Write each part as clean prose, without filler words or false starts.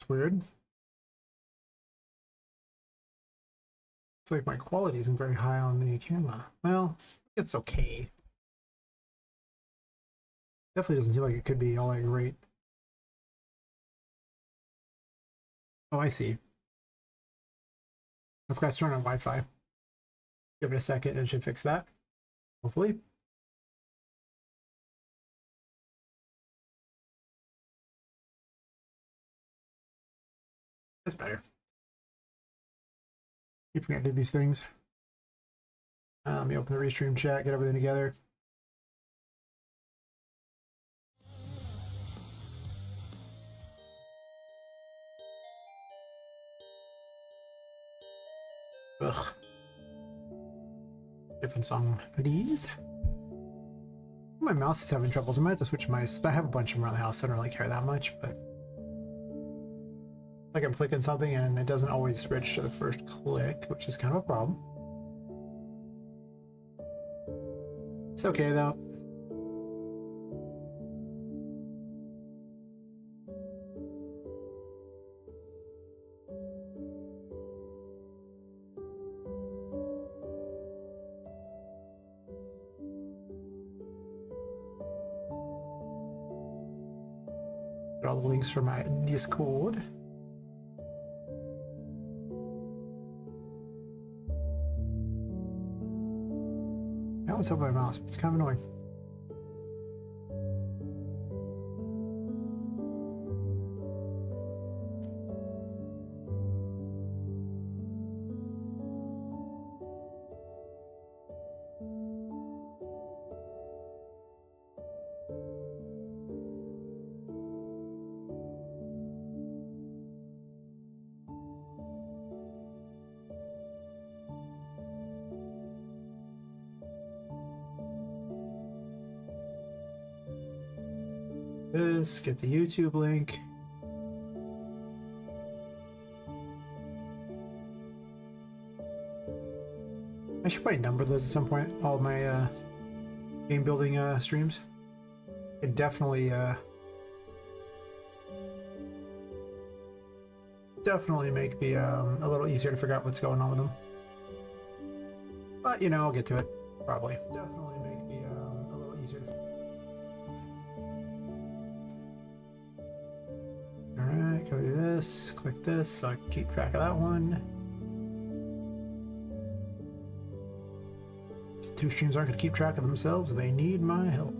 That's weird. It's like my quality isn't very high on the camera. Well, it's okay. Definitely doesn't seem like it could be all that great. Oh, I see. I forgot to turn on Wi-Fi. Give it a second and it should fix that. Hopefully. That's better. You forget to do these things. Let me open the restream chat, get everything together. Ugh. Different song, please. My mouse is having troubles. I might have to switch mice. I have a bunch of them around the house. So I don't really care that much, but like I'm clicking something and it doesn't always register the first click, which is kind of a problem. It's okay though. Get all the links for my Discord. Now what's up with my mouse? It's kind of annoying. This, get the YouTube link. I should probably number those at some point, all my game building streams. It definitely make the a little easier to figure out what's going on with them. But you know, I'll get to it probably. Definitely make the a little easier to. All right, go do this. Click this so I can keep track of that one. Two streams aren't going to keep track of themselves. They need my help.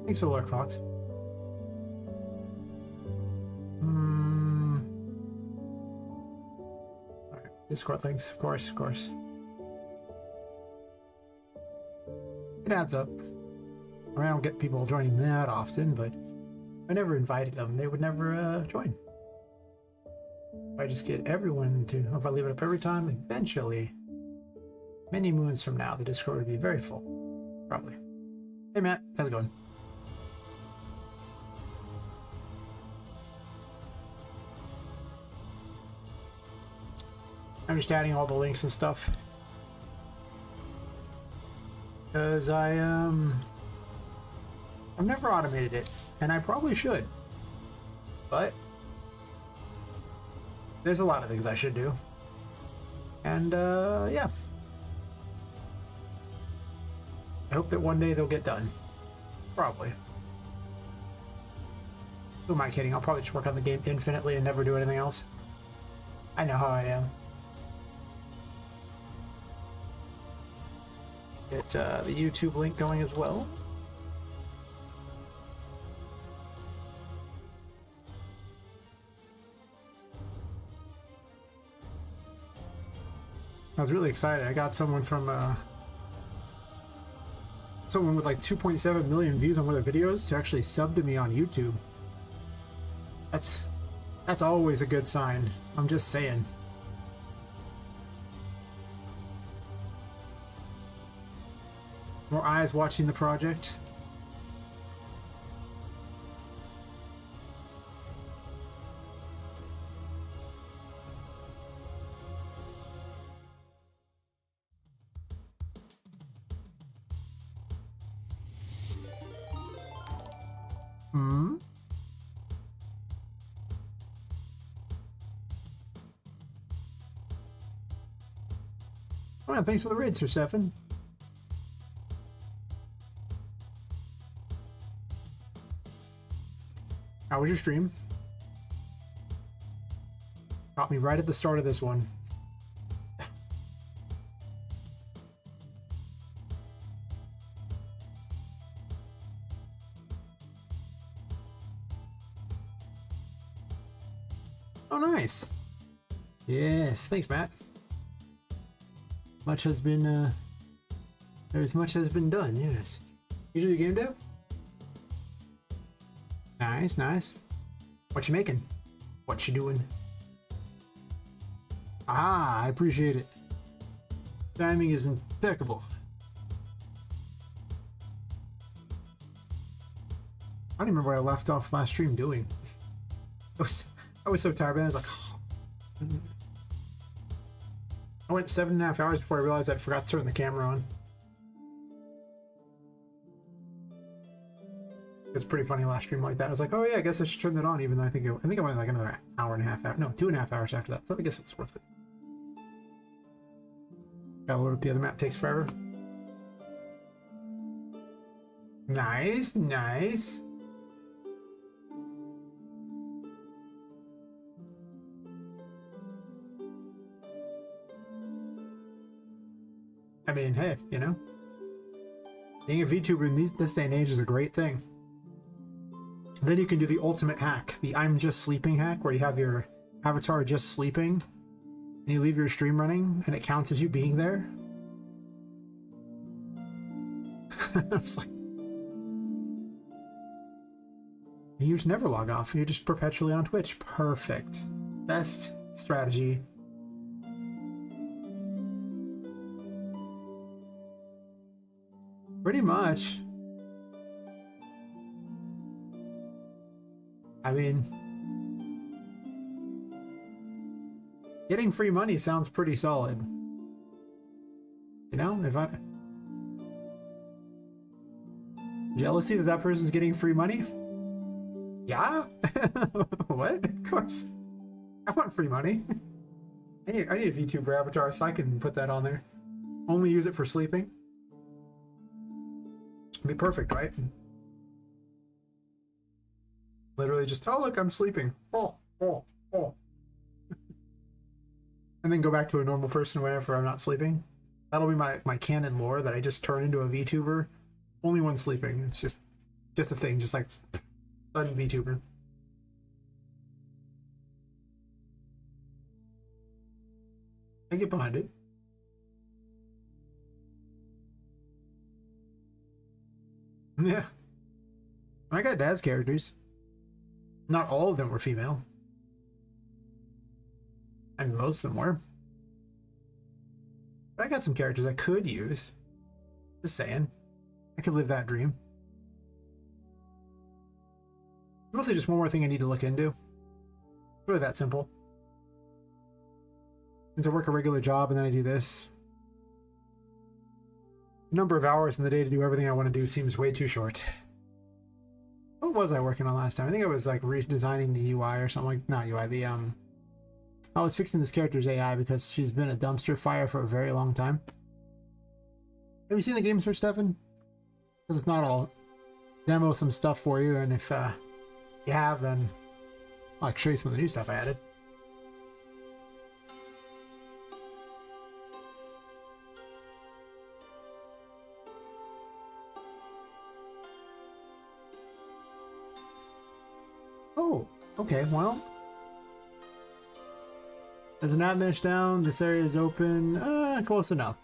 Thanks for the lurk, Fox. Alright, Discord links, of course, of course. It adds up. I mean, I don't get people joining that often, but I never invited them. They would never join. If I just get everyone to, if I leave it up every time, eventually, many moons from now, the Discord would be very full. Probably. Hey, Matt. How's it going? I'm just adding all the links and stuff. Because I've never automated it, and I probably should. But there's a lot of things I should do. And yeah. I hope that one day they'll get done. Probably. Who am I kidding? I'll probably just work on the game infinitely and never do anything else. I know how I am. Get the YouTube link going as well. I was really excited. I got someone from someone with like 2.7 million views on one of their videos to actually sub to me on YouTube. That's always a good sign. I'm just saying. More eyes watching the project. Oh, yeah, thanks for the raid, Sir Stefan. How was your stream? Got me right at the start of this one. Oh, nice. Yes, thanks, Matt. Much has been, there's much has been done, yes. Usually game dev? Nice, nice. What you making? What you doing? Ah, I appreciate it. Timing is impeccable. I don't even remember what I left off last stream doing. I was so tired, man. I was like, I went 7.5 hours before I realized I forgot to turn the camera on. It's pretty funny last stream like that. I was like, oh yeah, I guess I should turn that on, even though I think I went like another hour and a half. No, 2.5 hours after that. So I guess it's worth it. Gotta load up the other map. Takes forever. Nice, nice. I mean, hey, you know, being a VTuber in this day and age is a great thing. Then you can do the ultimate hack, the I'm just sleeping hack, where you have your avatar just sleeping, and you leave your stream running, and it counts as you being there. I was like, you just never log off. You're just perpetually on Twitch. Perfect. Best strategy. Pretty much. I mean, getting free money sounds pretty solid. You know, if I... Jealousy that person's getting free money? Yeah? What? Of course. I want free money. I need a VTuber avatar so I can put that on there. Only use it for sleeping. It'd be perfect, right? Literally just, oh look, I'm sleeping. Oh. And then go back to a normal person whenever I'm not sleeping. That'll be my canon lore, that I just turn into a VTuber only when sleeping. It's just a thing, just like sudden VTuber. I get behind it. Yeah. I got dad's characters. Not all of them were female. I mean, most of them were. But I got some characters I could use. Just saying. I could live that dream. Mostly just one more thing I need to look into. Really that simple. Since I work a regular job and then I do this, the number of hours in the day to do everything I want to do seems way too short. What was I working on last time? I think I was like redesigning the UI or something like, not UI, I was fixing this character's AI because she's been a dumpster fire for a very long time. Have you seen the game, Sir Stefan? Because it's not all. Demo some stuff for you, and if you have, then I'll show you some of the new stuff I added. Oh, okay, well. There's an ad mesh down, this area is open, close enough.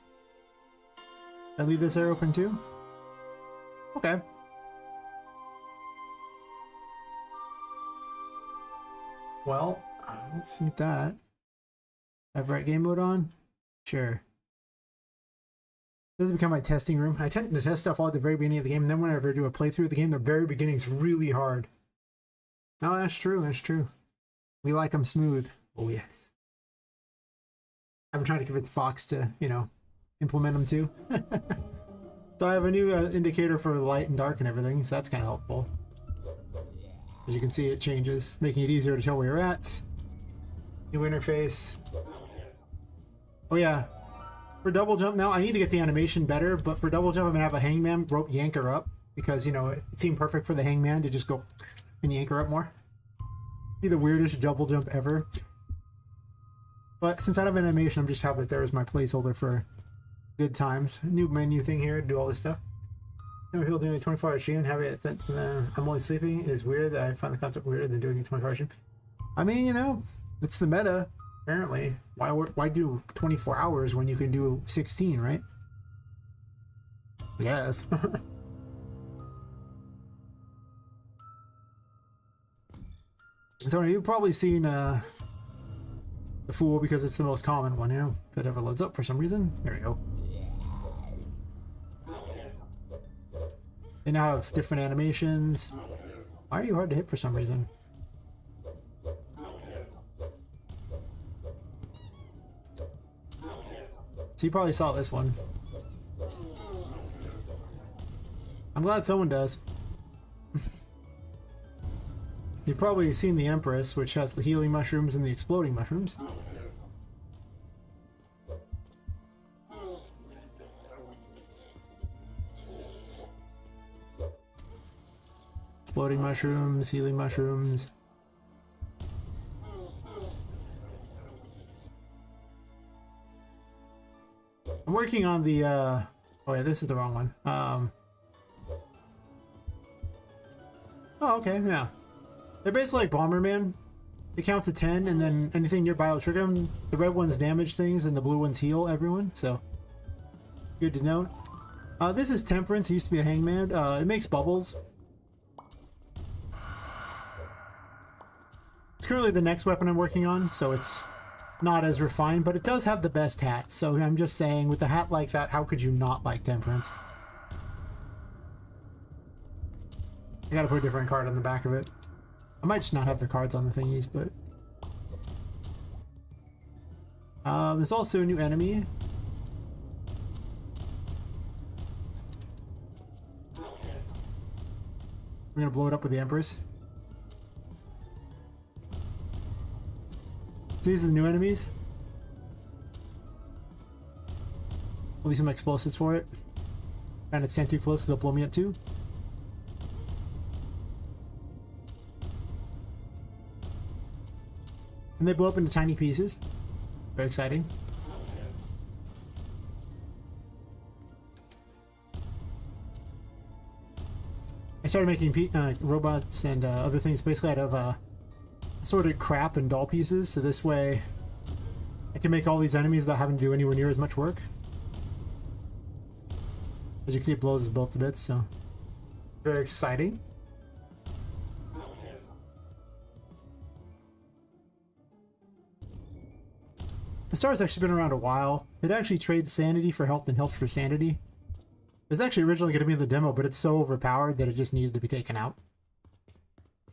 Did I leave this area open too? Okay. Well, let's meet that. Have right game mode on? Sure. This has become my testing room. I tend to test stuff all at the very beginning of the game, and then whenever I do a playthrough of the game, the very beginning's really hard. No, that's true, that's true. We like them smooth. Oh, yes. I'm trying to convince Fox to, you know, implement them too. So I have a new indicator for light and dark and everything, so that's kind of helpful. As you can see, it changes, making it easier to tell where you're at. New interface. Oh yeah, For double jump now, I need to get the animation better, but for double jump, I'm gonna have a hangman rope yank her up because, you know, it seemed perfect for the hangman to just go and yank her up more. Be the weirdest double jump ever. But since I don't have an animation, I'm just have it there as my placeholder for good times. New menu thing here to do all this stuff. No, he'll do a 24-hour stream and have it. I'm only sleeping is weird. I find the concept weirder than doing a 24-hour stream. I mean, you know, it's the meta. Apparently, why do 24 hours when you can do 16, right? Yes. So you've probably seen the Fool because it's the most common one here. If it ever loads up for some reason. There we go. They now have different animations. Why are you hard to hit for some reason? So you probably saw this one. I'm glad someone does. You've probably seen the Empress, which has the healing mushrooms and the exploding mushrooms. Exploding mushrooms, healing mushrooms. I'm working on the, oh yeah, this is the wrong one. Oh, okay, yeah. They're basically like Bomberman. They count to 10, and then anything nearby will trigger them. The red ones damage things, and the blue ones heal everyone, so good to know. This is Temperance. It used to be a hangman. It makes bubbles. It's currently the next weapon I'm working on, so it's not as refined, but it does have the best hat. So I'm just saying, with a hat like that, how could you not like Temperance? I gotta put a different card on the back of it. I might just not have the cards on the thingies, but... there's also a new enemy. We're gonna blow it up with the Empress. These are the new enemies. I'll leave some explosives for it. Trying to stand too close, so they'll blow me up too. And they blow up into tiny pieces. Very exciting. I started making robots and other things basically out of assorted crap and doll pieces, so this way I can make all these enemies without having to do anywhere near as much work. As you can see, it blows us both to bits, so very exciting. The star's actually been around a while. It actually trades sanity for health and health for sanity. It was actually originally going to be in the demo, but it's so overpowered that it just needed to be taken out.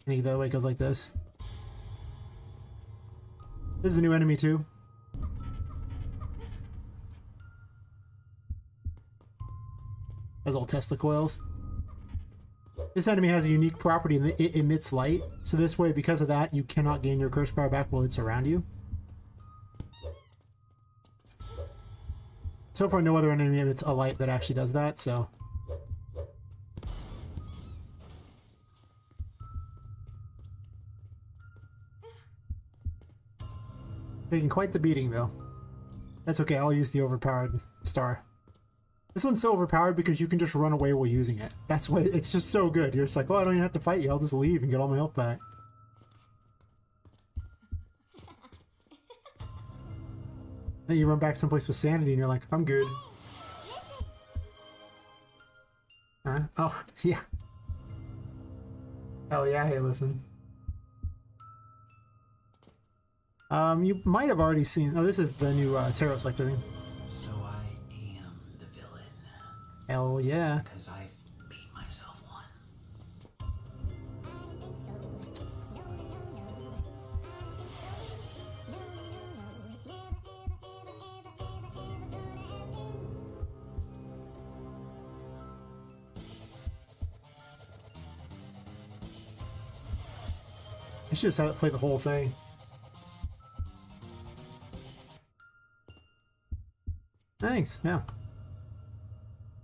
And the way it goes like this. This is a new enemy too. Has all Tesla coils. This enemy has a unique property that it emits light. So this way, because of that, you cannot gain your curse power back while it's around you. So far, no other enemy emits a light that actually does that, so... Taking quite the beating, though. That's okay, I'll use the overpowered star. This one's so overpowered because you can just run away while using it. That's why it's just so good. You're just like, oh, I don't even have to fight you, I'll just leave and get all my health back. Then you run back someplace with sanity and you're like, I'm good. Huh? Oh, yeah. Hell yeah, hey, listen. You might have already seen... Oh, this is the new tarot selector thing. So I am the villain. Hell yeah. Because I've made myself one. I should just have it play the whole thing. Thanks, yeah.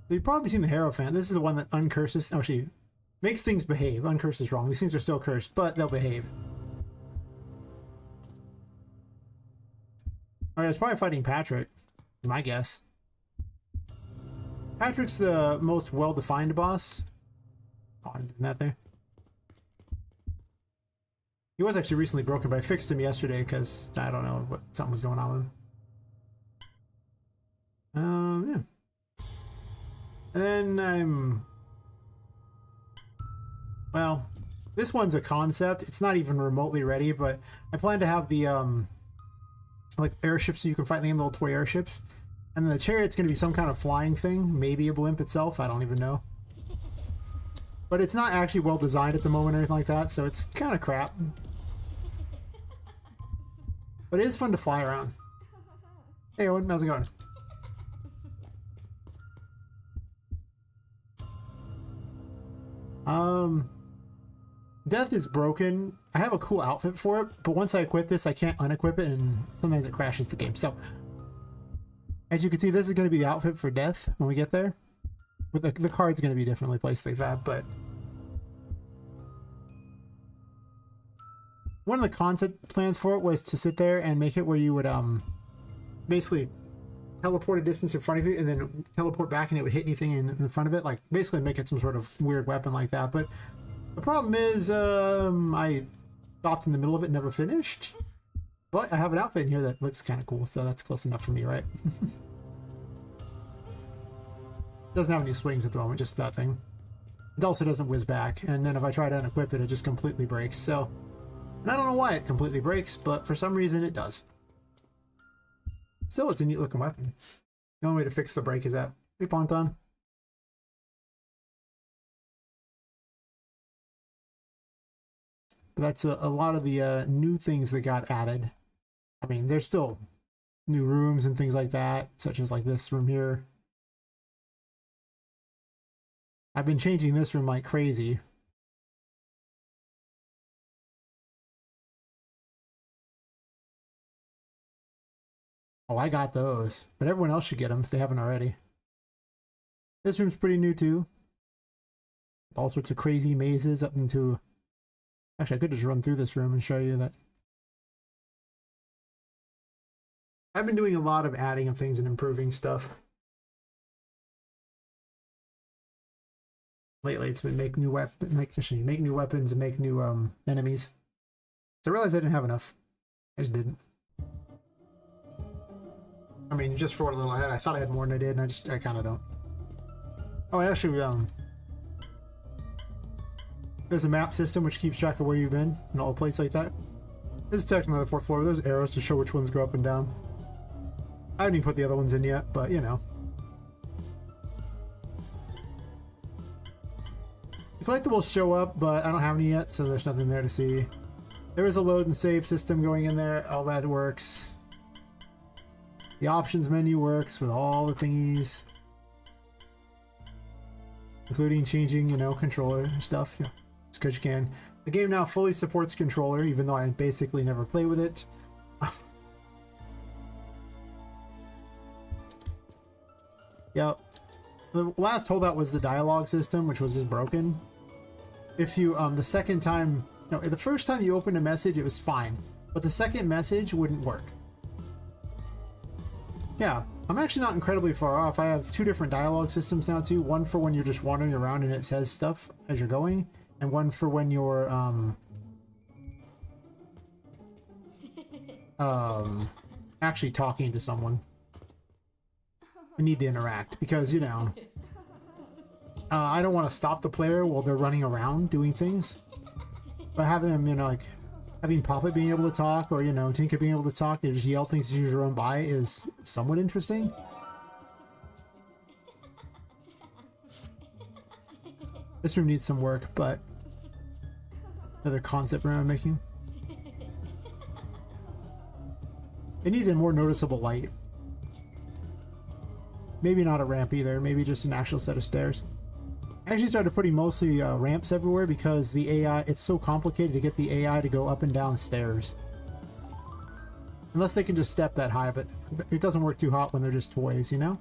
You've probably seen the Hierophant. This is the one that uncurses. Oh, she makes things behave. Uncurse is wrong. These things are still cursed, but they'll behave. Alright, it's probably fighting Patrick, my guess. Patrick's the most well-defined boss. Oh, I'm doing that there. He was actually recently broken, but I fixed him yesterday because I don't know what something was going on with him. Yeah. And then well, this one's a concept. It's not even remotely ready, but I plan to have the like airships so you can fight the little toy airships. And the chariot's going to be some kind of flying thing, maybe a blimp itself, I don't even know. But it's not actually well designed at the moment or anything like that, so it's kind of crap. But it is fun to fly around. Hey Owen, how's it going? Death is broken. I have a cool outfit for it, but once I equip this, I can't unequip it, and sometimes it crashes the game. So, as you can see, this is going to be the outfit for Death when we get there. With the card's going to be differently placed like that, but one of the concept plans for it was to sit there and make it where you would basically teleport a distance in front of you and then teleport back and it would hit anything in front of it, like basically make it some sort of weird weapon like that. But the problem is I stopped in the middle of it and never finished, but I have an outfit in here that looks kind of cool, so that's close enough for me, right? Doesn't have any swings at the moment, just that thing. It also doesn't whiz back, and then if I try to unequip it, it just completely breaks. So, and I don't know why it completely breaks, but for some reason it does. Still, it's a neat looking weapon. The only way to fix the break is that. Hey, Ponton. But that's a lot of the new things that got added. I mean, there's still new rooms and things like that, such as like this room here. I've been changing this room like crazy. Oh, I got those, but everyone else should get them if they haven't already. This room's pretty new too. All sorts of crazy mazes up into... Actually, I could just run through this room and show you that. I've been doing a lot of adding of things and improving stuff. Lately, it's been make new weapons and make new enemies. So I realized I didn't have enough. I just didn't. I mean, just for what little I had, I thought I had more than I did, and I kind of don't. Oh, actually, there's a map system which keeps track of where you've been in all places like that. This is technically the 4th floor. There's arrows to show which ones go up and down. I haven't even put the other ones in yet, but you know. The collectibles show up, but I don't have any yet, so there's nothing there to see. There is a load and save system going in there. All that works. The options menu works with all the thingies, including changing, you know, controller stuff. Yeah, just because you can. The game now fully supports controller, even though I basically never play with it. Yep. The last holdout was the dialogue system, which was just broken. If you, the second time, no, the first time you opened a message, it was fine. But the second message wouldn't work. Yeah, I'm actually not incredibly far off. I have 2 different dialogue systems now too. One for when you're just wandering around and it says stuff as you're going. And one for when you're, actually talking to someone. I need to interact because, you know, I don't want to stop the player while they're running around doing things. But having them, you know, like having Poppet being able to talk, or, you know, Tinker being able to talk, they just yell things as you run by is somewhat interesting. This room needs some work, but another concept room I'm making. It needs a more noticeable light. Maybe not a ramp either, maybe just an actual set of stairs. I actually started putting mostly ramps everywhere because the AI, it's so complicated to get the AI to go up and down stairs. Unless they can just step that high, but it doesn't work too hot when they're just toys, you know?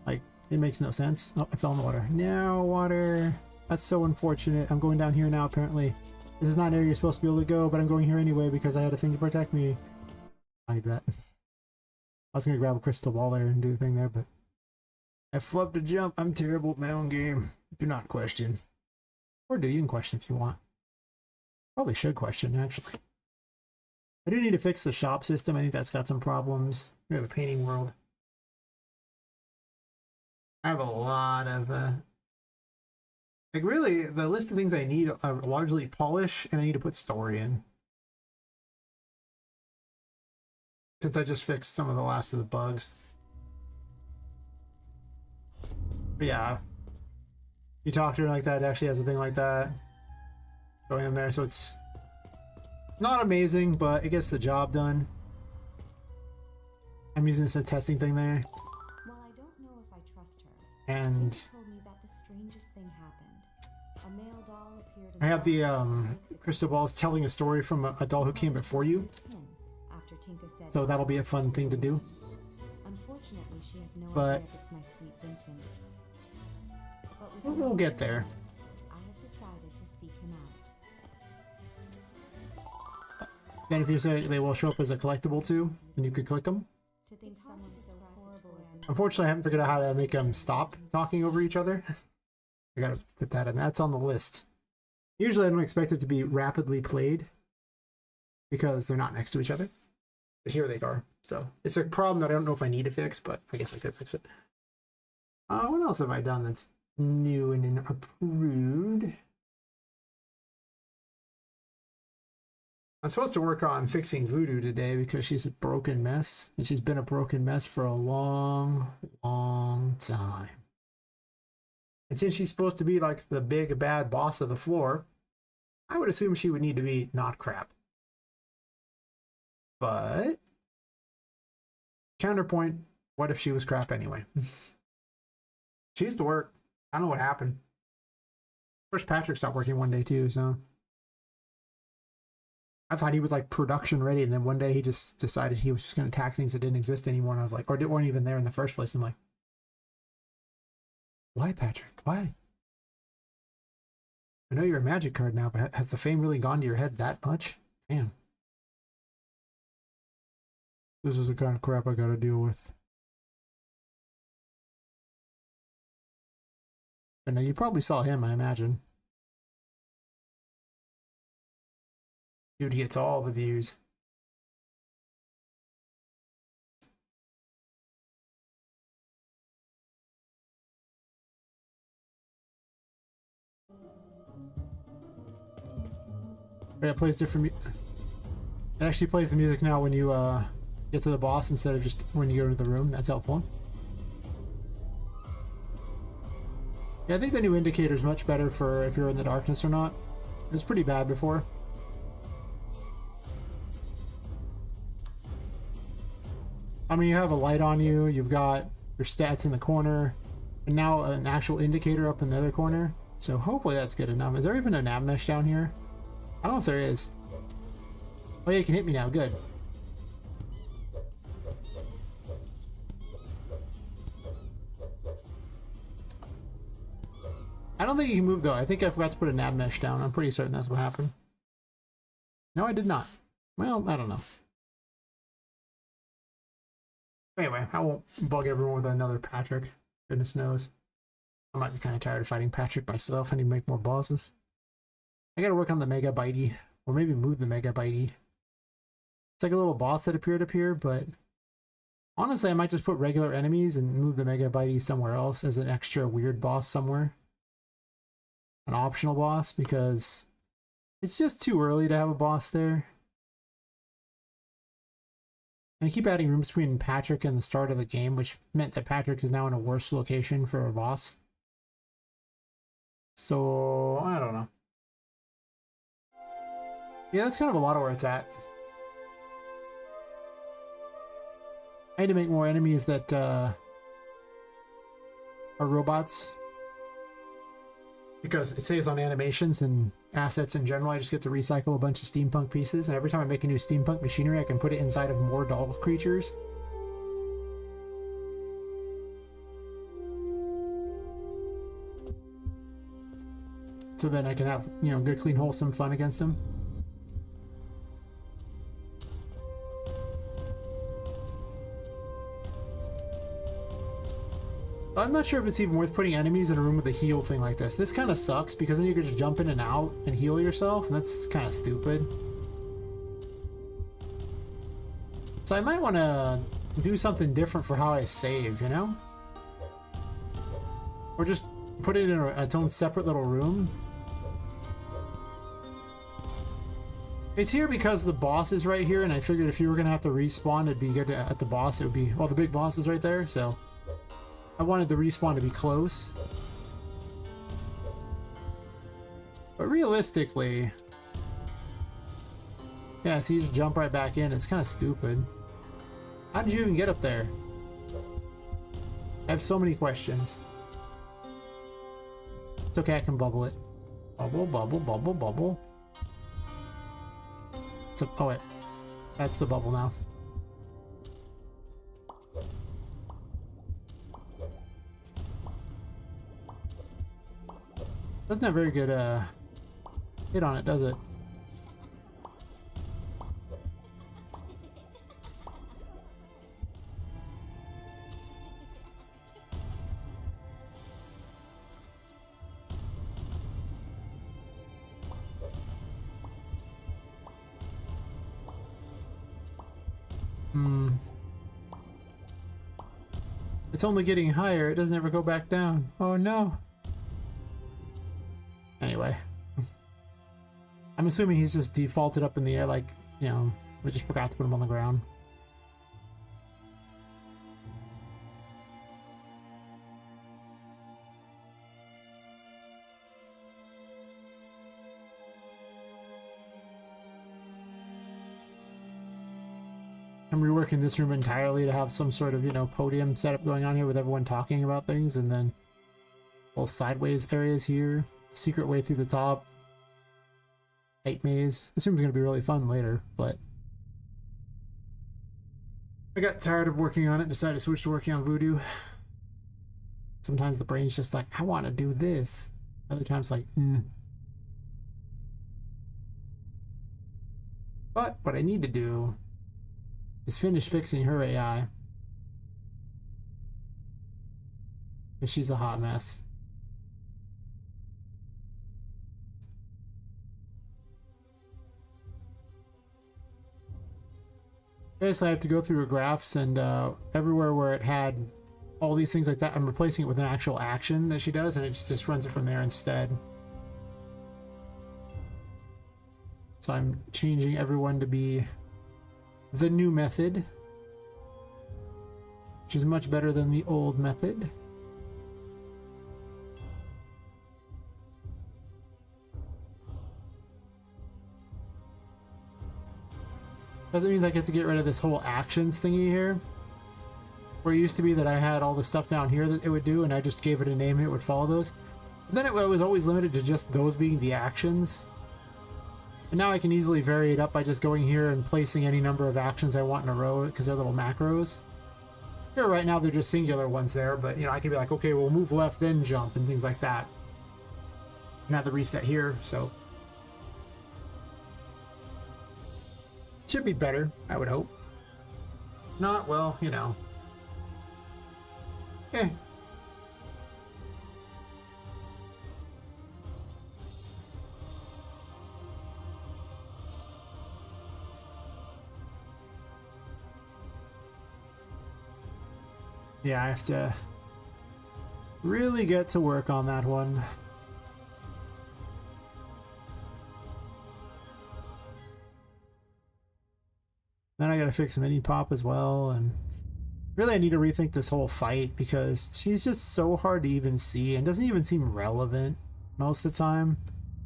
Like, it makes no sense. Oh, I fell in the water. No, water. That's so unfortunate. I'm going down here now, apparently. This is not an area you're supposed to be able to go, but I'm going here anyway because I had a thing to protect me. Like that. I was going to grab a crystal ball there and do the thing there, but I flubbed a jump. I'm terrible at my own game. Do not question. Or do you can question if you want. Probably should question, actually. I do need to fix the shop system. I think that's got some problems. Near the painting world. I have a lot of, like really, the list of things I need are largely polish, and I need to put story in. Since I just fixed some of the last of the bugs. But yeah. You talk to her like that, it actually has a thing like that. Going in there, so it's not amazing, but it gets the job done. I'm using this as a testing thing there. Well, I don't know if I trust her. And She told me that the strangest thing happened. A male doll appeared in I have the crystal balls telling a story from a doll who came before you. After Tinka said So that'll be a fun thing to do. Unfortunately, she has no But idea if it's my sweet Vincent. But with we'll get there. I have decided to seek him out. Then if you say they will show up as a collectible too, and you could click them. To think someone so horrible as the Unfortunately, I haven't figured out how to make them stop talking over each other. I gotta put that in. That's on the list. Usually I don't expect it to be rapidly played because they're not next to each other. But here they are. So it's a problem that I don't know if I need to fix, but I guess I could fix it. What else have I done that's new and approved? I'm supposed to work on fixing Voodoo today because she's a broken mess, and she's been a broken mess for a long, long time. And since she's supposed to be like the big bad boss of the floor, I would assume she would need to be not crap. But counterpoint, what if she was crap anyway? She used to work. I don't know what happened. Of course, Patrick stopped working one day too, so I thought he was like production ready, and then one day he just decided he was just going to attack things that didn't exist anymore, and I was like, or weren't even there in the first place. I'm like, why, Patrick? Why? I know you're a magic card now, but has the fame really gone to your head that much? Damn. This is the kind of crap I gotta deal with. And now you probably saw him, I imagine. Dude gets all the views. But it plays different. It actually plays the music now when you get to the boss instead of just when you go into the room. That's helpful. Yeah, I think the new indicator is much better for if you're in the darkness or not. It was pretty bad before. I mean, you have a light on you, you've got your stats in the corner, and now an actual indicator up in the other corner. So hopefully that's good enough. Is there even a nav mesh down here? I don't know if there is. Oh yeah, you can hit me now, good. I don't think you can move though. I think I forgot to put a nav mesh down. I'm pretty certain that's what happened. No, I did not. Well, I don't know. Anyway, I won't bug everyone with another Patrick. Goodness knows. I might be kind of tired of fighting Patrick myself. I need to make more bosses. I gotta work on the Mega Bitey. Or maybe move the Mega Bitey. It's like a little boss that appeared up here, but honestly, I might just put regular enemies and move the Mega Bitey somewhere else as an extra weird boss somewhere. An optional boss, because it's just too early to have a boss there. And I keep adding rooms between Patrick and the start of the game, which meant that Patrick is now in a worse location for a boss. So, I don't know. Yeah, that's kind of a lot of where it's at. I need to make more enemies that are robots. Because it saves on animations, and assets in general. I just get to recycle a bunch of steampunk pieces, and every time I make a new steampunk machinery, I can put it inside of more doll creatures. So then I can have, you know, good, clean, wholesome fun against them. I'm not sure if it's even worth putting enemies in a room with a heal thing like this. This kind of sucks because then you can just jump in and out and heal yourself, and that's kind of stupid. So I might want to do something different for how I save, you know? Or just put it in its own separate little room. It's here because the boss is right here, and I figured if you were going to have to respawn, it'd be good to, at the boss, it would be... Well, the big boss is right there, so... I wanted the respawn to be close. But realistically... Yeah, so you just jump right back in. It's kind of stupid. How did you even get up there? I have so many questions. It's okay, I can bubble it. Bubble, bubble, bubble, bubble. So, oh wait. That's the bubble now. Doesn't have very good hit on it, does it? It's only getting higher, it doesn't ever go back down. Oh no. Anyway. I'm assuming he's just defaulted up in the air like, you know, we just forgot to put him on the ground. I'm reworking this room entirely to have some sort of, you know, podium setup going on here with everyone talking about things, and then little sideways areas here, secret way through the top, tight maze. This room's gonna be really fun later, but I got tired of working on it and decided to switch to working on Voodoo. Sometimes the brain's just like, I want to do this. Other times like, But what I need to do is finish fixing her AI. Because she's a hot mess. Basically, I have to go through her graphs, and everywhere where it had all these things like that, I'm replacing it with an actual action that she does, and it just runs it from there instead. So I'm changing everyone to be the new method, which is much better than the old method. That means I get to get rid of this whole actions thingy here, where it used to be that I had all the stuff down here that it would do, and I just gave it a name and it would follow those. But then it was always limited to just those being the actions. And now I can easily vary it up by just going here and placing any number of actions I want in a row, because they're little macros. Here right now they're just singular ones there, but you know, I can be like, okay, we'll move left then jump and things like that. And have the reset here, so should be better, I would hope. Not, well, you know. Eh. Yeah, I have to really get to work on that one. Then I gotta fix Mini Pop as well, and really I need to rethink this whole fight because she's just so hard to even see and doesn't even seem relevant most of the time.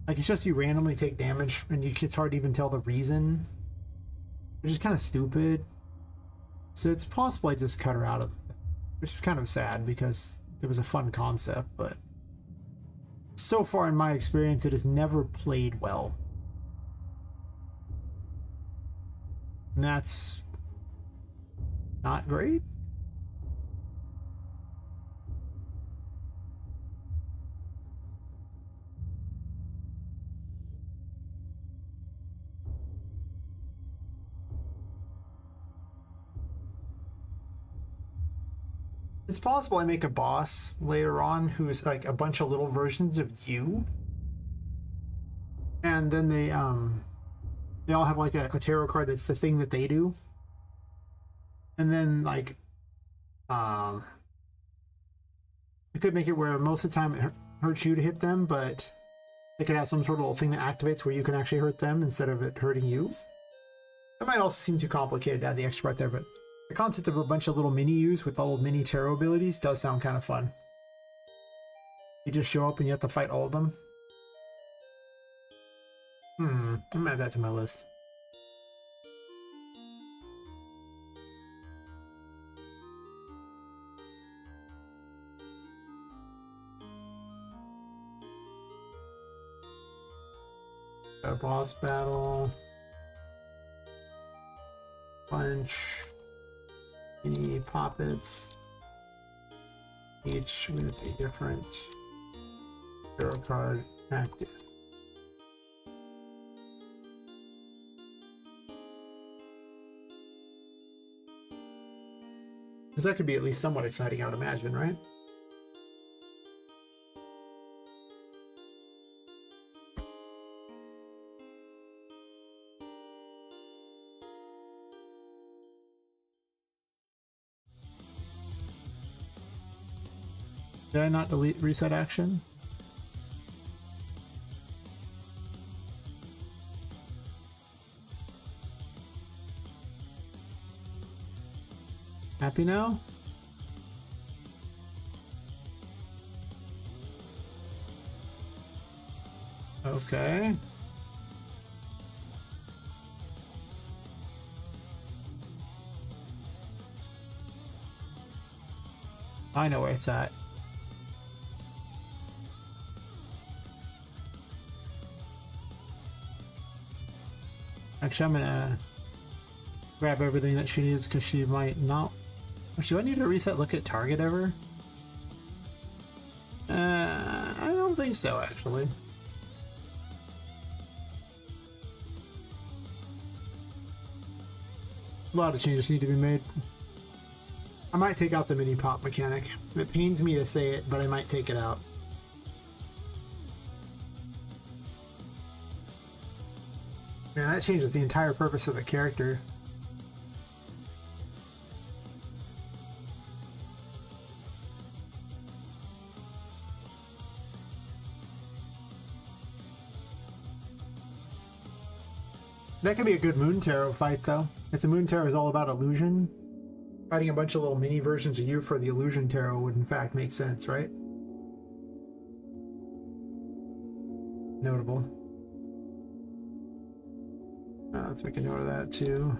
Like, it's just you randomly take damage and it's hard to even tell the reason, which is kind of stupid. So it's possible I just cut her out of it, which is kind of sad because it was a fun concept, but so far in my experience, it has never played well. And that's not great. It's possible I make a boss later on who's like a bunch of little versions of you. And then they all have like a tarot card that's the thing that they do. And then like I could make it where most of the time it hurts you to hit them, but they could have some sort of little thing that activates where you can actually hurt them instead of it hurting you. That might also seem too complicated to add the extra part there, but the concept of a bunch of little mini yous with little mini tarot abilities does sound kind of fun. You just show up and you have to fight all of them. I'm gonna add that to my list. A boss battle. Punch. Mini poppets. Each with a different tarot card active. Because that could be at least somewhat exciting, I would imagine, right? Did I not delete reset action? Happy now? Okay. I know where it's at. Actually, I'm gonna grab everything that she needs because she might not. Actually, do I need to reset look at target ever? I don't think so, actually. A lot of changes need to be made. I might take out the mini pop mechanic. It pains me to say it, but I might take it out. Man, that changes the entire purpose of the character. That could be a good Moon Tarot fight, though. If the Moon Tarot is all about illusion, fighting a bunch of little mini versions of you for the Illusion Tarot would in fact make sense, right? Notable. Let's make a note of that too.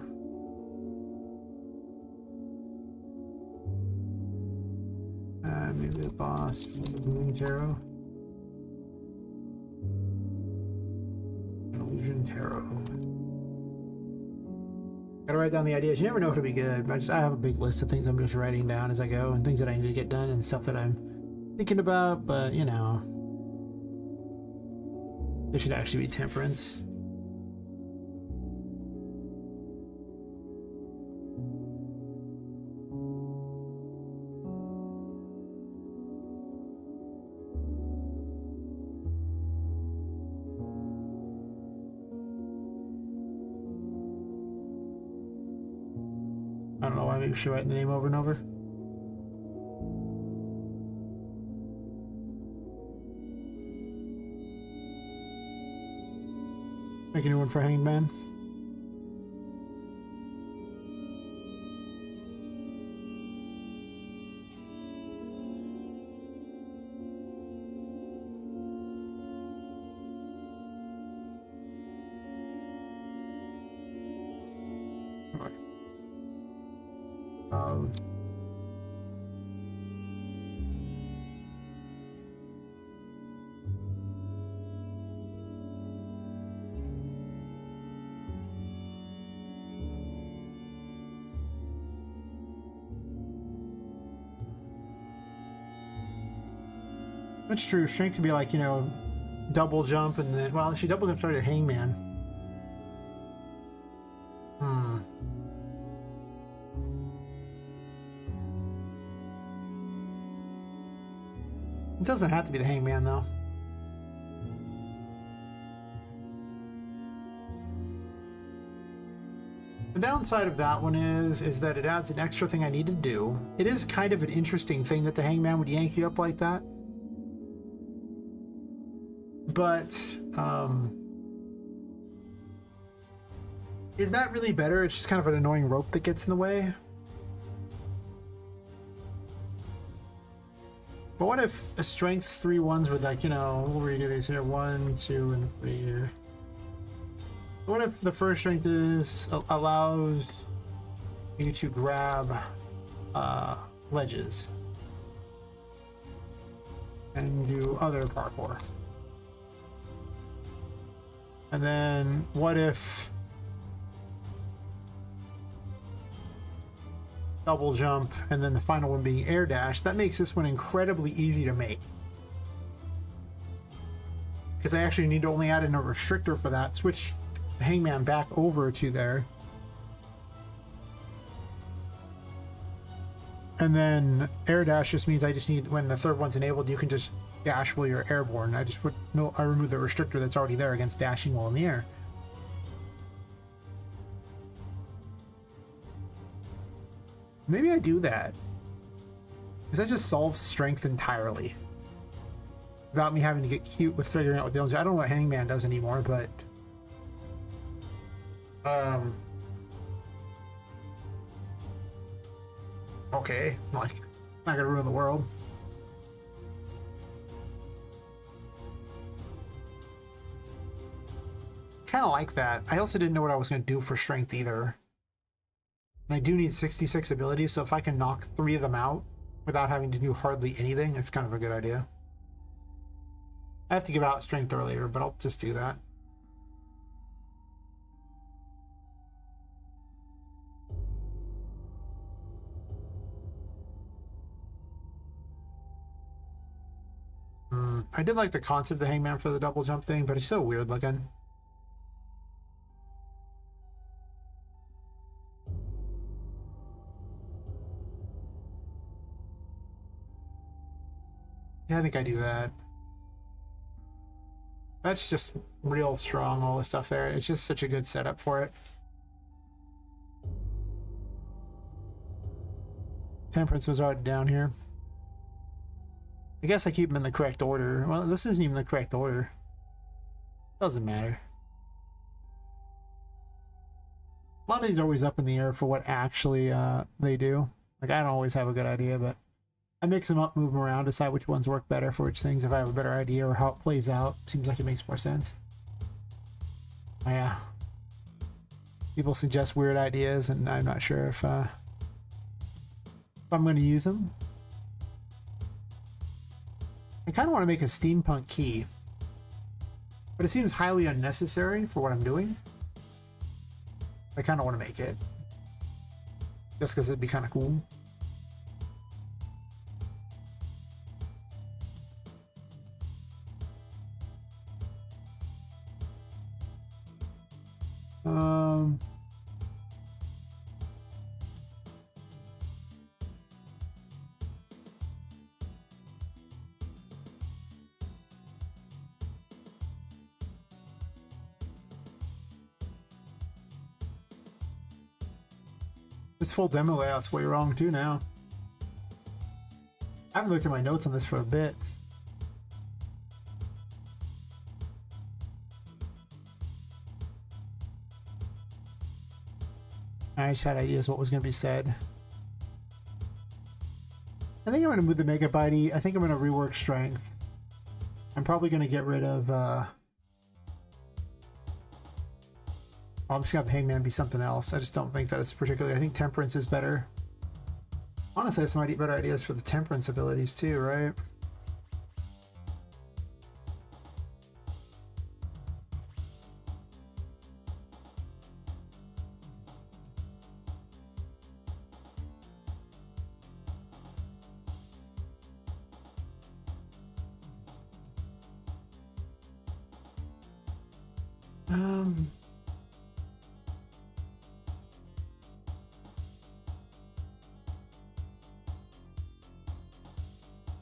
Maybe the boss, Moon Tarot. Illusion Tarot. Gotta write down the ideas. You never know if it'll be good. I have a big list of things I'm just writing down as I go, and things that I need to get done, and stuff that I'm thinking about. But you know, it should actually be Temperance. I don't know why, maybe we should write the name over and over. Make a new one for Hangman. That's true. Strength could be like, double jump and then, well, actually, double jump started at Hangman. It doesn't have to be the Hangman, though. The downside of that one is that it adds an extra thing I need to do. It is kind of an interesting thing that the Hangman would yank you up like that. But, is that really better? It's just kind of an annoying rope that gets in the way. But what if a strength 3 ones with like, what were you doing here? 1, 2, and 3 here. What if the first strength is allows you to grab ledges and do other parkour? And then what if double jump and then the final one being air dash? That makes this one incredibly easy to make. Because I actually need to only add in a restrictor for that. Switch the Hangman back over to there. And then air dash just means I just need, when the third one's enabled, you can just dash while you're airborne. I just I remove the restrictor that's already there against dashing while in the air. Maybe I do that. Because that just solves strength entirely. Without me having to get cute with figuring out what the others. I don't know what Hangman does anymore, but okay, like, not gonna ruin the world. Kind of like that. I also didn't know what I was going to do for strength either. And I do need 66 abilities, so if I can knock 3 of them out without having to do hardly anything, it's kind of a good idea. I have to give out strength earlier, but I'll just do that. I did like the concept of the Hangman for the double jump thing, but it's so weird looking. Yeah, I think I do that. That's just real strong, all the stuff there. It's just such a good setup for it. Temperance was already down here. I guess I keep them in the correct order. Well, this isn't even the correct order. Doesn't matter. A lot of these are always up in the air for what actually they do. Like, I don't always have a good idea, but I mix them up, move them around, decide which ones work better for which things if I have a better idea or how it plays out. Seems like it makes more sense. Oh, yeah. People suggest weird ideas, and I'm not sure if I'm going to use them. I kind of want to make a steampunk key, but it seems highly unnecessary for what I'm doing. I kind of want to make it just because it'd be kind of cool. This full demo layout's way wrong too now. I haven't looked at my notes on this for a bit. I just had ideas what was going to be said. I think I'm going to move the Megabyte. I think I'm going to rework strength. I'm probably going to get rid of I'm just gonna have the Hangman be something else. I just don't think that it's particularly. I think Temperance is better. Honestly, I have some better ideas for the Temperance abilities too, right? Um,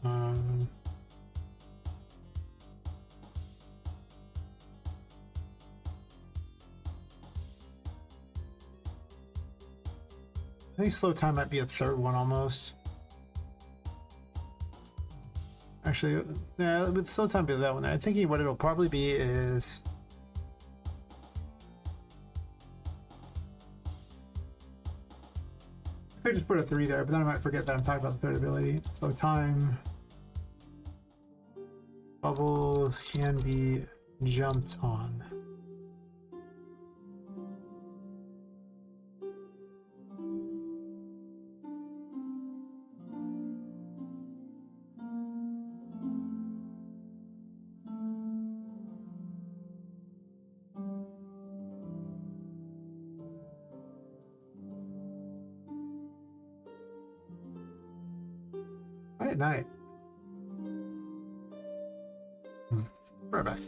um, I think slow time might be a third one almost. Actually, yeah, with slow time be that one. I'm thinking what it'll probably be is I could just put a 3 there, but then I might forget that I'm talking about the third ability. Slow time. Bubbles can be jumped on. Right, night. Right back.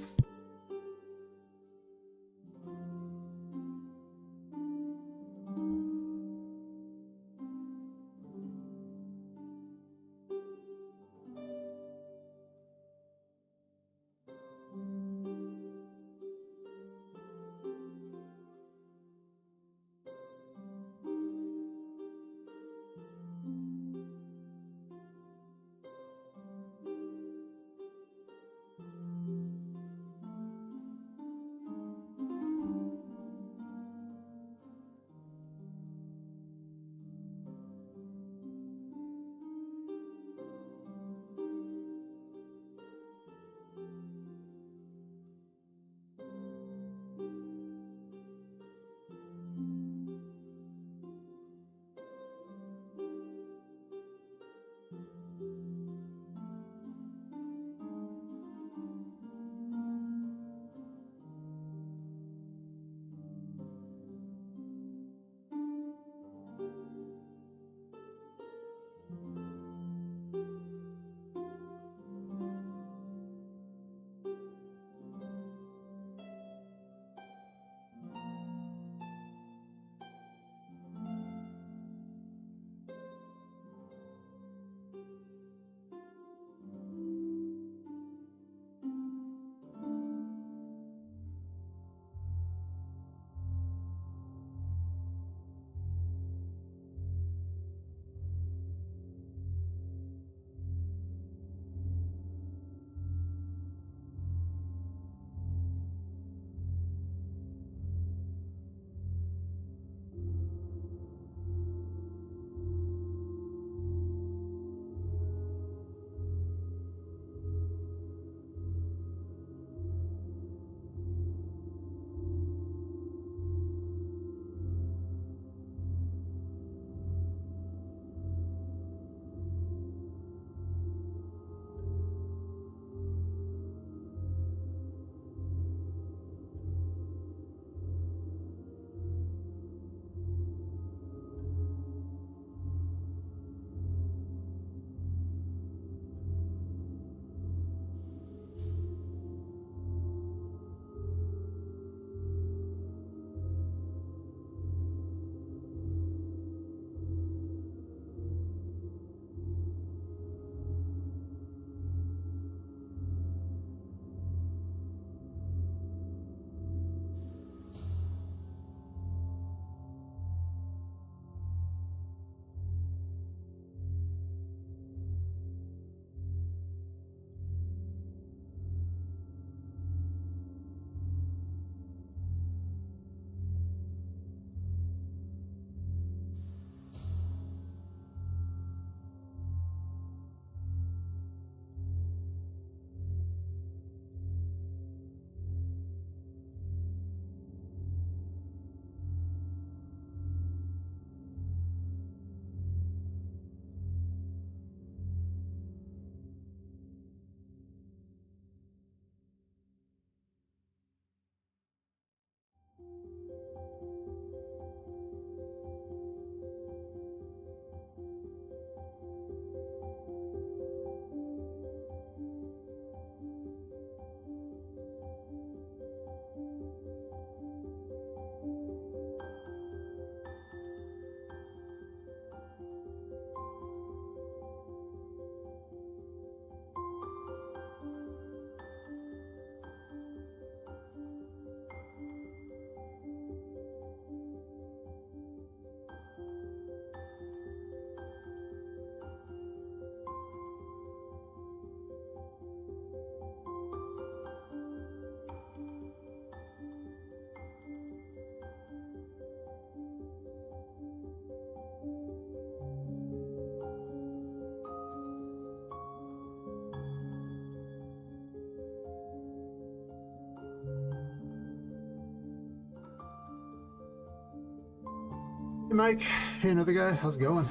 Hey Mike, hey another guy, how's it going?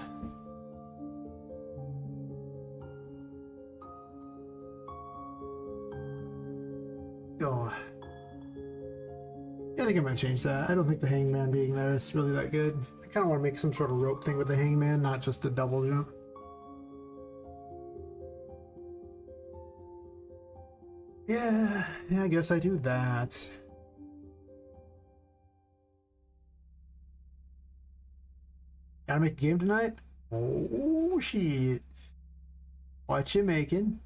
Oh, yeah, I think I might change that. I don't think the hangman being there is really that good. I kind of want to make some sort of rope thing with the hangman, not just a double jump. Yeah, I guess I do that. Gotta make a game tonight? Oh shit. What you making?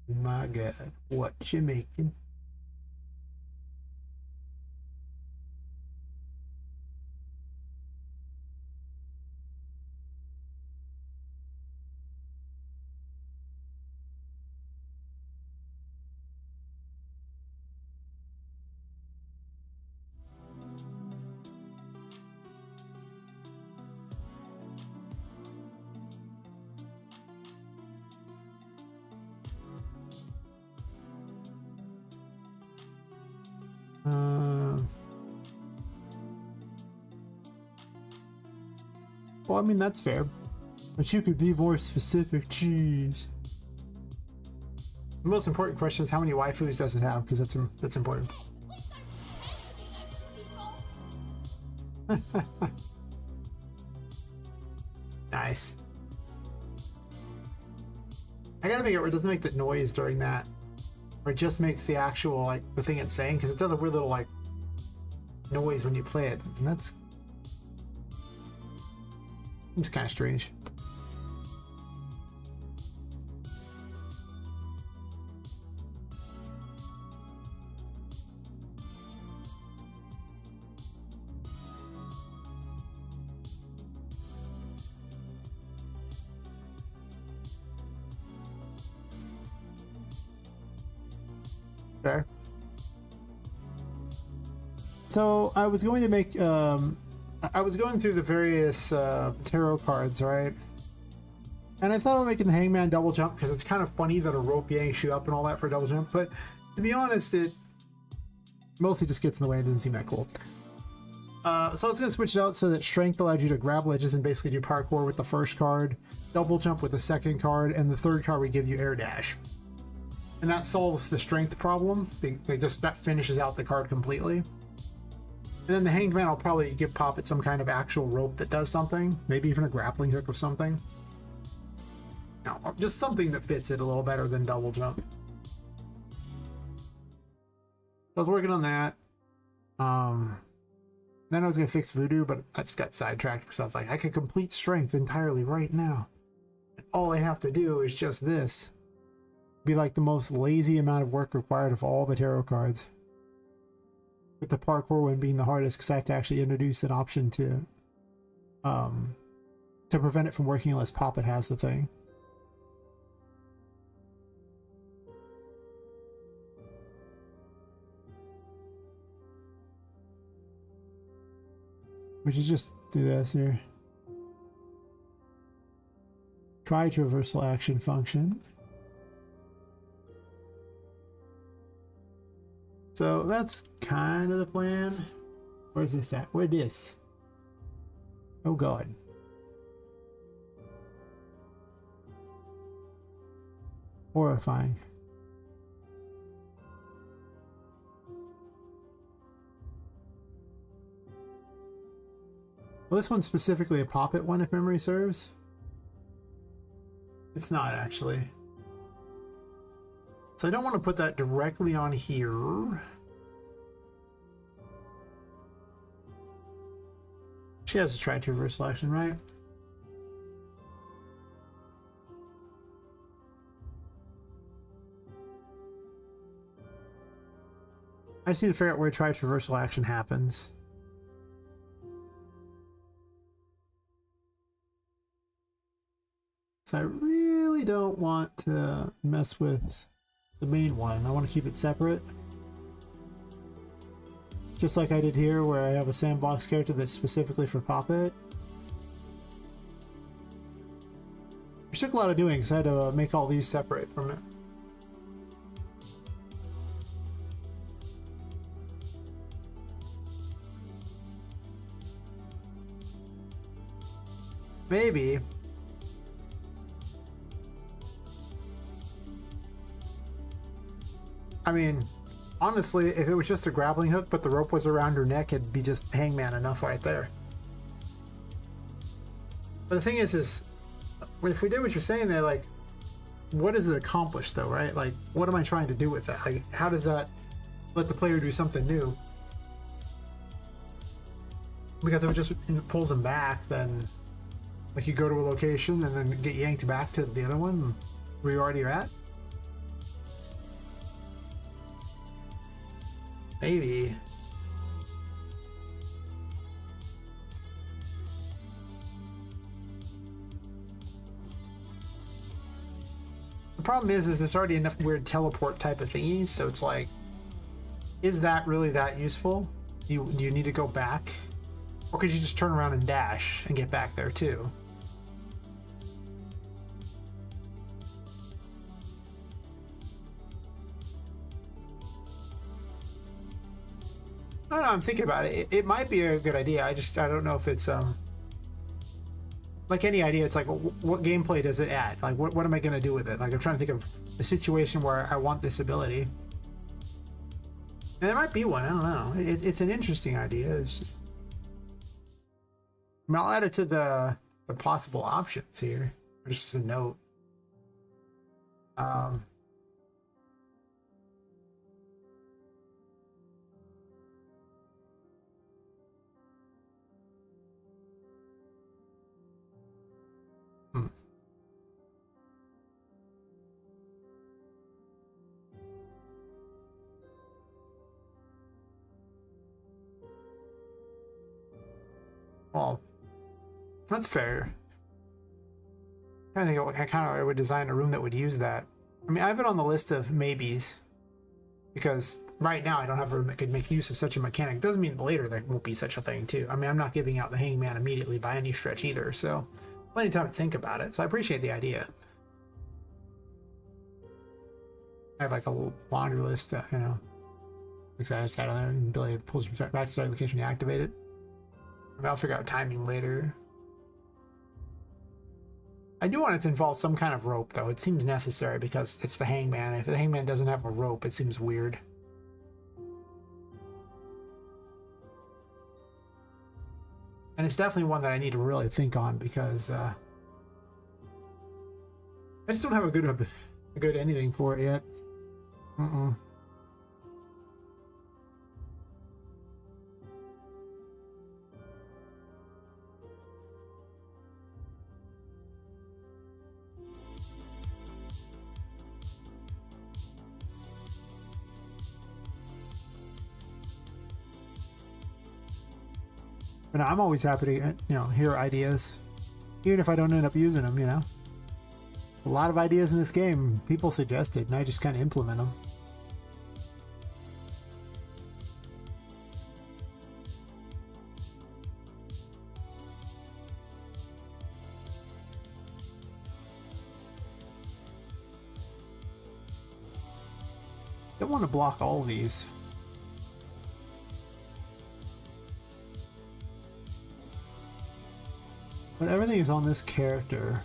Oh my god, what you making? Well, I mean, that's fair. But you could be more specific. Jeez. The most important question is how many waifus does it have? Because that's important. Nice. I gotta make it where it doesn't make the noise during that. Or it just makes the actual, like, the thing it's saying. Because it does a weird little, like, noise when you play it. And that's... It's kind of strange. Okay. So I was going to make I was going through the various tarot cards, right? And I thought of making the hangman double jump because it's kind of funny that a rope yanks you up and all that for a double jump. But to be honest, it mostly just gets in the way. It doesn't seem that cool. So I was going to switch it out so that strength allowed you to grab ledges and basically do parkour with the first card, double jump with the second card, and the third card would give you air dash. And that solves the strength problem. That finishes out the card completely. And then the hanged man will probably give Poppet some kind of actual rope that does something. Maybe even a grappling hook or something. No, just something that fits it a little better than double jump. I was working on that. Then I was going to fix voodoo, but I just got sidetracked because I was like, I could complete strength entirely right now. And all I have to do is just this. Be like the most lazy amount of work required of all the tarot cards. With the parkour one being the hardest because I have to actually introduce an option to prevent it from working unless Poppet has the thing. We should just do this here. Try traversal action function. So that's kind of the plan. Where's this at? Where this? Oh god. Horrifying. Well, this one's specifically a Poppet one, if memory serves. It's not actually. So I don't want to put that directly on here. She has a try traversal action, right? I just need to figure out where try traversal action happens. So I really don't want to mess with the main one. I want to keep it separate. Just like I did here where I have a sandbox character that's specifically for Poppet. Which took a lot of doing because I had to make all these separate from it. maybe. I mean, honestly, if it was just a grappling hook, but the rope was around her neck, it'd be just hangman enough right there. But the thing is if we did what you're saying there, like, what does it accomplish though, right? Like, what am I trying to do with that? Like, how does that let the player do something new? Because if it just pulls them back, then like you go to a location and then get yanked back to the other one where you already are at. Maybe. The problem is there's already enough weird teleport type of thingies, so it's like, is that really that useful? Do you need to go back? Or could you just turn around and dash and get back there too? I don't know, I'm thinking about it. It might be a good idea. I don't know if it's like any idea. It's like, what gameplay does it add? Like, what am I going to do with it? Like, I'm trying to think of a situation where I want this ability, and there might be one. I don't know. It's an interesting idea. It's just, I mean, I'll add it to the possible options here, or just as a note. Well, that's fair. I'm trying to think of what kind of I would design a room that would use that. I mean, I have it on the list of maybes because right now I don't have a room that could make use of such a mechanic. Doesn't mean later there won't be such a thing too. I mean, I'm not giving out the hangman immediately by any stretch either, so plenty of time to think about it. So I appreciate the idea. I have like a little laundry list, you know, because I just had on there and Billy pulls back to start location to activate it. I mean, I'll figure out timing later. I do want it to involve some kind of rope, though. It seems necessary because it's the hangman. If the hangman doesn't have a rope, it seems weird. And it's definitely one that I need to really think on because I just don't have a good anything for it yet. But I'm always happy to, you know, hear ideas, even if I don't end up using them. You know, a lot of ideas in this game people suggested, and I just kind of implement them. Don't want to block all these. But everything is on this character.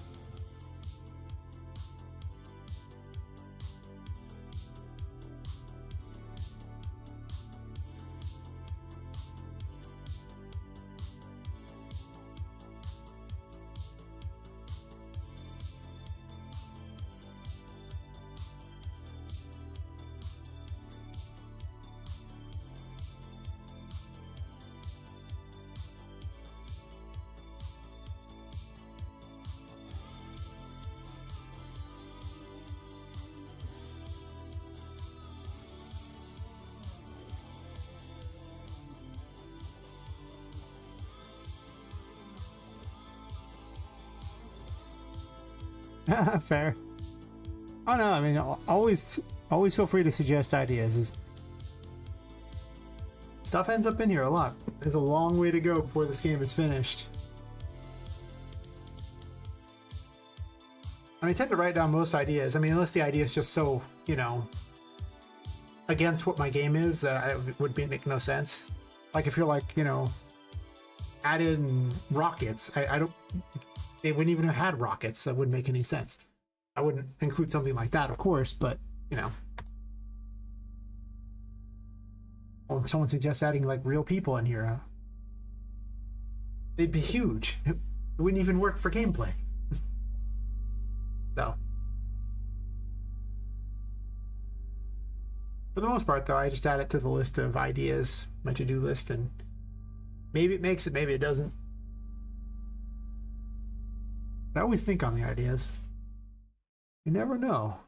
Fair. Oh no, I mean, always feel free to suggest ideas. Stuff ends up in here a lot. There's a long way to go before this game is finished. I tend to write down most ideas. I mean, unless the idea is just so, you know, against what my game is, that it would make no sense. Like if you're like, you know, add in rockets, I don't. they wouldn't even have had rockets. That wouldn't make any sense. I wouldn't include something like that, of course, but you know. Or someone suggests adding like real people in here. They'd be huge. It wouldn't even work for gameplay. So. For the most part, though, I just add it to the list of ideas, my to-do list, and maybe it makes it, maybe it doesn't. I always think on the ideas. You never know.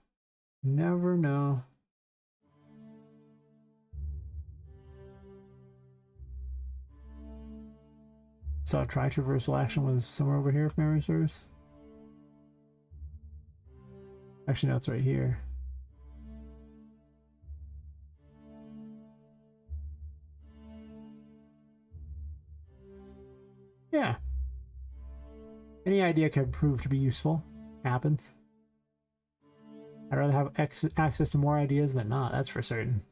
Never know. Saw try traversal action was somewhere over here if memory serves. Actually, no, it's right here. Yeah. Any idea could prove to be useful. Happens. I'd rather have access to more ideas than not, that's for certain.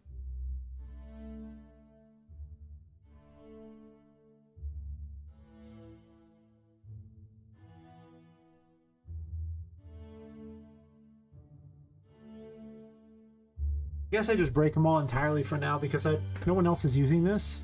I guess I just break them all entirely for now because no one else is using this.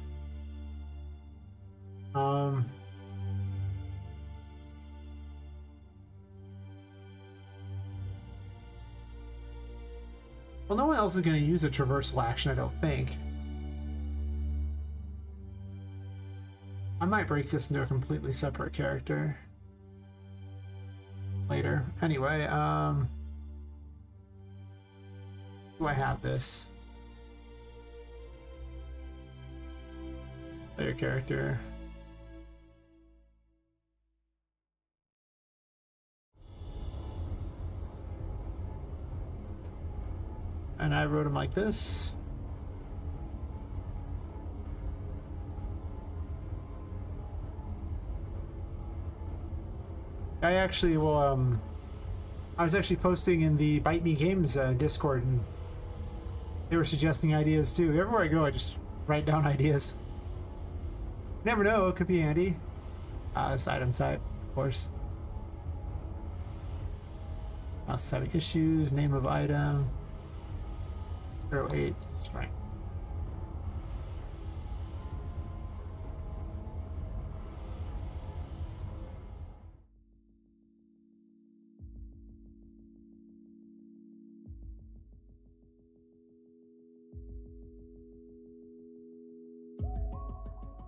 Well, no one else is going to use a traversal action, I don't think. I might break this into a completely separate character later. Anyway, do I have this? Player character. And I wrote him like this. I actually will, I was actually posting in the Bite Me Games Discord, and they were suggesting ideas too. Everywhere I go, I just write down ideas. Never know, it could be handy. This item type, of course. Mouse having issues, name of item. 08 strength.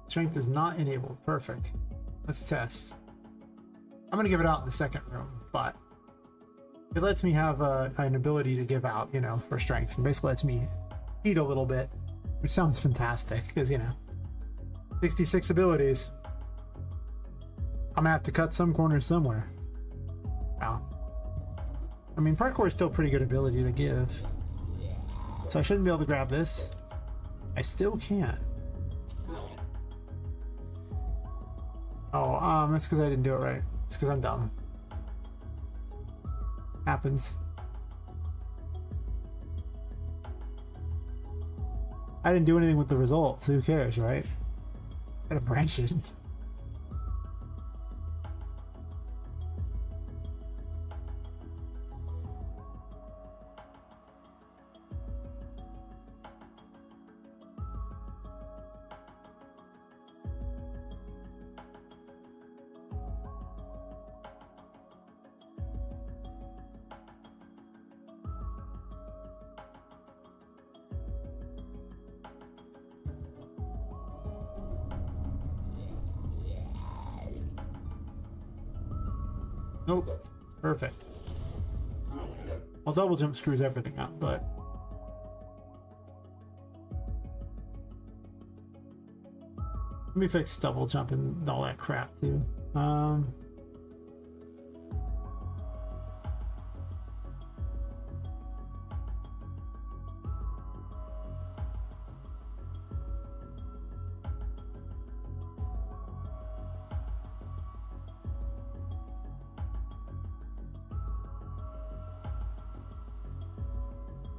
Strength is not enabled. Perfect. Let's test. I'm gonna give it out in the second room, but it lets me have an ability to give out, you know, for strength. And basically lets me eat a little bit, which sounds fantastic because, you know, 66 abilities. I'm gonna have to cut some corners somewhere. Wow. I mean, parkour is still pretty good ability to give. So I shouldn't be able to grab this. I still can't. Oh, that's because I didn't do it right. It's because I'm dumb. Happens. I didn't do anything with the results, so who cares, right? Gotta branch it. Nope. Perfect. Well, double jump screws everything up, but let me fix double jump and all that crap too.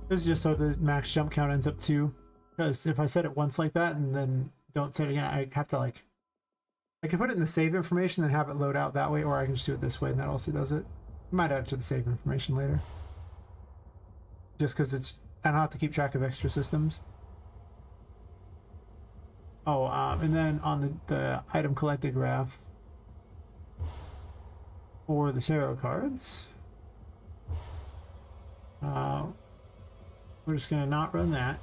This is just so the max jump count ends up 2. Because if I set it once like that and then don't set it again, I have to like I can put it in the save information and have it load out that way, or I can just do it this way and that also does it. I might add it to the save information later. Just because I don't have to keep track of extra systems. Oh, and then on the item collected graph for the tarot cards, we're just going to not run that.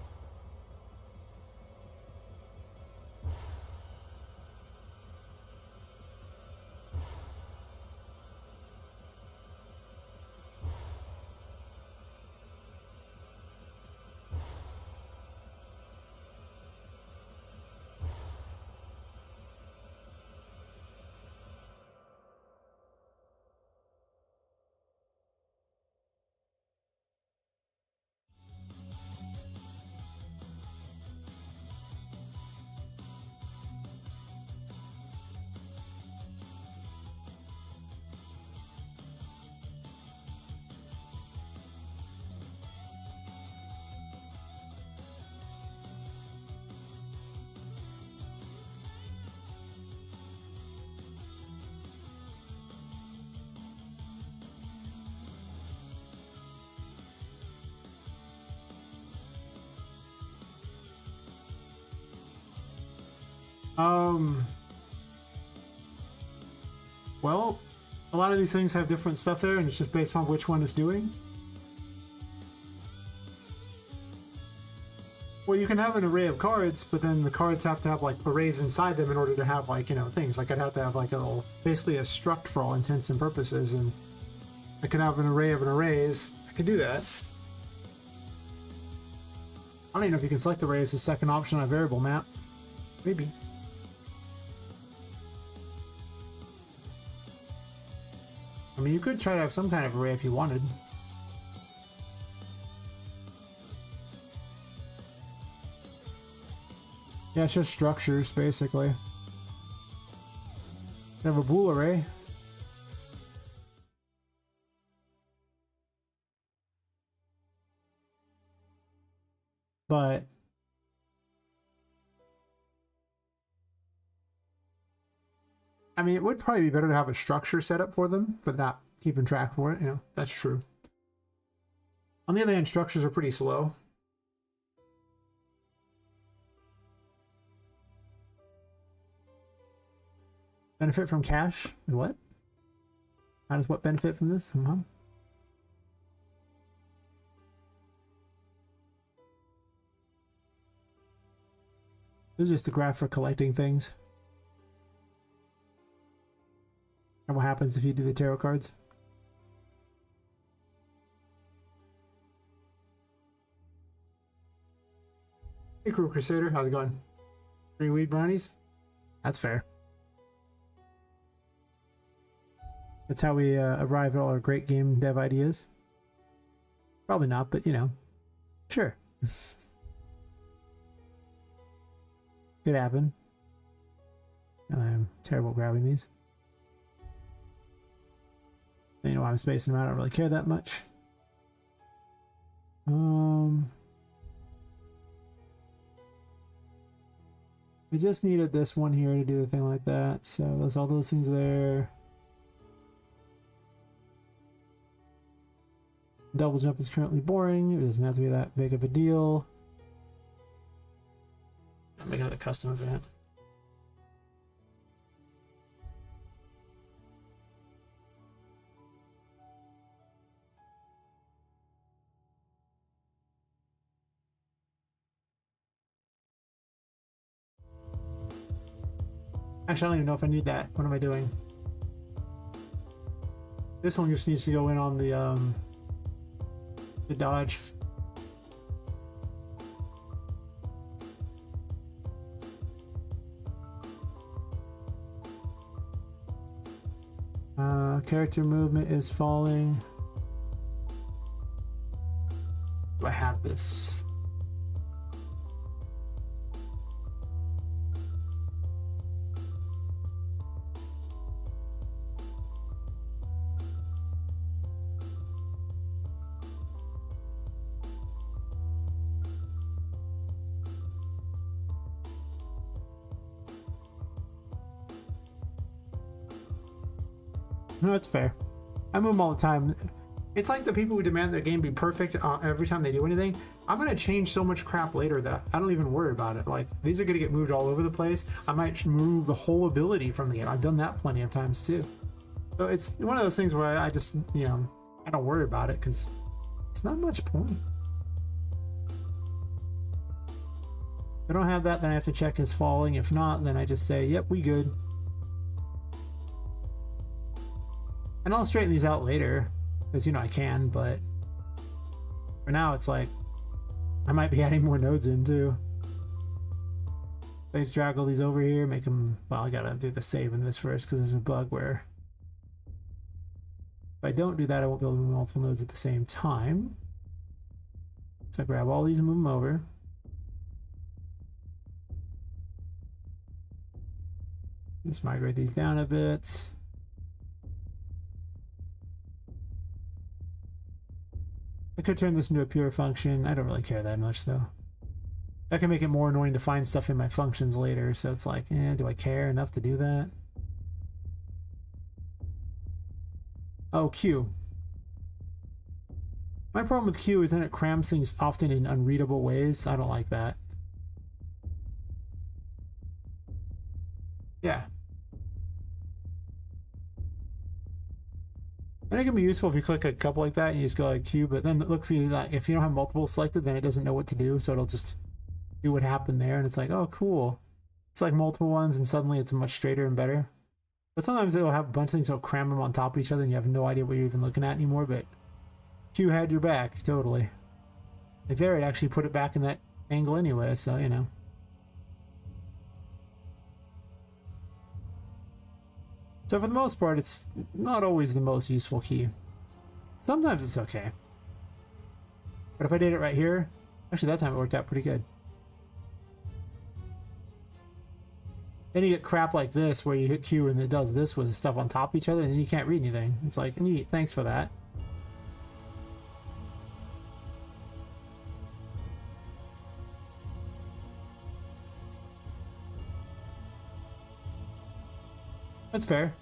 Well, a lot of these things have different stuff there, and it's just based on which one is doing. Well, you can have an array of cards, but then the cards have to have like arrays inside them in order to have like, you know, things. Like I'd have to have like a little, basically a struct for all intents and purposes, and I could have an array of arrays. I could do that. I don't even know if you can select array as a second option on a variable map. Maybe. I mean, you could try to have some kind of array if you wanted. Yeah, it's just structures, basically. You have a bool array. But I mean, it would probably be better to have a structure set up for them, but not keeping track for it, you know, that's true. On the other hand, structures are pretty slow. Benefit from cash? What? How does what benefit from this? This is just a graph for collecting things. And what happens if you do the tarot cards? Hey, Crew Crusader, how's it going? 3 weed brownies? That's fair. That's how we arrive at all our great game dev ideas. Probably not, but you know, sure. Could happen. I'm terrible grabbing these. You know why I'm spacing them out. I don't really care that much. We just needed this one here to do the thing like that. So there's all those things there. Double jump is currently boring. It doesn't have to be that big of a deal. I'm making it a custom event. Actually, I don't even know if I need that. What am I doing? This one just needs to go in on the dodge. Character movement is falling. Do I have this? No, it's fair. I move them all the time. It's like the people who demand the game be perfect every time they do anything. I'm going to change so much crap later that I don't even worry about it. Like, these are going to get moved all over the place. I might move the whole ability from the game. I've done that plenty of times too. So it's one of those things where I just, you know, I don't worry about it because it's not much point. If I don't have that, then I have to check his falling. If not, then I just say, yep, we good. And I'll straighten these out later, because, you know, I can, but for now, it's like, I might be adding more nodes in, too. Let's drag all these over here, make them, well, I gotta do the save in this first, because there's a bug where if I don't do that, I won't be able to move multiple nodes at the same time. So I grab all these and move them over. Just migrate these down a bit. I could turn this into a pure function. I don't really care that much though. That can make it more annoying to find stuff in my functions later, so it's like, do I care enough to do that? Oh, Q. My problem with Q is that it crams things often in unreadable ways. I don't like that. Yeah. And it can be useful if you click a couple like that and you just go like Q, but then look for you that if you don't have multiple selected, then it doesn't know what to do, so it'll just do what happened there, and it's like, oh, cool. It's like multiple ones, and suddenly it's much straighter and better. But sometimes it'll have a bunch of things that'll cram them on top of each other, and you have no idea what you're even looking at anymore, but Q had your back, totally. Like there, it actually put it back in that angle anyway, so, you know. So for the most part, it's not always the most useful key. Sometimes it's okay. But if I did it right here, actually that time it worked out pretty good. Then you get crap like this where you hit Q and it does this with stuff on top of each other and you can't read anything. It's like, neat, thanks for that. That's fair.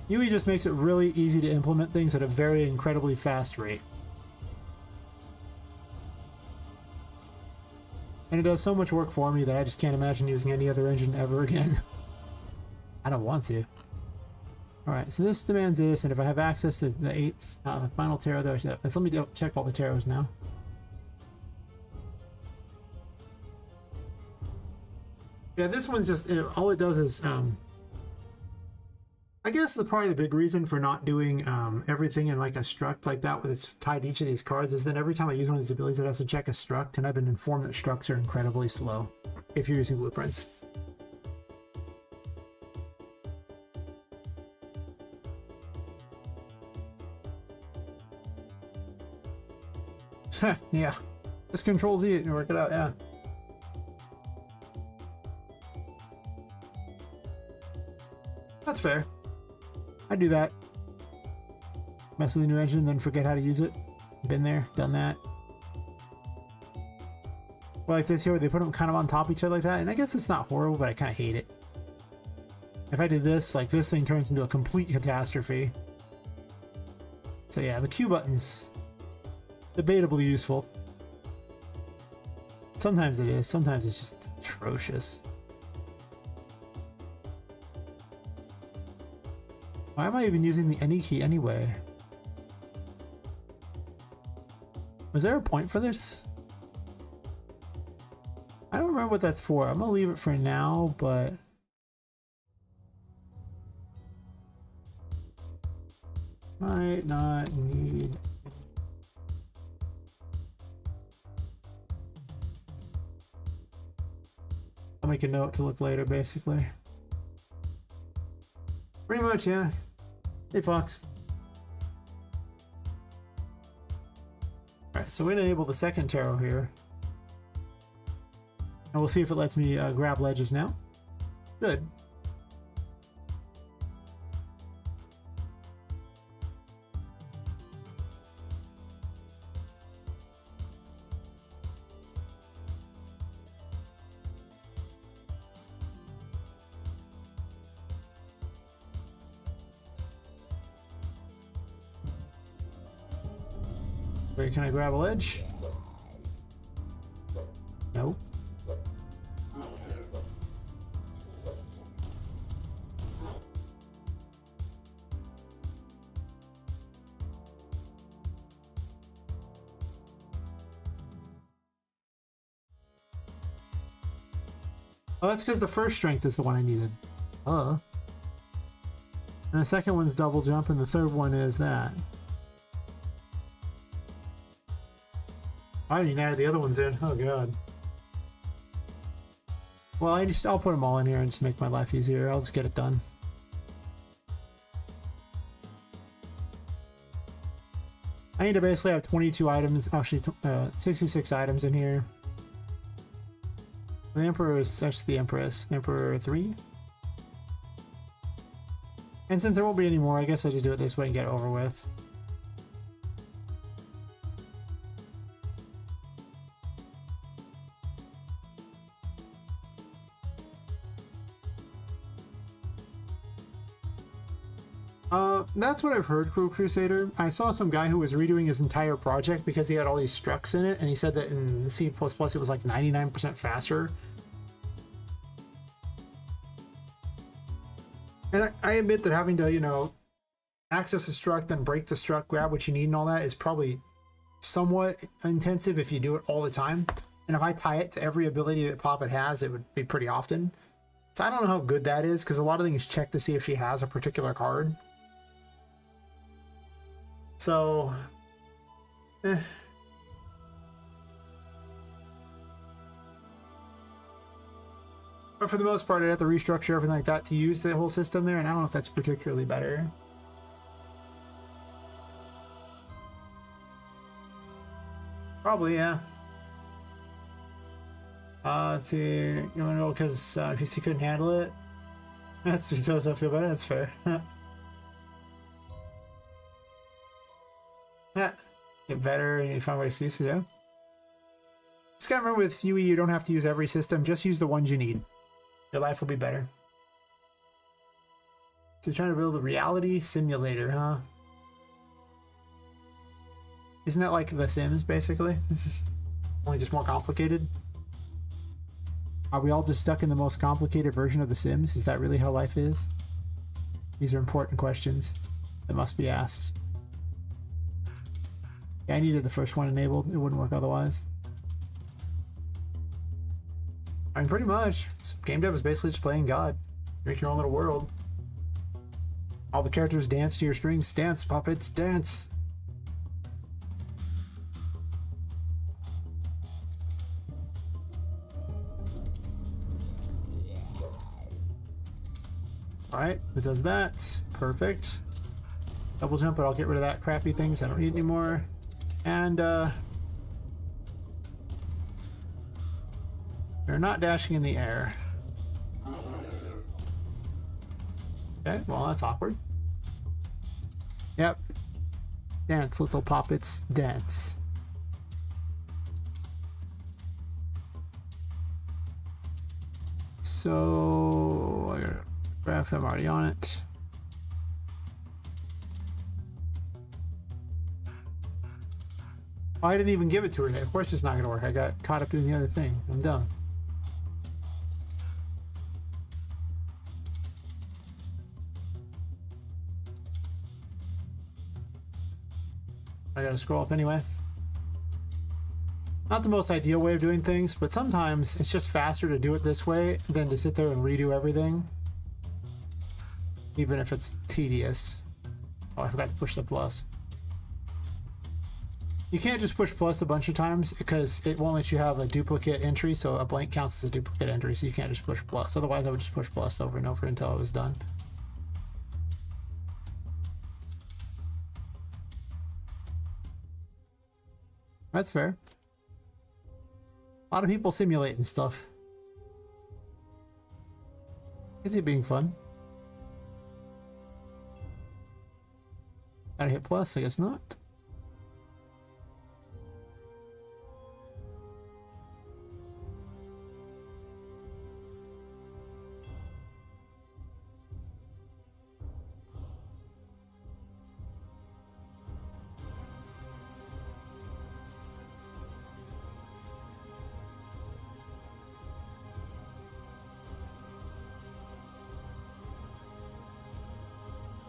UE just makes it really easy to implement things at a very incredibly fast rate. And it does so much work for me that I just can't imagine using any other engine ever again. I don't want to. Alright, so this demands this, and if I have access to the 8th, final tarot, though, let me check all the tarots now. Yeah, this one's just, all it does is, I guess probably the big reason for not doing everything in like a struct like that with it's tied to each of these cards is that every time I use one of these abilities it has to check a struct, and I've been informed that structs are incredibly slow if you're using blueprints. Yeah, just Control Z it and work it out, yeah. That's fair. I do that. Mess with the new engine, then forget how to use it. Been there, done that. Well, like this here, where they put them kind of on top of each other like that, and I guess it's not horrible, but I kind of hate it. If I did this, like this thing turns into a complete catastrophe. So yeah, the Q button's debatably useful. Sometimes it is, sometimes it's just atrocious. Why am I even using the any key anyway? Was there a point for this? I don't remember what that's for. I'm gonna leave it for now, but might not need. I'll make a note to look later, basically. Pretty much, yeah. Hey, Fox. Alright, so we're going to enable the second tarot here. And we'll see if it lets me grab ledges now. Good. Wait, can I grab a ledge? No. Oh, that's because the first strength is the one I needed. And the second one's double jump, and the third one is that. I didn't add the other ones in. Oh god. Well, I'll put them all in here and just make my life easier. I'll just get it done. I need to basically have 22 items, actually 66 items in here. The Emperor is such the Empress. Emperor 3? And since there won't be any more, I guess I just do it this way and get it over with. That's what I've heard, Crusader. I saw some guy who was redoing his entire project because he had all these structs in it, and he said that in C++ it was like 99% faster. And I admit that having to, you know, access a struct, then break the struct, grab what you need and all that is probably somewhat intensive if you do it all the time. And if I tie it to every ability that Poppet has, it would be pretty often. So I don't know how good that is, because a lot of things check to see if she has a particular card. So, But for the most part, I'd have to restructure everything like that to use the whole system there, and I don't know if that's particularly better. Probably, yeah. Let's see, you know, because PC couldn't handle it. That's so I feel better. That's fair. Yeah, get better and you find more excuses. Yeah. Just gotta remember with UE, you don't have to use every system. Just use the ones you need. Your life will be better. So you're trying to build a reality simulator, huh? Isn't that like The Sims, basically? Only just more complicated? Are we all just stuck in the most complicated version of The Sims? Is that really how life is? These are important questions that must be asked. Yeah, I needed the first one enabled. It wouldn't work otherwise. I mean, pretty much. Game dev is basically just playing God. Make your own little world. All the characters dance to your strings. Dance, puppets, dance. Alright, it does that. Perfect. Double jump, but I'll get rid of that crappy things I don't need anymore. And, you're not dashing in the air. Okay, well, that's awkward. Yep. Dance, little poppets, dance. So, I gotta graph, I'm already on it. Oh, I didn't even give it to her. Of course it's not gonna work. I got caught up doing the other thing. I'm dumb. I gotta scroll up anyway. Not the most ideal way of doing things, but sometimes it's just faster to do it this way than to sit there and redo everything. Even if it's tedious. Oh, I forgot to push the plus. You can't just push plus a bunch of times because it won't let you have a duplicate entry, so a blank counts as a duplicate entry, so you can't just push plus. Otherwise, I would just push plus over and over until it was done. That's fair. A lot of people simulating stuff. Is it being fun? Gotta hit plus, I guess not.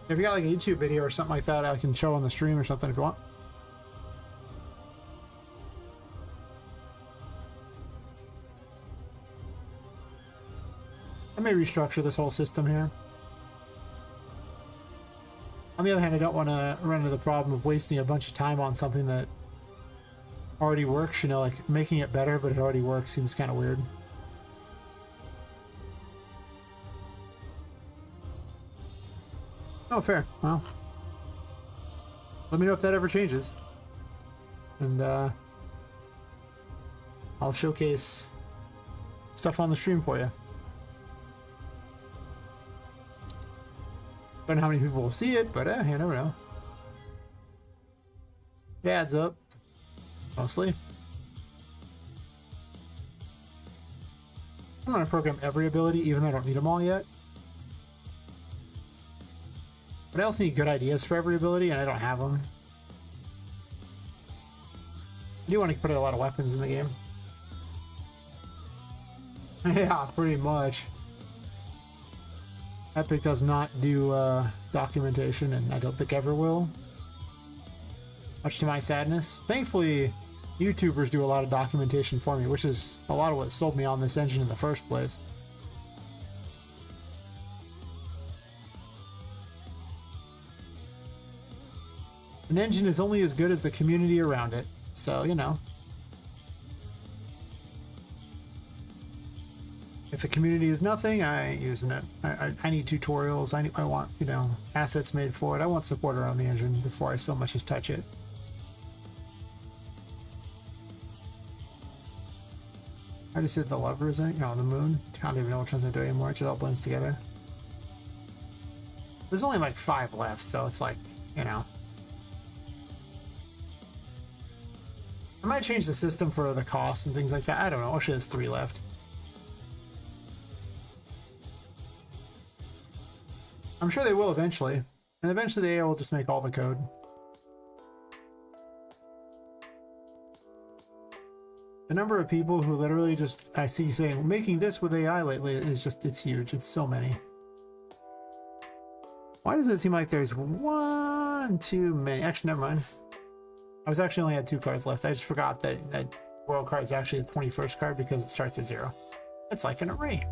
If you got like a YouTube video or something like that, I can show on the stream or something if you want. I may restructure this whole system here. On the other hand, I don't want to run into the problem of wasting a bunch of time on something that already works, you know, like making it better, but it already works seems kind of weird. Oh, fair. Well, let me know if that ever changes. And I'll showcase stuff on the stream for you. Don't know how many people will see it, but you never know. It adds up, mostly. I'm going to program every ability, even though I don't need them all yet. But I also need good ideas for every ability, and I don't have them. I do want to put a lot of weapons in the game. Yeah, pretty much. Epic does not do documentation, and I don't think ever will. Much to my sadness. Thankfully, YouTubers do a lot of documentation for me, which is a lot of what sold me on this engine in the first place. An engine is only as good as the community around it, so, you know. If the community is nothing, I ain't using it. I need tutorials. I want, you know, assets made for it. I want support around the engine before I so much as touch it. I just did the lovers, you know, the moon. I don't even know which ones I'm doing anymore. It just all blends together. There's only like 5 left, so it's like, you know. I might change the system for the costs and things like that. I don't know. Actually, there's 3 left. I'm sure they will eventually. And eventually the AI will just make all the code. The number of people who literally just, I see saying, making this with AI lately is just, it's huge. It's so many. Why does it seem like there's one too many? Actually, never mind. I was actually only had 2 cards left. I just forgot that world card is actually the 21st card because it starts at 0. It's like an array.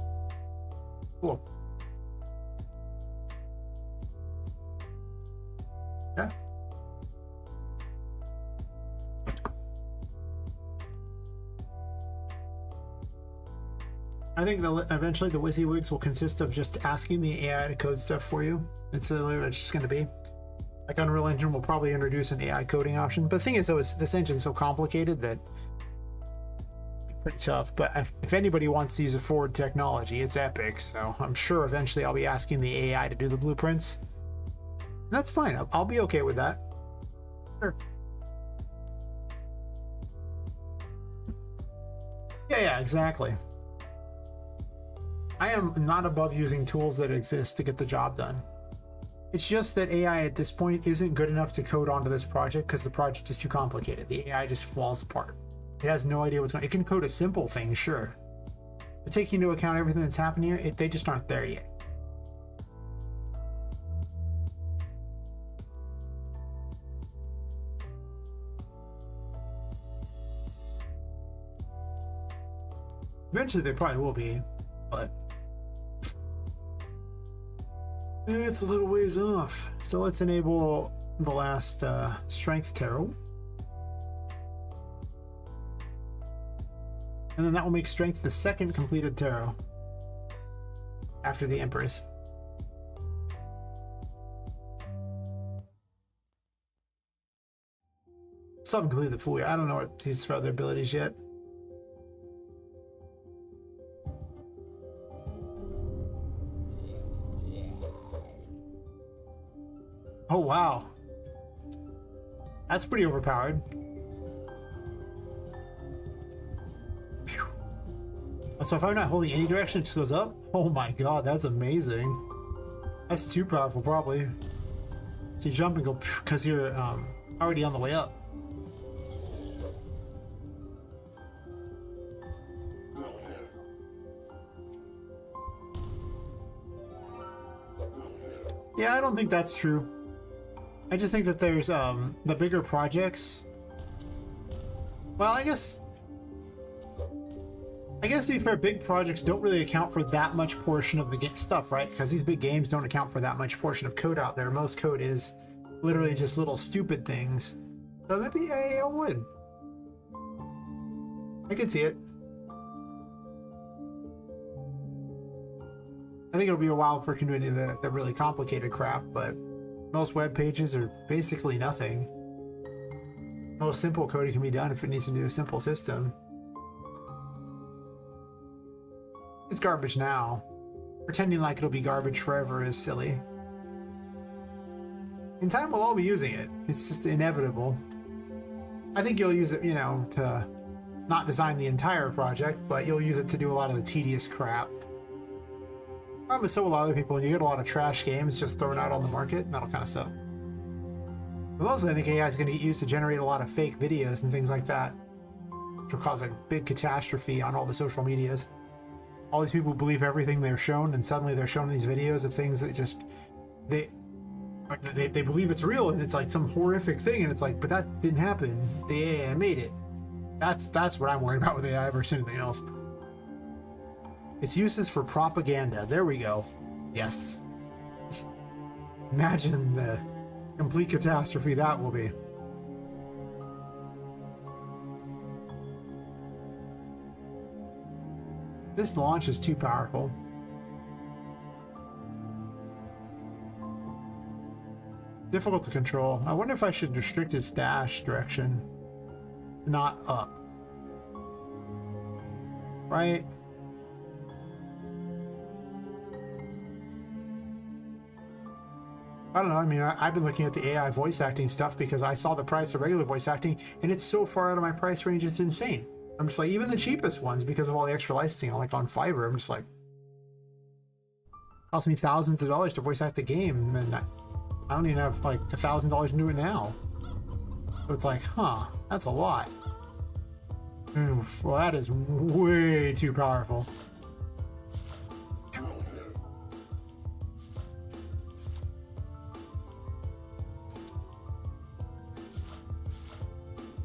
Cool. Yeah. I think eventually the WYSIWYGs will consist of just asking the AI to code stuff for you. It's just going to be. Like Unreal Engine will probably introduce an AI coding option. But the thing is, though, this engine's so complicated that it's pretty tough. But if anybody wants to use a forward technology, it's Epic. So I'm sure eventually I'll be asking the AI to do the blueprints. And that's fine. I'll be okay with that. Sure. Yeah, exactly. I am not above using tools that exist to get the job done. It's just that AI at this point isn't good enough to code onto this project because the project is too complicated. The AI just falls apart. It has no idea what's going on. It can code a simple thing, sure. But taking into account everything that's happened here, they just aren't there yet. Eventually they probably will be, but it's a little ways off. So let's enable the last strength tarot. And then that will make strength the second completed tarot after the Empress. Still haven't completed the Fool yet. I don't know what these for other abilities yet. Oh wow, that's pretty overpowered. Phew. So if I'm not holding any direction, it just goes up? Oh my god, that's amazing. That's too powerful, probably. So you jump and go because you're already on the way up. Yeah, I don't think that's true. I just think that there's the bigger projects. Well, I guess to be fair, big projects don't really account for that much portion of the stuff, right? Because these big games don't account for that much portion of code out there. Most code is literally just little stupid things. So maybe I would. I could see it. I think it'll be a while for doing the really complicated crap, but most web pages are basically nothing. Most simple coding can be done if it needs to do a simple system. It's garbage now. Pretending like it'll be garbage forever is silly. In time, we'll all be using it. It's just inevitable. I think you'll use it, you know, to not design the entire project, but you'll use it to do a lot of the tedious crap. Probably so a lot of people, when you get a lot of trash games just thrown out on the market, that'll kind of suck. But mostly I think AI is going to get used to generate a lot of fake videos and things like that, which will cause a big catastrophe on all the social medias. All these people believe everything they're shown, and suddenly they're shown these videos of things that just they believe it's real, and it's like some horrific thing, and it's like, but that didn't happen. The AI made it. That's what I'm worried about with AI versus anything else. Its uses for propaganda. There we go. Yes. Imagine the complete catastrophe that will be. This launch is too powerful. Difficult to control. I wonder if I should restrict its dash direction. Not up. Right? I don't know. I mean, I've been looking at the AI voice acting stuff because I saw the price of regular voice acting, and it's so far out of my price range, it's insane. I'm just like, even the cheapest ones, because of all the extra licensing, like on Fiverr, I'm just like, cost me thousands of dollars to voice act the game, and I don't even have like $1,000 to do it now. So it's like, huh, that's a lot. Oof, well, that is way too powerful.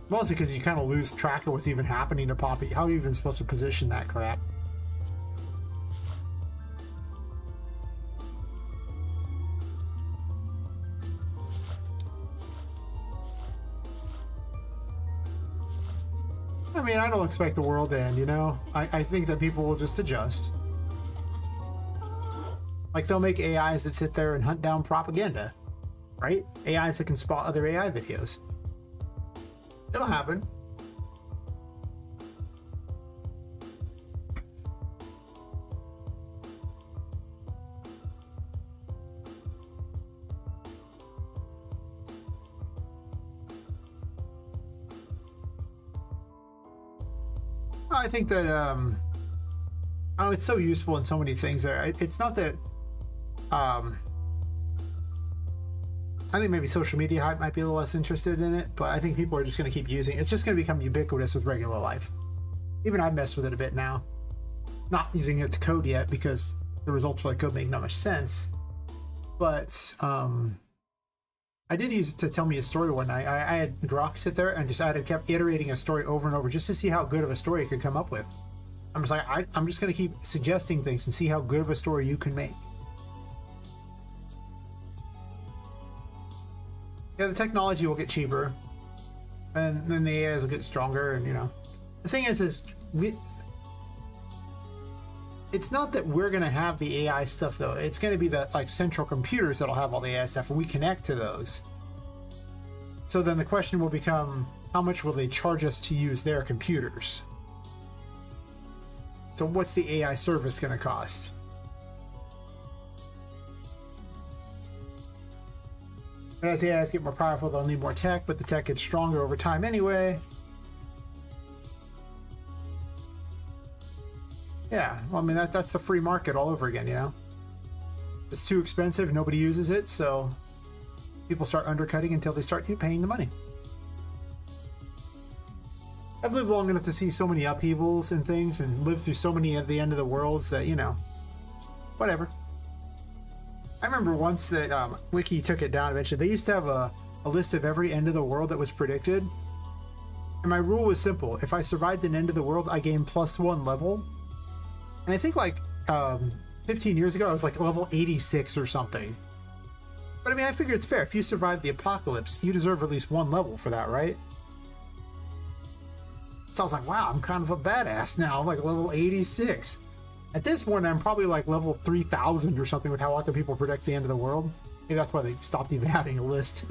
Mostly because you kind of lose track of what's even happening to Poppy. How are you even supposed to position that crap? I mean, I don't expect the world to end, you know? I think that people will just adjust. Like, they'll make AIs that sit there and hunt down propaganda, right? AIs that can spot other AI videos. It'll happen. I think that oh, it's so useful in so many things. It's not that I think maybe social media hype might be a little less interested in it, but I think people are just going to keep using it. It's just going to become ubiquitous with regular life. Even I've messed with it a bit now. Not using it to code yet because the results for the code make not much sense. But I did use it to tell me a story one night. I had Grok sit there and kept iterating a story over and over just to see how good of a story it could come up with. I'm just like, I'm just going to keep suggesting things and see how good of a story you can make. Yeah, the technology will get cheaper, and then the AIs will get stronger, and you know. The thing is it's not that we're going to have the AI stuff, though. It's going to be the like central computers that'll have all the AI stuff, and we connect to those. So then the question will become, how much will they charge us to use their computers? So what's the AI service going to cost? And as the AIs get more powerful, they'll need more tech, but the tech gets stronger over time anyway. Yeah, well, I mean, that's the free market all over again, you know? It's too expensive, nobody uses it, so people start undercutting until they start paying the money. I've lived long enough to see so many upheavals and things, and lived through so many at the end of the worlds that, you know, whatever. I remember once that Wiki took it down eventually. They used to have a list of every end of the world that was predicted. And my rule was simple. If I survived an end of the world, I gained +1 level. And I think like 15 years ago, I was like level 86 or something. But I mean, I figure it's fair. If you survive the apocalypse, you deserve at least 1 level for that, right? So I was like, wow, I'm kind of a badass now. I'm like level 86. At this point, I'm probably like level 3000 or something with how often people predict the end of the world. Maybe that's why they stopped even having a list.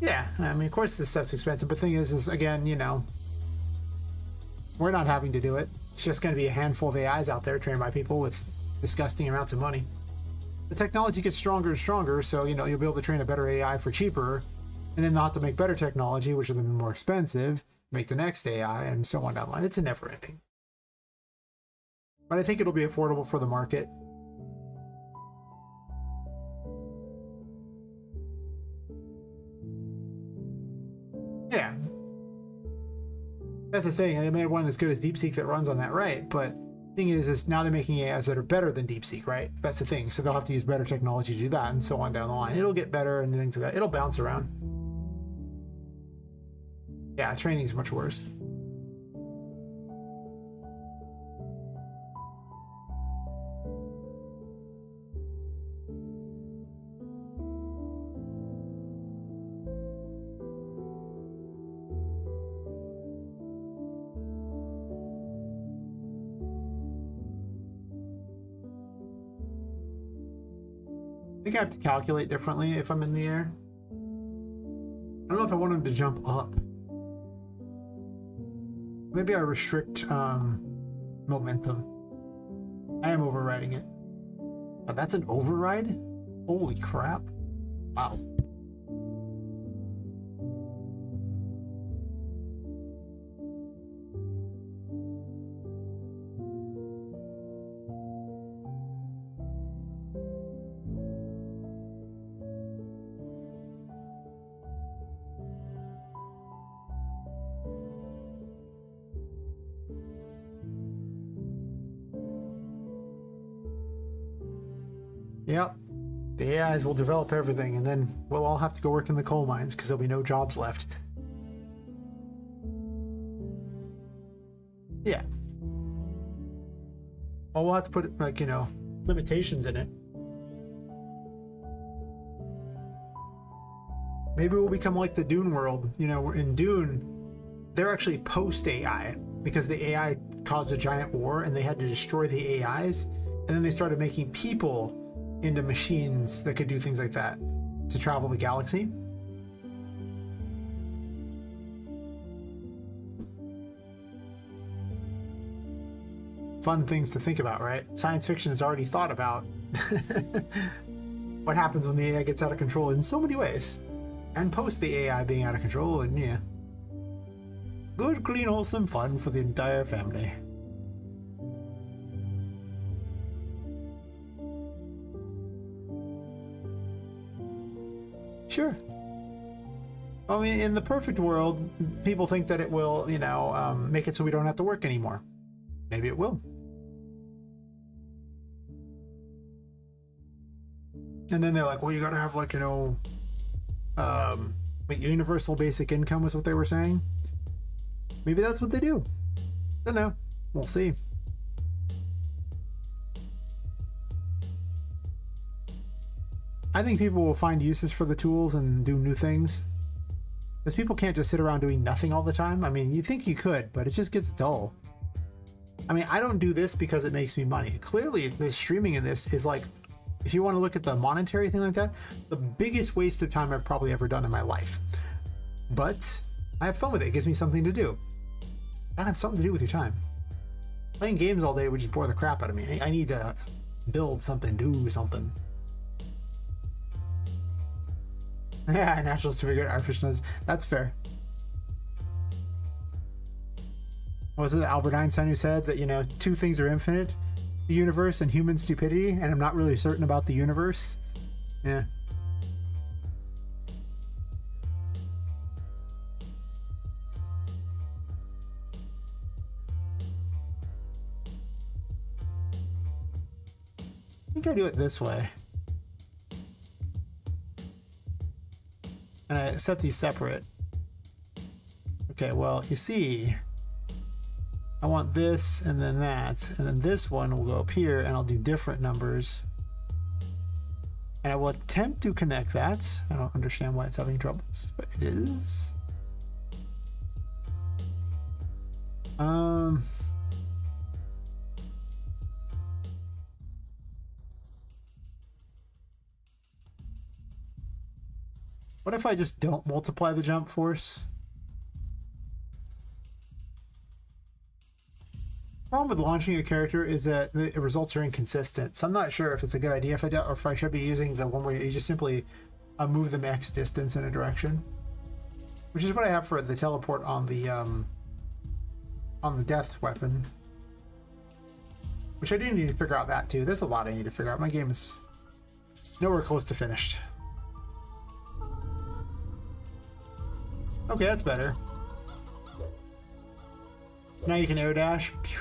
Yeah, I mean, of course this stuff's expensive, but the thing is again, you know, we're not having to do it. It's just going to be a handful of AIs out there trained by people with disgusting amounts of money. The technology gets stronger and stronger, so, you know, you'll be able to train a better AI for cheaper, and then not to make better technology, which will then be more expensive, make the next AI, and so on down the line. It's a never ending. But I think it'll be affordable for the market. Yeah. That's the thing. They made one as good as DeepSeek that runs on that, right? But the thing is now they're making AIs that are better than DeepSeek, right? That's the thing. So they'll have to use better technology to do that, and so on down the line. It'll get better and things like that. It'll bounce around. Yeah, training's much worse. I think I have to calculate differently if I'm in the air. I don't know if I want him to jump up. Maybe I restrict momentum. I am overriding it. Oh, that's an override? Holy crap. Wow. Yep. The AIs will develop everything, and then we'll all have to go work in the coal mines because there'll be no jobs left. Yeah. Well, we'll have to put, like, you know, limitations in it. Maybe we'll become like the Dune world. You know, in Dune, they're actually post-AI because the AI caused a giant war and they had to destroy the AIs. And then they started making people into machines that could do things like that to travel the galaxy. Fun things to think about, right? Science fiction has already thought about what happens when the AI gets out of control in so many ways. And post the AI being out of control, and yeah. Good, clean, wholesome fun for the entire family. Sure. I mean, in the perfect world, people think that it will, you know, make it so we don't have to work anymore. Maybe it will. And then they're like, well, you gotta have, like, you know, like universal basic income was what they were saying. Maybe that's what they do. Don't know. We'll see. I think people will find uses for the tools and do new things. Because people can't just sit around doing nothing all the time. I mean, you think you could, but it just gets dull. I mean, I don't do this because it makes me money. Clearly, the streaming in this is like, if you want to look at the monetary thing like that, the biggest waste of time I've probably ever done in my life. But I have fun with it. It gives me something to do. Gotta have something to do with your time. Playing games all day would just bore the crap out of me. I need to build something, do something. Yeah, natural to figure out artificial. That's fair. Was it Albert Einstein who said that, you know, two things are infinite? The universe and human stupidity, and I'm not really certain about the universe. Yeah. I think I do it this way. And I set these separate. Okay, well, you see, I want this and then that, and then this one will go up here, and I'll do different numbers. And I will attempt to connect that. I don't understand why it's having troubles, but it is. What if I just don't multiply the jump force? Problem with launching a character is that the results are inconsistent. So I'm not sure if it's a good idea if I do, or if I should be using the one where you just simply move them X distance in a direction, which is what I have for the teleport on the death weapon. Which I do need to figure out that too. There's a lot I need to figure out. My game is nowhere close to finished. Okay, that's better. Now you can air dash. Pew.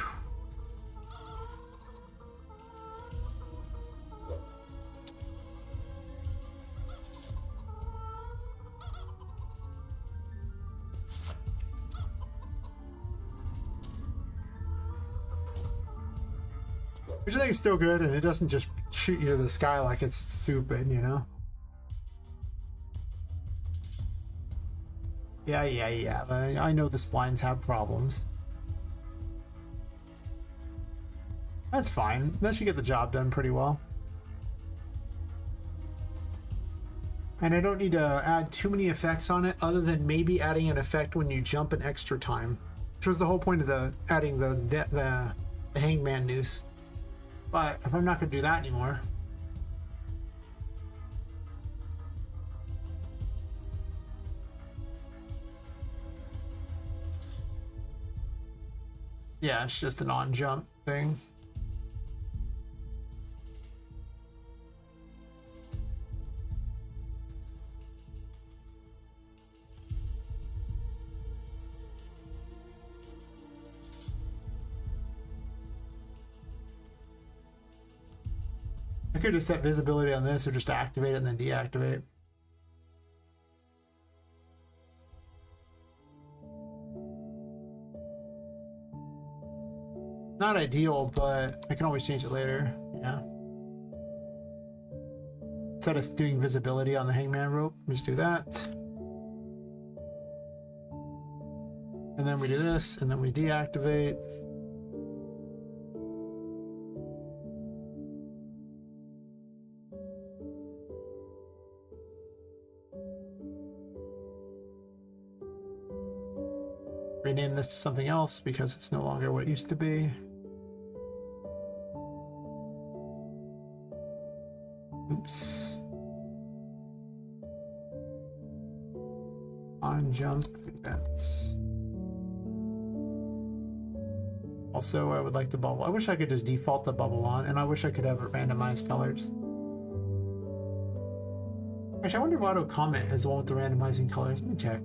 Which I think is still good, and it doesn't just shoot you to the sky like it's stupid, you know? Yeah. I know the splines have problems. That's fine. That should get the job done pretty well. And I don't need to add too many effects on it, other than maybe adding an effect when you jump an extra time, which was the whole point of adding the hangman noose. But if I'm not going to do that anymore, yeah, it's just an on-jump thing. I could just set visibility on this or just activate it and then deactivate. Not ideal, but I can always change it later. Yeah. Instead of doing visibility on the hangman rope, just do that. And then we do this, and then we deactivate. Rename this to something else because it's no longer what it used to be. Oops. On jump events. Also, I would like the bubble. I wish I could just default the bubble on, and I wish I could have randomized colors. Actually, I wonder if Auto Comment is the one with the randomizing colors. Let me check.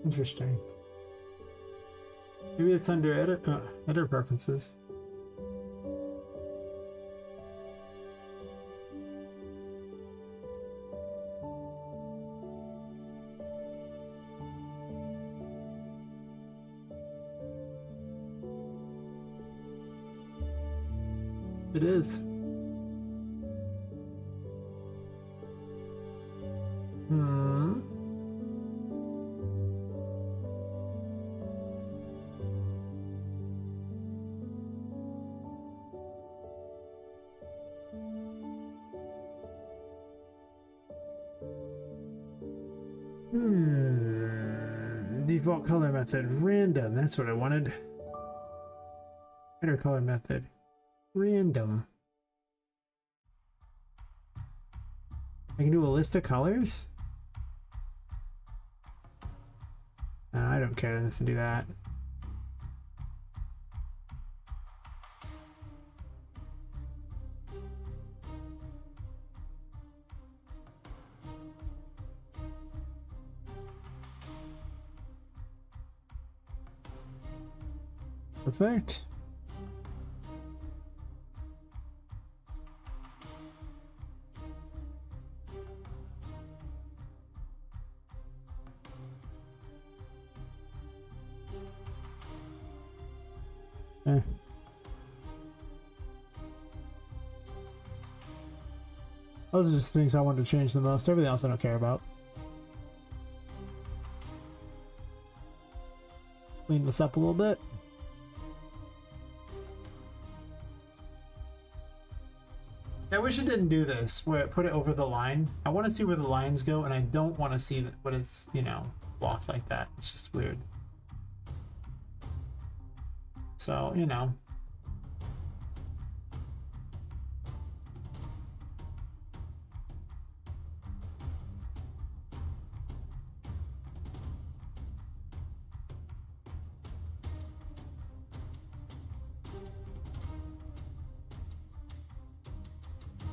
Interesting. Maybe it's under editor preferences. It is. Default color method, random. That's what I wanted. Enter color method, random. I can do a list of colors? No, I don't care. Let's do that. Perfect. Eh. Those are just things I wanted to change the most. Everything else I don't care about. Clean this up a little bit. I wish it didn't do this, where it put it over the line. I want to see where the lines go, and I don't want to see what it's, you know, blocked like that. It's just weird. So, you know.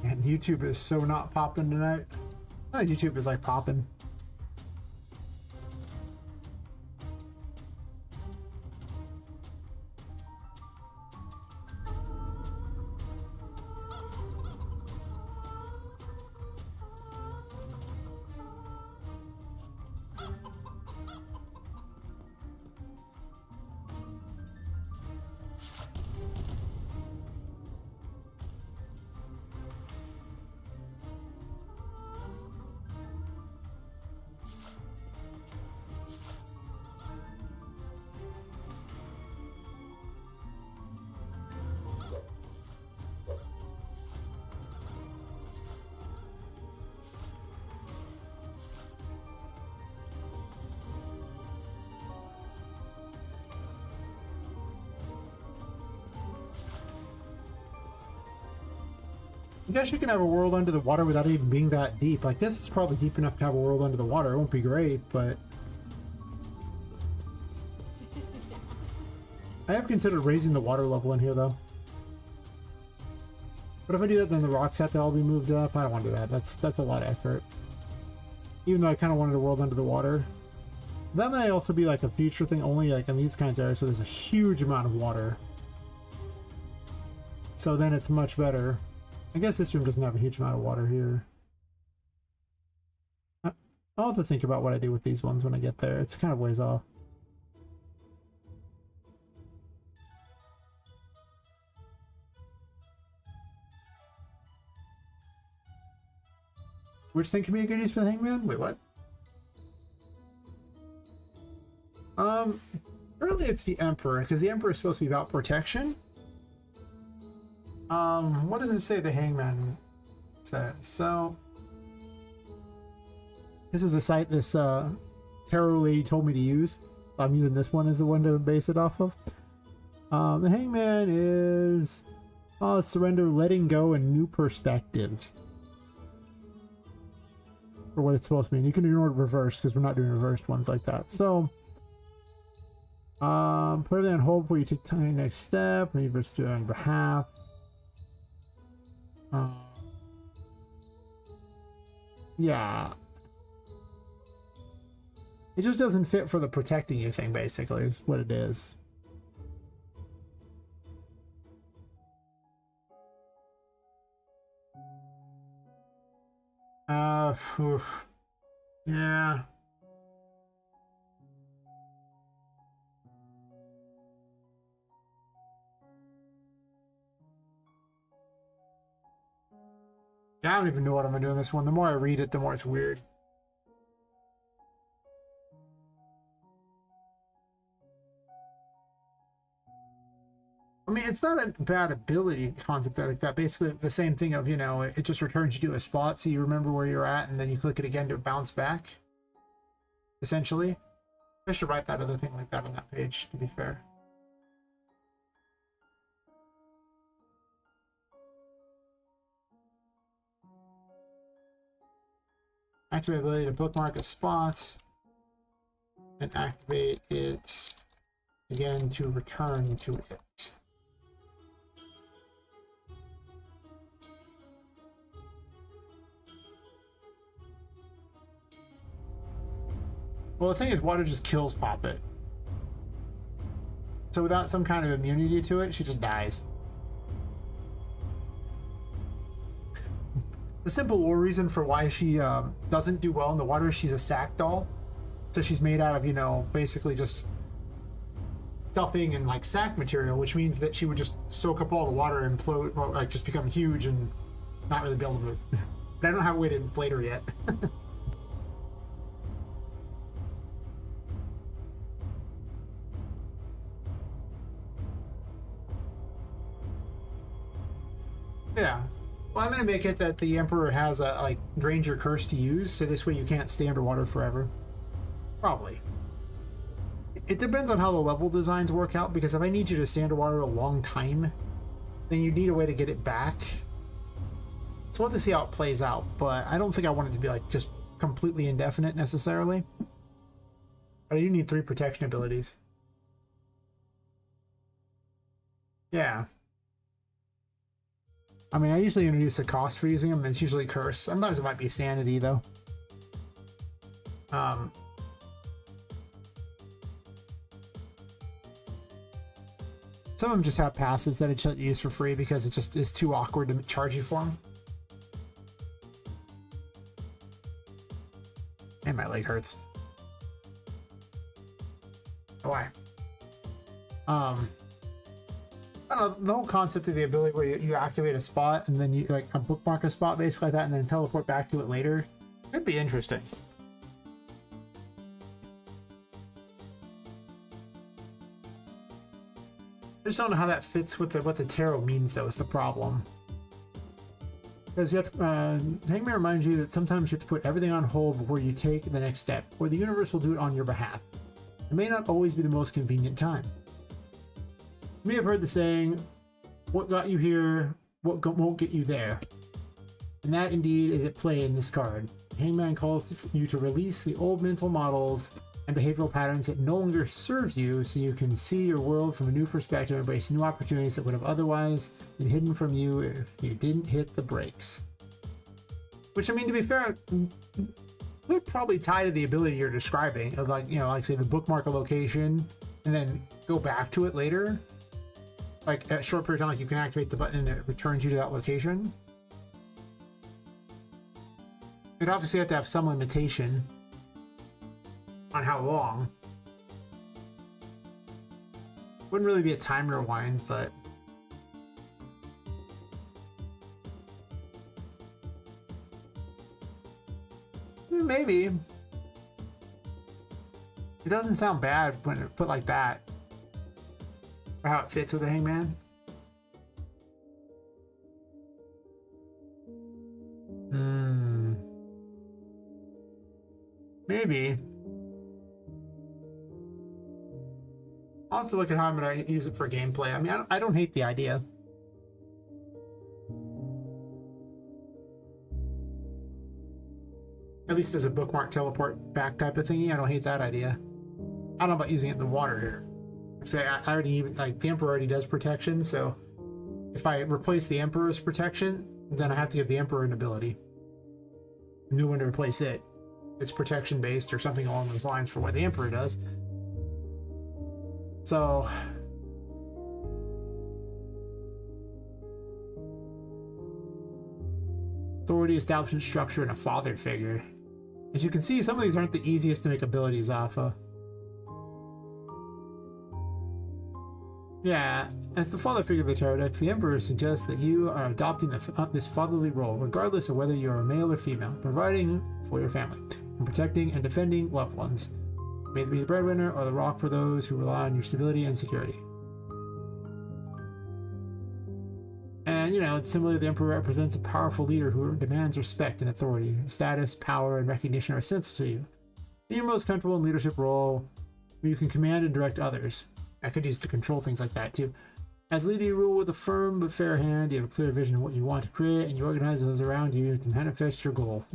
And YouTube is so not popping tonight. YouTube is like popping. I guess you can have a world under the water without even being that deep. Like, this is probably deep enough to have a world under the water. It won't be great, but... I have considered raising the water level in here, though. But if I do that, then the rocks have to all be moved up. I don't want to do that. That's a lot of effort. Even though I kind of wanted a world under the water. That may also be like a future thing, only like in these kinds of areas, so there's a huge amount of water. So then it's much better. I guess this room doesn't have a huge amount of water here. I'll have to think about what I do with these ones when I get there. It's kind of ways off. Which thing can be a good use for the hangman? Wait, what? Really it's the Emperor, because the Emperor is supposed to be about protection. What does it say the hangman says? So, this is the site this tarot lady told me to use. I'm using this one as the one to base it off of. The hangman is surrender, letting go, and new perspectives. For what it's supposed to mean. You can ignore reverse because we're not doing reversed ones like that. So, put everything on hold before you take time next step. Reverse do it on behalf. Yeah. It just doesn't fit for the protecting you thing, basically, is what it is. Oof. Yeah. I don't even know what I'm gonna do in this one. The more I read it, the more it's weird. I mean, it's not a bad ability concept like that. Basically, the same thing of, you know, it just returns you to a spot so you remember where you're at, and then you click it again to bounce back. Essentially. I should write that other thing like that on that page, to be fair. Activate ability to bookmark a spot and activate it again to return to it. Well, the thing is, water just kills Poppet. So without some kind of immunity to it, she just dies. The simple lore reason for why she doesn't do well in the water is she's a sack doll. So she's made out of, you know, basically just stuffing and like sack material, which means that she would just soak up all the water and implode, or like just become huge and not really be able to move. But I don't have a way to inflate her yet. Yeah. Well, I'm gonna make it that the Emperor has a like drains your curse to use, so this way you can't stay underwater forever. Probably. It depends on how the level designs work out, because if I need you to stay underwater a long time, then you need a way to get it back. So we'll have to see how it plays out, but I don't think I want it to be like just completely indefinite necessarily. But I do need 3 protection abilities. Yeah. I mean, I usually introduce a cost for using them, and it's usually curse. Sometimes it might be sanity, though. Some of them just have passives that it use for free because it just is too awkward to charge you for them. And my leg hurts. Why? I don't know, the whole concept of the ability where you activate a spot and then you like a bookmark a spot basically like that and then teleport back to it later could be interesting. I just don't know how that fits with what the tarot means, though, is the problem. Because you have to, Hangman reminds you that sometimes you have to put everything on hold before you take the next step, or the universe will do it on your behalf. It may not always be the most convenient time. You may have heard the saying, what got you here, won't get you there. And that indeed is at play in this card. Hangman calls you to release the old mental models and behavioral patterns that no longer serve you, so you can see your world from a new perspective and embrace new opportunities that would have otherwise been hidden from you if you didn't hit the brakes. Which, I mean, to be fair, would probably tie to the ability you're describing of, like, you know, like say the bookmark a location and then go back to it later. Like a short period of time, like you can activate the button and it returns you to that location. You'd obviously have to have some limitation on how long. Wouldn't really be a time rewind, but maybe. It doesn't sound bad when it's put like that. Or how it fits with the Hangman. Maybe. I'll have to look at how I'm going to use it for gameplay. I mean, I don't hate the idea. At least as a bookmark teleport back type of thingy, I don't hate that idea. I don't know about using it in the water here. Say, I already, like, the Emperor already does protection, so if I replace the Emperor's protection, then I have to give the Emperor an ability. A new one to replace it. It's protection based or something along those lines for what the Emperor does. So authority, establishment, structure, and a father figure. As you can see, some of these aren't the easiest to make abilities off of. Yeah, as the father figure of the tarot deck, the Emperor suggests that you are adopting this fatherly role, regardless of whether you are male or female, providing for your family, and protecting and defending loved ones. May it be the breadwinner or the rock for those who rely on your stability and security. And, you know, similarly, the Emperor represents a powerful leader who demands respect and authority. Status, power, and recognition are essential to you. In your most comfortable in leadership role, You can command and direct others. I could use to control things like that too. As leader, you rule with a firm but fair hand. You have a clear vision of what you want to create, and you organize those around you to manifest your goal.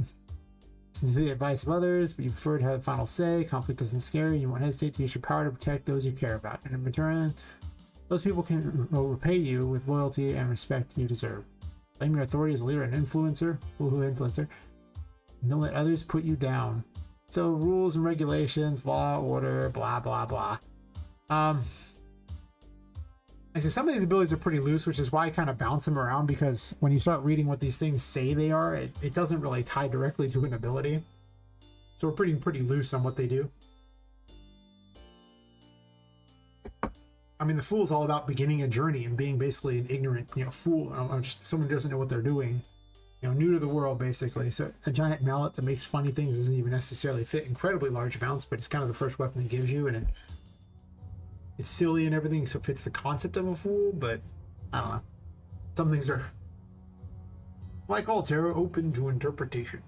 Listen to the advice of others, but you prefer to have the final say. Conflict doesn't scare you. You won't hesitate to use your power to protect those you care about. And in return, those people will repay you with loyalty and respect you deserve. Claim your authority as a leader and influencer. Woohoo, influencer. And don't let others put you down. So rules and regulations, law, order, blah, blah, blah. Actually, some of these abilities are pretty loose, which is why I kind of bounce them around, because when you start reading what these things say they are, it doesn't really tie directly to an ability. So we're pretty loose on what they do. I mean, the fool is all about beginning a journey and being basically an ignorant, fool, or just someone who doesn't know what they're doing, new to the world, basically. So a giant mallet that makes funny things doesn't even necessarily fit incredibly large amounts, but it's kind of the first weapon it gives you, and it's silly and everything, so it fits the concept of a fool, but I don't know. Some things are, like all tarot, open to interpretation.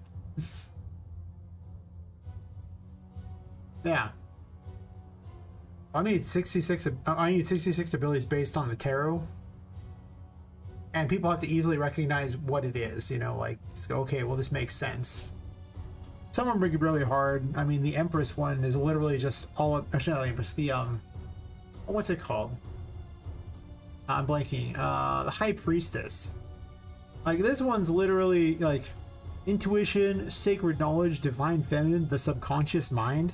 Yeah. I need 66 abilities based on the tarot. And people have to easily recognize what it is, like, okay, well, this makes sense. Some of them are really hard. I mean, the Empress one is literally just actually not the Empress, what's it called? I'm blanking. The High Priestess. Like, this one's literally, like, intuition, sacred knowledge, divine feminine, the subconscious mind.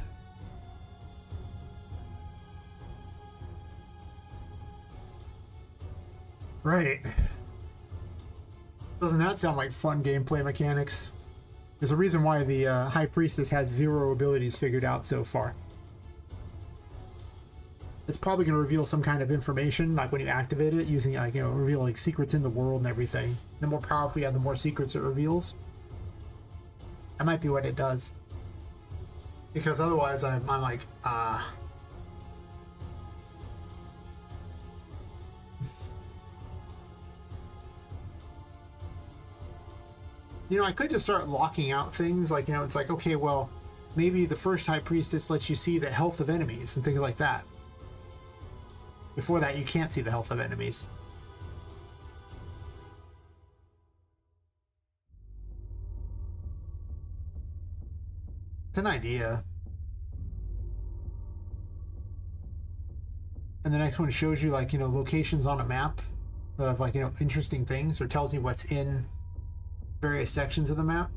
Right. Doesn't that sound like fun gameplay mechanics? There's a reason why the High Priestess has 0 abilities figured out so far. It's probably going to reveal some kind of information, like when you activate it, using, reveal like secrets in the world and everything. The more powerful you have, the more secrets it reveals. That might be what it does. Because otherwise, I'm like, I could just start locking out things, like, it's like, okay, well, maybe the first High Priestess lets you see the health of enemies and things like that. Before that, you can't see the health of enemies. It's an idea. And the next one shows you, like, locations on a map of, like, interesting things, or tells you what's in various sections of the map.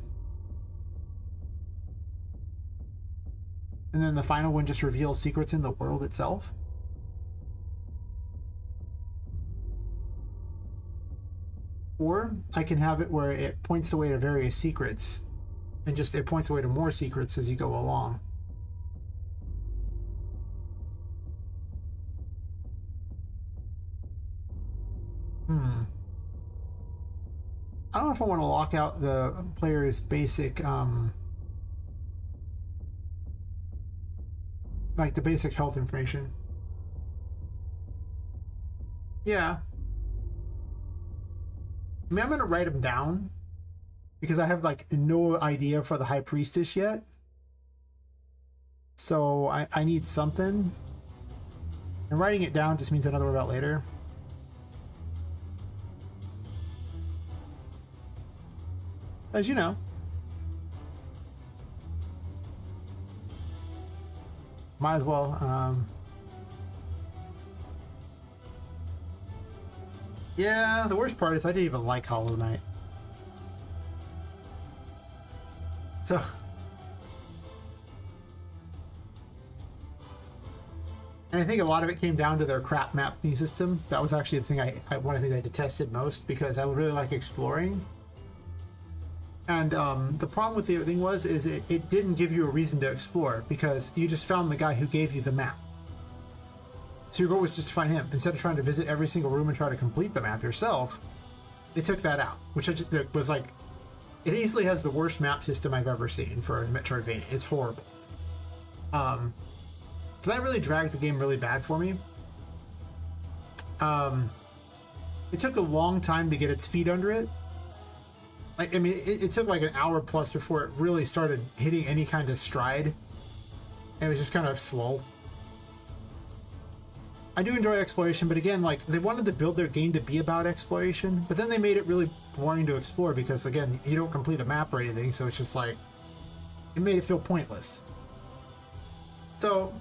And then the final one just reveals secrets in the world itself. Or I can have it where it points the way to various secrets, and just it points the way to more secrets as you go along. I don't know if I want to lock out the player's basic, like the basic health information. Yeah. I mean, I'm going to write them down because I have, like, no idea for the High Priestess yet. So I need something. And writing it down just means I know about later. As you know. Might as well. Yeah, the worst part is I didn't even like Hollow Knight. So... And I think a lot of it came down to their crap mapping system. That was actually the thing one of the things I detested most, because I really like exploring. And the problem with the thing is it didn't give you a reason to explore, because you just found the guy who gave you the map. So your goal was just to find him. Instead of trying to visit every single room and try to complete the map yourself, they took that out, which was like, it easily has the worst map system I've ever seen for a Metroidvania. It's horrible. So that really dragged the game really bad for me. It took a long time to get its feet under it. Like, I mean, it took like an hour plus before it really started hitting any kind of stride. And it was just kind of slow. I do enjoy exploration, but again, like, they wanted to build their game to be about exploration, but then they made it really boring to explore because, again, you don't complete a map or anything, so it's just like, it made it feel pointless. So,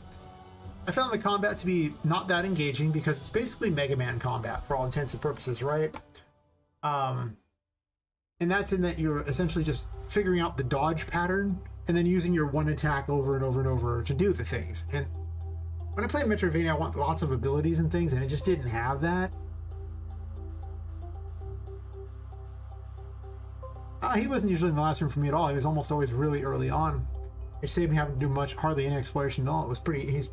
I found the combat to be not that engaging because it's basically Mega Man combat for all intents and purposes, right? And that's in that you're essentially just figuring out the dodge pattern and then using your one attack over and over and over to do the things. And when I play Metroidvania, I want lots of abilities and things, and it just didn't have that. He wasn't usually in the last room for me at all. He was almost always really early on. It saved me having to do hardly any exploration at all. It was it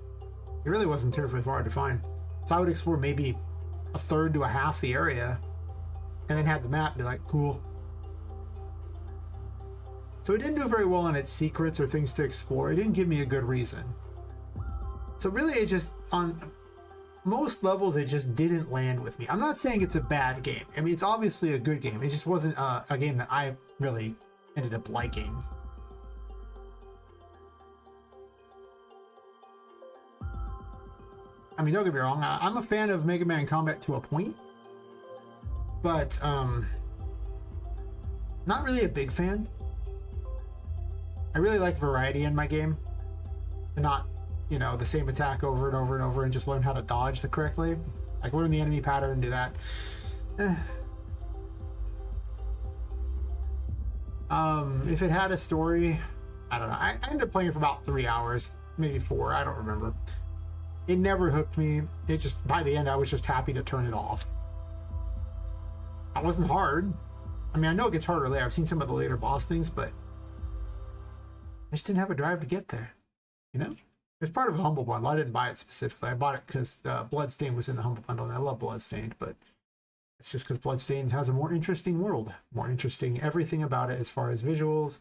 really wasn't terribly hard to find. So I would explore maybe a third to a half the area, and then have the map and be like, cool. So it didn't do very well on its secrets or things to explore. It didn't give me a good reason. So really, it just, on most levels, it just didn't land with me. I'm not saying it's a bad game. I mean, it's obviously a good game. It just wasn't a game that I really ended up liking. I mean, don't get me wrong. I'm a fan of Mega Man combat to a point, but not really a big fan. I really like variety in my game, and not, you know, the same attack over and over and over, and just learn how to dodge the correctly. Like, learn the enemy pattern and do that. If it had a story, I don't know. I ended up playing it for about 3 hours, maybe 4. I don't remember. It never hooked me. It just, by the end, I was just happy to turn it off. It wasn't hard. I mean, I know it gets harder later. I've seen some of the later boss things, but I just didn't have a drive to get there, you know? It's part of a Humble Bundle. I didn't buy it specifically. I bought it because Bloodstained was in the Humble Bundle, and I love Bloodstained, but it's just because Bloodstained has a more interesting world. More interesting everything about it as far as visuals,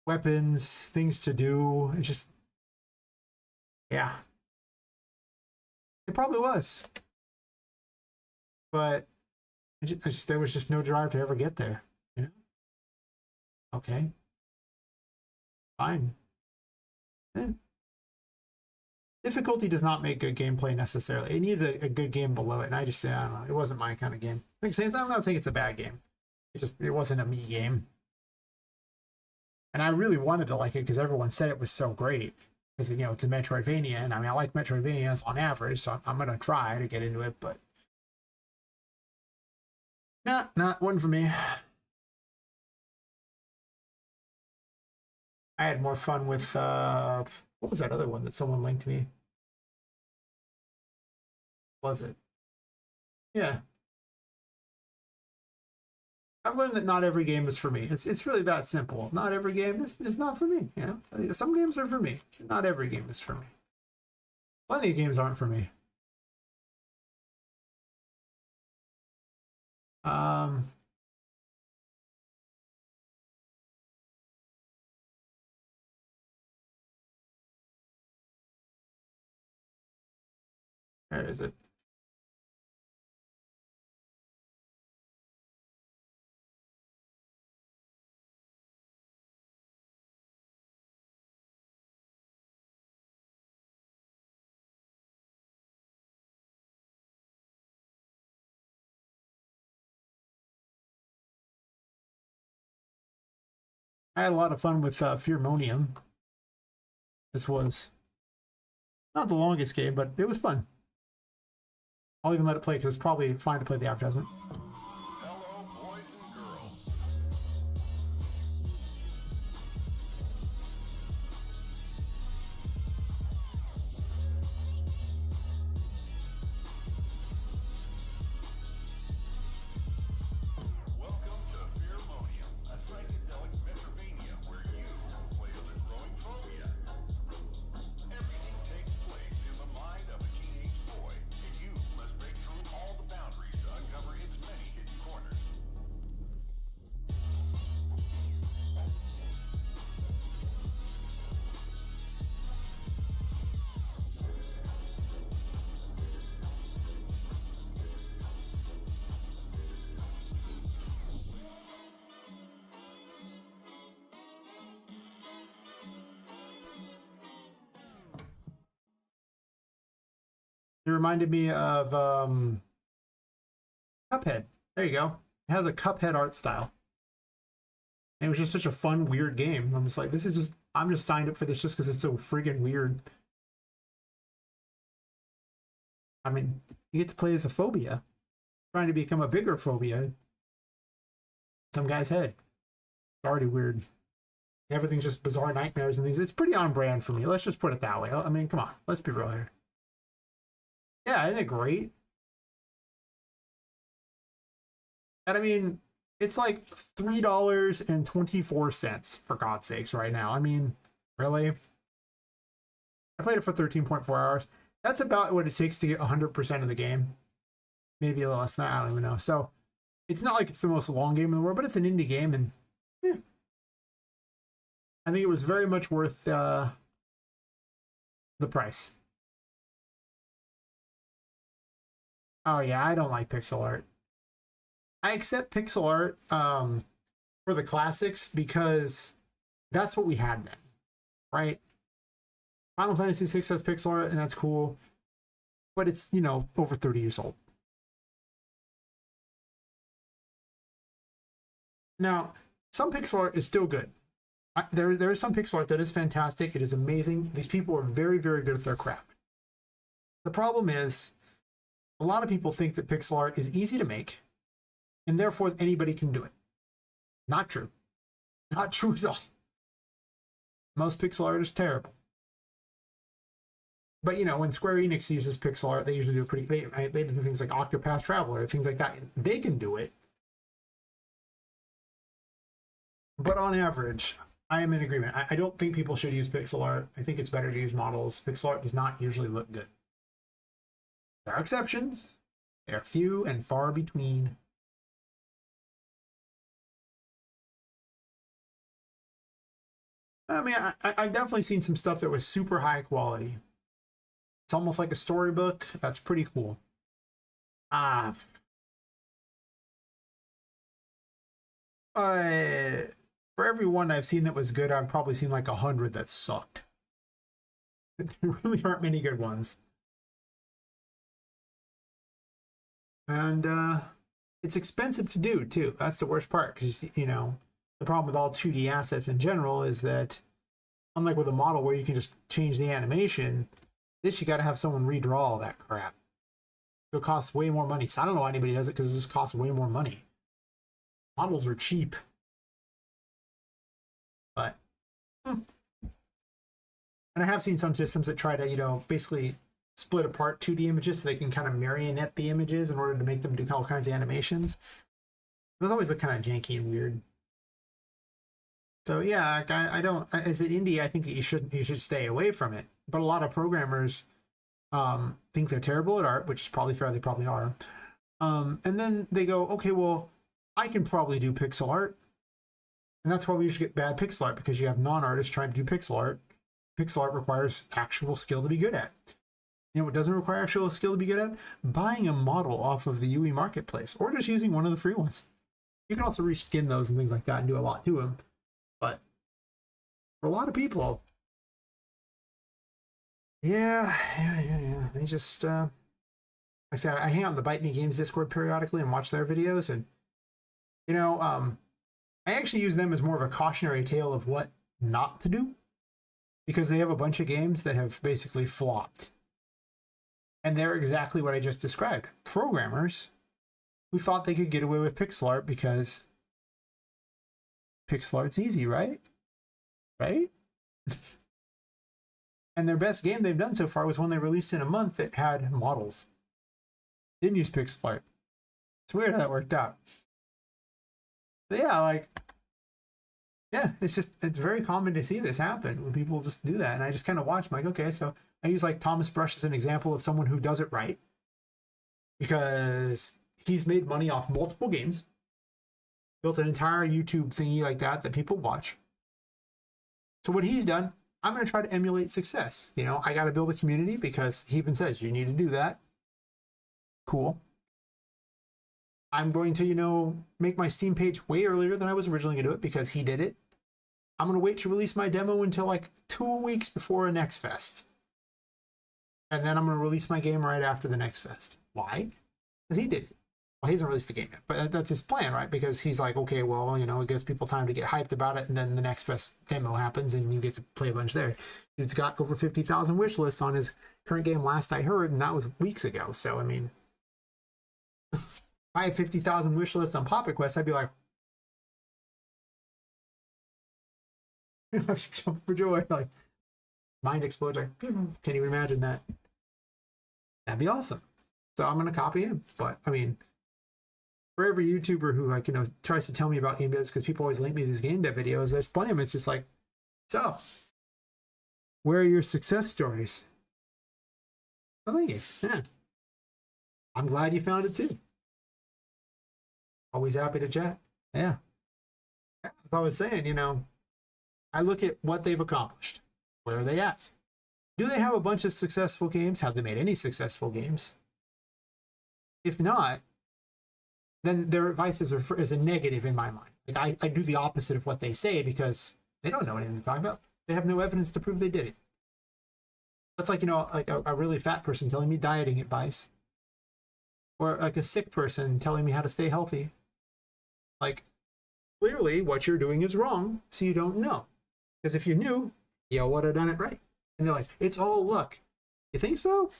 weapons, things to do. It's just, yeah. It probably was. But there was just no drive to ever get there, you know? Okay. Fine. Difficulty does not make good gameplay necessarily. It needs a good game below it, and I don't know. It wasn't my kind of game. Like, I'm not saying it's a bad game. It wasn't a me game. And I really wanted to like it because everyone said it was so great. Because, you know, it's a Metroidvania, and I mean, I like Metroidvanias on average, so I'm gonna try to get into it, but not one for me. I had more fun with what was that other one that someone linked me? Was it? Yeah. I've learned that not every game is for me. It's really that simple. Not every game is not for me. You know, some games are for me. Not every game is for me. Plenty of games aren't for me. Where is it? I had a lot of fun with Fearmonium. This was not the longest game, but it was fun. I'll even let it play because it's probably fine to play the advertisement. Hello, boys and girls. Welcome to Fearmonium, a psychedelic Metroidvania where you play as a growing phobia. Everything takes place in the mind of a teenage boy, and you must break through all the boundaries to uncover its It reminded me of Cuphead. There you go. It has a Cuphead art style. And it was just such a fun, weird game. I'm just like, this is just, I'm just signed up for this just because it's so friggin' weird. I mean, you get to play as a phobia, trying to become a bigger phobia. Some guy's head. It's already weird. Everything's just bizarre nightmares and things. It's pretty on brand for me. Let's just put it that way. I mean, come on. Let's be real here. Yeah, isn't it great? And I mean, it's like $3.24 for God's sakes right now. I mean, really? I played it for 13.4 hours. That's about what it takes to get 100% of the game. Maybe a little less than that. I don't even know. So it's not like it's the most long game in the world, but it's an indie game. And yeah, I think it was very much worth the price. Oh, yeah, I don't like pixel art. I accept pixel art for the classics because that's what we had then, right? Final Fantasy VI has pixel art, and that's cool. But it's, you know, over 30 years old. Now, some pixel art is still good. There is some pixel art that is fantastic. It is amazing. These people are very, very good at their craft. The problem is, a lot of people think that pixel art is easy to make, and therefore anybody can do it. Not true. Not true at all. Most pixel art is terrible. But, you know, when Square Enix uses pixel art, they usually do pretty... They do things like Octopath Traveler, things like that. They can do it. But on average, I am in agreement. I don't think people should use pixel art. I think it's better to use models. Pixel art does not usually look good. There are exceptions. They are few and far between. I mean, I've definitely seen some stuff that was super high quality. It's almost like a storybook. That's pretty cool. For every one I've seen that was good, I've probably seen like 100 that sucked. There really aren't many good ones. And it's expensive to do too. That's the worst part, because, you know, the problem with all 2D assets in general is that, unlike with a model where you can just change the animation, this you got to have someone redraw all that crap. So it costs way more money. So I don't know why anybody does it, because it just costs way more money. Models are cheap. But and I have seen some systems that try to, you know, basically split apart 2D images so they can kind of marionette the images in order to make them do all kinds of animations. Those always look kind of janky and weird. So yeah, I don't, as an indie, I think that you should stay away from it. But a lot of programmers think they're terrible at art, which is probably fair. They probably are. And then they go, okay, well, I can probably do pixel art. And that's why we usually get bad pixel art, because you have non-artists trying to do pixel art. Pixel art requires actual skill to be good at. You know what doesn't require actual skill to be good at? Buying a model off of the UE marketplace, or just using one of the free ones. You can also reskin those and things like that and do a lot to them. But for a lot of people, yeah. They just, like I say, I hang out in the Bite Me Games Discord periodically and watch their videos, and, you know, I actually use them as more of a cautionary tale of what not to do, because they have a bunch of games that have basically flopped. And they're exactly what I just described. Programmers who thought they could get away with pixel art because pixel art's easy, right? Right? And their best game they've done so far was one they released in a month that had models. Didn't use pixel art. It's weird how that worked out. But yeah, like, yeah, it's very common to see this happen when people just do that. And I just kind of watch, I'm like, okay, so I use like Thomas Brush as an example of someone who does it right, because he's made money off multiple games, built an entire YouTube thingy like that people watch. So what he's done, I'm going to try to emulate success. You know, I got to build a community, because he even says you need to do that. Cool. I'm going to, you know, make my Steam page way earlier than I was originally going to do it, because he did it. I'm going to wait to release my demo until like 2 weeks before a next fest. And then I'm going to release my game right after the next fest. Why? Because he did it. Well, he hasn't released the game yet, but that's his plan, right? Because he's like, okay, well, you know, it gives people time to get hyped about it, and then the next fest demo happens, and you get to play a bunch there. Dude's got over 50,000 wish lists on his current game last I heard, and that was weeks ago. So, I mean, if I had 50,000 wish lists on Poppet Quest, I'd be like, jump for joy, like, mind explodes, like, can't even imagine that. That'd be awesome. So I'm going to copy him. But, I mean, for every YouTuber who, like, you know, tries to tell me about game devs, because people always link me these game dev videos, there's plenty of them. It's just like, so, where are your success stories? Oh, thank you. Yeah. I'm glad you found it too. Always happy to chat. Yeah. As I was saying, you know, I look at what they've accomplished. Where are they at? Do they have a bunch of successful games? Have they made any successful games? If not, then their advice is a negative in my mind. Like I do the opposite of what they say because they don't know anything to talk about. They have no evidence to prove they did it. That's like, you know, like a really fat person telling me dieting advice. Or like a sick person telling me how to stay healthy. Like, clearly what you're doing is wrong, so you don't know. Because if you knew, you would have done it right. And they're like, it's all luck. You think so?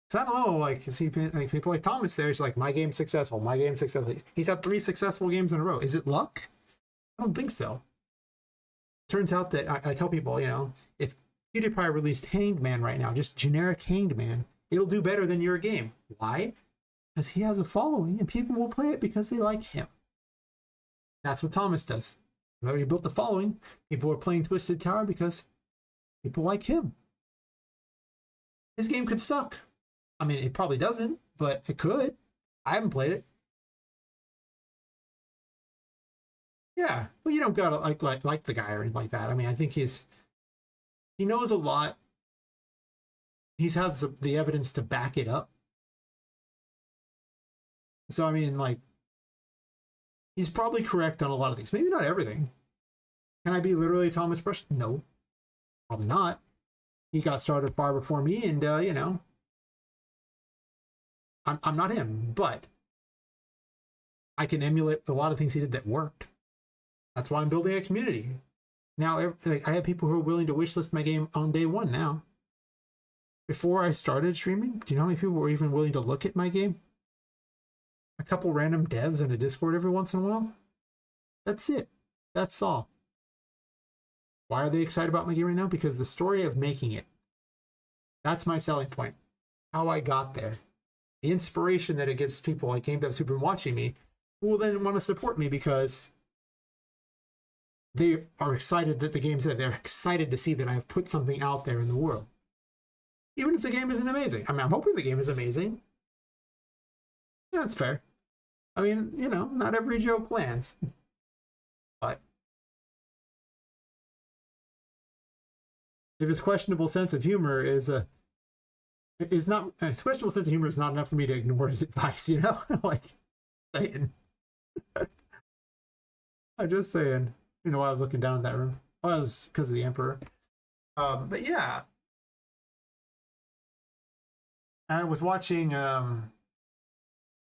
Because I don't know, like, see, like people like Thomas there, he's like, my game's successful, my game's successful. He's had 3 successful games in a row. Is it luck? I don't think so. Turns out that I tell people, you know, if PewDiePie released Hanged Man right now, just generic Hanged Man, it'll do better than your game. Why? Because he has a following and people will play it because they like him. That's what Thomas does. Though he built the following, people are playing Twisted Tower because people like him. His game could suck. I mean, it probably doesn't, but it could. I haven't played it. Yeah, well, you don't gotta like the guy or anything like that. I mean, I think he knows a lot. He's has the evidence to back it up. So I mean, like, he's probably correct on a lot of these. Maybe not everything. Can I be literally Thomas Brush? No, probably not. He got started far before me, and you know, I'm not him, but I can emulate a lot of things he did that worked. That's why I'm building a community. Now, like, I have people who are willing to wishlist my game on day one now. Before I started streaming, do you know how many people were even willing to look at my game? A couple random devs in a Discord every once in a while. That's it. That's all. Why are they excited about my game right now? Because the story of making it. That's my selling point. How I got there. The inspiration that it gets people like game devs who've been watching me who will then want to support me because they are excited that the game's there. They're excited to see that I've put something out there in the world. Even if the game isn't amazing. I mean, I'm hoping the game is amazing. Yeah, that's fair. I mean, you know, not every joke lands. But if his questionable sense of humor is not his questionable sense of humor is not enough for me to ignore his advice, you know? Like, saying. I'm just saying. You know, I was looking down at that room. Well, it was because of the Emperor. But yeah. I was watching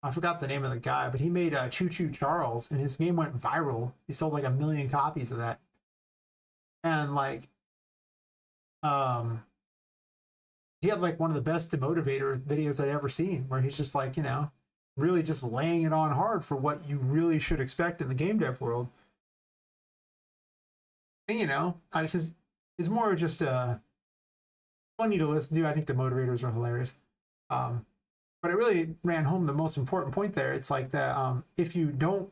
I forgot the name of the guy, but he made Choo Choo Charles, and his game went viral. He sold like 1 million copies of that. And like, he had like one of the best demotivator videos I'd ever seen, where he's just like, you know, really just laying it on hard for what you really should expect in the game dev world. And you know, because it's more just funny to listen to. I think the motivators are hilarious. But it really ran home the most important point there. It's like that if you don't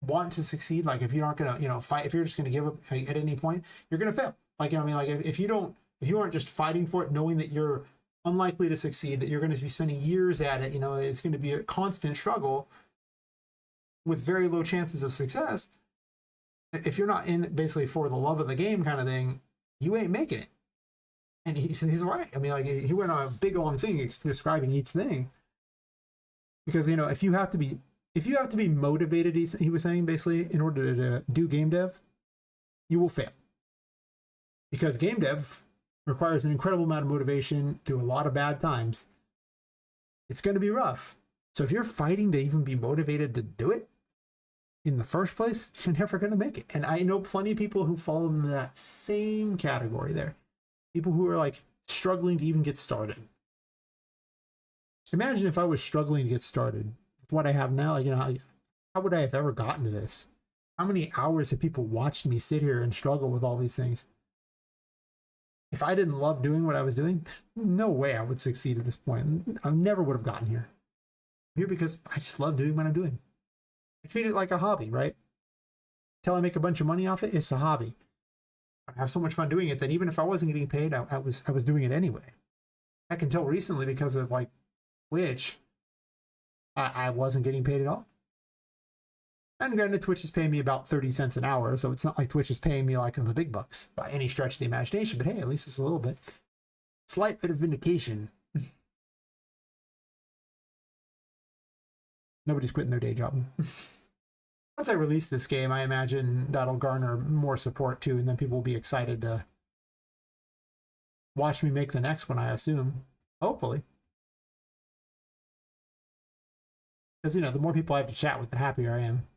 want to succeed, like if you aren't gonna, you know, fight, if you're just gonna give up at any point, you're gonna fail. Like, you know, I mean, like if you aren't just fighting for it, knowing that you're unlikely to succeed, that you're going to be spending years at it, you know, it's going to be a constant struggle with very low chances of success. If you're not in basically for the love of the game kind of thing, you ain't making it. And he's right. I mean, like, he went on a big long thing describing each thing, because, you know, if you have to be motivated, he was saying basically, in order to do game dev, you will fail, because game dev requires an incredible amount of motivation through a lot of bad times, it's going to be rough. So if you're fighting to even be motivated to do it in the first place, you're never going to make it. And I know plenty of people who fall in that same category there. People who are like struggling to even get started. Imagine if I was struggling to get started with what I have now. Like, you know, how would I have ever gotten to this? How many hours have people watched me sit here and struggle with all these things? If I didn't love doing what I was doing, no way I would succeed at this point. I never would have gotten here. I'm here because I just love doing what I'm doing. I treat it like a hobby, right? Till I make a bunch of money off it, it's a hobby. I have so much fun doing it that even if I wasn't getting paid, I was doing it anyway. I can tell recently because of like Twitch, I wasn't getting paid at all. And granted, Twitch is paying me about 30 cents an hour, so it's not like Twitch is paying me like the big bucks by any stretch of the imagination, but hey, at least it's a little bit. Slight bit of vindication. Nobody's quitting their day job. Once I release this game, I imagine that'll garner more support too, and then people will be excited to watch me make the next one, I assume. Hopefully. Because, you know, the more people I have to chat with, the happier I am.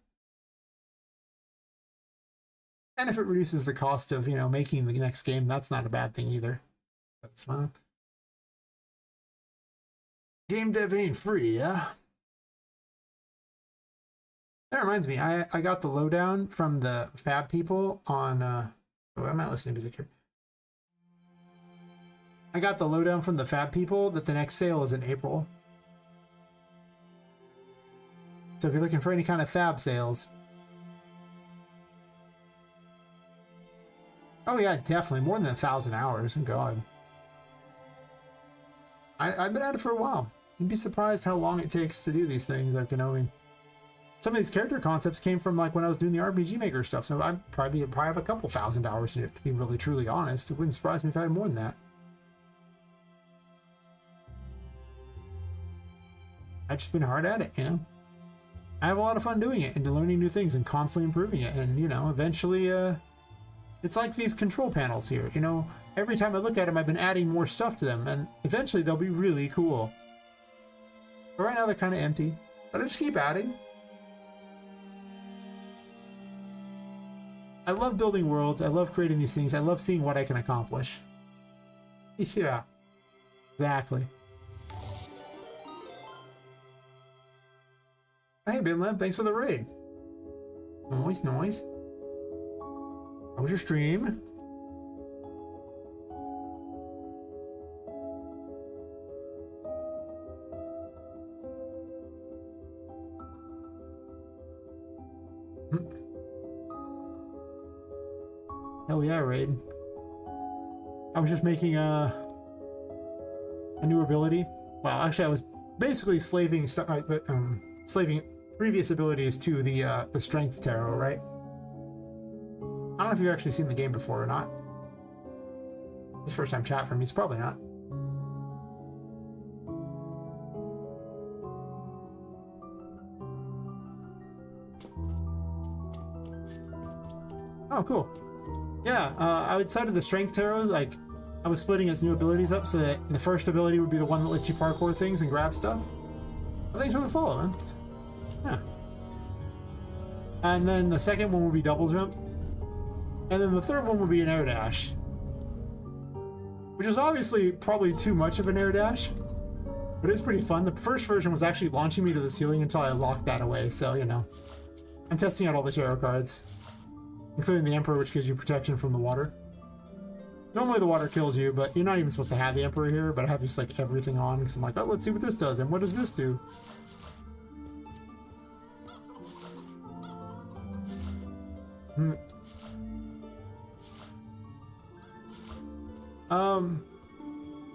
And if it reduces the cost of, you know, making the next game, that's not a bad thing either. That's fine. Game dev ain't free, yeah? That reminds me, I got the lowdown from the Fab people on, oh, I'm not listening to music here. I got the lowdown from the Fab people that the next sale is in April. So if you're looking for any kind of Fab sales. Oh yeah, definitely. More than 1,000 hours. God. I've been at it for a while. You'd be surprised how long it takes to do these things, like, you know, I mean, some of these character concepts came from like when I was doing the RPG Maker stuff, so I'd probably have a couple thousand hours in it, to be really truly honest. It wouldn't surprise me if I had more than that. I've just been hard at it, you know. I have a lot of fun doing it and learning new things and constantly improving it, and you know, eventually it's like these control panels here, you know, every time I look at them I've been adding more stuff to them, and eventually they'll be really cool. But right now they're kind of empty, but I just keep adding. I love building worlds. I love creating these things. I love seeing what I can accomplish. Yeah, exactly. Hey, Binlab, thanks for the raid. Noise, noise. How was your stream? Hell yeah, raid. I was just making a new ability. Well, actually, I was basically slaving previous abilities to the strength tarot, right? I don't know if you've actually seen the game before or not. This is first time chat for me, it's probably not. Oh, cool. Yeah, I decided the Strength Tarot, like, I was splitting its new abilities up so that the first ability would be the one that lets you parkour things and grab stuff. Well, thanks for the follow, man. Yeah. And then the second one would be double jump. And then the third one would be an air dash. Which is obviously probably too much of an air dash. But it's pretty fun. The first version was actually launching me to the ceiling until I locked that away, so, you know. I'm testing out all the tarot cards. Including the Emperor, which gives you protection from the water. Normally the water kills you, but you're not even supposed to have the Emperor here, but I have just like everything on because I'm like, oh, let's see what this does, and what does this do?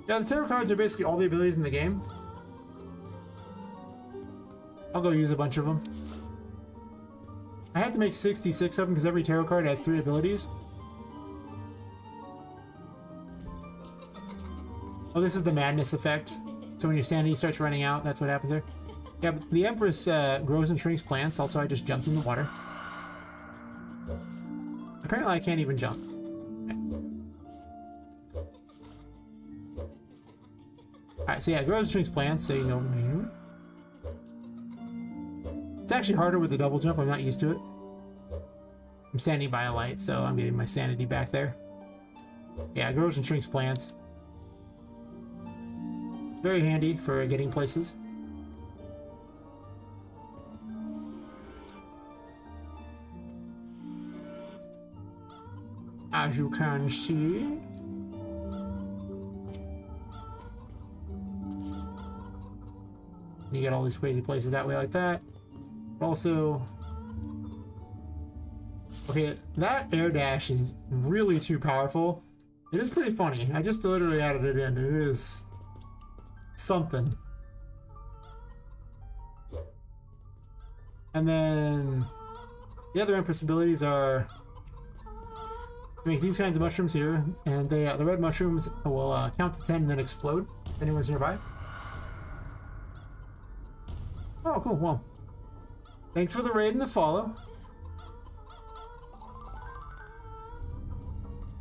Yeah, the tarot cards are basically all the abilities in the game. I'll go use a bunch of them. I had to make 66 of them because every tarot card has 3 abilities. Oh, this is the madness effect. So when you're standing, you start running out. That's what happens there. Yeah, but the Empress grows and shrinks plants. Also, I just jumped in the water. Apparently, I can't even jump. Okay. Alright, so yeah, grows and shrinks plants, so you know. It's actually harder with the double jump, I'm not used to it. I'm standing by a light, so I'm getting my sanity back there. Yeah, grows and shrinks plants. Very handy for getting places. As you can see. You get all these crazy places that way like that. Also, okay, that air dash is really too powerful. It is pretty funny. I just literally added it in. It is something. And then the other Empress abilities are make these kinds of mushrooms here, and they the red mushrooms will count to 10 and then explode if anyone's nearby. Oh, cool. Well, thanks for the raid and the follow.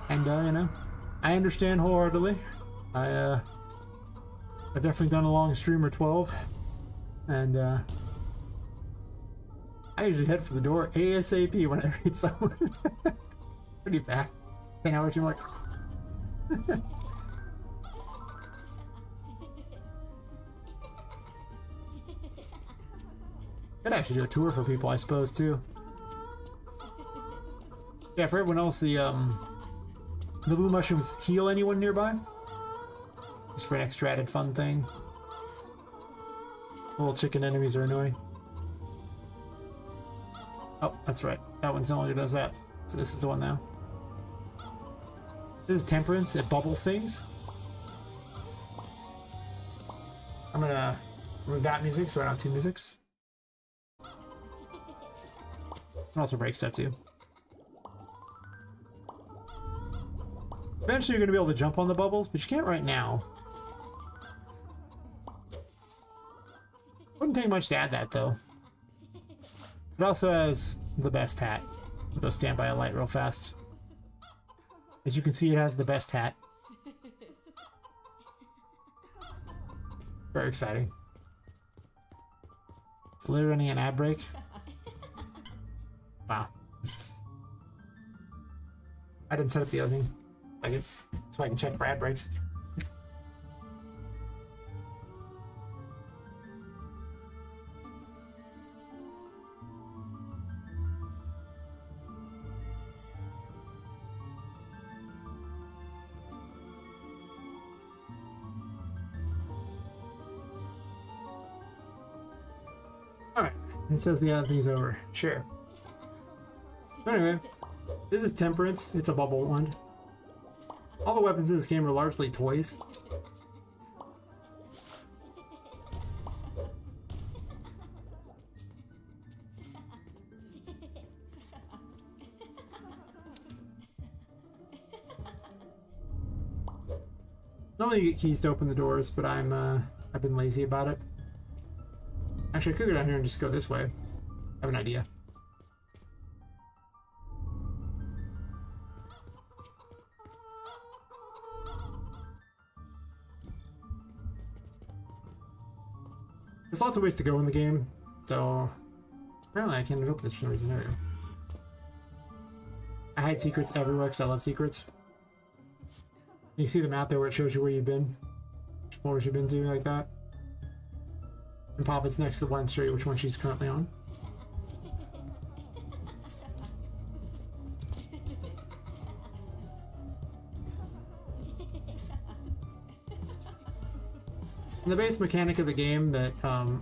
And you know, I understand wholeheartedly. I've definitely done a long stream or 12, and I usually head for the door ASAP when I read someone. Pretty bad. 10 hours, you're like. Could actually do a tour for people, I suppose, too. Yeah, for everyone else, the blue mushrooms heal anyone nearby. Just for an extra added fun thing. Little chicken enemies are annoying. Oh, that's right. That one no longer does that. So this is the one now. This is Temperance. It bubbles things. I'm gonna remove that music so I don't have two musics. And also break stuff too. Eventually you're gonna be able to jump on the bubbles, but you can't right now. Wouldn't take much to add that though. It also has the best hat. I'll go stand by a light real fast. As you can see, it has the best hat. Very exciting. It's literally an ad break. Wow. I didn't set up the other thing. So I can check for ad breaks. Alright, it says the other thing's over. Sure. So anyway, this is Temperance. It's a bubble wand. All the weapons in this game are largely toys. Normally you get keys to open the doors, but I've been lazy about it. Actually, I could go down here and just go this way. I have an idea. There's lots of ways to go in the game, so apparently I can't open this for some reason. There we go. I hide secrets everywhere because I love secrets. You see the map there where it shows you where you've been, which floors you've been to, like that. And Poppet's next to the one to show you which one she's currently on. And the base mechanic of the game that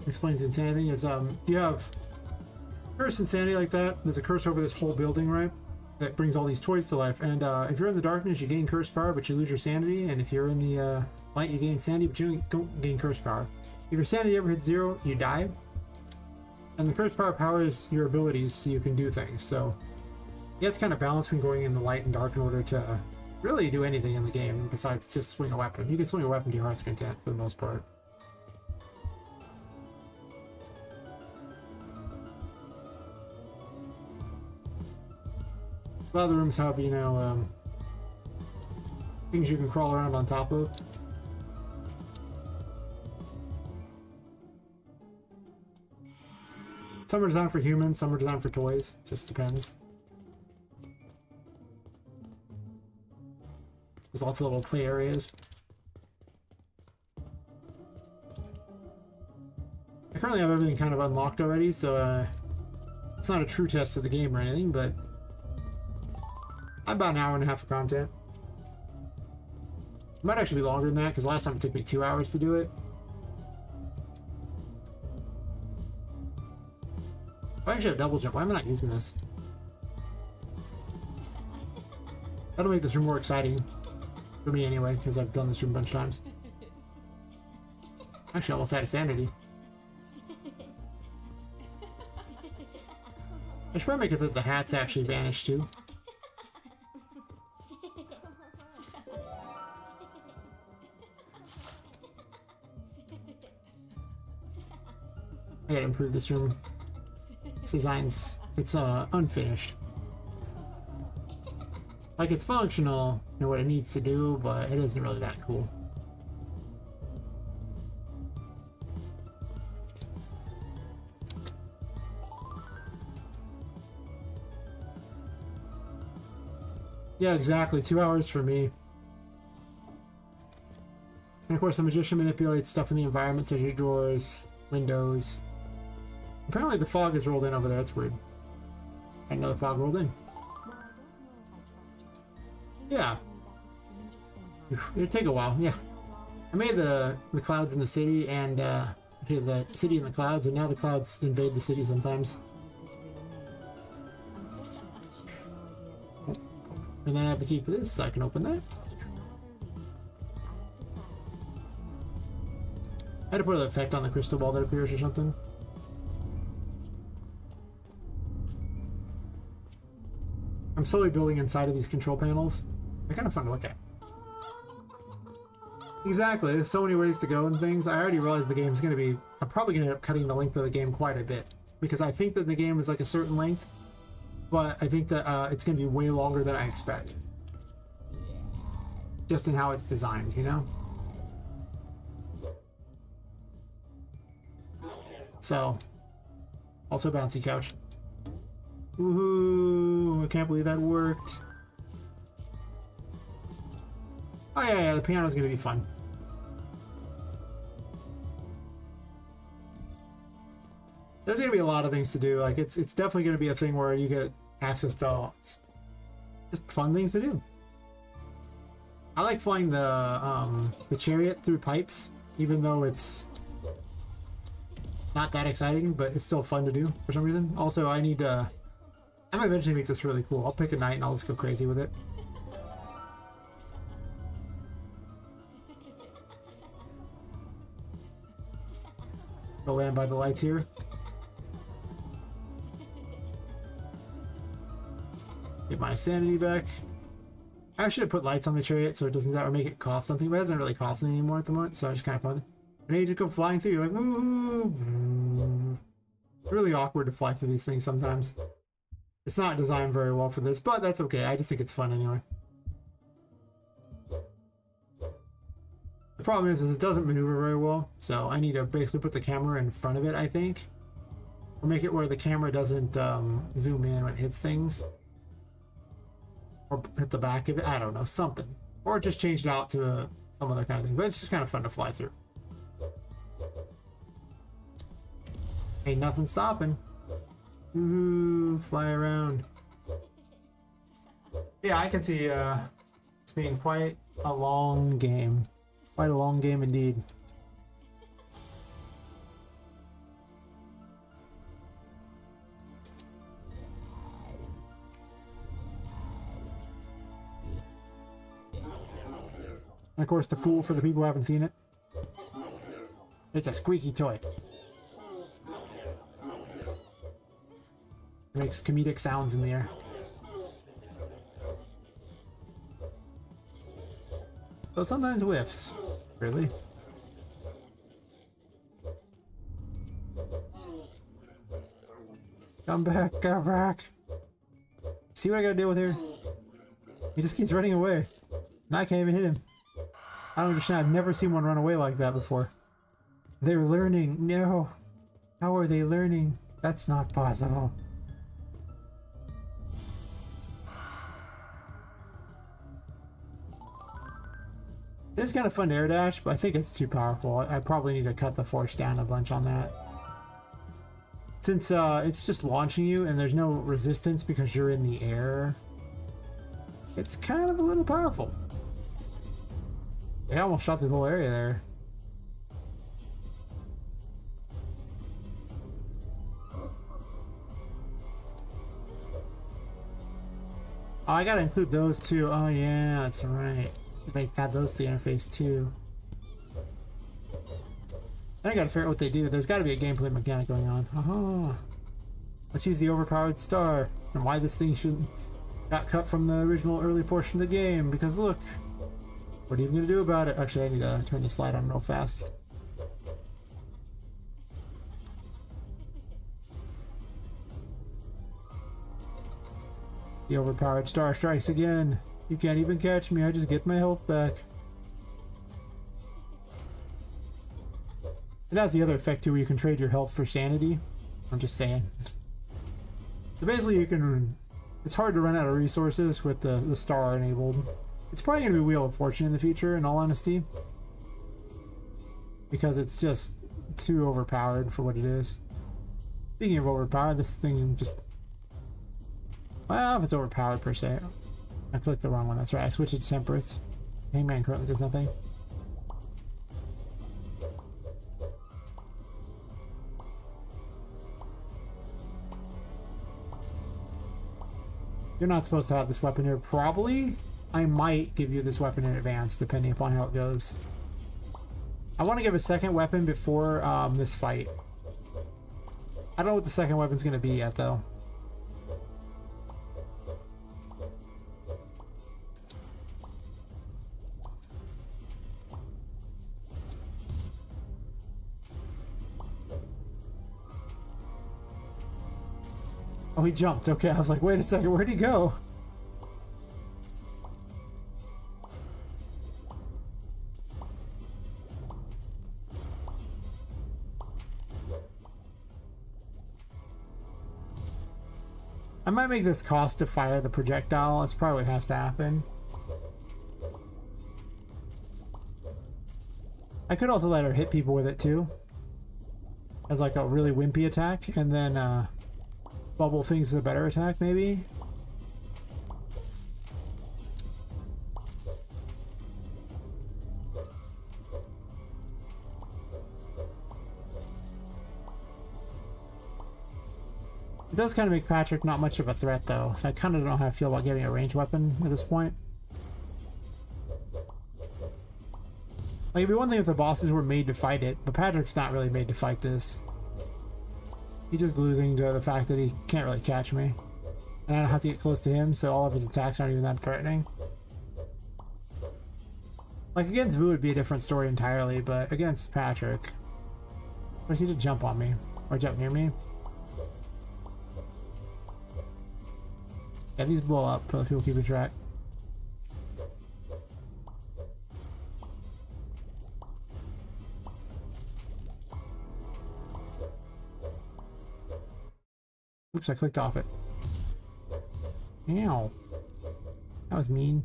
explains insanity is if you have curse insanity like that, there's a curse over this whole building, right? That brings all these toys to life. And if you're in the darkness, you gain curse power, but you lose your sanity. And if you're in the light, you gain sanity, but you don't gain curse power. If your sanity ever hits 0, you die. And the curse power powers your abilities so you can do things. So you have to kind of balance between going in the light and dark in order to really do anything in the game besides just swing a weapon. You can swing a weapon to your heart's content for the most part. A lot of the rooms have, you know, things you can crawl around on top of. Some are designed for humans, some are designed for toys. Just depends. There's lots of little play areas. I currently have everything kind of unlocked already, so it's not a true test of the game or anything, but about an hour and a half of content. It might actually be longer than that, because last time it took me 2 hours to do it. I actually have double jump. Why am I not using this? That'll make this room more exciting. For me anyway, because I've done this room a bunch of times. Actually, almost out of sanity. I should probably make it that the hats actually vanish too. I gotta improve this room. This design's, it's unfinished. Like, it's functional and what it needs to do, but it isn't really that cool. Yeah, exactly. 2 hours for me. And of course, the magician manipulates stuff in the environment, such as drawers, windows. Apparently the fog is rolled in over there. That's weird. I didn't know the fog rolled in. Yeah. It'd take a while, yeah. I made the clouds in the city and okay, the city in the clouds, and now the clouds invade the city sometimes. And then I have the key for this, so I can open that. I had to put an effect on the crystal ball that appears or something. I'm slowly building inside of these control panels. They're kind of fun to look at. Exactly, there's so many ways to go and things. I already realized the game's going to be... I'm probably going to end up cutting the length of the game quite a bit. Because I think that the game is like a certain length. But I think that it's going to be way longer than I expect. Just in how it's designed, you know? So, also bouncy couch. Woohoo! I can't believe that worked. Oh yeah, the piano's gonna be fun. There's gonna be a lot of things to do. Like it's definitely gonna be a thing where you get access to just fun things to do. I like flying the chariot through pipes, even though it's not that exciting, but it's still fun to do for some reason. Also, I need to... I might eventually make this really cool. I'll pick a night and I'll just go crazy with it. Go land by the lights here. Get my sanity back. I should have put lights on the chariot so it doesn't that or make it cost something, but it doesn't really cost anything anymore at the moment, so it's just kind of fun. And then you just go flying through, you're like, woo! It's really awkward to fly through these things sometimes. It's not designed very well for this, but that's okay. I just think it's fun anyway. The problem is it doesn't maneuver very well, so I need to basically put the camera in front of it, I think. Or make it where the camera doesn't zoom in when it hits things. Or hit the back of it, I don't know, something. Or just change it out to some other kind of thing, but it's just kind of fun to fly through. Ain't nothing stopping. Ooh, fly around. Yeah, I can see it's being quite a long game. Quite a long game indeed. And of course, the fool for the people who haven't seen it. It's a squeaky toy. It makes comedic sounds in the air. So sometimes whiffs. Really? Come back, come back. See what I gotta deal with here? He just keeps running away. And I can't even hit him. I don't understand. I've never seen one run away like that before. They're learning. No. How are they learning? That's not possible. It's kind of fun to air dash, but I think it's too powerful. I probably need to cut the force down a bunch on that. Since it's just launching you and there's no resistance because you're in the air, it's kind of a little powerful. I almost shot the whole area there. Oh, I gotta include those too. Oh yeah, that's right. Add those to the interface too. I gotta figure out what they do. There's gotta be a gameplay mechanic going on. Aha. Let's use the overpowered star. And why this thing shouldn't got cut from the original early portion of the game. Because look, what are you gonna do about it? Actually, I need to turn the slide on real fast. The overpowered star strikes again. You can't even catch me. I just get my health back. It has the other effect too, where you can trade your health for sanity. I'm just saying. So basically, you can. It's hard to run out of resources with the star enabled. It's probably going to be Wheel of Fortune in the future, in all honesty, because it's just too overpowered for what it is. Speaking of overpowered, this thing just. Well, if it's overpowered per se. I clicked the wrong one, that's right. I switched it to Temperance. Hangman currently does nothing. You're not supposed to have this weapon here. Probably. I might give you this weapon in advance, depending upon how it goes. I want to give a second weapon before this fight. I don't know what the second weapon's going to be yet, though. Oh, he jumped. Okay, I was like, wait a second, where'd he go? I might make this cost to fire the projectile. That's probably what has to happen. I could also let her hit people with it too, as like a really wimpy attack, and then bubble things is a better attack, maybe? It does kind of make Patrick not much of a threat, though, so I kind of don't know how I feel about getting a ranged weapon at this point. Like, it'd be one thing if the bosses were made to fight it, but Patrick's not really made to fight this. He's just losing to the fact that he can't really catch me. And I don't have to get close to him, so all of his attacks aren't even that threatening. Like, against Vu would be a different story entirely, but against Patrick... Where's he to jump on me? Or jump near me? Yeah, these blow up, so people keep a track. Oops, I clicked off it. Ow. That was mean.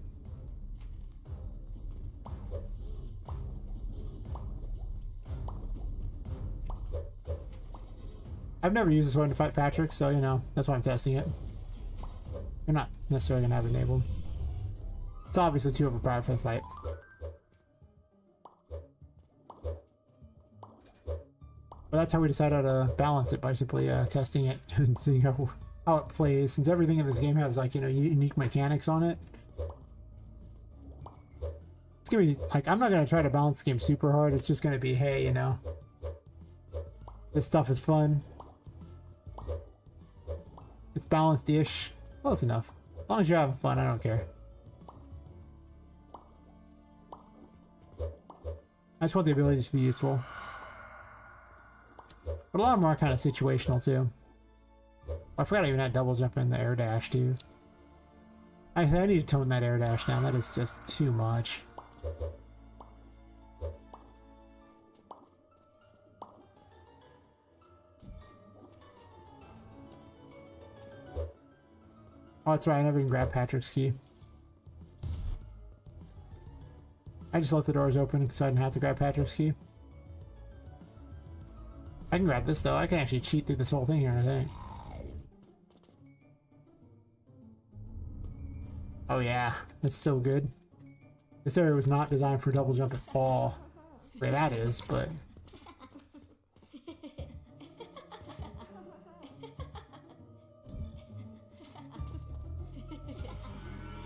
I've never used this one to fight Patrick, so, you know, that's why I'm testing it. You're not necessarily going to have it enabled. It's obviously too overpowered for the fight. But that's how we decide how to balance it, by simply testing it and seeing how it plays. Since everything in this game has, like, you know, unique mechanics on it. It's gonna be, like, I'm not gonna try to balance the game super hard. It's just gonna be, hey, you know, this stuff is fun. It's balanced-ish. Close enough. As long as you're having fun, I don't care. I just want the abilities to be useful. But a lot of them are kind of situational too. I forgot I even had double jump in the air dash too. I need to tone that air dash down. That is just too much. Oh, that's right. I never even grabbed Patrick's key. I just left the doors open because I didn't have to grab Patrick's key. I can grab this though. I can actually cheat through this whole thing here, I think. Oh yeah, that's so good. This area was not designed for double jump at all. The way that is, but...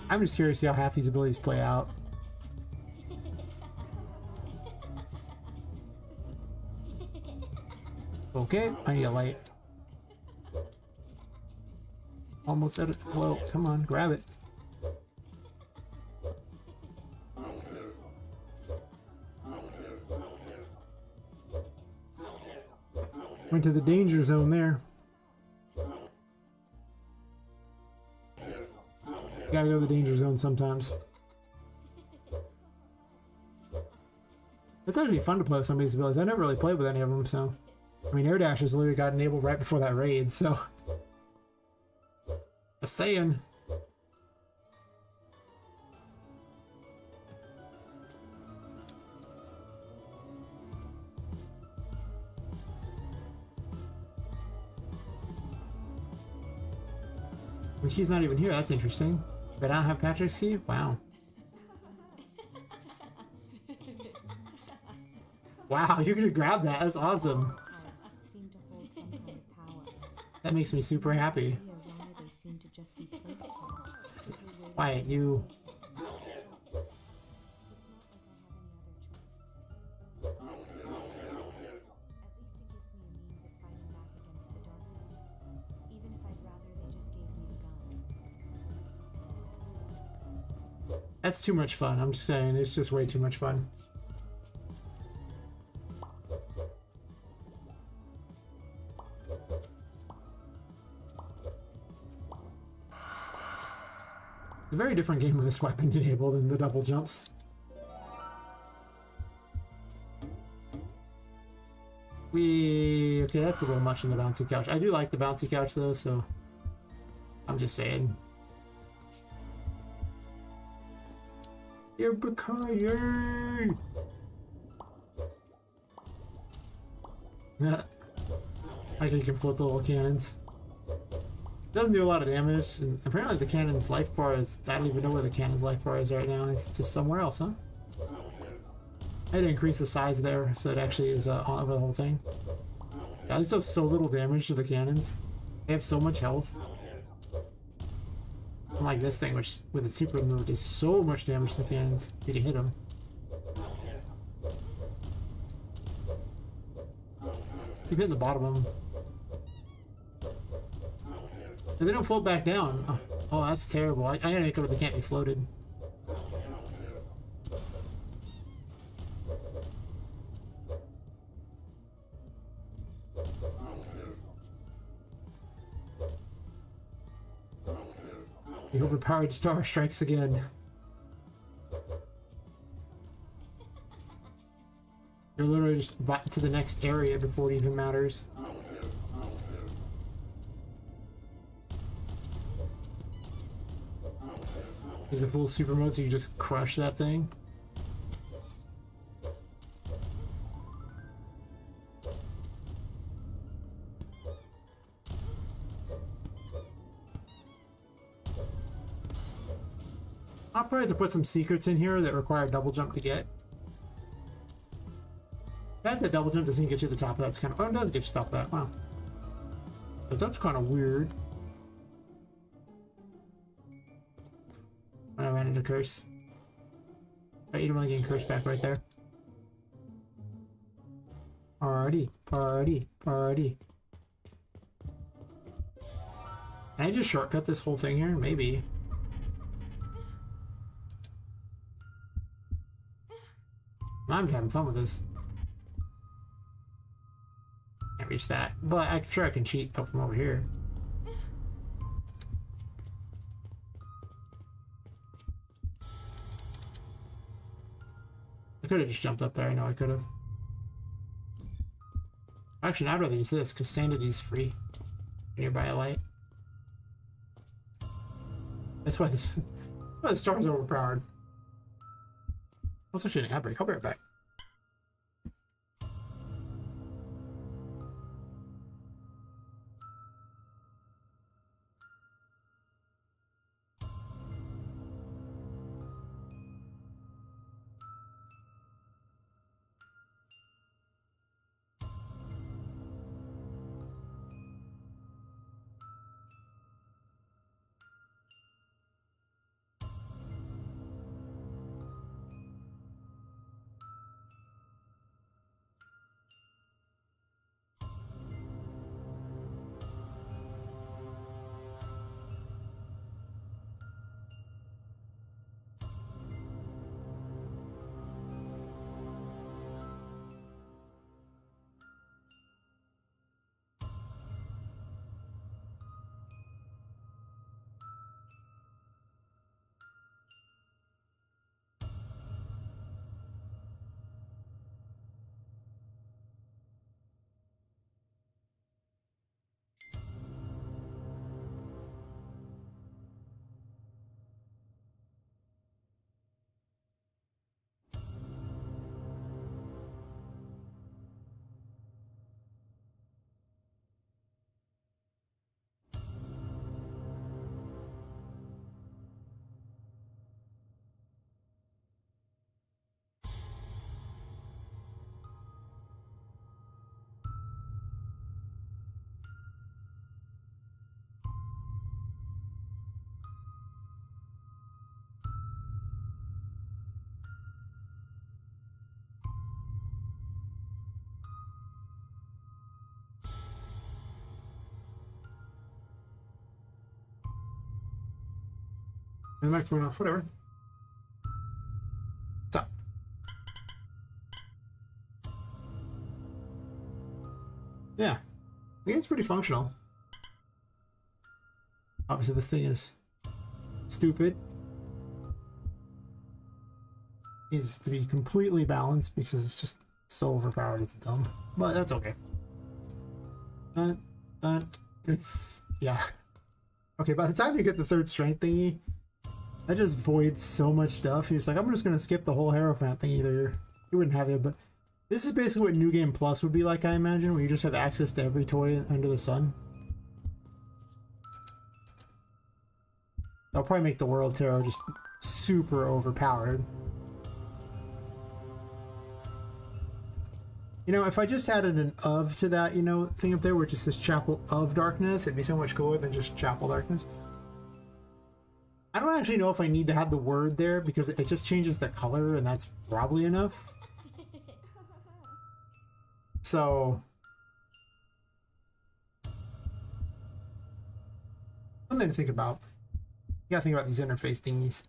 I'm just curious to see how half these abilities play out. Okay, I need a light. Almost at it. Well, come on, grab it. Went to the danger zone there. Gotta go to the danger zone sometimes. It's actually fun to play with some of these abilities. I never really played with any of them, so... I mean, air dashes literally got enabled right before that raid, so... Just saying. When she's not even here, that's interesting. But I don't have Patrick's key? Wow. Wow, you're gonna grab that. That's awesome. Seem to hold some kind of power. That makes me super happy. Why they seem to just be placed here. Wyatt, you... It's not like I have any other choice. At least it gives me a means of fighting back against the darkness, even if I'd rather they just gave me a gun. That's too much fun. I'm just saying, it's just way too much fun. A very different game with this weapon enabled than the double jumps. Okay, that's a little much in the bouncy couch. I do like the bouncy couch though, so I'm just saying. Yippee-ki-yay! I think you can flip the little cannons. Doesn't do a lot of damage, and apparently the cannon's life bar is... I don't even know where the cannon's life bar is right now. It's just somewhere else, huh? I had to increase the size there, so it actually is all over the whole thing. Yeah, this does so little damage to the cannons. They have so much health. Unlike this thing, which with its super move does so much damage to the cannons if you hit them. Keep hitting the bottom of them. And they don't float back down. Oh, that's terrible. I gotta make sure they can't be floated. The overpowered star strikes again. You're literally just back to the next area before it even matters. Is the full super mode so you just crush that thing? I'll probably have to put some secrets in here that require double jump to get. That double jump doesn't get you to the top of that. It's kind of... Oh, it does get you to the top of that. Wow. But that's kind of weird. I ran into curse. Right, you don't really get curse back right there. Party, party, party. Can I just shortcut this whole thing here? Maybe. I'm having fun with this. Can't reach that, but I'm sure I can cheat up from over here. I could have just jumped up there. I know I could have. Actually, I'd rather use this because sanity's free. Nearby a light. That's why this why the star's overpowered. What's actually an ad break? I'll be right back. And the microphone off, whatever. What's up? Yeah. The game's pretty functional. Obviously this thing is stupid. Needs to be completely balanced because it's just so overpowered, it's dumb. But that's okay. It's, yeah. Okay, by the time you get the third strength thingy, that just voids so much stuff. He's like, I'm just gonna skip the whole Hierophant thing either. You wouldn't have it, but this is basically what New Game Plus would be like, I imagine, where you just have access to every toy under the sun. That'll probably make the World Tarot just super overpowered. You know, if I just added an of to that, you know, thing up there where it just says Chapel of Darkness, it'd be so much cooler than just Chapel Darkness. I don't actually know if I need to have the word there because it just changes the color and that's probably enough. So something to think about. You gotta think about these interface thingies.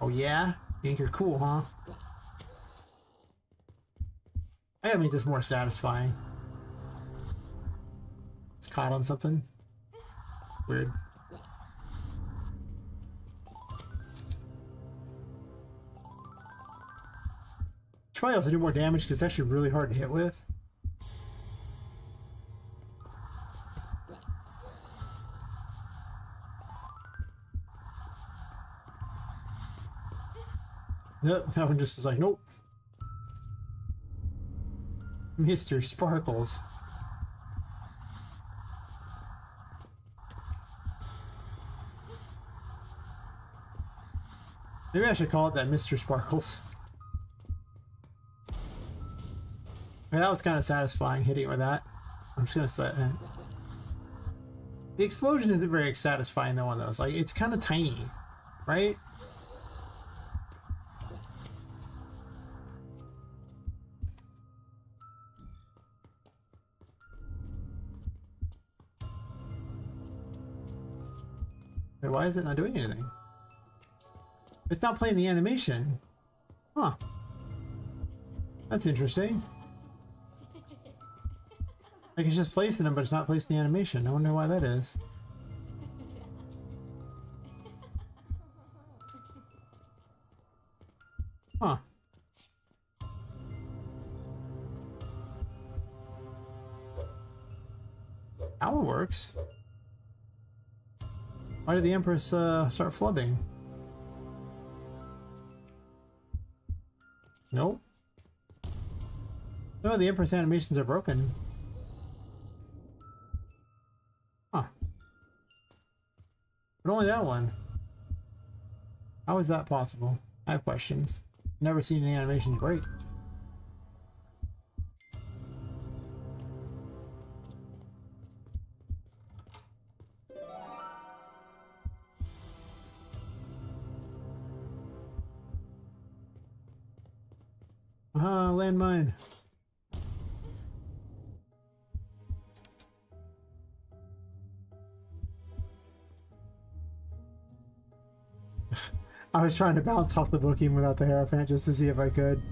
Oh yeah? You think you're cool, huh? I gotta make this more satisfying. It's caught on something. Weird. Should probably have to do more damage because it's actually really hard to hit with. Nope, that one just is like, nope. Mr. Sparkles. Maybe I should call it that Mr. Sparkles. Yeah, that was kind of satisfying hitting it with that. I'm just gonna say the explosion isn't very satisfying though on those. Like, it's kind of tiny, right? Wait, why is it not doing anything? It's not playing the animation. Huh. That's interesting. Like, it's just placing them, but it's not placing the animation. I wonder why that is. Huh. That one works. Why did the Empress start flooding? Nope. No, the Empress animations are broken. Huh. But only that one. How is that possible? I have questions. Never seen the animations break. Aha, landmine. I was trying to bounce off the booking without the Hierophant just to see if I could.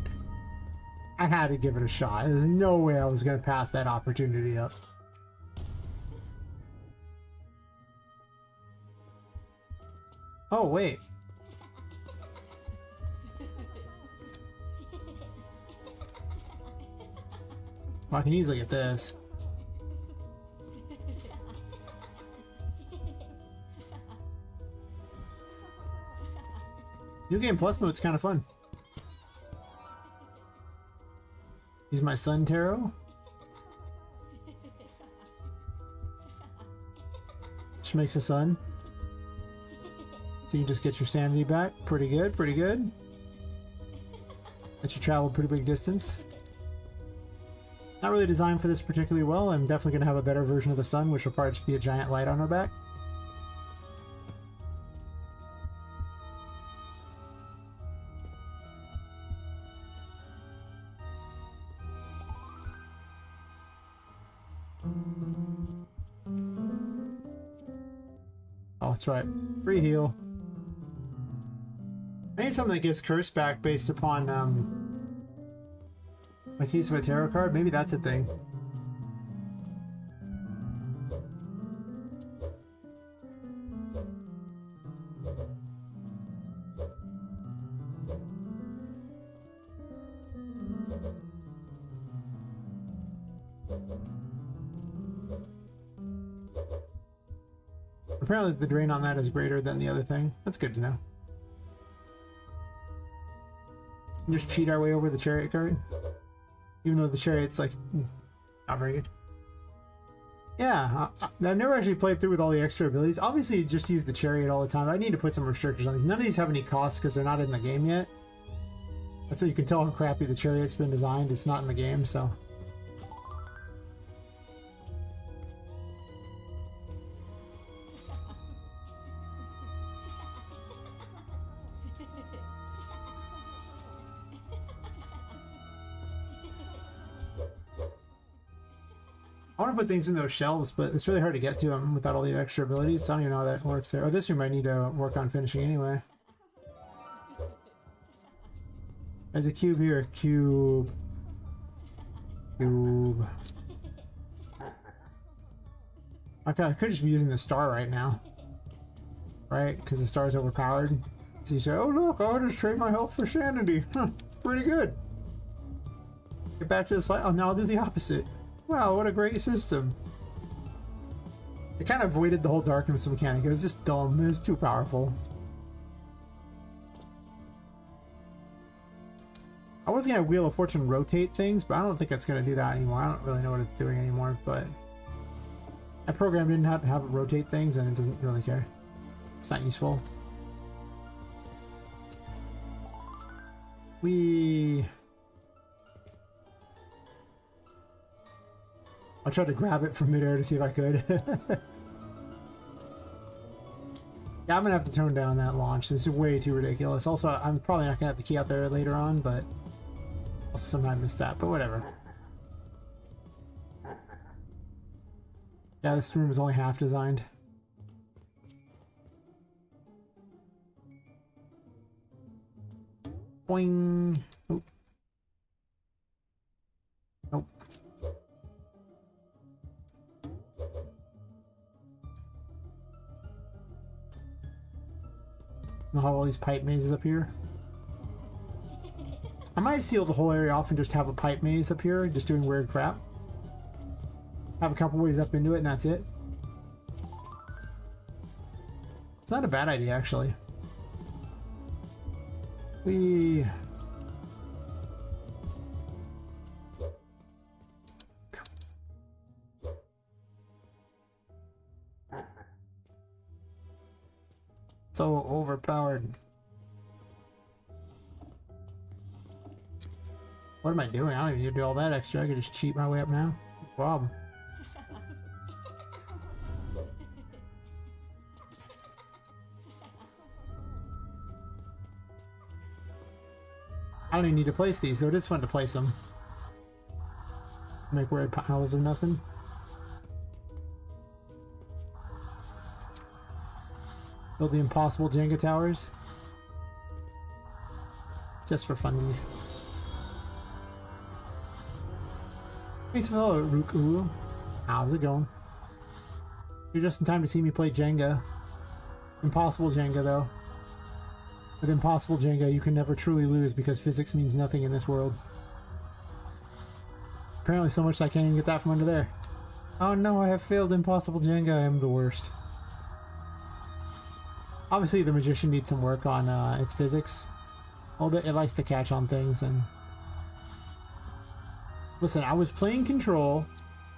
I had to give it a shot. There's no way I was going to pass that opportunity up. Oh, wait. Well, I can easily get this. New Game Plus mode's kind of fun. Use my Sun Tarot. Which makes a sun. So you just get your sanity back. Pretty good, pretty good. Let you travel a pretty big distance. Not really designed for this particularly well. I'm definitely going to have a better version of the sun, which will probably just be a giant light on our back. Oh, that's right. Free heal. I need something that gives curse back based upon, like use of a tarot card. Maybe that's a thing. Apparently the drain on that is greater than the other thing. That's good to know. Just cheat our way over the chariot card. Even though the chariot's like not very good. Yeah, I've never actually played through with all the extra abilities. Obviously, you just use the chariot all the time. I need to put some restrictors on these. None of these have any costs because they're not in the game yet. That's how you can tell how crappy the chariot's been designed. It's not in the game, so. I want to put things in those shelves, but it's really hard to get to them without all the extra abilities. I don't even know how that works there. Oh, this room I need to work on finishing anyway. There's a cube here. Cube. Cube. Okay, I could just be using the star right now. Right? Because the star's overpowered. So you say, oh look, I'll just trade my health for sanity. Huh, pretty good. Get back to the slide. Oh, now I'll do the opposite. Wow, what a great system. It kind of avoided the whole darkness mechanic. It was just dumb. It was too powerful. I was going to Wheel of Fortune rotate things, but I don't think it's going to do that anymore. I don't really know what it's doing anymore, but I programmed in how to have it rotate things, and it doesn't really care. It's not useful. I tried to grab it from midair to see if I could. Yeah, I'm gonna have to tone down that launch. This is way too ridiculous. Also, I'm probably not gonna have the key out there later on, but I'll somehow miss that, but whatever. Yeah, this room is only half designed. Boing. Oh. Nope. I'll have all these pipe mazes up here. I might seal the whole area off and just have a pipe maze up here, just doing weird crap. Have a couple ways up into it, and that's it. It's not a bad idea, actually. We... So overpowered. What am I doing? I don't even need to do all that extra. I could just cheat my way up now. No problem. I don't even need to place these, though it is fun to place them. Make weird piles of nothing. Build the impossible Jenga towers. Just for funsies. Thanks for the follow, Ruku. How's it going? You're just in time to see me play Jenga. Impossible Jenga, though. With impossible Jenga, you can never truly lose because physics means nothing in this world. Apparently so much I can't even get that from under there. Oh no, I have failed impossible Jenga. I am the worst. Obviously, the magician needs some work on its physics. A little bit, it likes to catch on things and... Listen, I was playing Control,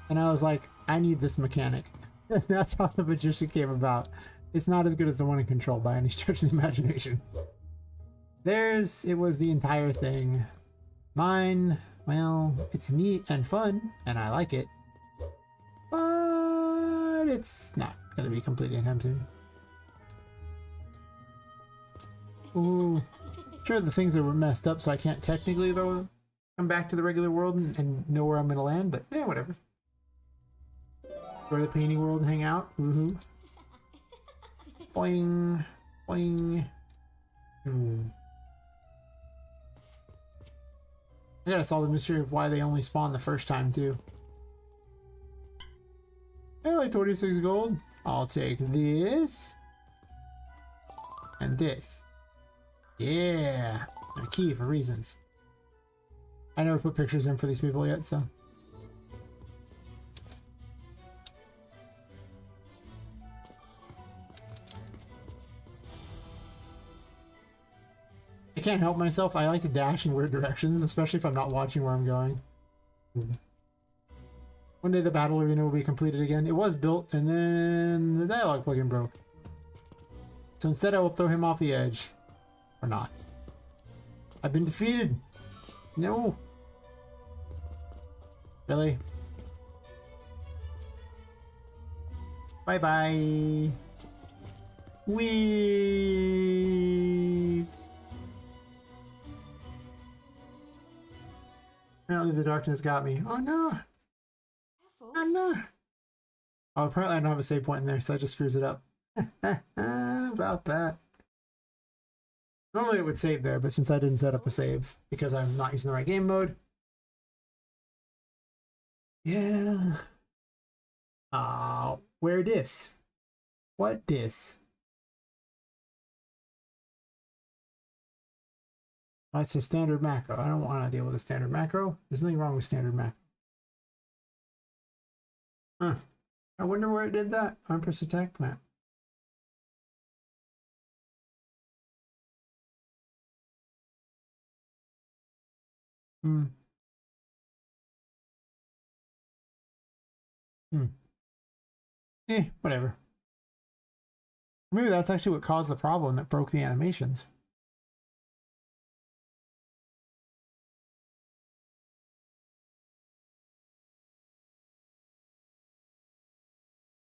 and I was like, I need this mechanic. And that's how the magician came about. It's not as good as the one in Control by any stretch of the imagination. It was the entire thing. Mine, well, it's neat and fun, and I like it. But it's not going to be completed anytime soon. Ooh. Sure, the things that were messed up, so I can't technically, though, come back to the regular world and know where I'm going to land, but yeah, whatever. Go to the painting world and hang out. Woohoo. Boing. Boing. I gotta solve the mystery of why they only spawn the first time, too. I like 26 gold. I'll take this. And this. Yeah. And a key for reasons. I never put pictures in for these people yet, so. I can't help myself. I like to dash in weird directions, especially if I'm not watching where I'm going. One day the battle arena will be completed again. It was built, and then the dialogue plugin broke. So instead I will throw him off the edge. Or not. I've been defeated! No! Really? Bye-bye! Wee! Apparently the darkness got me. Oh no! Careful. Oh no! Oh, apparently I don't have a save point in there, so that just screws it up. About that. Normally it would save there, but since I didn't set up a save because I'm not using the right game mode. Yeah. Where this? What this? Oh, it's a standard macro. I don't want to deal with a standard macro. There's nothing wrong with standard macro. Huh. I wonder where it did that. Press attack plant. Hmm. Whatever. Maybe that's actually what caused the problem that broke the animations.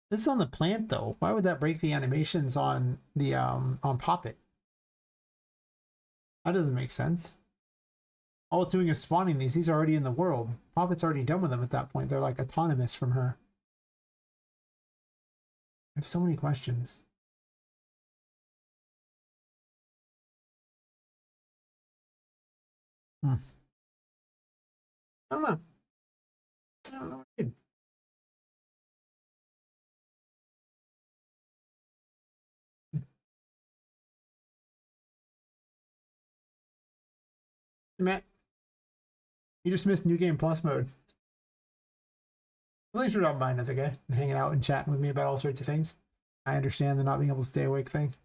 This is on the plant though. Why would that break the animations on the on Poppet? That doesn't make sense. All it's doing is spawning these. These are already in the world. Poppet's already done with them at that point. They're like autonomous from her. I have so many questions. I don't know. I don't know what I did. Matt, you just missed New Game Plus mode. Thanks for dropping by, another guy, and hanging out and chatting with me about all sorts of things. I understand the not being able to stay awake thing.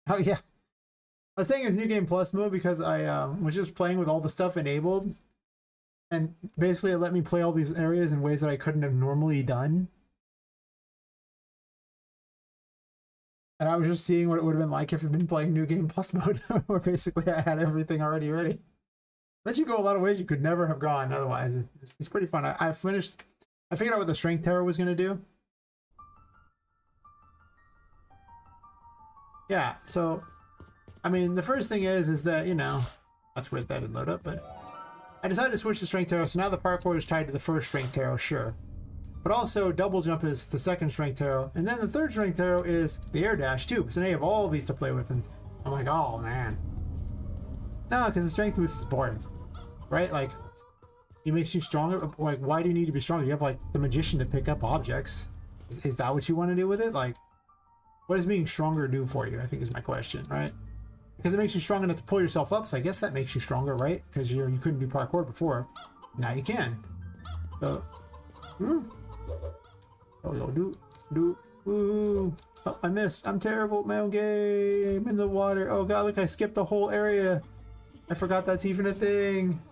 Oh yeah, I was saying it's New Game Plus mode because I was just playing with all the stuff enabled, and basically it let me play all these areas in ways that I couldn't have normally done. And I was just seeing what it would have been like if I'd been playing New Game Plus mode, where basically I had everything already ready. Let you go a lot of ways you could never have gone otherwise. It's pretty fun. I figured out what the Strength Tower was going to do. Yeah, so, I mean, the first thing is that, you know, that's weird that didn't load up, but I decided to switch to Strength Tower, so now the parkour is tied to the first Strength Tower, sure. But also, double jump is the second Strength Tower, and then the third Strength Tower is the air dash, too, so now you have all of these to play with, and I'm like, oh, man. No, because the Strength boost is boring, right? Like, it makes you stronger. Like, why do you need to be stronger? You have, like, the Magician to pick up objects. Is that what you want to do with it? Like, what does being stronger do for you, I think is my question, right? Because it makes you strong enough to pull yourself up, so I guess that makes you stronger, right? Because you couldn't do parkour before. Now you can. So, oh, woo! Oh, I missed. I'm terrible at my own game. In the water. Oh god, look, I skipped the whole area. I forgot that's even a thing.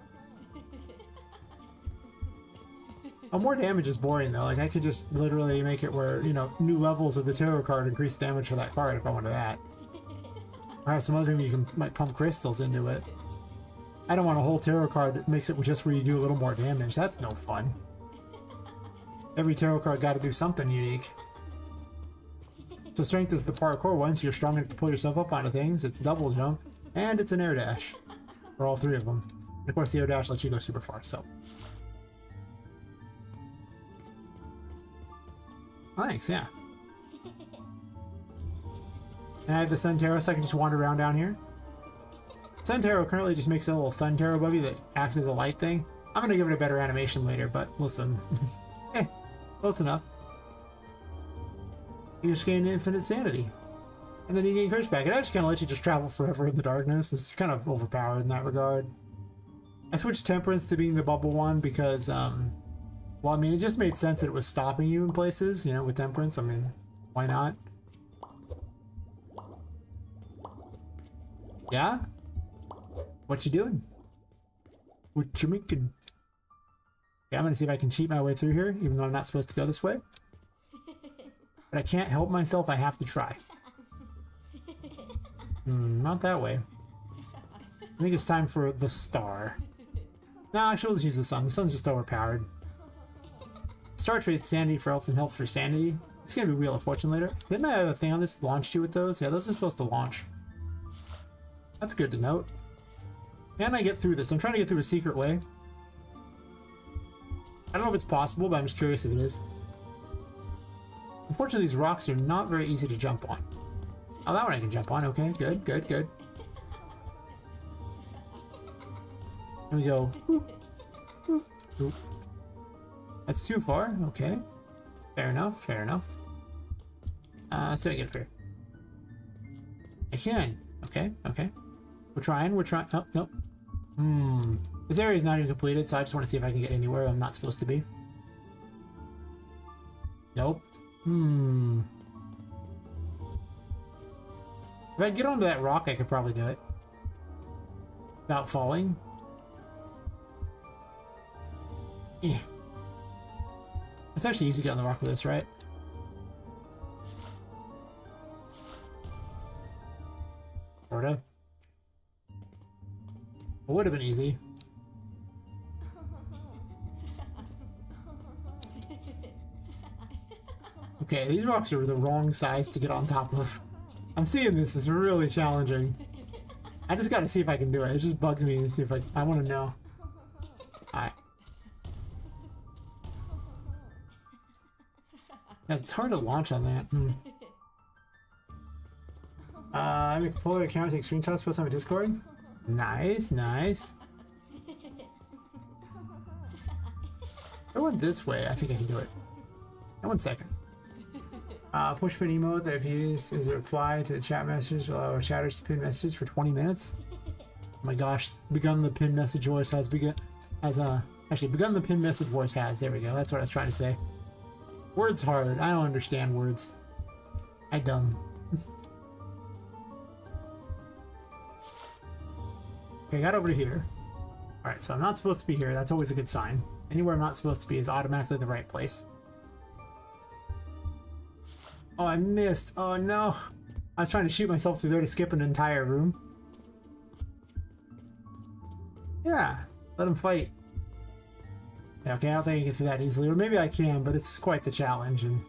Oh, more damage is boring though. Like I could just literally make it where, you know, new levels of the tarot card increase damage for that card if I wanted that. Or have some other thing where you might pump crystals into it. I don't want a whole tarot card that makes it just where you do a little more damage. That's no fun. Every tarot card got to do something unique. So strength is the parkour one, so you're strong enough to pull yourself up onto things. It's double jump, and it's an air dash. For all three of them. And of course the air dash lets you go super far, so. Thanks, yeah. And I have the Sun Tarot, so I can just wander around down here. Sun Tarot currently just makes a little Sun Tarot above you that acts as a light thing. I'm gonna give it a better animation later, but listen. Close enough. You just gain infinite sanity. And then you gain courage back. It actually kind of lets you just travel forever in the darkness. It's kind of overpowered in that regard. I switched Temperance to being the bubble one because, well, I mean, it just made sense that it was stopping you in places, you know, with Temperance. I mean, why not? Yeah? What you doing? What you making? Yeah, I'm gonna see if I can cheat my way through here, even though I'm not supposed to go this way. But I can't help myself, I have to try. Not that way. I think it's time for the star. Nah, actually, let's use the sun. The sun's just overpowered. Star trades sanity for health and health for sanity. It's gonna be Wheel of Fortune later. Didn't I have a thing on this that launched you with those? Yeah, those are supposed to launch. That's good to note. Can I get through this? I'm trying to get through a secret way. I don't know if it's possible, but I'm just curious if it is. Unfortunately, these rocks are not very easy to jump on. Oh, that one I can jump on. Okay, good, good, good. Here we go. Oop, oop, oop. That's too far. Okay. Fair enough, fair enough. Let's see if I get up here. I can. Okay, okay. We're trying. Oh, nope. This area is not even completed, so I just want to see if I can get anywhere I'm not supposed to be. Nope. If I get onto that rock, I could probably do it. Without falling. Yeah. It's actually easy to get on the rock with this, right? Sorta. It would have been easy. Okay, these rocks are the wrong size to get on top of. I'm seeing this is really challenging. I just gotta see if I can do it. It just bugs me to see if I want to know. Alright. Yeah, it's hard to launch on that. I make a Polaroid account, take screenshots, post on my Discord. Nice, nice. I went this way. I think I can do it. Now, 1 second. Push pin emote that I've used is a reply to a chat message, allow chatters to pin messages for 20 minutes. Oh my gosh, begun the pin message voice has Actually, begun the pin message voice has. There we go. That's what I was trying to say. Words hard. I don't understand words. I dumb. Okay, got over to here. Alright, so I'm not supposed to be here. That's always a good sign. Anywhere I'm not supposed to be is automatically the right place. Oh, I missed. Oh, no. I was trying to shoot myself through there to skip an entire room. Yeah, let him fight. Yeah, okay, I don't think I can get through that easily. Or maybe I can, but it's quite the challenge. And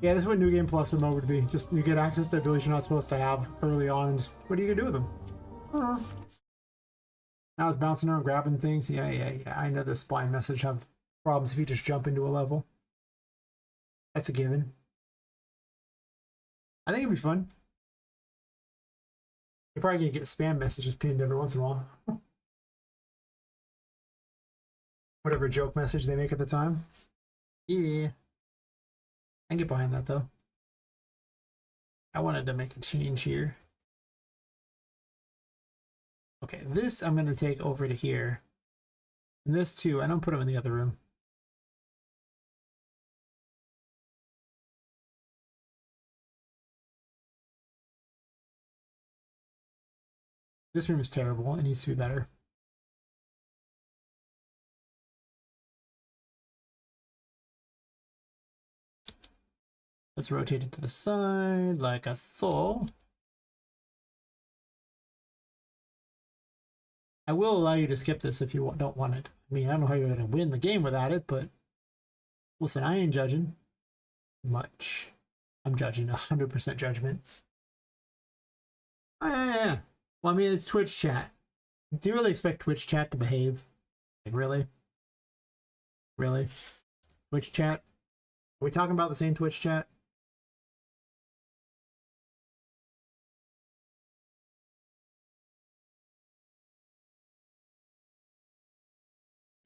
yeah, this is what New Game Plus mode would be. Just you get access to abilities you're not supposed to have early on. And just, what are you going to do with them? Now it's bouncing around, grabbing things. Yeah. I know the spline message have problems if you just jump into a level. That's a given. I think it'd be fun. You're probably going to get spam messages pinned every once in a while. Whatever joke message they make at the time. Yeah. I can get behind that though. I wanted to make a change here. Okay, this I'm going to take over to here. And this too, I don't put them in the other room. This room is terrible. It needs to be better. Let's rotate it to the side like so. I will allow you to skip this if you don't want it. I mean, I don't know how you're going to win the game without it, but listen, I ain't judging much. I'm judging 100% judgment. Oh, yeah. Well, I mean, it's Twitch chat. Do you really expect Twitch chat to behave? Like, really? Really? Twitch chat? Are we talking about the same Twitch chat?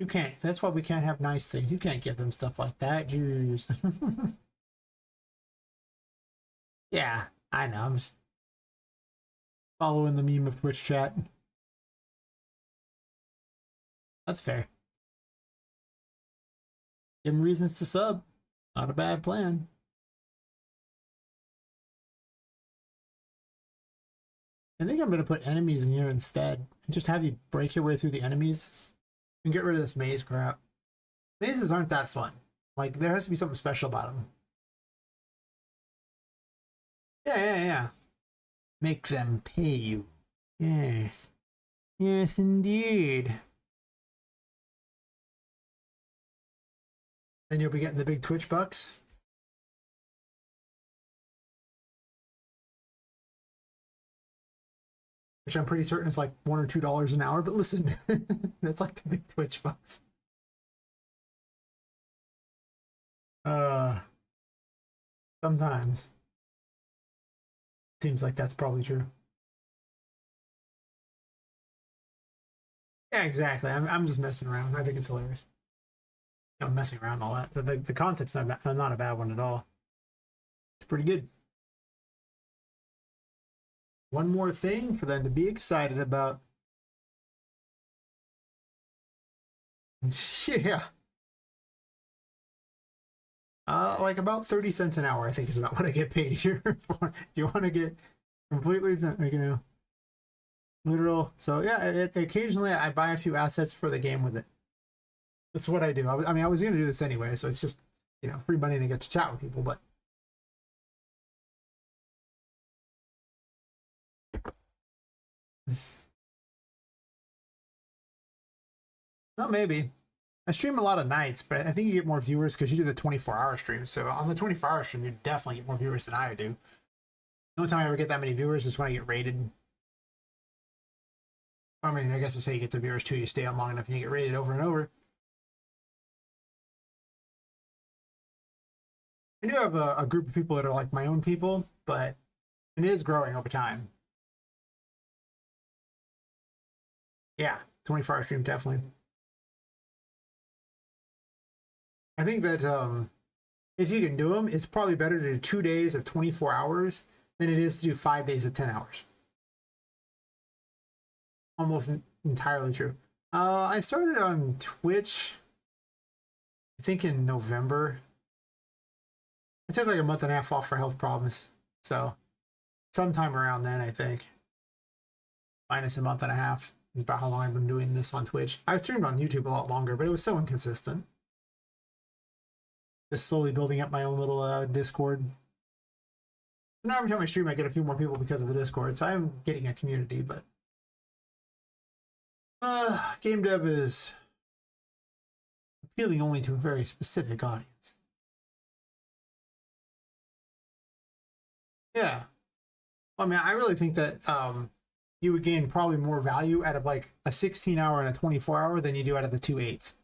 You can't. That's why we can't have nice things. You can't give them stuff like that. Jeez. Yeah, I know. I'm just following the meme of Twitch chat. That's fair. Give them reasons to sub. Not a bad plan. I think I'm going to put enemies in here instead. And just have you break your way through the enemies. And get rid of this maze crap. Mazes aren't that fun. Like, there has to be something special about them. Yeah. Make them pay you. Yes. Yes, indeed. Then you'll be getting the big Twitch bucks. Which I'm pretty certain is like $1 or $2 an hour, but listen, that's like the big Twitch bucks. Sometimes. Seems like that's probably true. Yeah, exactly. I'm just messing around. I think it's hilarious. I'm messing around and all that. The concept's not a bad one at all. It's pretty good. One more thing for them to be excited about. Yeah. Like about 30 cents an hour, I think is about what I get paid here. If you want to get completely, literal. So yeah, occasionally I buy a few assets for the game with it. That's what I do. I mean, I was going to do this anyway, so it's just, free money to get to chat with people, but. Well, maybe. I stream a lot of nights, but I think you get more viewers because you do the 24-hour stream. So on the 24-hour stream, you definitely get more viewers than I do. The only time I ever get that many viewers is when I get rated. I mean, I guess that's how you get the viewers too. You stay on long enough and you get rated over and over. I do have a group of people that are like my own people, but it is growing over time. Yeah, 24-hour stream, definitely. I think that if you can do them, it's probably better to do 2 days of 24 hours than it is to do 5 days of 10 hours. Almost entirely true. I started on Twitch, I think in November. I took like a month and a half off for health problems. So sometime around then, I think. Minus a month and a half is about how long I've been doing this on Twitch. I've streamed on YouTube a lot longer, but it was so inconsistent. Just slowly building up my own little Discord. Now every time I stream, I get a few more people because of the Discord, so I'm getting a community, but game dev is appealing only to a very specific audience. Yeah. I mean, I really think that you would gain probably more value out of like a 16-hour and a 24-hour than you do out of the 2 8s.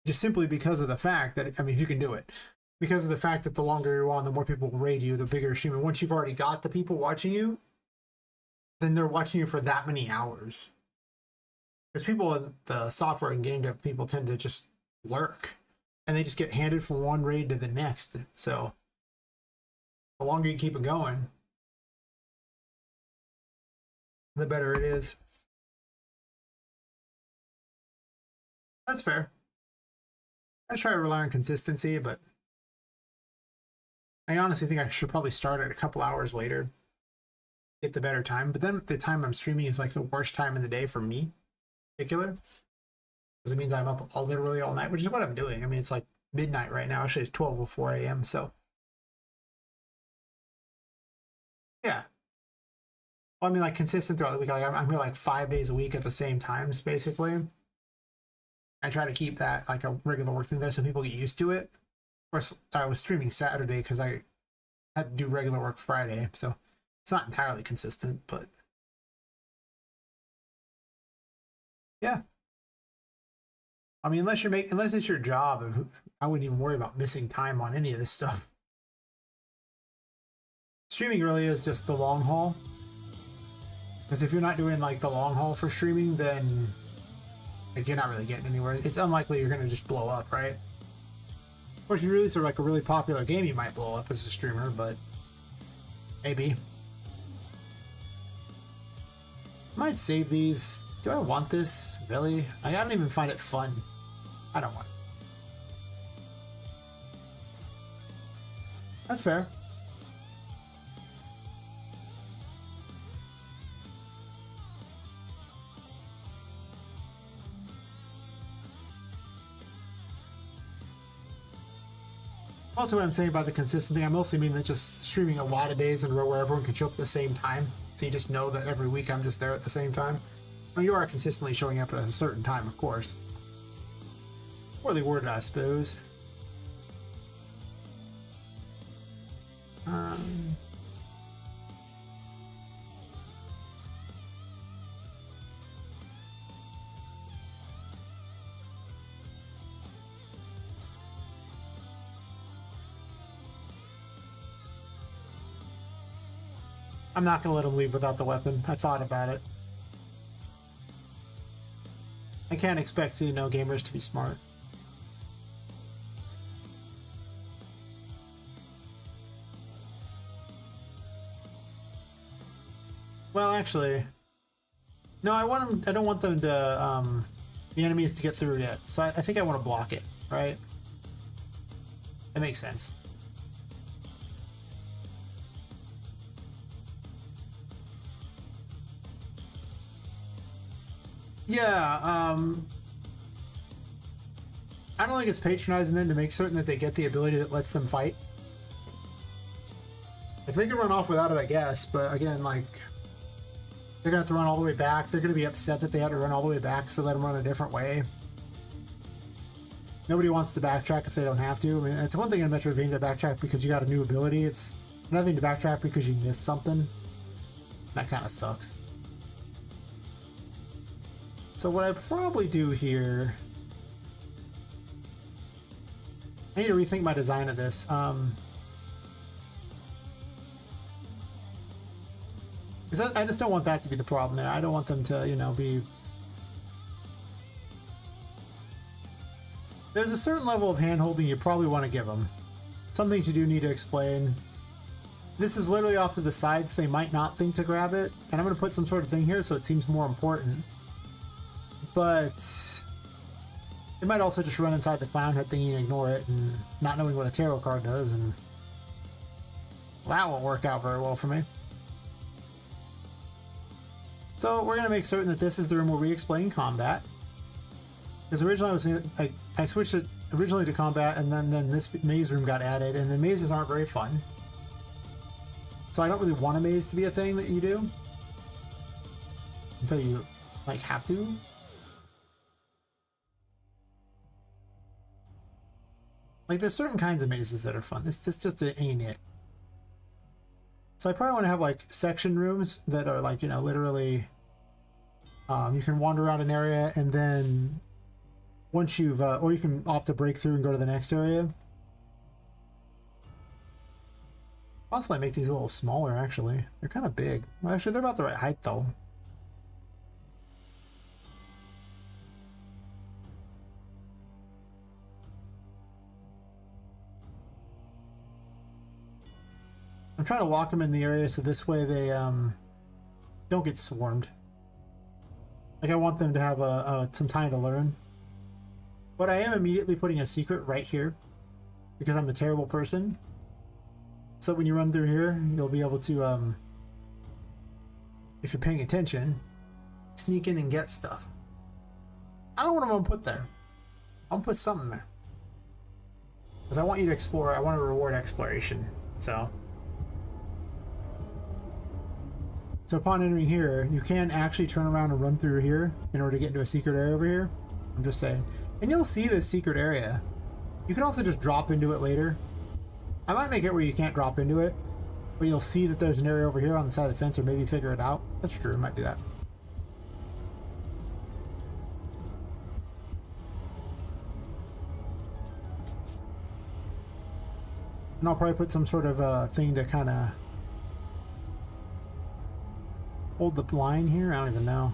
Just simply because of the fact that, I mean, if you can do it, because of the fact that the longer you're on, the more people will raid you, the bigger your stream. And once you've already got the people watching you, then they're watching you for that many hours. Because people in the software and game dev people tend to just lurk, and they just get handed from one raid to the next. So the longer you keep it going, the better it is. That's fair. I try to rely on consistency, but I honestly think I should probably start at a couple hours later, get the better time. But then the time I'm streaming is like the worst time in the day for me, in particular, because it means I'm up literally all night, which is what I'm doing. I mean, it's like midnight right now. Actually, it's 12:04 a.m. So yeah. Well, I mean, like consistent throughout the week. Like I'm here like 5 days a week at the same times, basically. I try to keep that like a regular work thing there so people get used to it. Of course, I was streaming Saturday because I had to do regular work Friday, so it's not entirely consistent, but yeah. I mean, unless it's your job, I wouldn't even worry about missing time on any of this stuff. Streaming really is just the long haul. Because if you're not doing like the long haul for streaming, then like you're not really getting anywhere. It's unlikely you're gonna just blow up, right? Of course, if you release like a really popular game, you might blow up as a streamer, but maybe. I might save these. Do I want this? Really? I don't even find it fun. I don't want it. That's fair. Also, what I'm saying about the consistent thing, I mostly mean that just streaming a lot of days in a row where everyone can show up at the same time. So you just know that every week I'm just there at the same time. Well, you are consistently showing up at a certain time, of course. Poorly worded, I suppose. I'm not going to let him leave without the weapon. I thought about it. I can't expect, gamers to be smart. Well, actually, no. I don't want them to the enemies to get through yet. So I think I want to block it. Right? That makes sense. Yeah, I don't think it's patronizing them to make certain that they get the ability that lets them fight. If they can run off without it, I guess, but again, like, they're gonna have to run all the way back. They're gonna be upset that they had to run all the way back, so let them run a different way. Nobody wants to backtrack if they don't have to. I mean, it's one thing in Metroidvania to backtrack because you got a new ability. It's another thing to backtrack because you missed something. That kind of sucks. So what I'd probably do here, I need to rethink my design of this. Because I just don't want that to be the problem there. I don't want them to, be... There's a certain level of hand-holding you probably want to give them. Some things you do need to explain. This is literally off to the side, so they might not think to grab it. And I'm going to put some sort of thing here so it seems more important. but it might also just run inside the clown head thingy and ignore it, and not knowing what a tarot card does, and that won't work out very well for me. So we're going to make certain that this is the room where we explain combat. Because originally I switched it originally to combat, and then this maze room got added, and the mazes aren't very fun. So I don't really want a maze to be a thing that you do until you like have to. Like there's certain kinds of mazes that are fun. This just ain't it. So I probably want to have like section rooms that are like, you know, literally you can wander around an area, and then once you've or you can opt to break through and go to the next area. Possibly make these a little smaller, actually. They're kind of big. Well, actually, they're about the right height, though. I'm trying to lock them in the area so this way they don't get swarmed. Like, I want them to have some time to learn. But I am immediately putting a secret right here because I'm a terrible person. So when you run through here, you'll be able to, if you're paying attention, sneak in and get stuff. I don't know what I'm going to put there. I'm going to put something there. Because I want you to explore. I want to reward exploration. So upon entering here, you can actually turn around and run through here in order to get into a secret area over here. I'm just saying. And you'll see this secret area. You can also just drop into it later. I might make it where you can't drop into it, but you'll see that there's an area over here on the side of the fence, or maybe figure it out. That's true, I might do that. And I'll probably put some sort of thing to kind of hold the line here. I don't even know.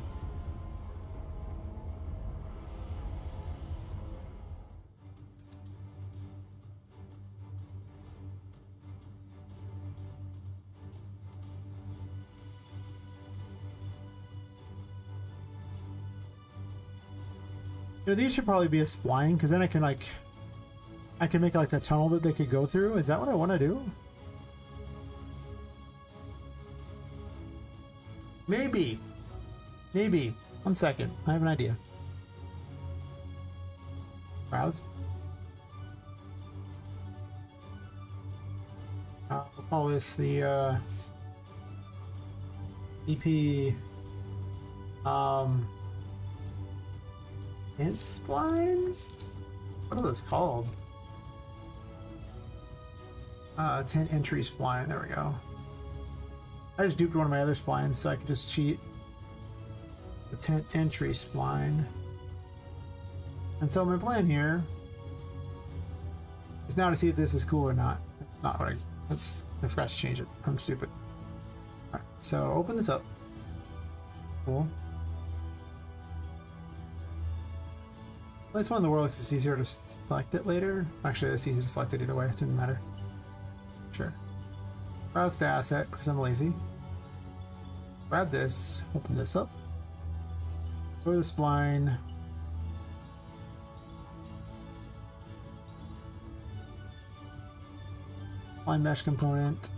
You know, these should probably be a spline, because then I can make like a tunnel that they could go through. Is that what I want to do? Maybe. Maybe. 1 second. I have an idea. Browse. We'll call this the EP int spline? What are those called? 10 entry spline. There we go. I just duped one of my other splines so I could just cheat. The 10 entry spline. And so my plan here is now to see if this is cool or not. That's not what I forgot to change it. I'm stupid. Alright, so open this up. Cool. Place one in the world because it's easier to select it later. Actually, it's easy to select it either way. It didn't matter. Sure. Browse to asset because I'm lazy. Grab this. Open this up. Go to the spline. Spline mesh component.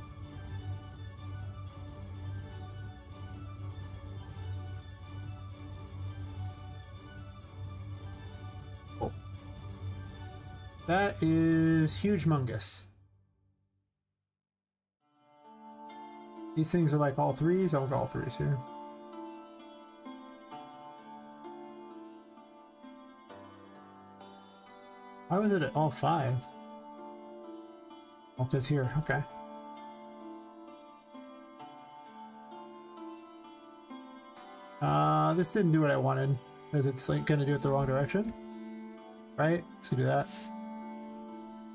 Oh. That is huge-mungus. These things are like all threes. I'll go all threes here. Why was it at all five? Oh, because here. Okay. This didn't do what I wanted because it's like gonna do it the wrong direction, right? So do that.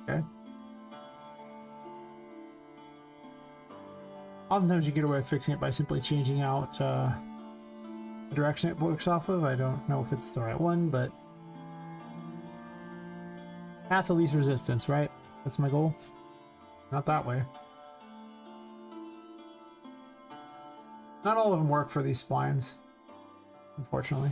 Okay. Oftentimes you get away with fixing it by simply changing out the direction it works off of. I don't know if it's the right one, but path of least resistance, right? That's my goal. Not that way. Not all of them work for these splines, unfortunately.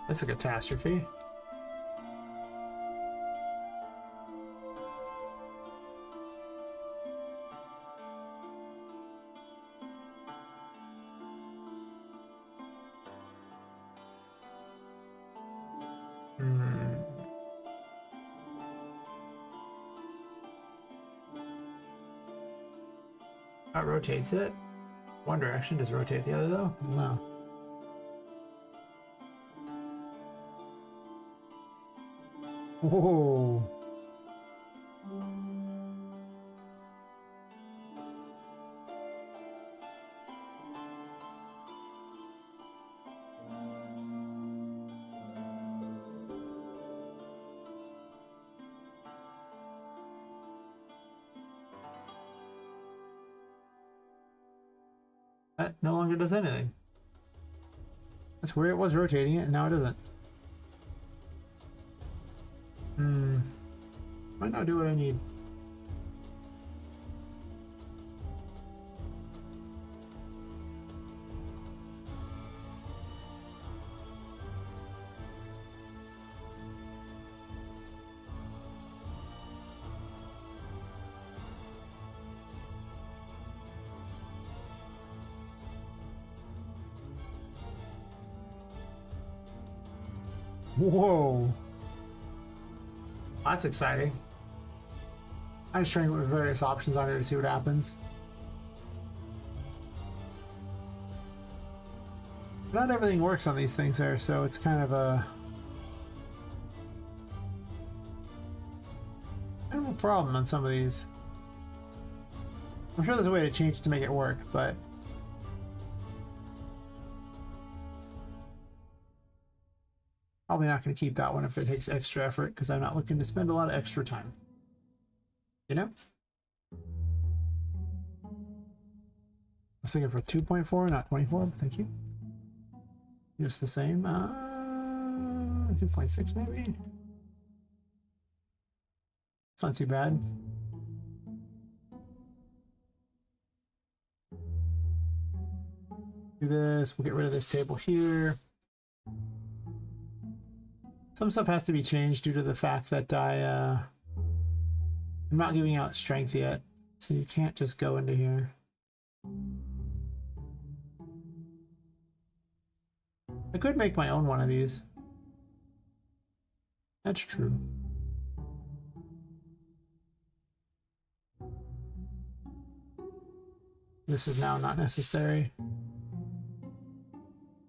That's a catastrophe. That rotates it. One direction. Does it rotate the other though? No. Whoa. That no longer does anything. That's weird. It was rotating it and now it doesn't. Might not do what I need. Whoa. That's exciting. I'm just trying with various options on here to see what happens. Not everything works on these things there, so it's kind of a problem on some of these. I'm sure there's a way to change it to make it work, but probably not going to keep that one if it takes extra effort, because I'm not looking to spend a lot of extra time. You know? I was thinking for 2.4, not 24, but thank you. Just the same. 2.6 maybe? It's not too bad. Do this, we'll get rid of this table here. Some stuff has to be changed due to the fact that I'm not giving out strength yet, so you can't just go into here. I could make my own one of these. That's true. This is now not necessary.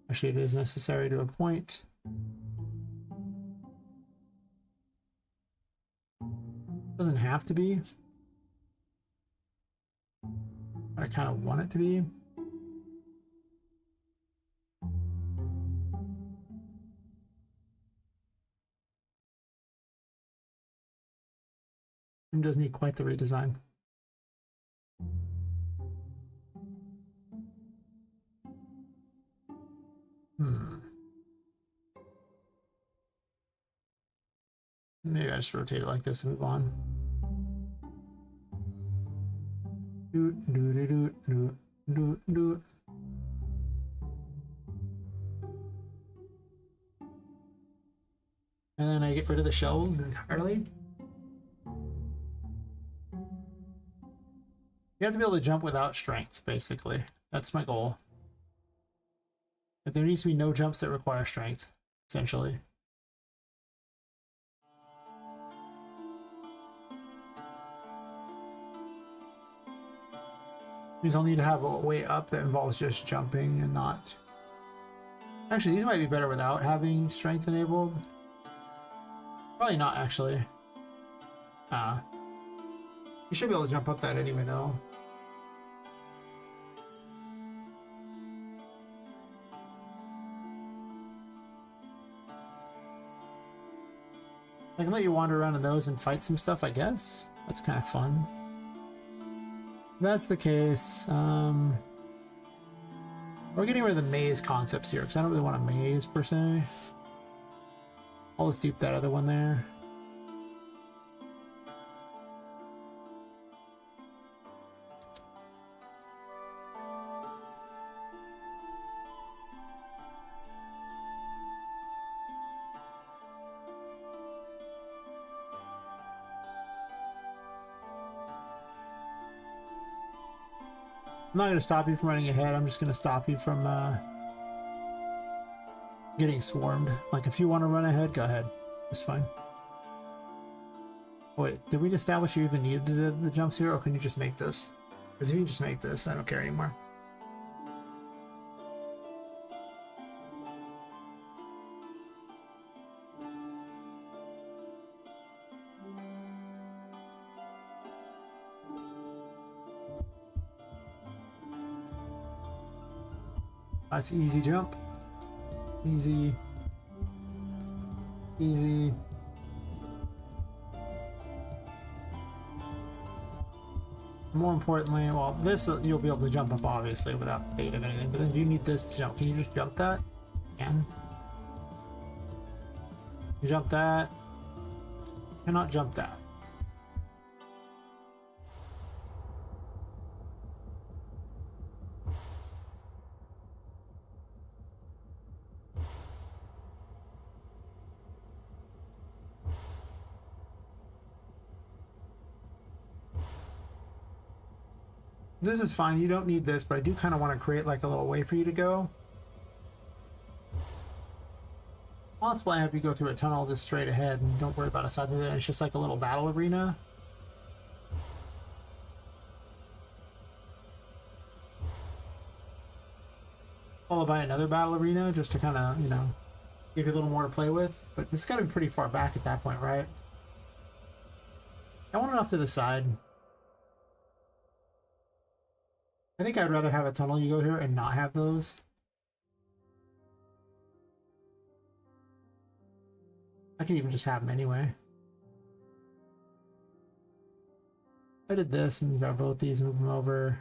Actually, it is necessary to a point. Doesn't have to be. But I kind of want it to be. It does need quite the redesign. Maybe I just rotate it like this and move on. Do. And then I get rid of the shelves entirely. You have to be able to jump without strength, basically. That's my goal. But there needs to be no jumps that require strength, essentially. Means I'll need to have a way up that involves just jumping and not... Actually, these might be better without having strength enabled. Probably not, actually. You should be able to jump up that anyway, though. I can let you wander around in those and fight some stuff, I guess. That's kind of fun. If that's the case, we're getting rid of the maze concepts here, because I don't really want a maze, per se. I'll just dupe that other one there. I'm not going to stop you from running ahead. I'm just going to stop you from getting swarmed. Like, if you want to run ahead, go ahead. It's fine. Wait, did we establish you even needed the jumps here, or can you just make this? Because if you just make this, I don't care anymore. That's easy jump. Easy. Easy. More importantly, well, this you'll be able to jump up obviously without bait of anything, but then you need this to jump. Can you just jump that? Can you jump that? Cannot jump that. This is fine, you don't need this, but I do kind of want to create like a little way for you to go. Possibly I have you go through a tunnel just straight ahead and don't worry about a side of it. It's just like a little battle arena. Followed by another battle arena just to kind of, you know, give you a little more to play with. But it's got to be pretty far back at that point, right? I want it off to the side. I think I'd rather have a tunnel you go here and not have those. I can even just have them anyway. I did this and grab both these, move them over.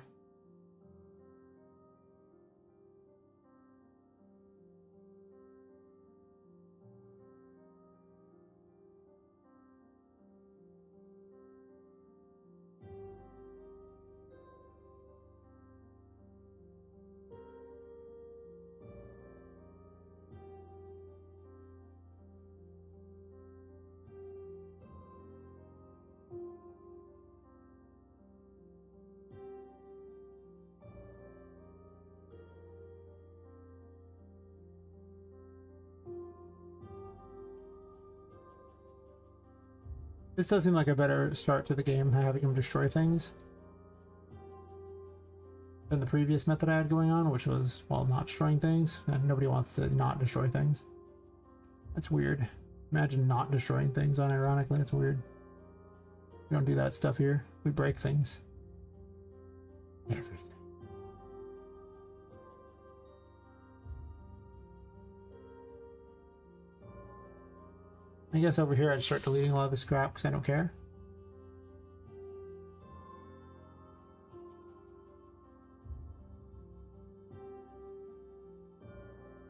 This does seem like a better start to the game, having him destroy things, than the previous method I had going on, which was, well, not destroying things, and nobody wants to not destroy things. That's weird. Imagine not destroying things, unironically, that's weird. We don't do that stuff here. We break things. Everything. I guess over here I'd start deleting a lot of this crap because I don't care.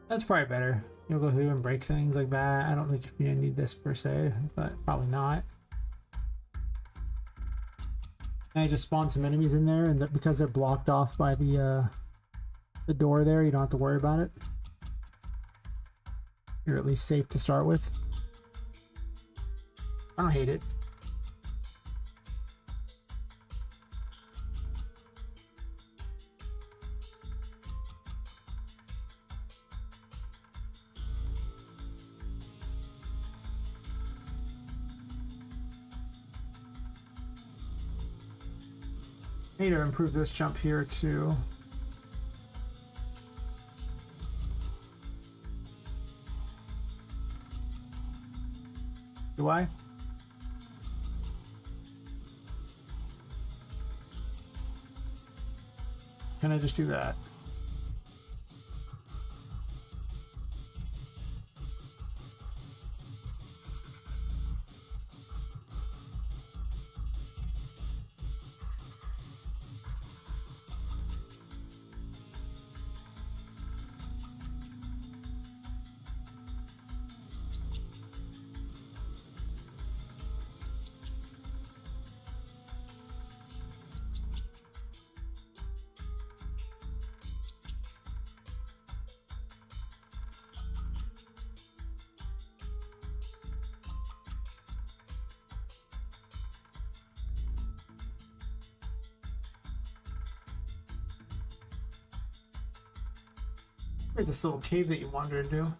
That's probably better. You'll go through and break things like that. I don't think you need this per se, but probably not. And I just spawned some enemies in there, and because they're blocked off by the door there, you don't have to worry about it. You're at least safe to start with. I don't hate it. Need to improve this jump here too. Do I? Can I just do that? There's this little cave that you wander into.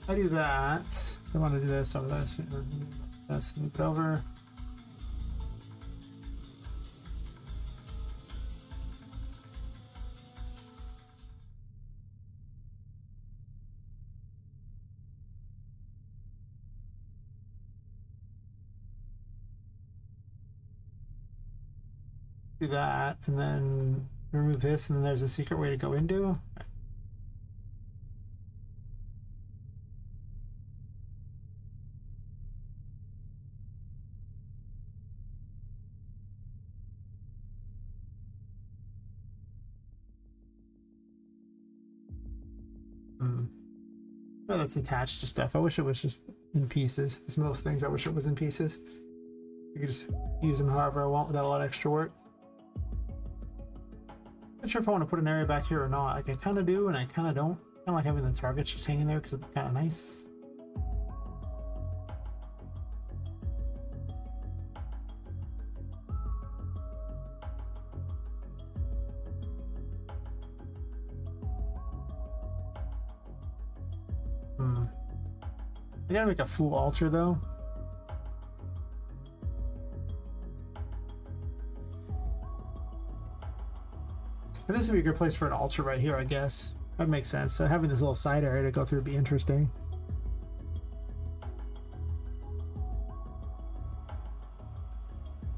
I do that. I want to do this over this. Let's move it over. Do that, and then remove this, and then there's a secret way to go into. Oh, that's attached to stuff. I wish it was just in pieces. As most things, I wish it was in pieces. I could just use them however I want without a lot of extra work. Not sure if I want to put an area back here or not. Like I kind of do, and I kind of don't. I don't like having the targets just hanging there because it's kind of nice. I gotta make a full altar though. And this would be a good place for an altar right here, I guess. That makes sense. So having this little side area to go through would be interesting.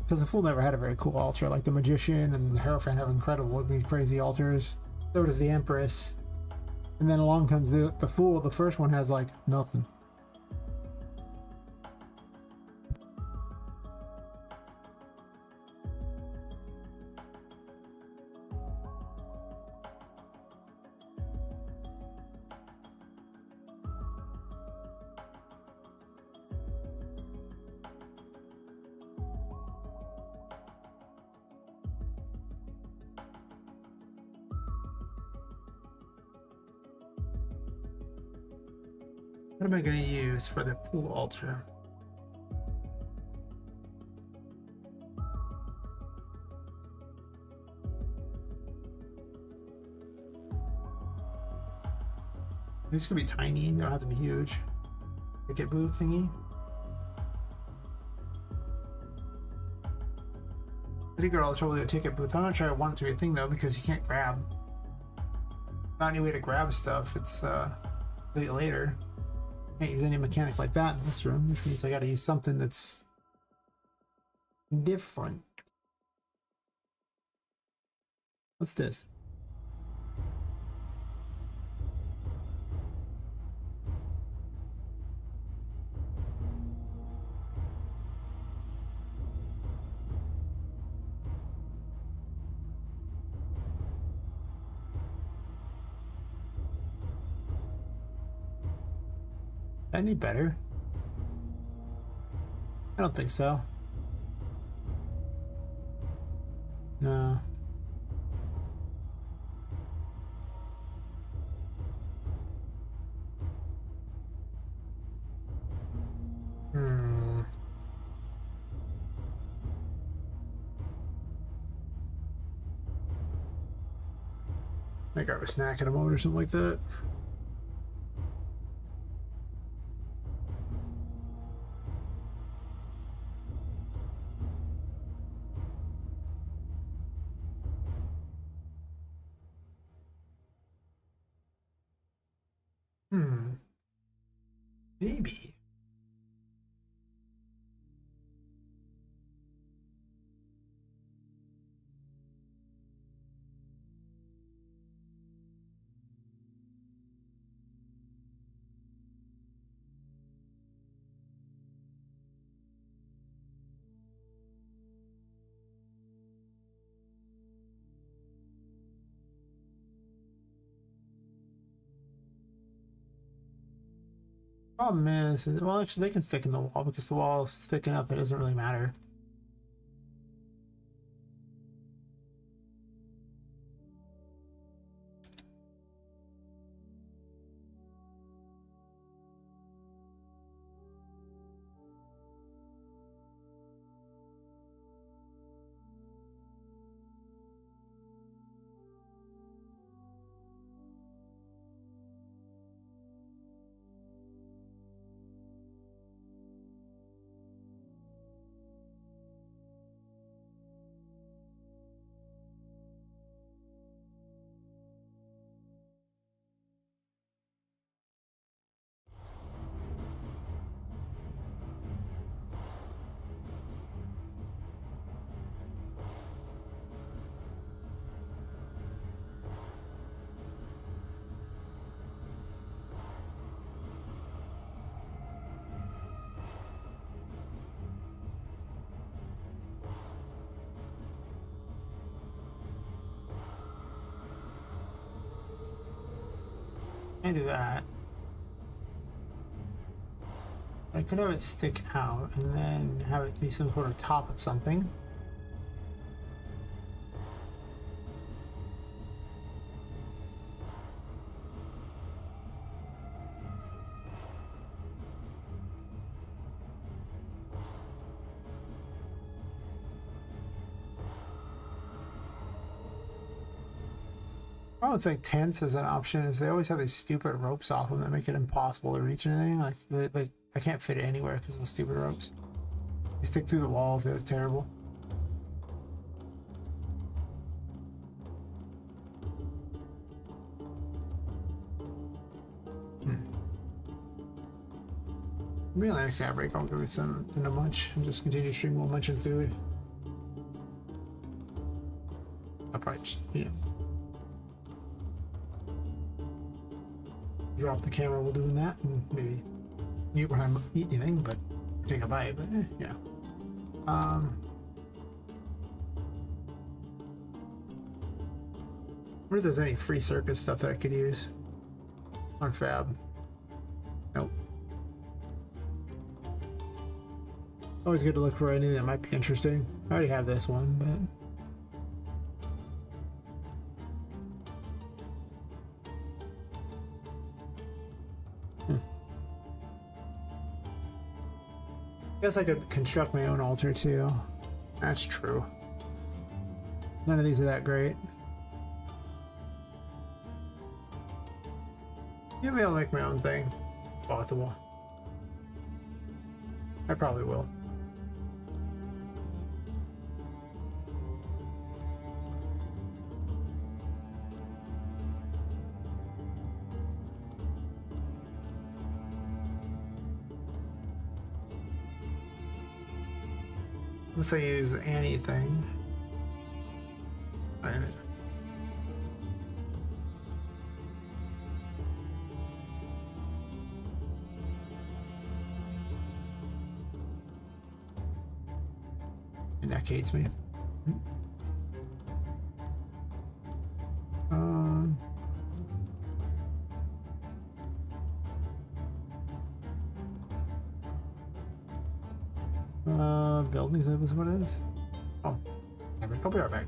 Because the Fool never had a very cool altar. Like the Magician and the Hierophant have incredible, crazy altars. So does the Empress. And then along comes the Fool. The first one has like nothing. What am I going to use for the Fool altar? These could be tiny, they don't have to be huge. Ticket booth thingy. I think all the trouble with a ticket booth. I'm not sure I want it to be a thing though, because you can't grab. Not any way to grab stuff. It's later. Can't use any mechanic like that in this room, which means I gotta use something that's different. What's this? Any better? I don't think so. No. I grab a snack in a moment or something like that. Maybe. Problem is, well, actually, they can stick in the wall because the wall is thick enough that it doesn't really matter. Can't do that. I could have it stick out and then have it be some sort of top of something. I don't think tents as an option is they always have these stupid ropes off them that make it impossible to reach anything. Like I can't fit it anywhere because of the stupid ropes. They stick through the walls. They look terrible. Maybe on the next ad break I'll go get something to munch and just continue streaming while munching food. I'll probably just, drop the camera while doing that and maybe mute when I'm eating anything, but take a bite, but yeah. I wonder if there's any free circus stuff that I could use on Fab. Nope. Always good to look for anything that might be interesting. I already have this one, but guess I could construct my own altar too. That's true. None of these are that great. Maybe I'll make my own thing. Possible. I probably will. Let's say use the Annie thing. It negates me. Buildings, that was what it is. Oh, I'll be right back.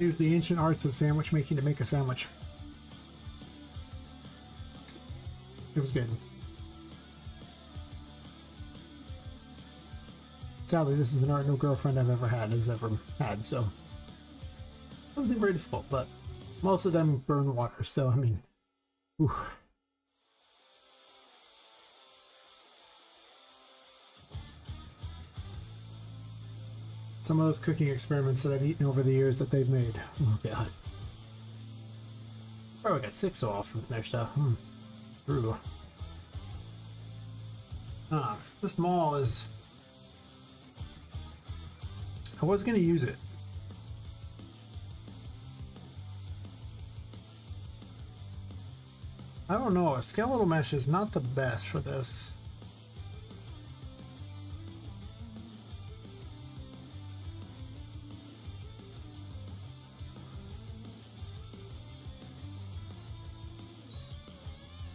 Use the ancient arts of sandwich making to make a sandwich. It was good. Sadly, this is an art no girlfriend I've ever had has ever had, so it doesn't seem very difficult, but most of them burn water, so I mean, whew. Some of those cooking experiments that I've eaten over the years that they've made. Oh god. Oh, I got 6 so often finished up. True. This mall is... I was going to use it. I don't know, a skeletal mesh is not the best for this.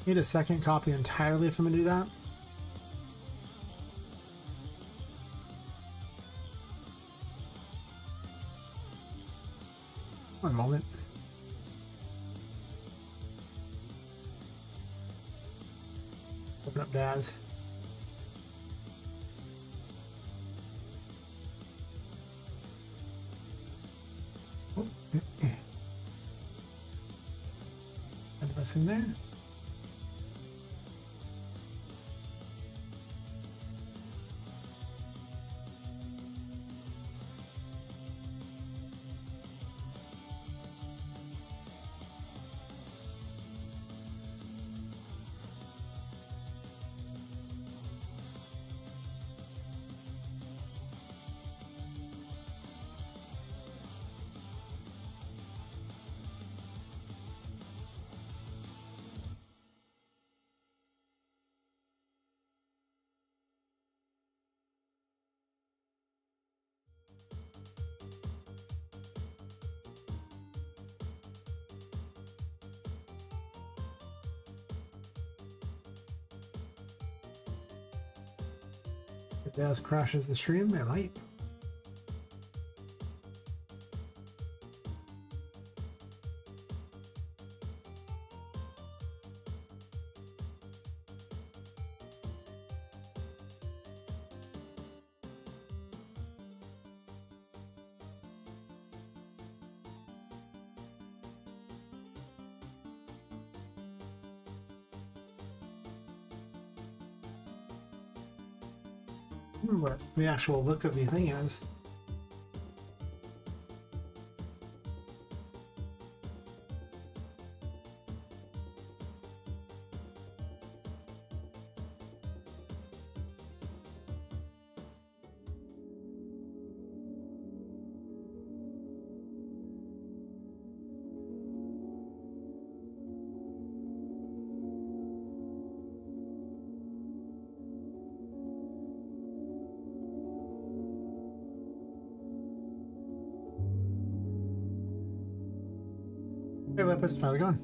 Need a second copy entirely if I'm going to do that. One moment. Open up Daz. Oh, add this in there. If Daz crashes the stream, it might. What the actual look of the thing is. Hey Lepus, how's it going?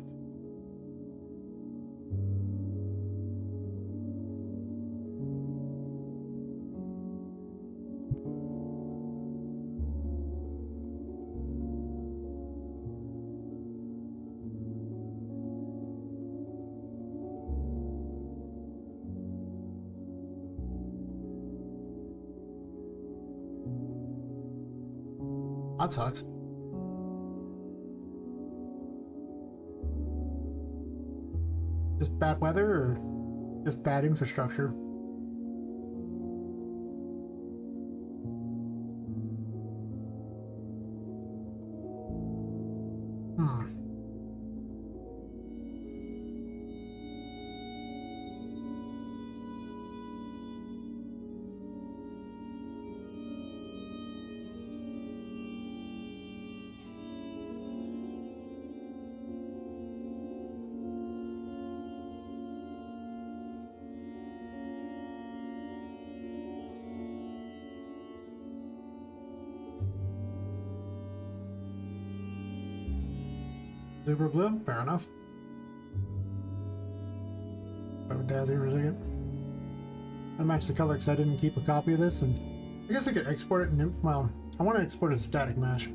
That sucks. Just bad weather or just bad infrastructure? Super blue? Fair enough. Go with Daz here for a second. I matched the color because I didn't keep a copy of this, and I guess I could export it and, well, I want to export it as a static mesh.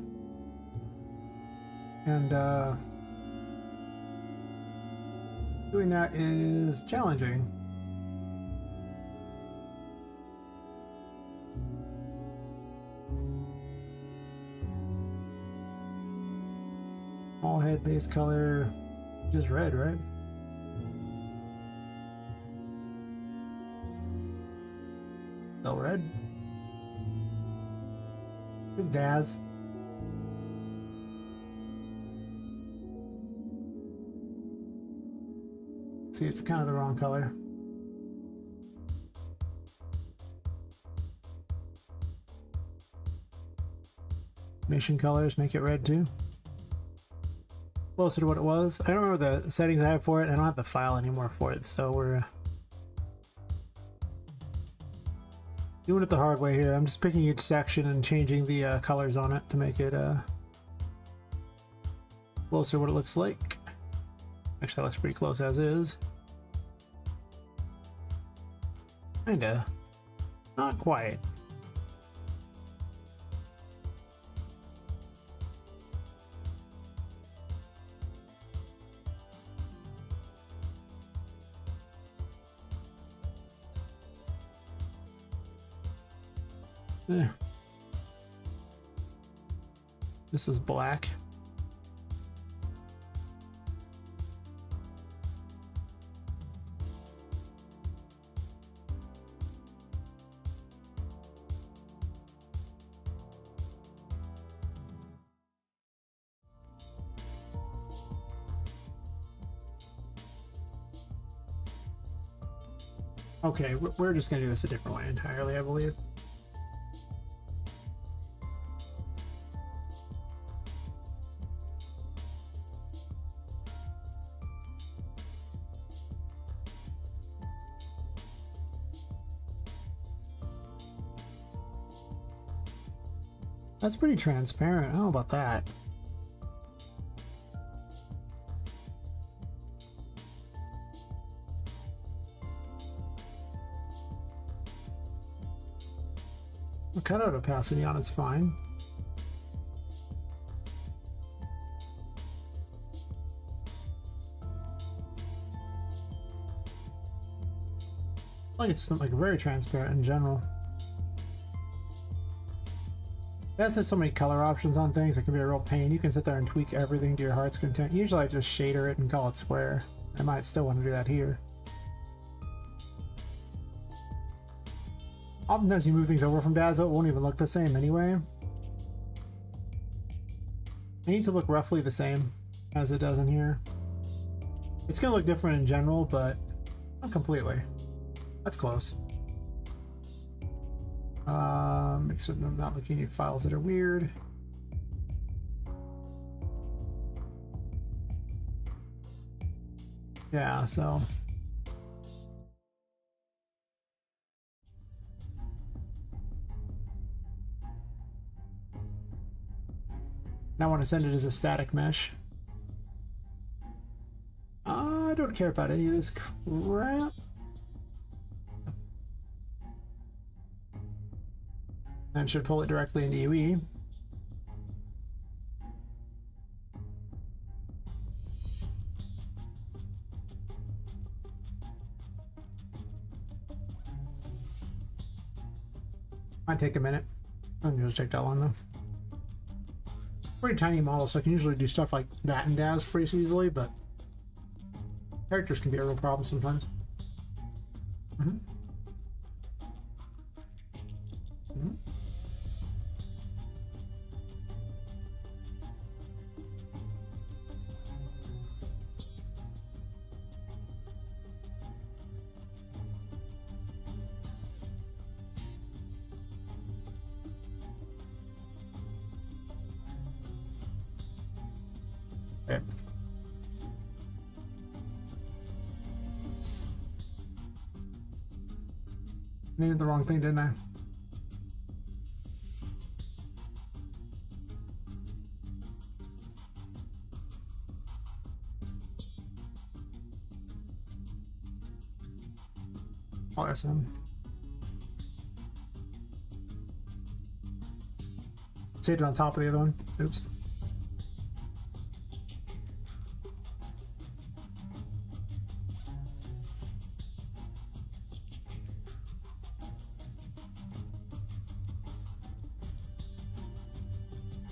And doing that is challenging. All head base color, just red, right? Still red. Good Daz. See, it's kind of the wrong color. Mission colors, make it red too. Closer to what it was. I don't remember the settings I have for it. I don't have the file anymore for it, so we're doing it the hard way here. I'm just picking each section and changing the colors on it to make it closer to what it looks like. Actually, that looks pretty close as is. Kinda. Not quite. There. This is black. Okay, we're just gonna do this a different way entirely, I believe. That's pretty transparent. I don't know about that. The cutout opacity on it's fine. Like it's like very transparent in general. It has so many color options on things, it can be a real pain. You can sit there and tweak everything to your heart's content. Usually I just shader it and call it square. I might still want to do that here. Oftentimes you move things over from Dazzle, it won't even look the same anyway. It needs to look roughly the same as it does in here. It's going to look different in general, but not completely. That's close. Make certain I'm not looking at files that are weird. Yeah, so now I want to send it as a static mesh. I don't care about any of this crap. And should pull it directly into UE. Might take a minute. I'm gonna check that one though. Pretty tiny model, so I can usually do stuff like that in Daz pretty easily, but characters can be a real problem sometimes. Mm-hmm. Mm-hmm. Okay. I needed the wrong thing, didn't I? Oh, SM. Saved it on top of the other one. Oops.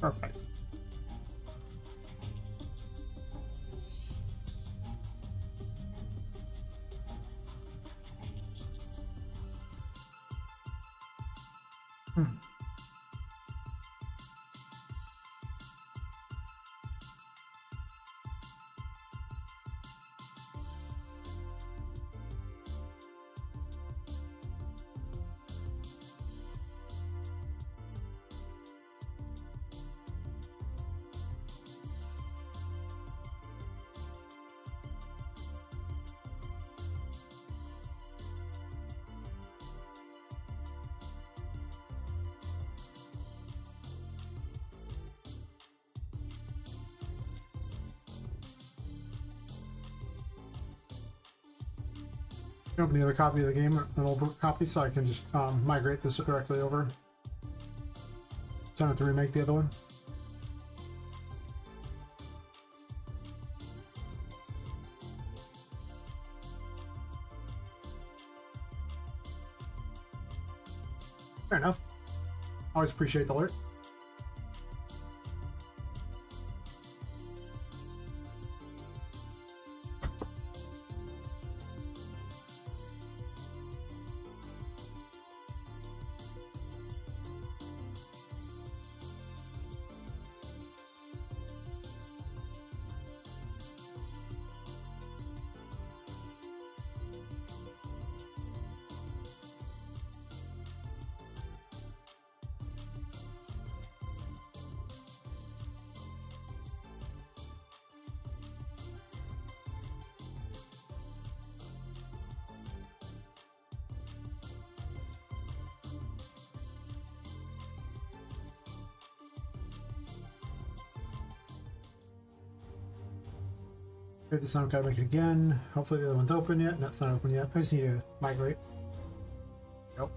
Perfect. Hmm. Open the other copy of the game, an old copy, so I can just migrate this directly over. So I don't have to remake the other one. Fair enough. Always appreciate the alert. Okay, this time, gotta make it again. Hopefully the other one's open yet. That's not open yet. I just need to migrate. Nope.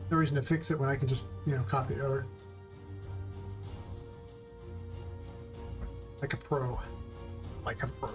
No reason to fix it when I can just, copy it over. Like a pro. Like a pro.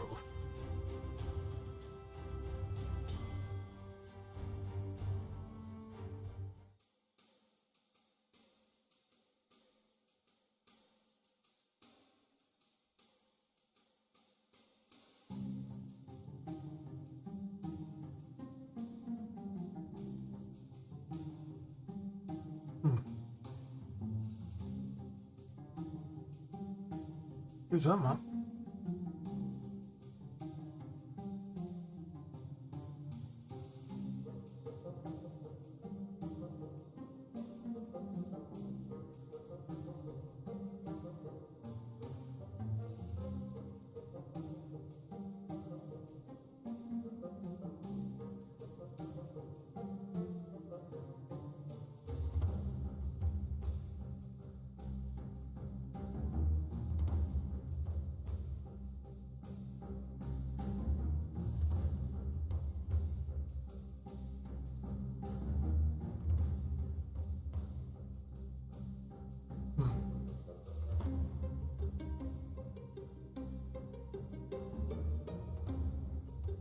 Do something up.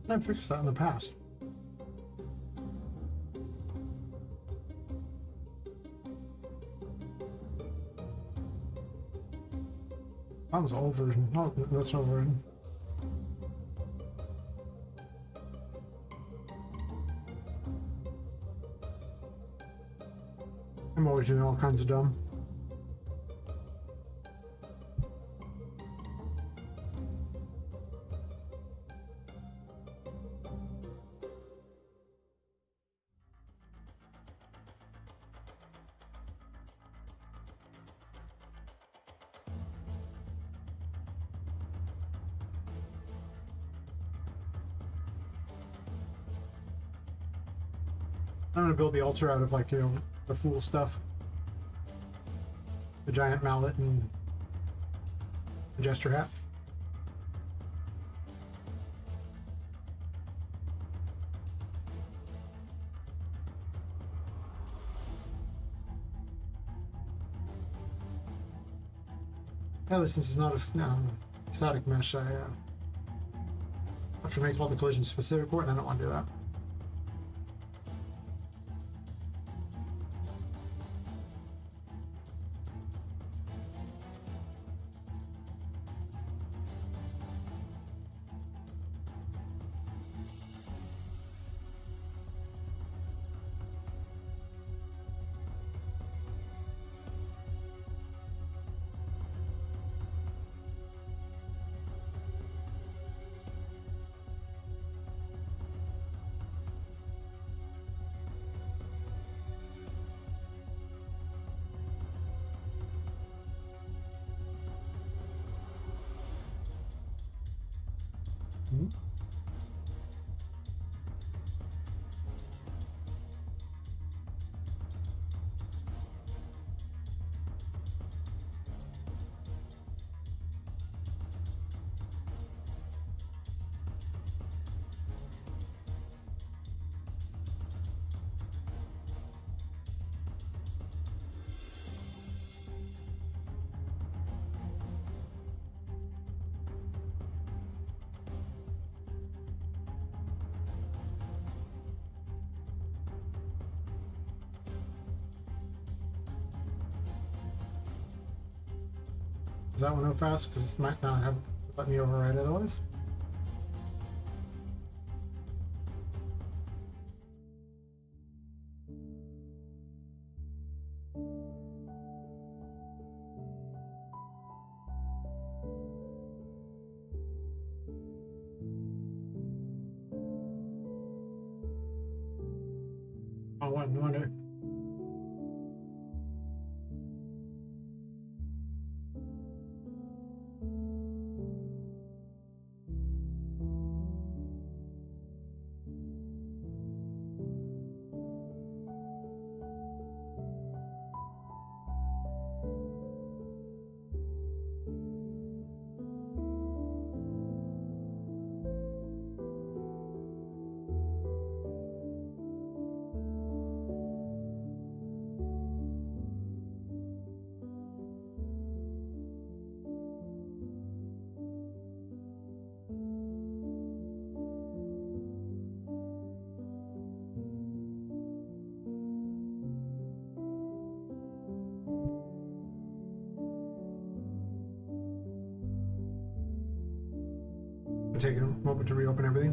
I've fixed that in the past. That was the old version. Oh, that's no version. always doing all kinds of dumb. I'm gonna build the altar out of, like, you know, the fool stuff. The giant mallet and the jester hat. Yeah, since it's not a static mesh, I have to make all the collisions specific for it, and I don't want to do that. Mhm. Does that one go fast? Because this might not have let me override otherwise. Oh, what? No wonder. Take a moment to reopen everything.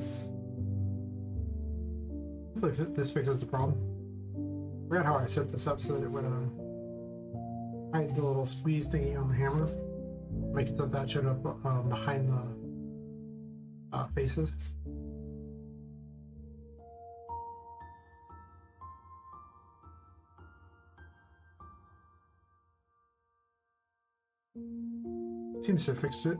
Hopefully this fixes the problem. I forgot how I set this up so that it would hide the little squeeze thingy on the hammer. Make it so that showed up behind the faces. Seems to have fixed it.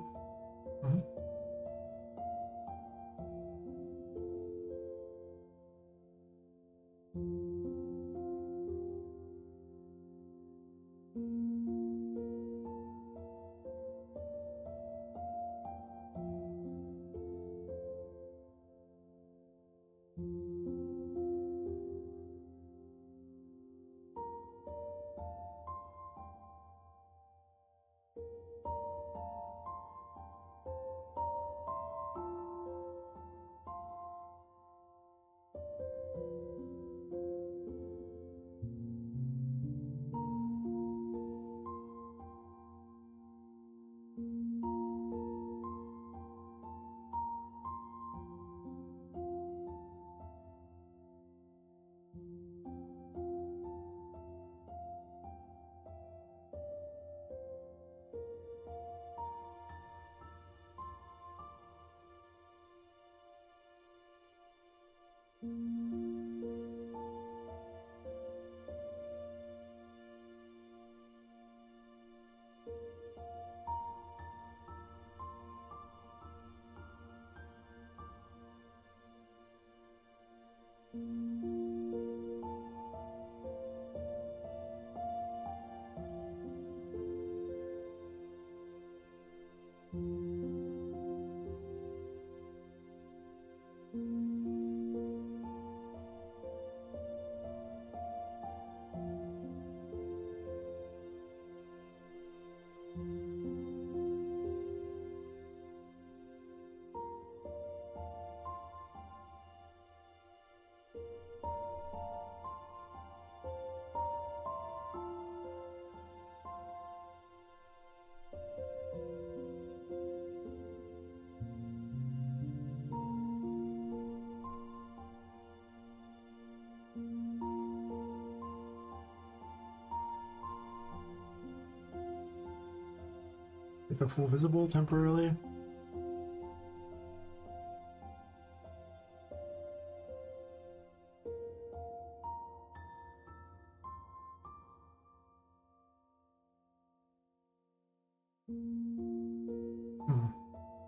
Get the full visible temporarily.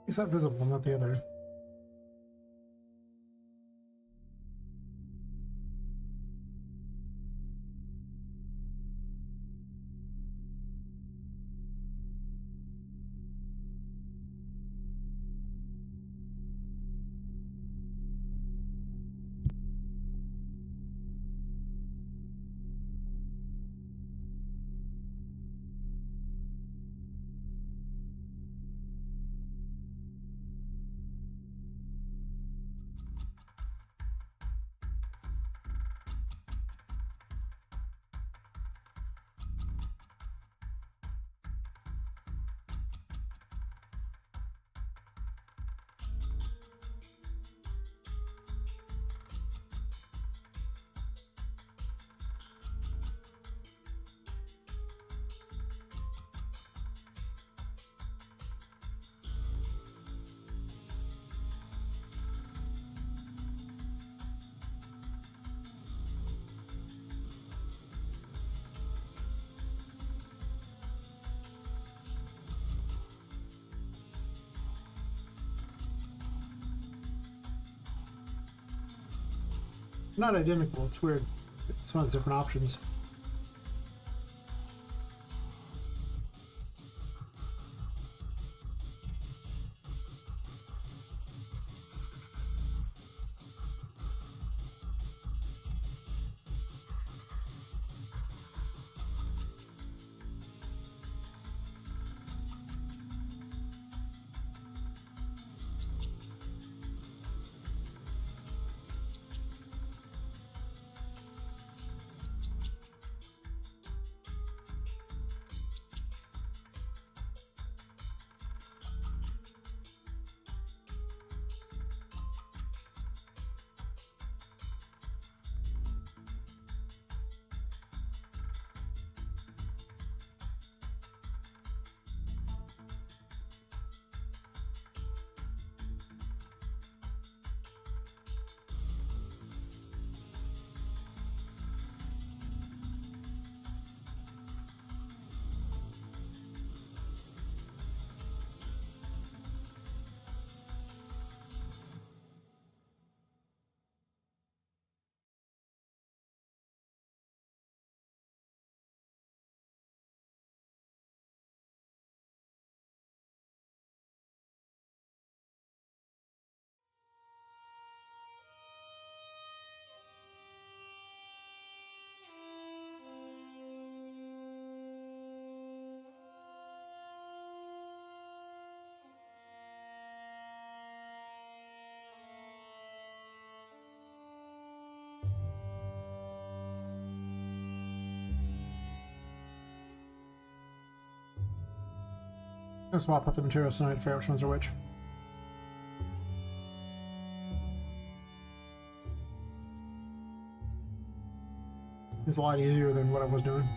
It's not visible, not the other. Not identical, it's weird. It's one of the different options. I'm gonna swap out the materials tonight to figure out which ones are which. It's a lot easier than what I was doing.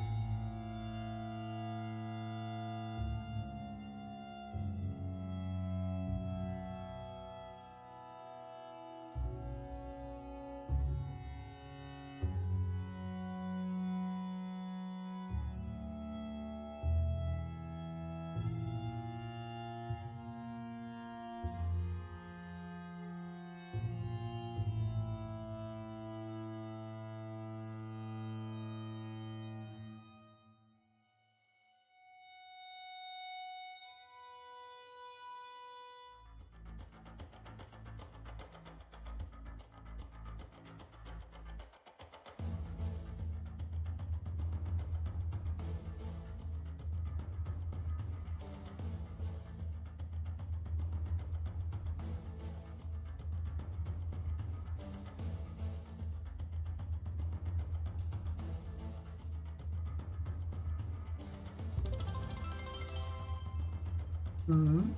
Mm-hmm.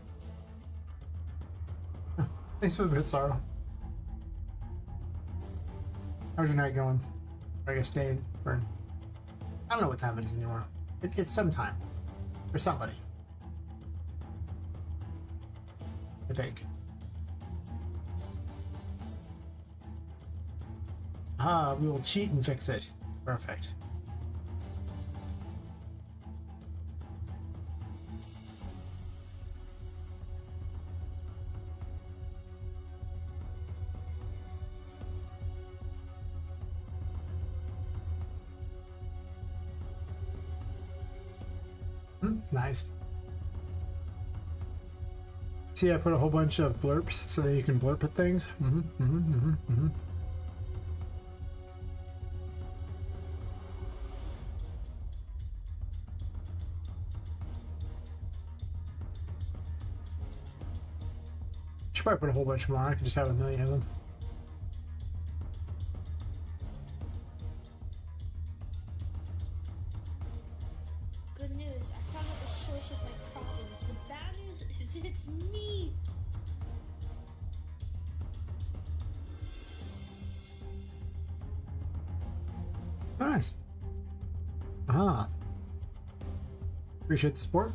Thanks for the bit, Sorrow. How's your night going? I guess staying for... I don't know what time it is anymore. It's sometime. For somebody. I think. Ah, we will cheat and fix it. Perfect. Nice. See, I put a whole bunch of blurps so that you can blurp at things. Should probably put a whole bunch more. I could just have a million of them. Good news, I found out the source of my problems. The bad news is that it's me. Nice. Ah. Appreciate the support.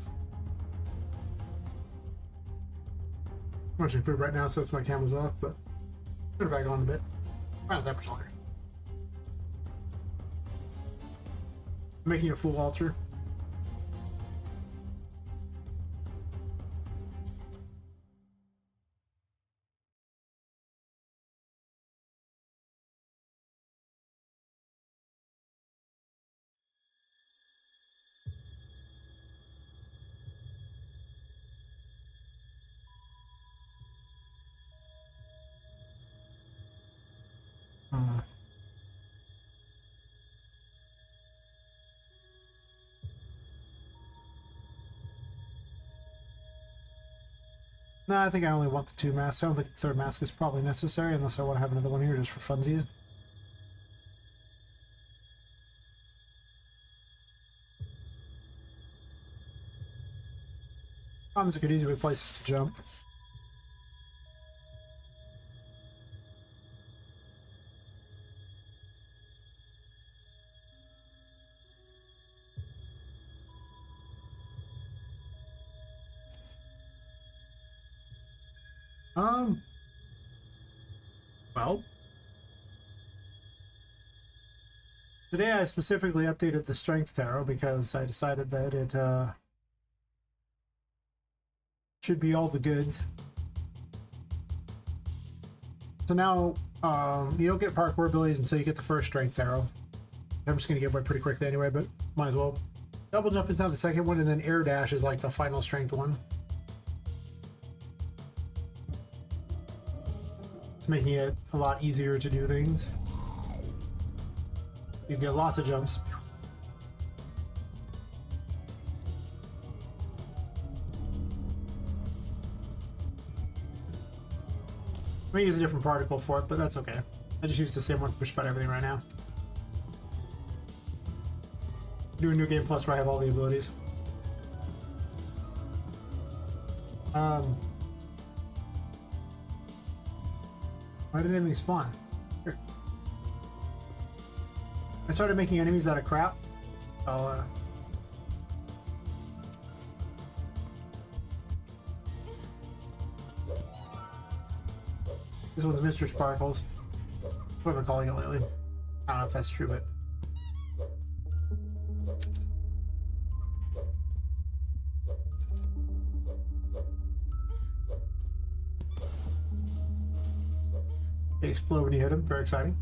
I'm watching food right now, so it's my camera's off, but put it back on a bit. Not that much longer. Making a full altar. No, I think I only want the 2 masks. I don't think the 3rd mask is probably necessary unless I want to have another one here just for funsies. Problem is it could easily be places to jump. Well, today I specifically updated the strength tarot because I decided that it should be all the goods. So now you don't get parkour abilities until you get the first strength arrow. I'm just going to get away pretty quickly anyway, but might as well. Double jump is now the second one, and then air dash is like the final strength one. It's making it a lot easier to do things. You get lots of jumps. I'm gonna use a different particle for it, but that's okay. I just use the same one for just about everything right now. Do a new game plus where I have all the abilities. Why did anything spawn? Here. I started making enemies out of crap. I'll This one's Mr. Sparkles. What have I been calling it lately? I don't know if that's true, but they explode when you hit them. Very exciting.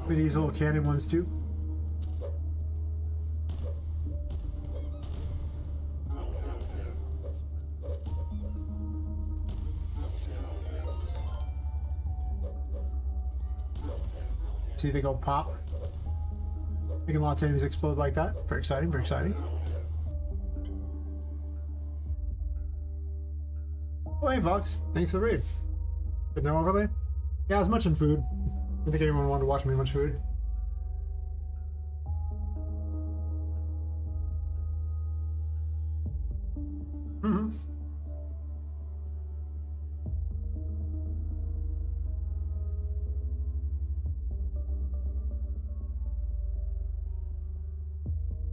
Maybe these little cannon ones too. See, they go pop. Making lots of enemies explode like that. Very exciting, very exciting. Oh, hey, Vox. Thanks for the raid. With no overlay? Yeah, I was munching food. I don't think anyone wanted to watch me munch food.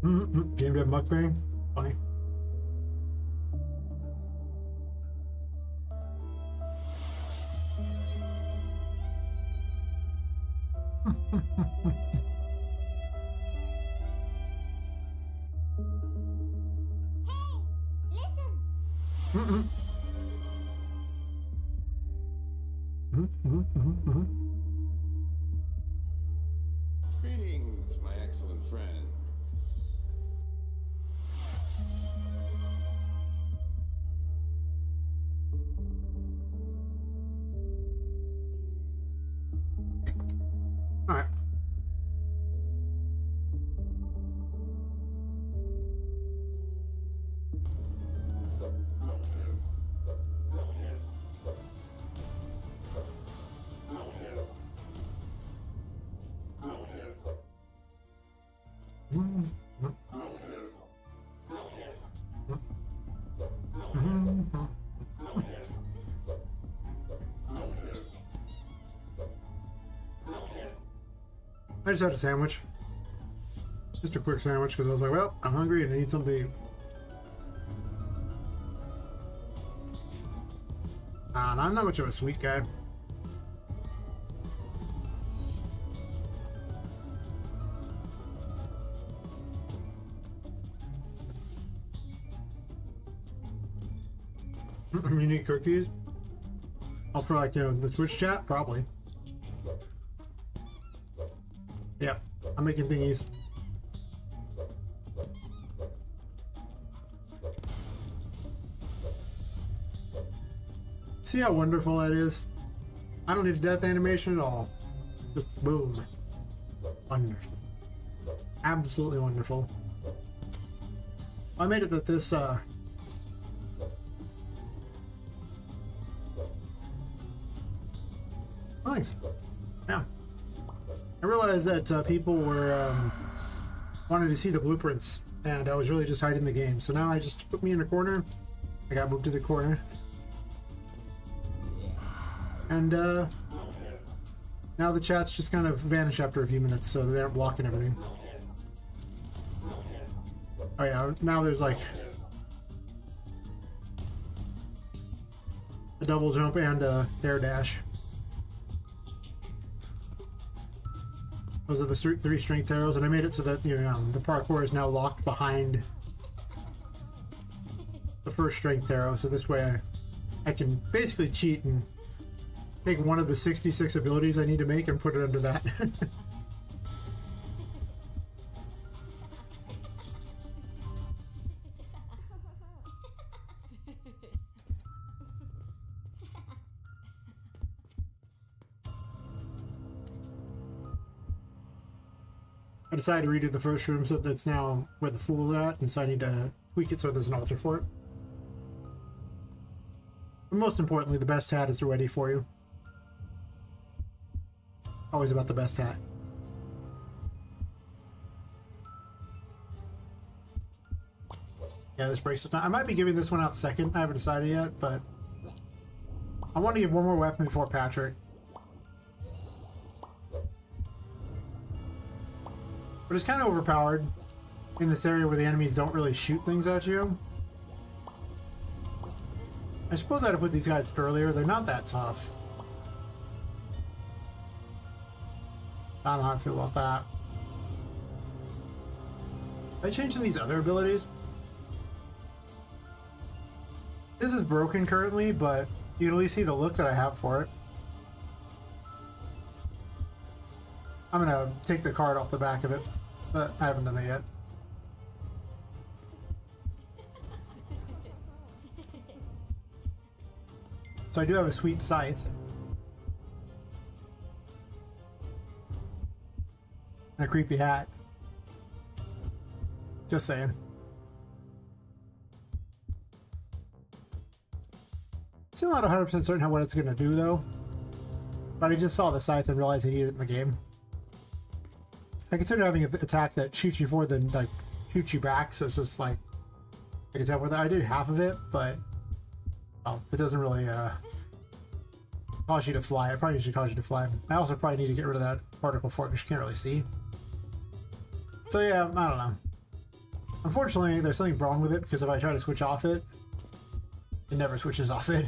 Game Dev Mukbang. Funny. Mm-mm. Greetings, my excellent friends. All right. I just had a sandwich. Just a quick sandwich because I was like, well, I'm hungry and I need something to eat. And I'm not much of a sweet guy. You need cookies? Oh, for like, the Twitch chat? Probably. Yeah, I'm making thingies. See how wonderful that is? I don't need a death animation at all. Just boom. Wonderful. Absolutely wonderful. I made it that this, Thanks. Yeah. I realized that people were wanting to see the blueprints, and I was really just hiding the game. So now I just put me in a corner. I got moved to the corner. And now the chats just kind of vanish after a few minutes, so they aren't blocking everything. Oh yeah, now there's like a double jump and a air dash. Those are the 3 strength arrows, and I made it so that the parkour is now locked behind the first strength arrow. So this way, I can basically cheat and take one of the 66 abilities I need to make and put it under that. I decided to redo the first room so that's now where the fool's at, and so I need to tweak it so there's an altar for it. But most importantly, the best hat is ready for you. Always about the best hat. Yeah, this bracelet. I might be giving this one out second. I haven't decided yet, but I want to give one more weapon before Patrick. But it's kind of overpowered in this area where the enemies don't really shoot things at you. I suppose I had to put these guys earlier. They're not that tough. I don't know how I feel about that. Am I changing these other abilities? This is broken currently, but you can at least see the look that I have for it. I'm gonna take the card off the back of it, but I haven't done that yet. So I do have a sweet scythe. And a creepy hat. Just saying. Still not 100% certain what it's gonna do though. But I just saw the scythe and realized I needed it in the game. I consider having an attack that shoots you forward then like shoots you back, so it's just like I can tell whether I did half of it, but it doesn't really cause you to fly. It probably should cause you to fly. I also probably need to get rid of that particle fork, which you can't really see. So yeah, I don't know. Unfortunately, there's something wrong with it because if I try to switch off it, it never switches off it.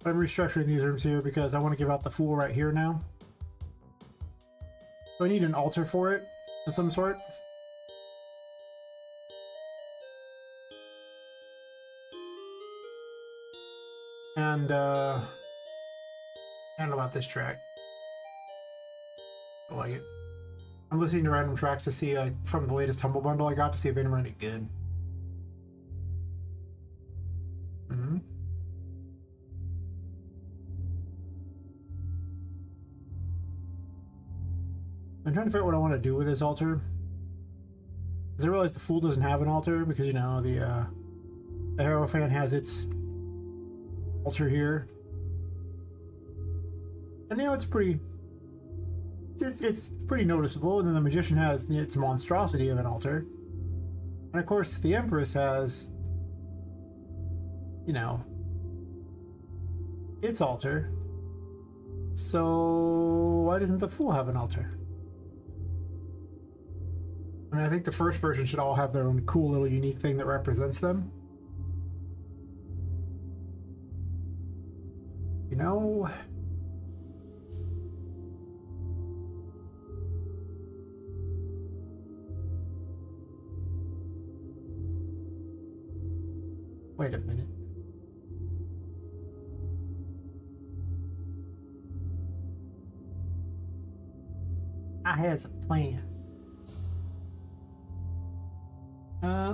I'm restructuring these rooms here because I want to give out the Fool right here now. So I need an altar for it of some sort. And I don't know about this track. I like it. I'm listening to random tracks to see, like, from the latest Humble Bundle I got to see if anyone any good. I'm trying to figure out what I want to do with this altar. Because I realize the Fool doesn't have an altar because, you know, the Hierophant has its altar here. And, you know, it's pretty noticeable. And then the Magician has its monstrosity of an altar. And, of course, the Empress has, you know, its altar. So why doesn't the Fool have an altar? I mean, I think the first version should all have their own cool little unique thing that represents them. You know... Wait a minute. I has a plan.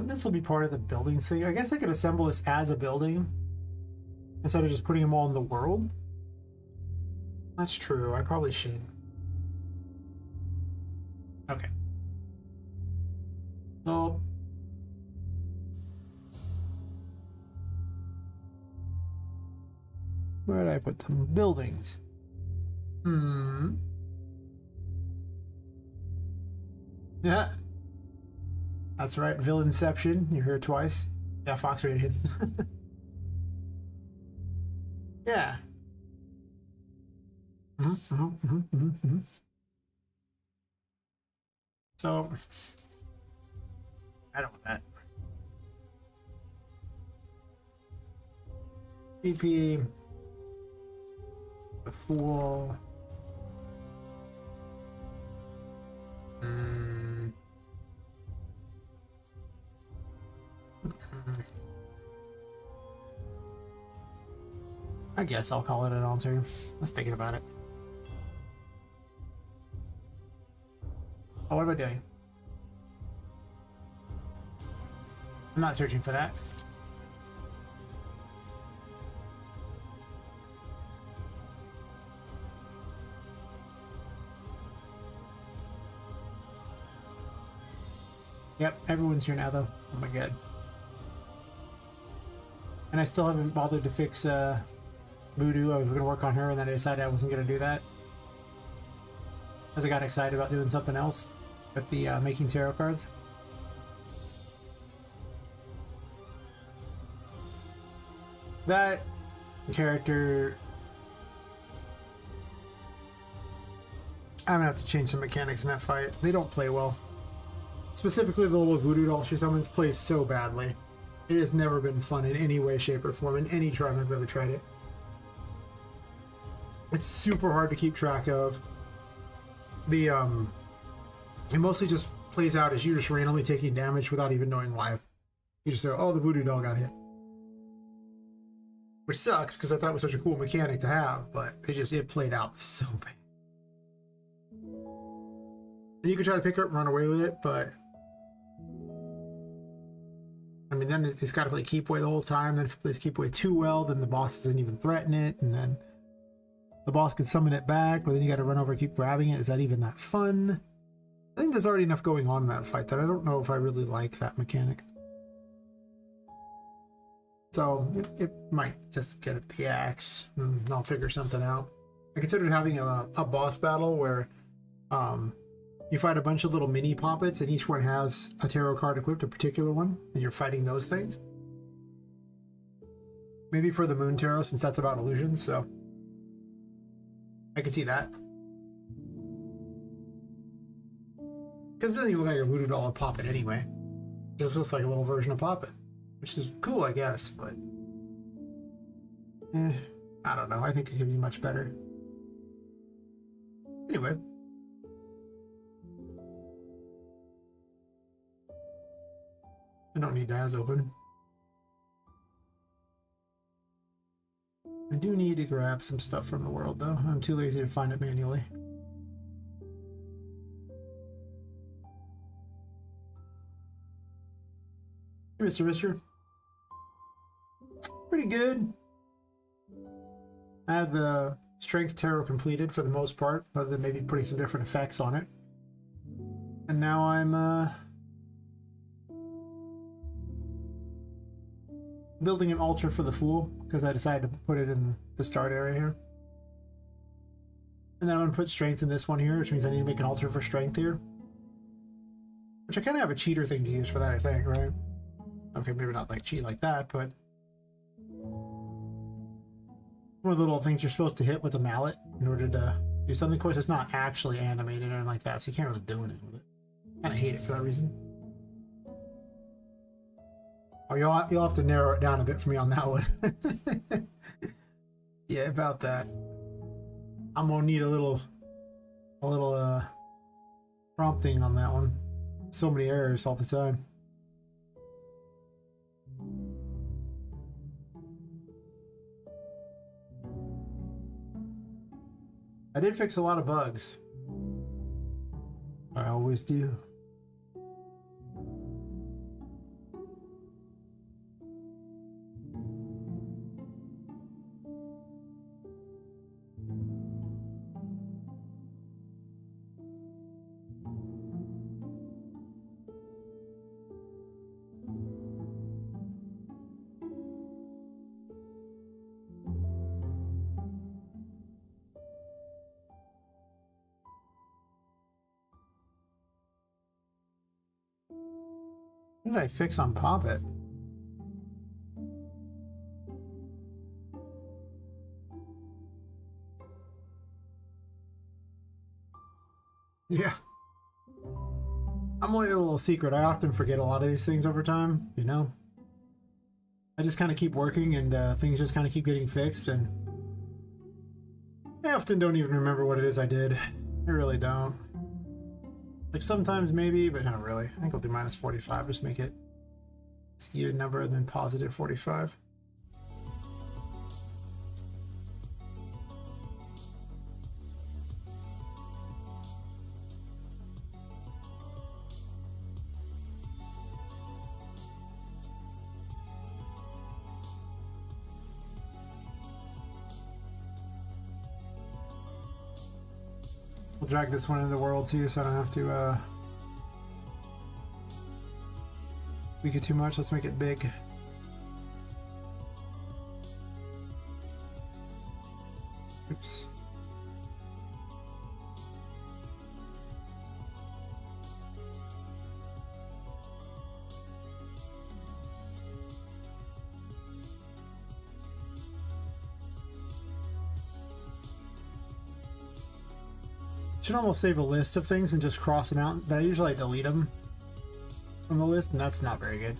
This will be part of the buildings thing. I guess I could assemble this as a building instead of just putting them all in the world. That's true. I probably should. Okay. So where did I put them? Buildings. Yeah. That's right, Villainception. You're here twice. Yeah, Fox rated. Yeah. So, I don't want that. PP. The Fool. I guess I'll call it an altar. Let's think about it. Oh, what am I doing? I'm not searching for that. Yep, everyone's here now though. Oh my god. And I still haven't bothered to fix Voodoo. I was going to work on her and then I decided I wasn't going to do that. Because I got excited about doing something else with the making tarot cards. That character... I'm going to have to change some mechanics in that fight. They don't play well. Specifically, the little voodoo doll she summons plays so badly. It has never been fun in any way, shape, or form in any time I've ever tried it. It's super hard to keep track of. The it mostly just plays out as you just randomly taking damage without even knowing why. You just say, "Oh, the voodoo doll got hit," which sucks because I thought it was such a cool mechanic to have, but it played out so bad. And you can try to pick her up and run away with it, but I mean, then it's got to play keep away the whole time. Then if it plays keep away too well, then the boss doesn't even threaten it, and then the boss could summon it back, but then you got to run over and keep grabbing it. Is that even that fun? I think there's already enough going on in that fight that I don't know if I really like that mechanic. So it might just get the axe, and I'll figure something out. I considered having a boss battle where you fight a bunch of little mini Poppets, and each one has a tarot card equipped, a particular one, and you're fighting those things. Maybe for the Moon Tarot, since that's about illusions, so I could see that. Because then you look like a voodoo doll of Poppet anyway. This looks like a little version of Poppet, which is cool, I guess, but I don't know. I think it could be much better. Anyway. I don't need Daz open. I do need to grab some stuff from the world, though. I'm too lazy to find it manually. Hey, Mr. Mister. Pretty good. I have the Strength Tarot completed for the most part, other than maybe putting some different effects on it. And now I'm building an altar for the Fool, because I decided to put it in the start area here. And then I'm going to put Strength in this one here, which means I need to make an altar for Strength here. Which I kind of have a cheater thing to use for that, I think, right? Okay, maybe not like cheat like that, but one of the little things you're supposed to hit with a mallet in order to do something. Of course, it's not actually animated or anything like that, so you can't really do anything with it. Kind of hate it for that reason. Oh, you'll have to narrow it down a bit for me on that one. Yeah, about that. I'm gonna need a little prompting on that one. So many errors all the time. I did fix a lot of bugs. I always do. What did I fix on Poppet? Yeah. I'm only a little secret. I often forget a lot of these things over time, you know? I just kind of keep working and things just kind of keep getting fixed, and I often don't even remember what it is I did. I really don't. Like sometimes maybe, but not really. I think I'll do minus 45, just make it it's even number and then positive 45. We'll drag this one into the world too, so I don't have to tweak it too much. Let's make it big. Oops. Should almost save a list of things and just cross them out, but I usually delete them from the list, and that's not very good.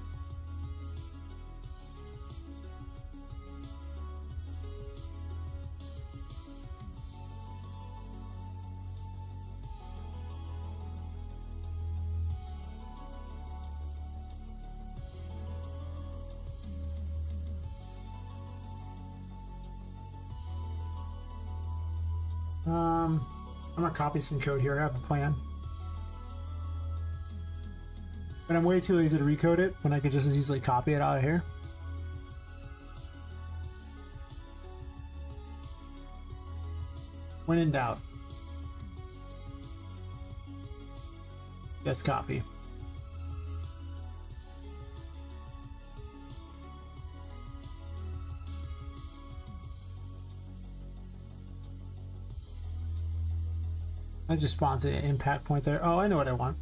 I'm gonna copy some code here. I have a plan. But I'm way too lazy to recode it when I could just as easily copy it out of here. When in doubt, just copy. I just spawns an impact point there. Oh, I know what I want.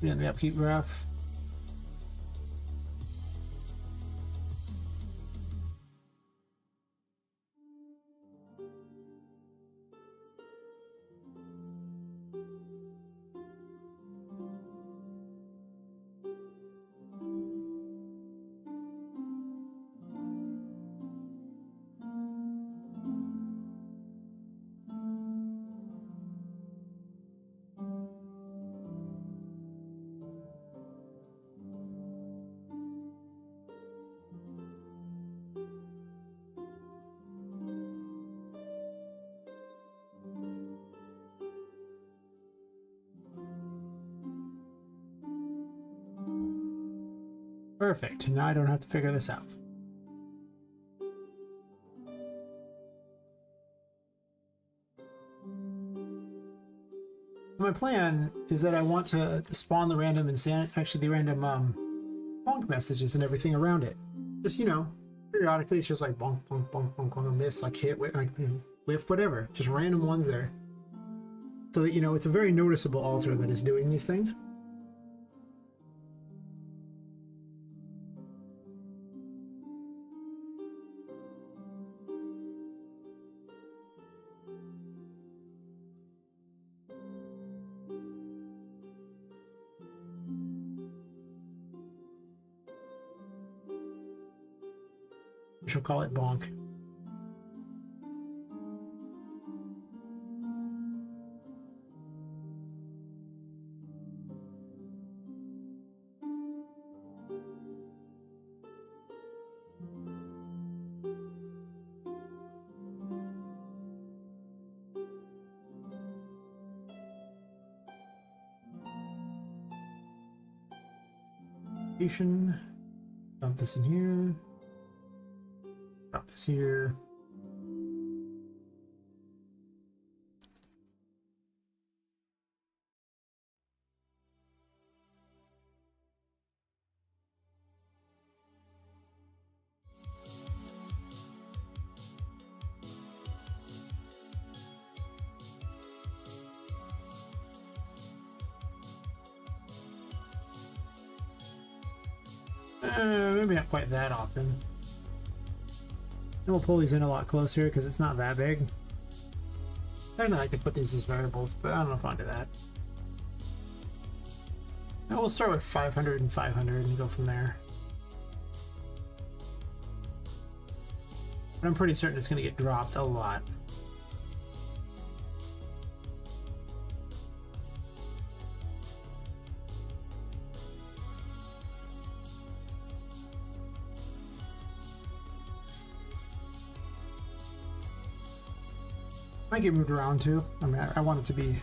in the upkeep graph. Perfect. Now I don't have to figure this out. My plan is that I want to spawn the random the random bonk messages and everything around it. Just, you know, periodically it's just like bonk, bonk, bonk, bonk, bonk, miss, like hit, like, you know, whiff, whatever. Just random ones there. So that, you know, it's a very noticeable altar that is doing these things. We shall call it bonk. Dump this in here. Drop this here. Maybe not quite that often. And we'll pull these in a lot closer because it's not that big. I'd like to put these as variables, but I don't know if I'll do that. Now we'll start with 500 and 500 and go from there. But I'm pretty certain it's going to get dropped a lot. Might get moved around too. I mean, I want it to be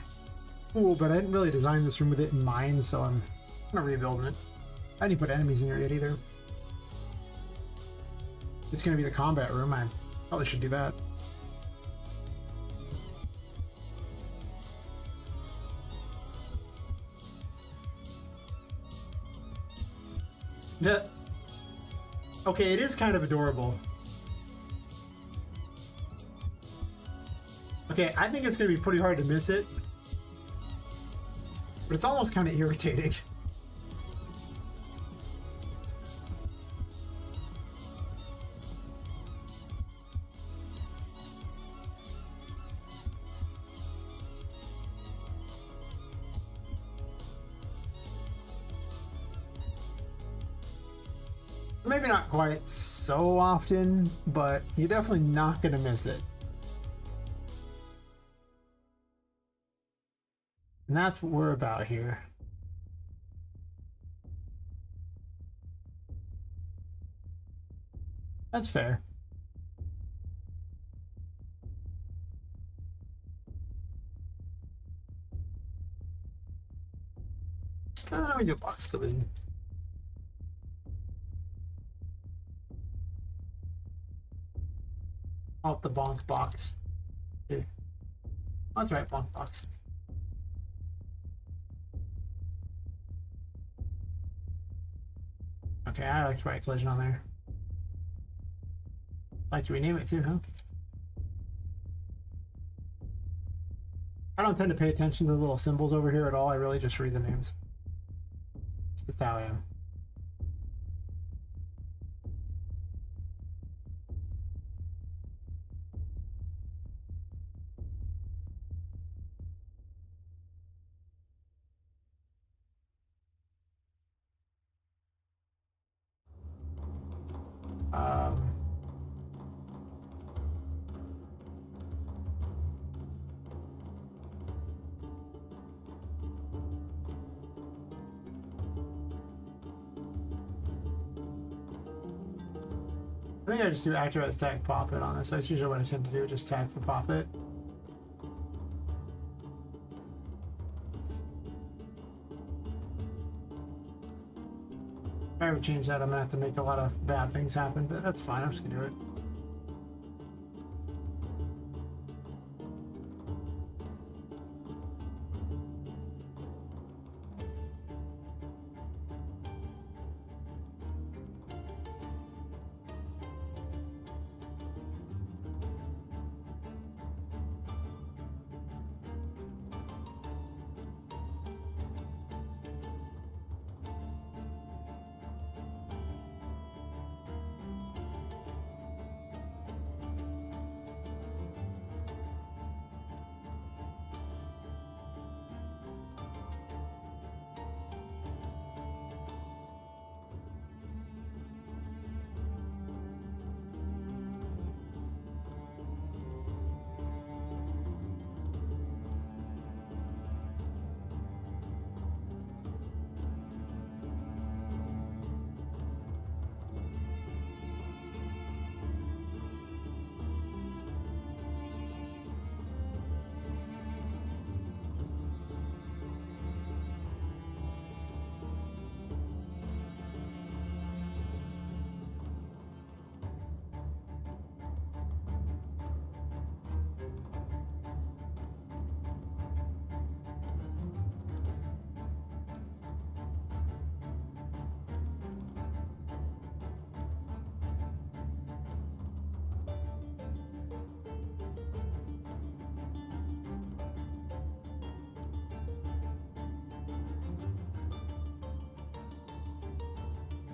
cool, but I didn't really design this room with it in mind, so I'm not rebuilding it. I didn't put enemies in here yet either. It's gonna be the combat room. I probably should do that. Okay, it is kind of adorable. Okay, I think it's going to be pretty hard to miss it. But it's almost kind of irritating. Maybe not quite so often, but you're definitely not going to miss it. And that's what we're about here. That's fair. Let me do a box collision. Alt the bonk box. Here. Oh, that's right, bonk box. Okay, I like to write collision on there. I like to rename it too, huh? I don't tend to pay attention to the little symbols over here at all. I really just read the names. just how I am. Um, I think I just do active as tag Poppet on this. That's usually what I tend to do, just tag for Poppet. If I ever change that, I'm gonna have to make a lot of bad things happen, but that's fine. I'm just gonna do it.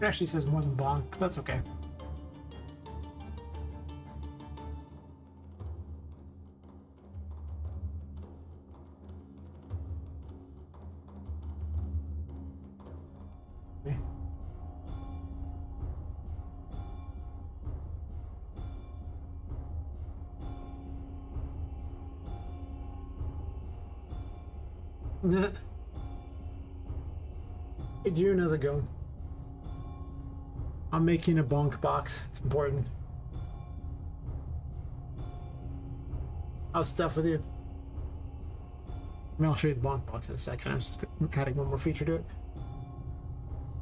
It actually says more than bonk, but that's okay. Okay. Hey June, how's it going? I'm making a bonk box. It's important. How's stuff with you? I mean, I'll show you the bonk box in a second. I was just adding one more feature to it.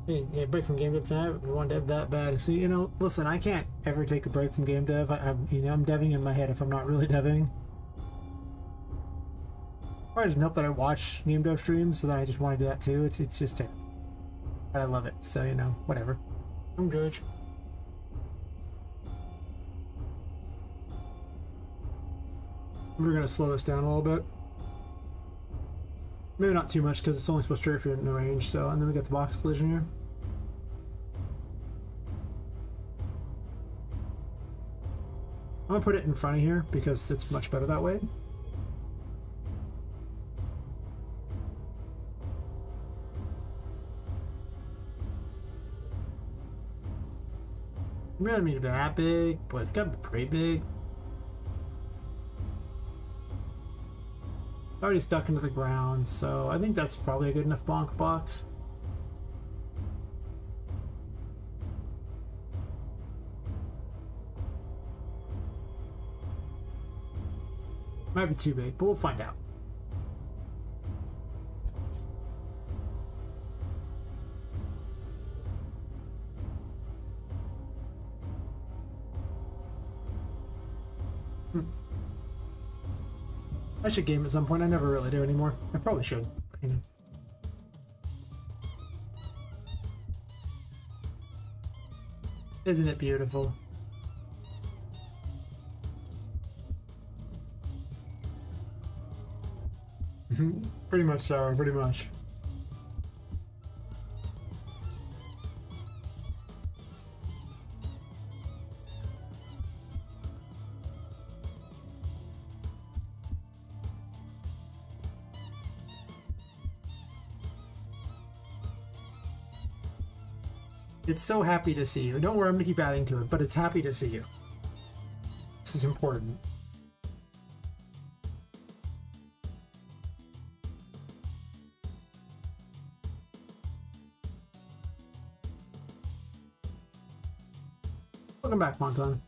Hey, yeah, break from game dev tonight. We want dev that bad. See, you know, listen, I can't ever take a break from game dev. I'm deving in my head if I'm not really deving. Or it doesn't help that I watch game dev streams, so that I just want to do that too. It's just terrible. But I love it, so you know, whatever. Don't judge. We're gonna slow this down a little bit. Maybe not too much because it's only supposed to trigger if you're in the range. So, and then we got the box collision here. I'm gonna put it in front of here because it's much better that way. We don't need to be that big, but it's gotta be pretty big. Already stuck into the ground, so I think that's probably a good enough bonk box. Might be too big, but we'll find out. I should game at some point. I never really do anymore. I probably should. You know. Isn't it beautiful? Pretty much, Sarah. Pretty much. It's so happy to see you. Don't worry, I'm gonna keep adding to it, but it's happy to see you. This is important. Welcome back, Monton.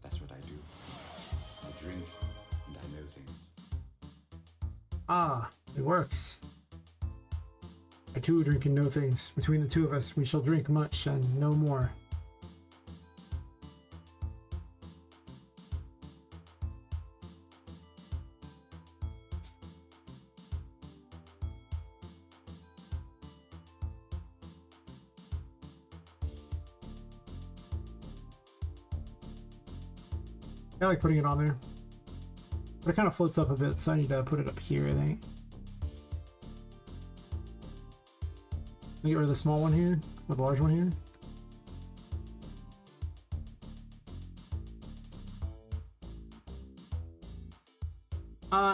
That's what I do. I drink and I know things. Ah, it works. I too drink and know things. Between the two of us, we shall drink much and no more. I like putting it on there. But it kind of floats up a bit, so I need to put it up here, I think. Get rid of the small one here, with the large one here.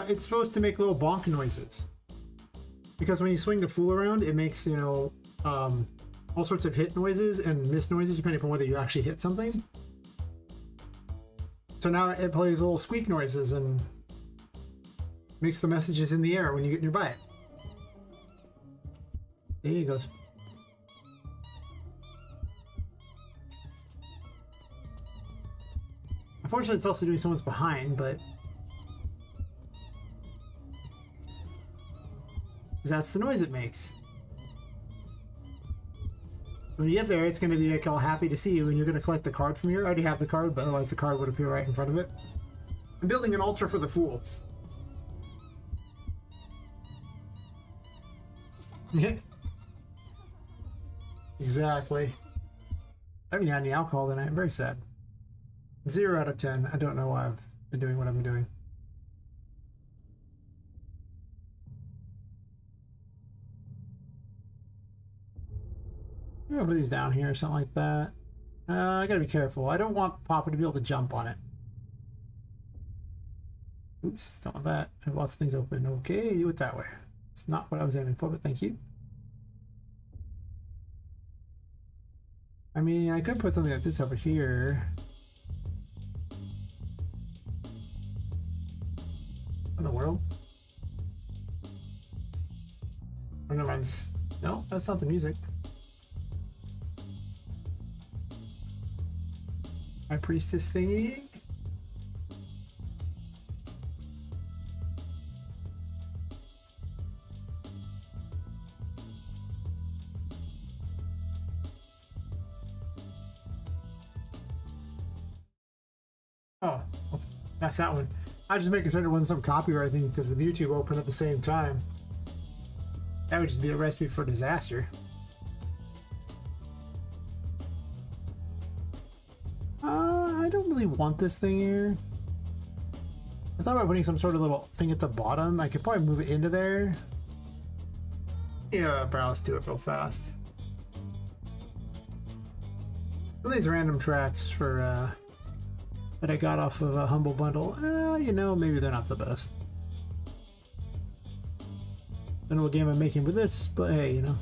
It's supposed to make little bonk noises. Because when you swing the Fool around, it makes, you know, all sorts of hit noises and miss noises, depending upon whether you actually hit something. So now it plays little squeak noises and makes the messages in the air when you get nearby it. There he goes. Unfortunately, it's also doing someone's behind, but that's the noise it makes. When you get there, it's going to be like all happy to see you, and you're going to collect the card from here. I already have the card, but otherwise the card would appear right in front of it. I'm building an altar for the Fool. Exactly. I haven't had any alcohol tonight. I'm very sad. 0 out of 10. I don't know why I've been doing what I've been doing. I'll put these down here or something like that. I gotta be careful. I don't want Poppet to be able to jump on it. Oops, don't want that. I have lots of things open. Okay, do it that way. It's not what I was aiming for, but thank you. I mean, I could put something like this over here. What in the world? Oh, never mind. No, that's not the music. My priestess thingy. Oh, that's that one. I was just making sure there wasn't some copyright thing because with YouTube open at the same time, that would just be a recipe for disaster. I don't really want this thing here. I thought about putting some sort of little thing at the bottom. I could probably move it into there. Yeah, browse to it real fast. Some of these random tracks for that I got off of a Humble Bundle, you know, maybe they're not the best. I don't know what game I'm making with this, but hey, you know.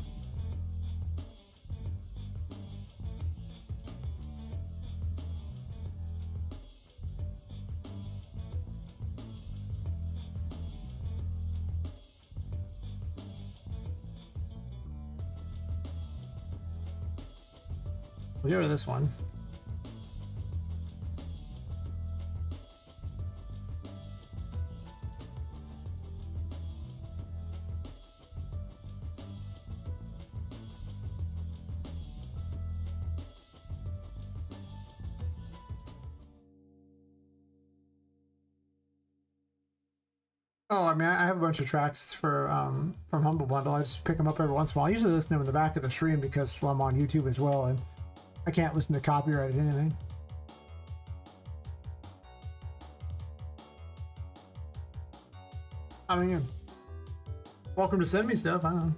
We'll get rid of this one. Oh, I mean, I have a bunch of tracks for from Humble Bundle. I just pick them up every once in a while. I usually listen to them in the back of the stream because I'm on YouTube as well, and I can't listen to copyrighted anything. I mean, welcome to send me stuff. I don't know.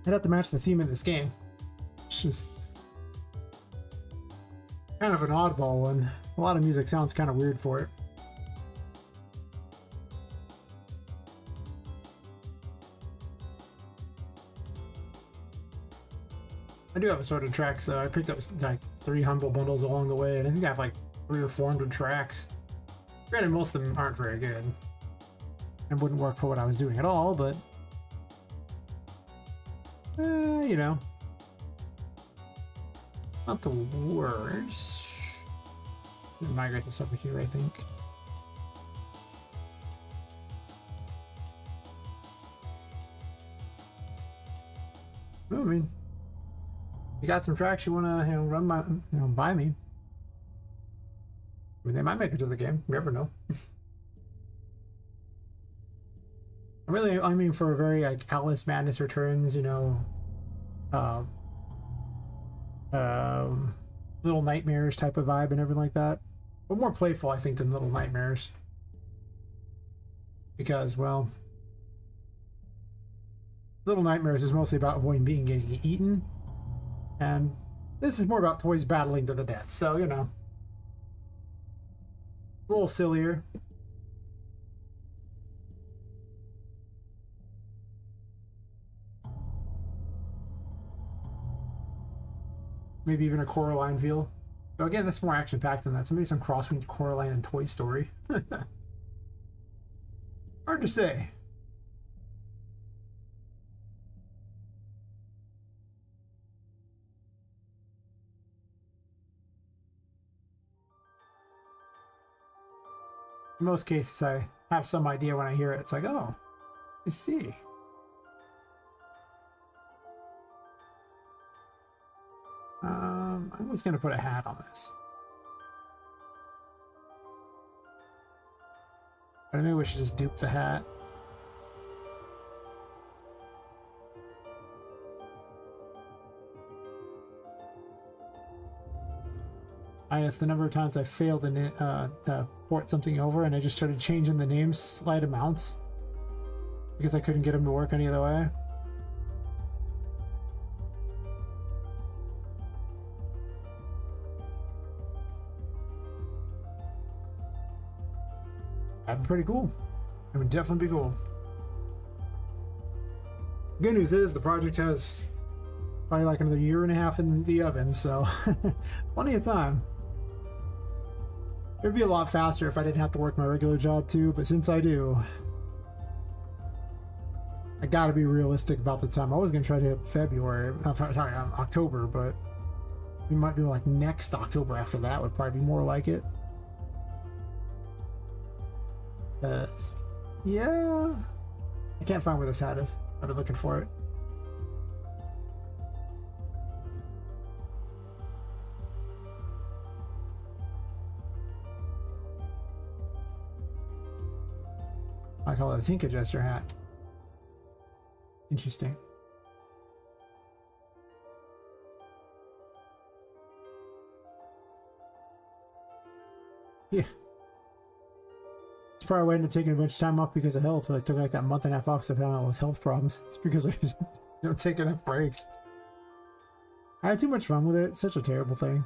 I'd have to match the theme of this game. It's just kind of an oddball one. A lot of music sounds kind of weird for it. I do have assorted tracks though. I picked up like 3 humble bundles along the way, and I think I have like 300 or 400 tracks. Granted, most of them aren't very good and wouldn't work for what I was doing at all, but you know, not the worst. Migrate this over here, I think. I mean, you got some tracks you wanna, you know, run my, you know, buy me. I mean, they might make it to the game. You never know. Really, I mean, for a very like Alice Madness Returns, you know, Little Nightmares type of vibe and everything like that, but more playful, I think, than Little Nightmares, because, well, Little Nightmares is mostly about avoiding getting eaten, and this is more about toys battling to the death. So, you know, a little sillier. Maybe even a Coraline feel. So again, that's more action-packed than that. So maybe some cross between Coraline and Toy Story. Hard to say. In most cases, I have some idea when I hear it. It's like, oh, I see. I'm just gonna put a hat on this. But maybe we should just dupe the hat. I guess the number of times I failed to port something over, and I just started changing the names slight amounts because I couldn't get them to work any other way. That'd be pretty cool. It would definitely be cool. Good news is the project has probably like another 1.5 years in the oven, so plenty of time. It would be a lot faster if I didn't have to work my regular job too, but since I do, I gotta be realistic about the time. I was gonna try to hit February, sorry, October, but we might be like next October after that would probably be more like it. Yeah, I can't find where this hat is. I've been looking for it. I call it a Think Adjuster hat. Interesting. Yeah. It's probably why I ended up taking a bunch of time off because of health. I took like that 1.5 months off because I found all those health problems. It's because I don't take enough breaks. I had too much fun with it. It's such a terrible thing.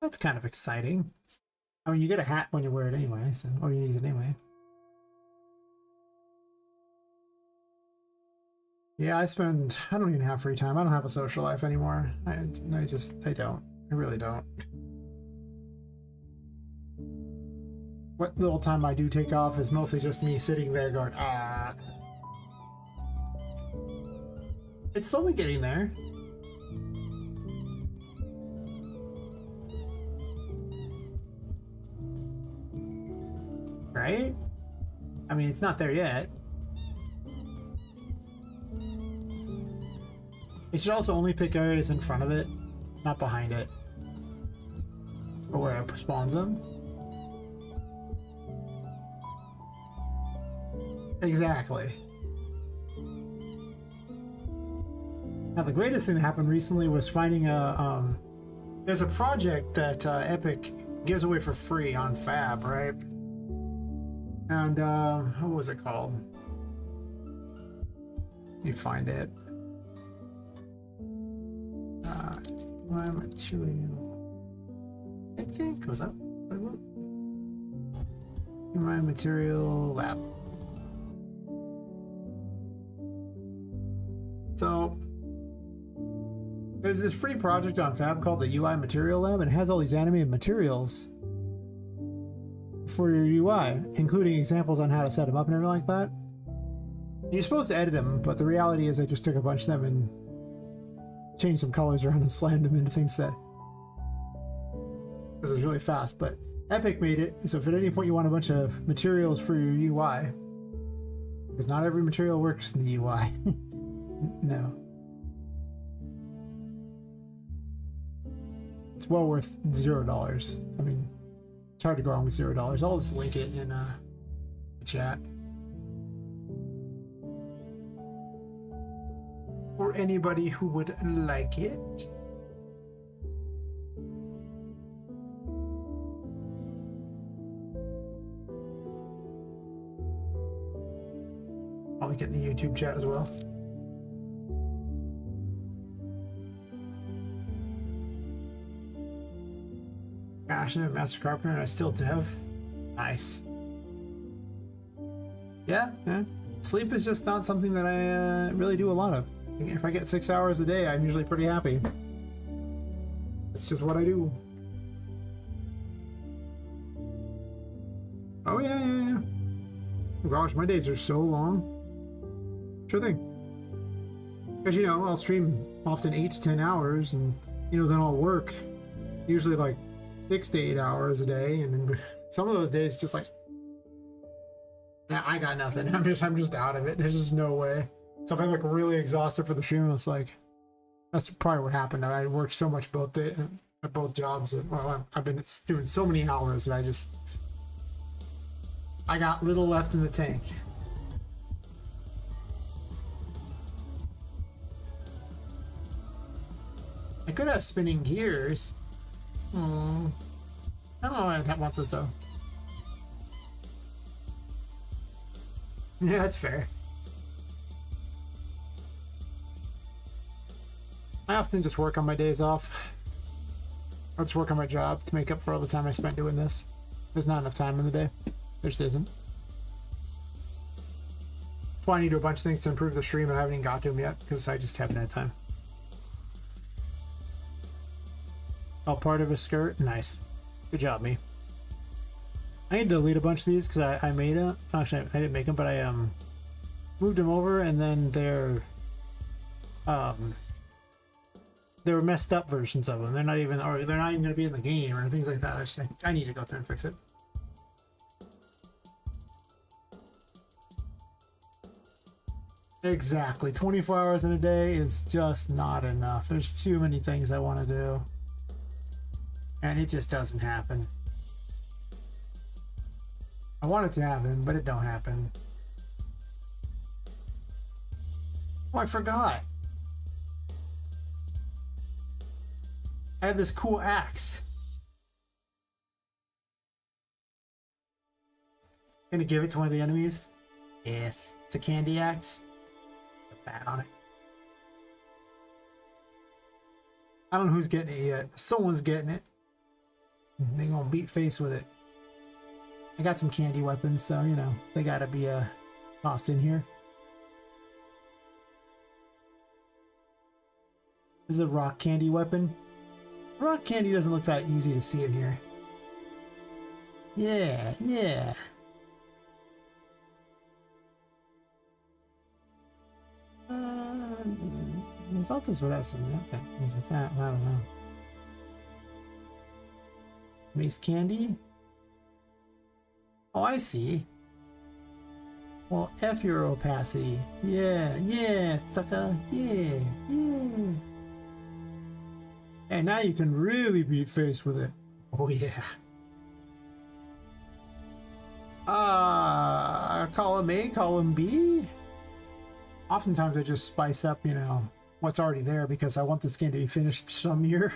That's kind of exciting. I mean, you get a hat when you wear it anyway, so, or you use it anyway. Yeah, I don't even have free time. I don't have a social life anymore. I don't. I really don't. What little time I do take off is mostly just me sitting there going, ah. It's slowly getting there. Right? I mean, it's not there yet. It should also only pick areas in front of it, not behind it. Or where it spawns them. Exactly. Now, the greatest thing that happened recently was finding a, there's a project that Epic gives away for free on Fab, right? And, what was it called? You find it. My material. I think, was that? My material lab. So, there's this free project on Fab called the UI Material Lab, and it has all these animated materials for your UI, including examples on how to set them up and everything like that. You're supposed to edit them, but the reality is I just took a bunch of them and changed some colors around and slammed them into things that... This is really fast, but Epic made it, so if at any point you want a bunch of materials for your UI, because not every material works in the UI. No. It's well worth $0. I mean, it's hard to go wrong with $0. I'll just link it in the chat. For anybody who would like it. I'll link it in the YouTube chat as well. Passionate master carpenter, and I still dev. Nice. Yeah. Sleep is just not something that I really do a lot of. If I get 6 hours a day, I'm usually pretty happy. It's just what I do. Oh yeah. Gosh, my days are so long. Sure thing. Because, you know, I'll stream often 8 to 10 hours, and, you know, then I'll work usually like 6 to 8 hours a day, and then some of those days just like, yeah, I got nothing. I'm just out of it. There's just no way. So if I'm like really exhausted for the stream, it's like, that's probably what happened. I worked so much both day at both jobs. That, well, I've been doing so many hours that I got little left in the tank. I could have spinning gears. I don't know why I want this though. Yeah, that's fair. I often just work on my days off. Or just work on my job to make up for all the time I spent doing this. There's not enough time in the day. There just isn't. That's why I need to do a bunch of things to improve the stream, and I haven't even got to them yet because I just haven't had time. All part of a skirt? Nice. Good job, me. I need to delete a bunch of these because I made it. Actually, I didn't make them, but I moved them over, and then they were messed up versions of them. They're not even going to be in the game or things like that. I need to go through and fix it. Exactly. 24 hours in a day is just not enough. There's too many things I want to do. And it just doesn't happen. I want it to happen, but it don't happen. Oh, I forgot. I have this cool axe. Gonna give it to one of the enemies? Yes. It's a candy axe. Put that on it. I don't know who's getting it yet. Someone's getting it. They're gonna beat face with it. I got some candy weapons, so, you know, they gotta be tossed in here. This is a rock candy weapon. Rock candy doesn't look that easy to see in here. Yeah. I thought this would have some things like that. I don't know. Mace candy? Oh, I see. Well, F your opacity. Yeah, sucker. Yeah. And now you can really beat face with it. Oh, yeah. Column A, column B. Oftentimes I just spice up, you know, what's already there because I want this game to be finished some year.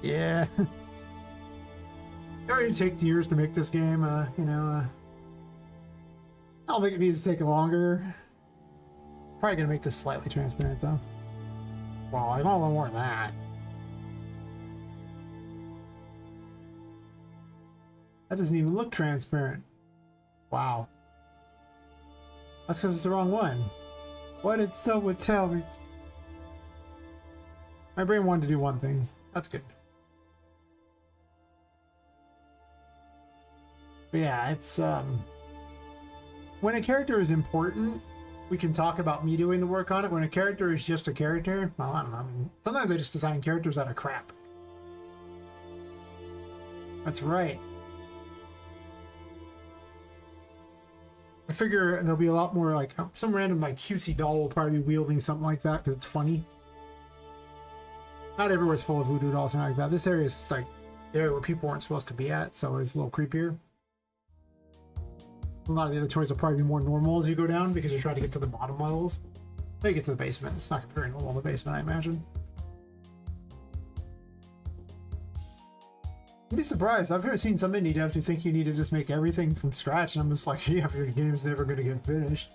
Yeah. It already takes years to make this game, you know, I don't think it needs to take longer. Probably gonna make this slightly transparent though. Well, I want a little more than that. That doesn't even look transparent. Wow. That's because it's the wrong one. What did someone tell me? My brain wanted to do one thing. That's good. But yeah, it's when a character is important, we can talk about me doing the work on it. When a character is just a character, well, I don't know. I mean, sometimes I just design characters out of crap. That's right. I figure there'll be a lot more like some random like cutesy doll will probably be wielding something like that because it's funny. Not everywhere's full of voodoo dolls and like that. This area is like the area where people weren't supposed to be at, so it's a little creepier. A lot of the other toys will probably be more normal as you go down because you're trying to get to the bottom levels. Until you get to the basement, it's not going to be very normal in the basement, I imagine. You'd be surprised. I've heard seen some indie devs who think you need to just make everything from scratch, and I'm just like, yeah, if your game's never going to get finished.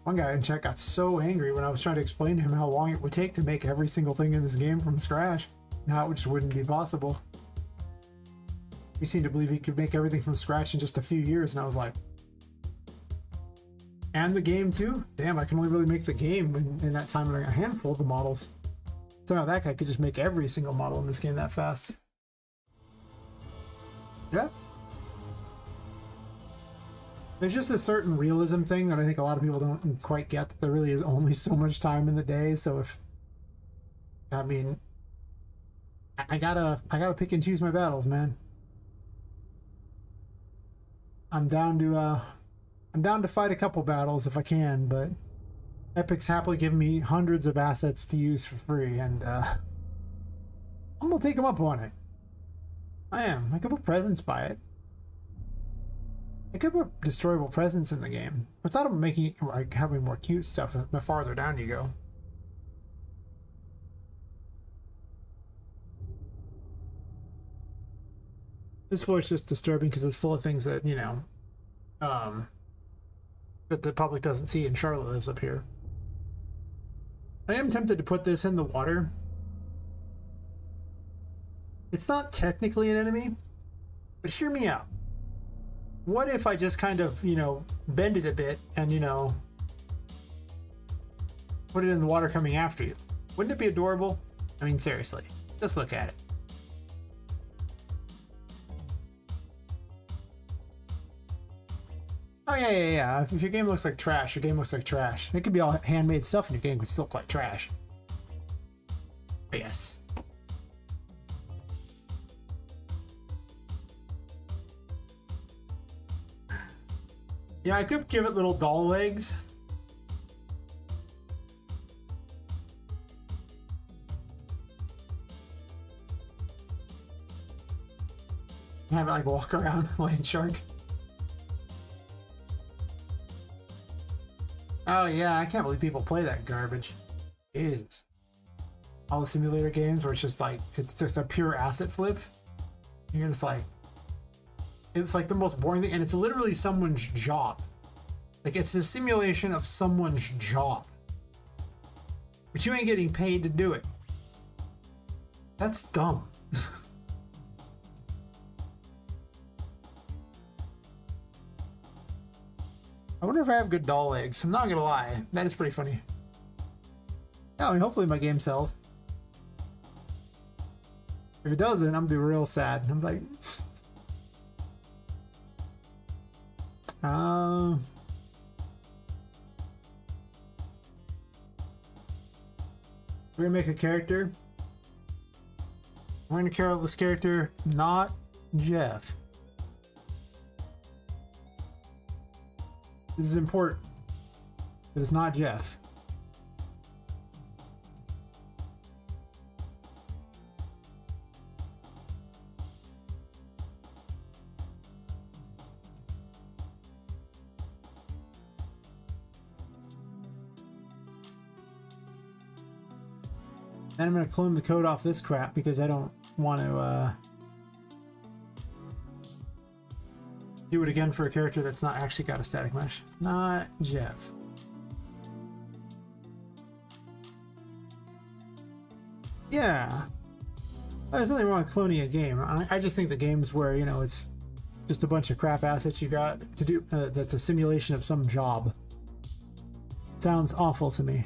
One guy in chat got so angry when I was trying to explain to him how long it would take to make every single thing in this game from scratch. Now it just wouldn't be possible. He seemed to believe he could make everything from scratch in just a few years, and I was like, and the game too? Damn, I can only really make the game in that time and a handful of the models. Somehow that guy could just make every single model in this game that fast. Yeah. There's just a certain realism thing that I think a lot of people don't quite get, that there really is only so much time in the day, so if... I mean... I gotta pick and choose my battles, man. I'm down to fight a couple battles if I can, but Epic's happily giving me hundreds of assets to use for free, and I'm gonna take them up on it. I am. I could put presents by it. I could put destroyable presents in the game. I thought of making like having more cute stuff the farther down you go. This floor is just disturbing because it's full of things that, you know, that the public doesn't see, and Charlotte lives up here. I am tempted to put this in the water. It's not technically an enemy, but hear me out. What if I just kind of, you know, bend it a bit and, you know, put it in the water coming after you? Wouldn't it be adorable? I mean, seriously, just look at it. Oh yeah. If your game looks like trash, your game looks like trash. It could be all handmade stuff and your game could still look like trash. But yes. Yeah, I could give it little doll legs. And have it like walk around like shark. Oh yeah, I can't believe people play that garbage. Jesus. All the simulator games where it's just like, it's just a pure asset flip. You're just like, it's like the most boring thing, and it's literally someone's job. Like, it's the simulation of someone's job. But you ain't getting paid to do it. That's dumb. I wonder if I have good doll legs. I'm not gonna lie. That is pretty funny. Yeah, I mean, hopefully my game sells. If it doesn't, I'm gonna be real sad. I'm like... We're gonna make a character. We're gonna call this character not Jeff. This is important. It's not Jeff. And I'm going to clone the code off this crap because I don't want to do it again for a character that's not actually got a static mesh. Not Jeff. Yeah. There's nothing wrong with cloning a game. I just think the games where, you know, it's just a bunch of crap assets you got to do, that's a simulation of some job. Sounds awful to me.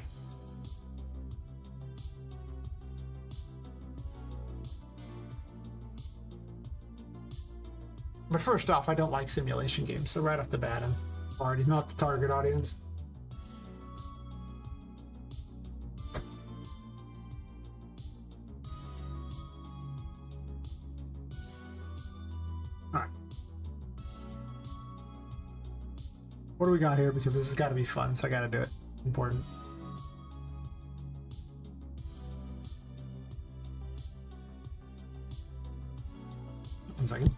But first off, I don't like simulation games, so right off the bat, I'm already not the target audience. Alright. What do we got here? Because this has got to be fun, so I got to do it. Important. One second.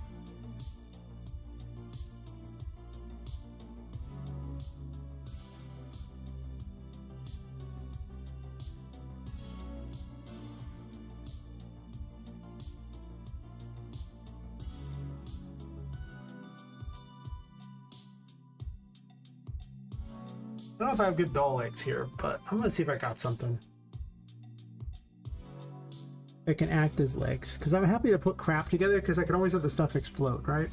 I don't know if I have good doll legs here, but I'm gonna see if I got something that can act as legs. Because I'm happy to put crap together because I can always have the stuff explode, right?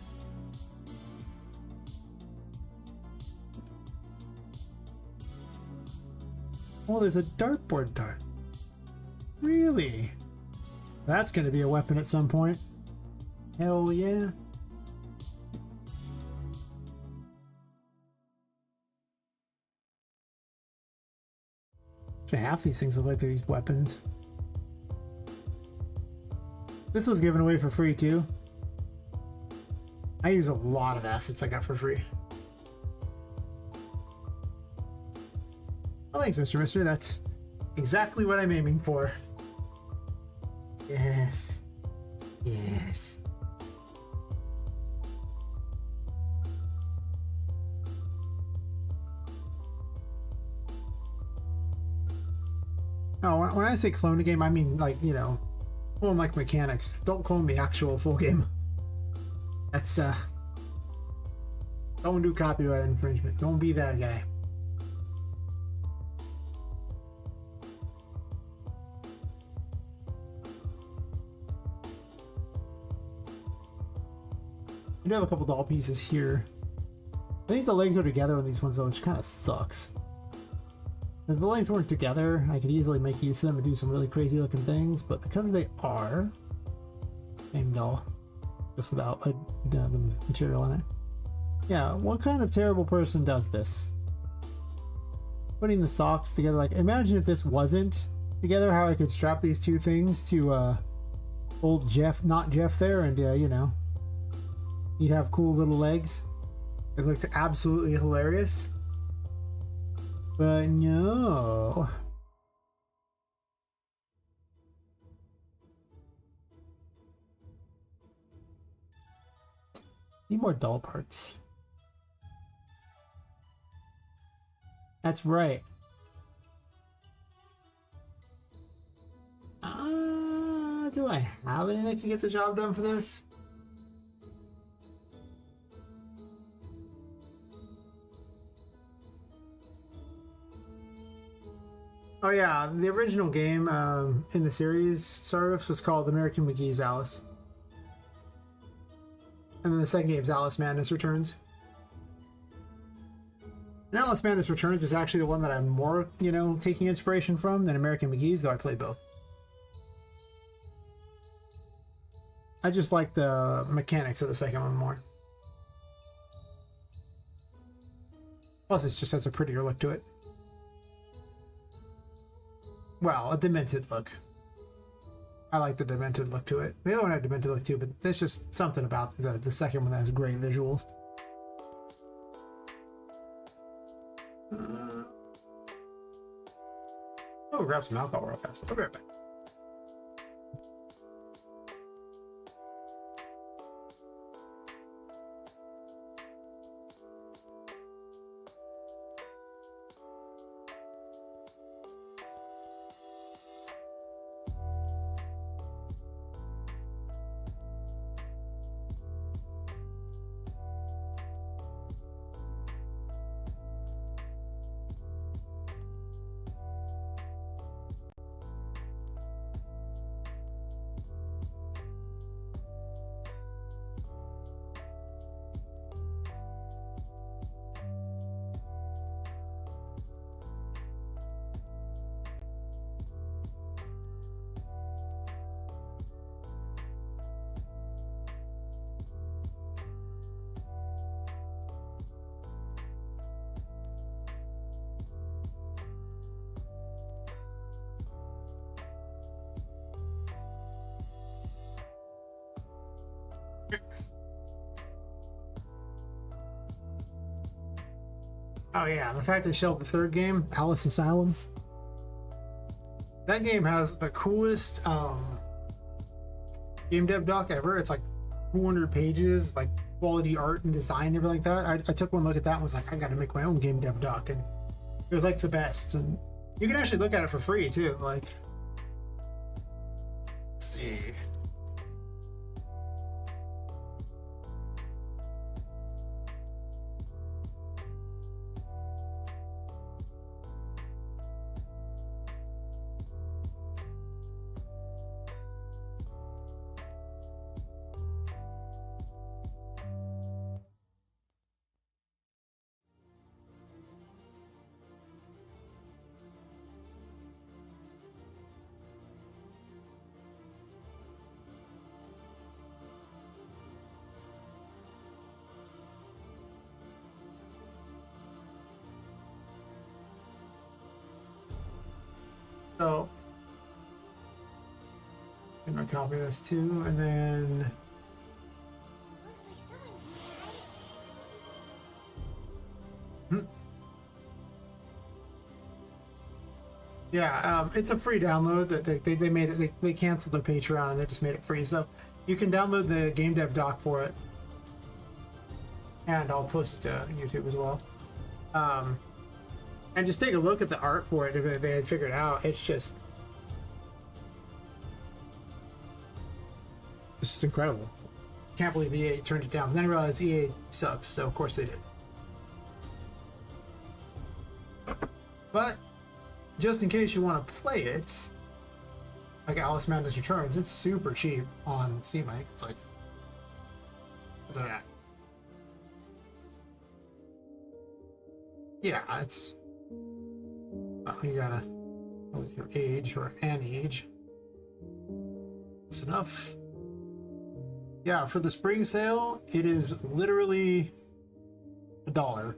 Oh, there's a dartboard dart. Really? That's gonna be a weapon at some point. Hell yeah. Half these things look like they're weapons. This was given away for free too. I use a lot of assets I got for free. Oh, thanks, Mr. Mister. That's exactly what I'm aiming for. Yes. Yes. Oh, when I say clone a game, I mean, like, you know, clone like mechanics. Don't clone the actual full game. That's, don't do copyright infringement. Don't be that guy. I do have a couple doll pieces here. I think the legs are together on these ones, though, which kind of sucks. If the legs weren't together, I could easily make use of them and do some really crazy looking things, but because they are, same doll, just without the material in it. Yeah, what kind of terrible person does this? Putting the socks together, like, imagine if this wasn't together, how I could strap these two things to old Jeff, not Jeff there, and you know, you'd have cool little legs. It looked absolutely hilarious. But no. Need more doll parts. That's right. Do I have anything that can get the job done for this? Oh yeah, the original game in the series, sort of, was called American McGee's Alice. And then the second game's Alice Madness Returns. And Alice Madness Returns is actually the one that I'm more, you know, taking inspiration from than American McGee's, though I played both. I just like the mechanics of the second one more. Plus, it just has a prettier look to it. Well, a demented look. I like the demented look to it. The other one had a demented look too, but there's just something about the second one that has great visuals. Oh, grab some alcohol real fast. I'll be right back. Oh yeah, the fact they shelved the third game, Alice Asylum. That game has the coolest game dev doc ever. It's like 200 pages, like quality art and design and everything like that. I took one look at that and was like, I gotta make my own game dev doc, and it was like the best. And you can actually look at it for free too. Like, let's see. So I'm gonna copy this too, and then Looks like someone's yeah, it's a free download that they made it. They canceled their Patreon and they just made it free, so you can download the game dev doc for it, and I'll post it to YouTube as well. And just take a look at the art for it if they had figured it out. It's just incredible. Can't believe EA turned it down. But then I realized EA sucks, so of course they did. But just in case you want to play it, like Alice Madness Returns, it's super cheap on Steam. I think it's like, what's that? Yeah, it's. Oh, you gotta your age or an age. That's enough. Yeah, for the spring sale, it is literally $1.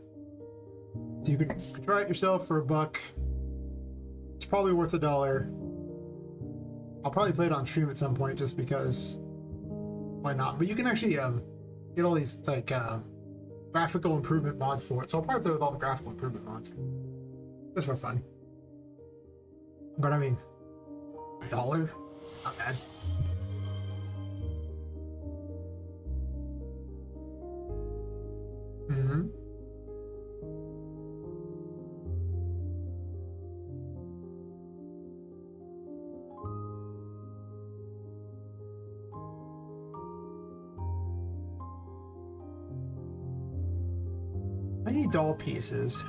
So you could try it yourself for $1. It's probably worth $1. I'll probably play it on stream at some point just because why not? But you can actually get all these like graphical improvement mods for it. So I'll probably play with all the graphical improvement mods just for fun. But I mean, $1, not bad. Mm-hmm. I need doll pieces.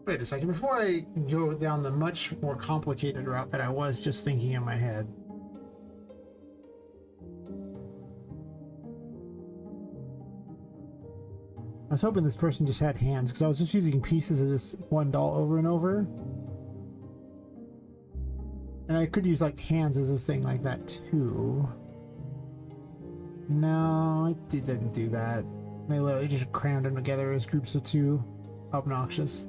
Wait a second, before I go down the much more complicated route that I was just thinking in my head. I was hoping this person just had hands, because I was just using pieces of this one doll over and over. And I could use like hands as this thing like that too. No, it didn't do that. They literally just crammed them together as groups of two. Obnoxious.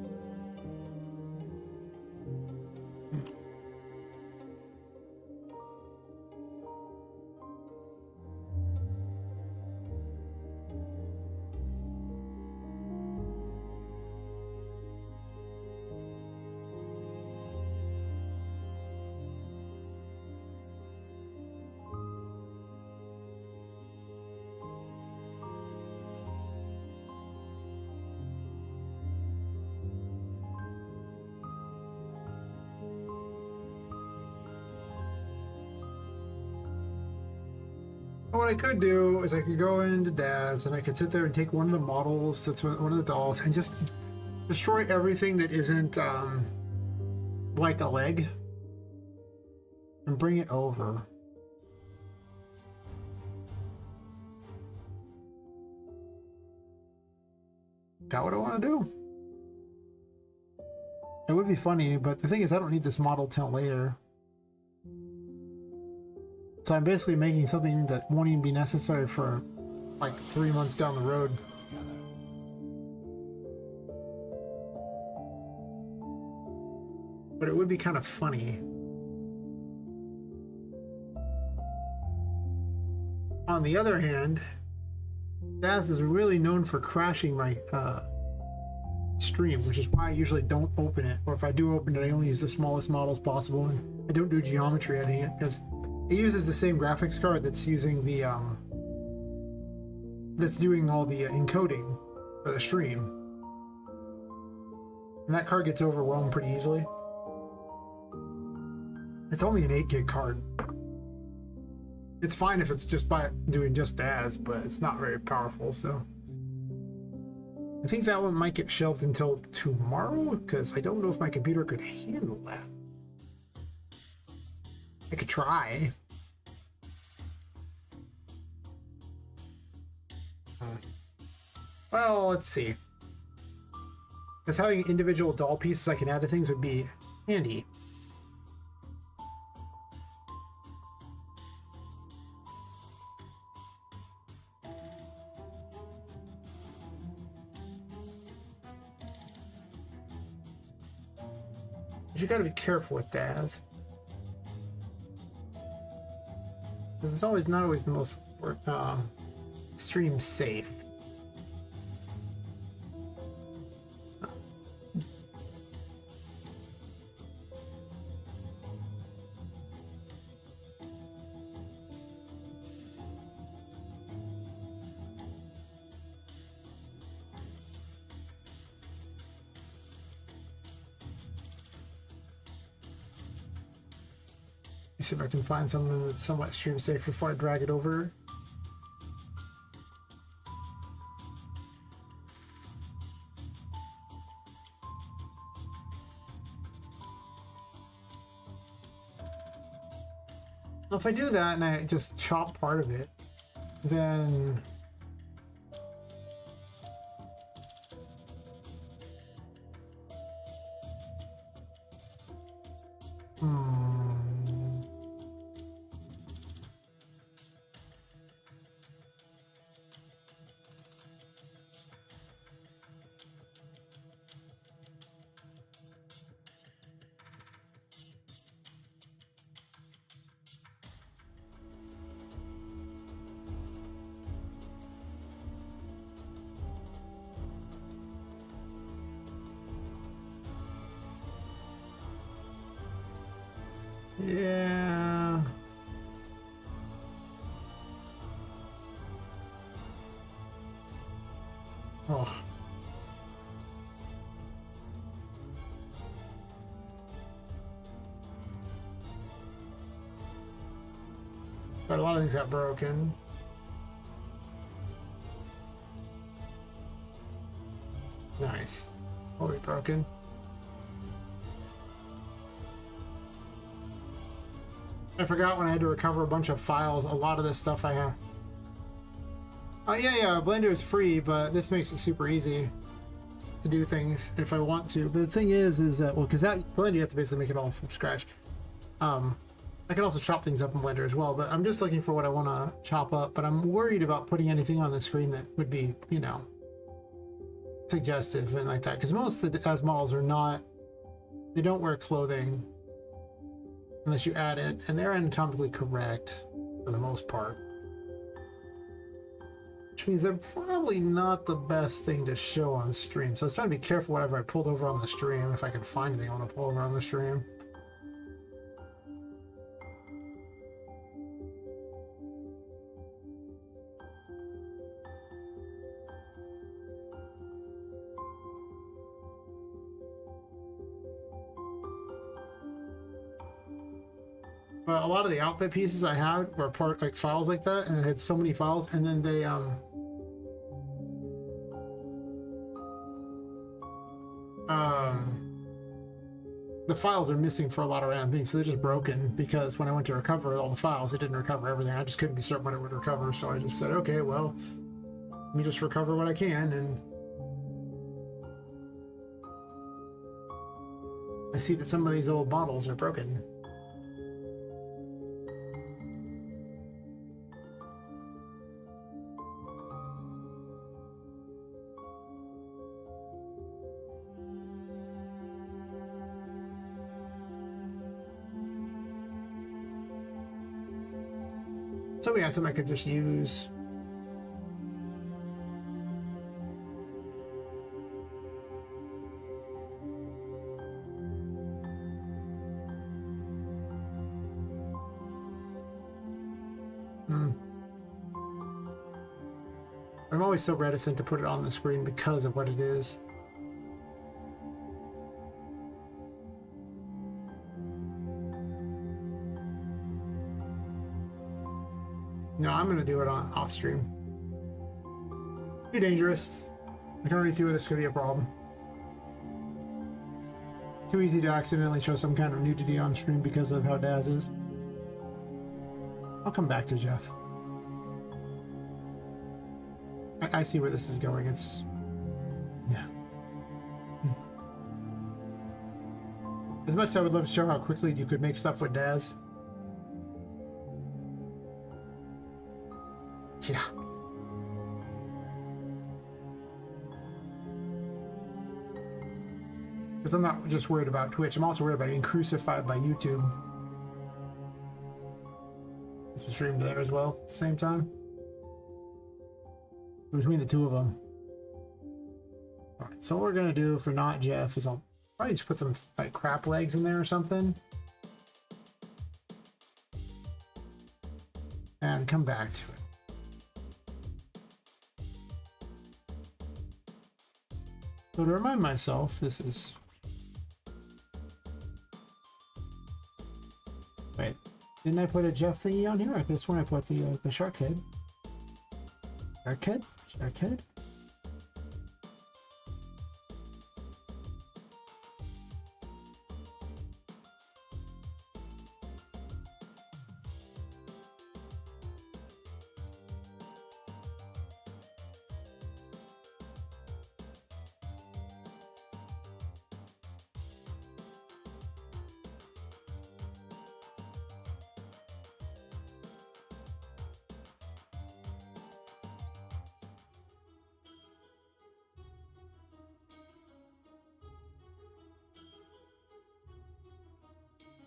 What I could do is I could go into Daz and I could sit there and take one of the models, that's one of the dolls, and just destroy everything that isn't like a leg and bring it over. Is that what I want to do? It would be funny, but the thing is I don't need this model till later. So I'm basically making something that won't even be necessary for like 3 months down the road. But it would be kind of funny. On the other hand, Daz is really known for crashing my stream, which is why I usually don't open it. Or if I do open it, I only use the smallest models possible, and I don't do geometry editing it because it uses the same graphics card that's using the that's doing all the encoding for the stream, and that card gets overwhelmed pretty easily. It's only an 8 gig card. It's fine if it's just by doing just as, but it's not very powerful, so I think that one might get shelved until tomorrow because I don't know if my computer could handle that. I could try. Well, let's see. Because having individual doll pieces I can add to things would be handy. But you gotta be careful with Daz. Because it's always not always the most stream safe. See if I can find something that's somewhat stream safe before I drag it over. Well, if I do that and I just chop part of it, then yeah. Oh. But a lot of things got broken. Nice. Totally broken. I forgot when I had to recover a bunch of files. A lot of this stuff I have. Oh yeah, Blender is free, but this makes it super easy to do things if I want to. But the thing is that, well, because that Blender you have to basically make it all from scratch. I can also chop things up in Blender as well, but I'm just looking for what I want to chop up. But I'm worried about putting anything on the screen that would be, you know, suggestive and like that. Because most of the Daz models are not, they don't wear clothing unless you add it, and they're anatomically correct for the most part. Which means they're probably not the best thing to show on stream. So I was trying to be careful whatever I pulled over on the stream, if I can find anything I want to pull over on the stream. But a lot of the outfit pieces I had were part like files like that, and it had so many files, and then they the files are missing for a lot of random things, so they're just broken because when I went to recover all the files, it didn't recover everything. I just couldn't be certain when it would recover, so I just said, okay, well, let me just recover what I can, and I see that some of these old models are broken. Some item I could just use. I'm always so reticent to put it on the screen because of what it is. No, I'm gonna do it on off stream. Too dangerous. I can already see where this could be a problem. Too easy to accidentally show some kind of nudity on stream because of how Daz is. I'll come back to Jeff. I see where this is going. It's... yeah. As much as I would love to show how quickly you could make stuff with Daz. Yeah. Because I'm not just worried about Twitch, I'm also worried about being crucified by YouTube. It's streamed there as well at the same time. Between the two of them. Alright, so what we're gonna do for not Jeff is I'll probably just put some like crap legs in there or something. And come back to it. So to remind myself, this is... wait, didn't I put a Jeff thingy on here? I could have sworn I put the shark head. Shark head? Shark head?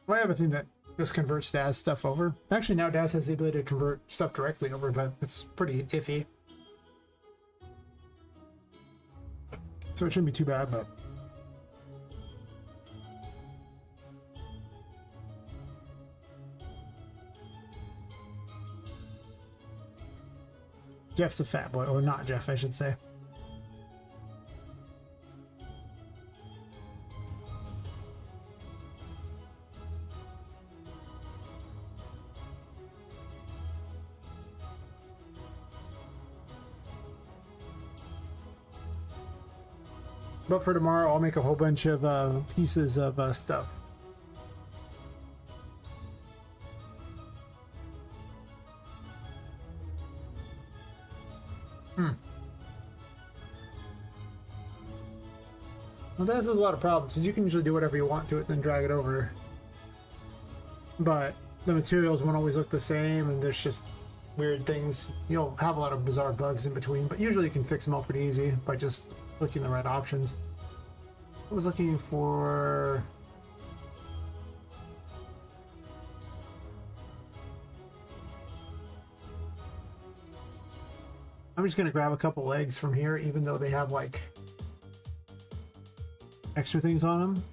I have a thing that just converts Daz stuff over. Actually, now Daz has the ability to convert stuff directly over, but it's pretty iffy. So it shouldn't be too bad, but... Jeff's a fat boy, or not Jeff, I should say. But for tomorrow, I'll make a whole bunch of pieces of stuff. Well, that has a lot of problems, because you can usually do whatever you want to it, then drag it over. But the materials won't always look the same, and there's just weird things. You'll have a lot of bizarre bugs in between, but usually you can fix them all pretty easy by just clicking the right options. I was looking for... I'm just gonna grab a couple legs from here, even though they have like extra things on them.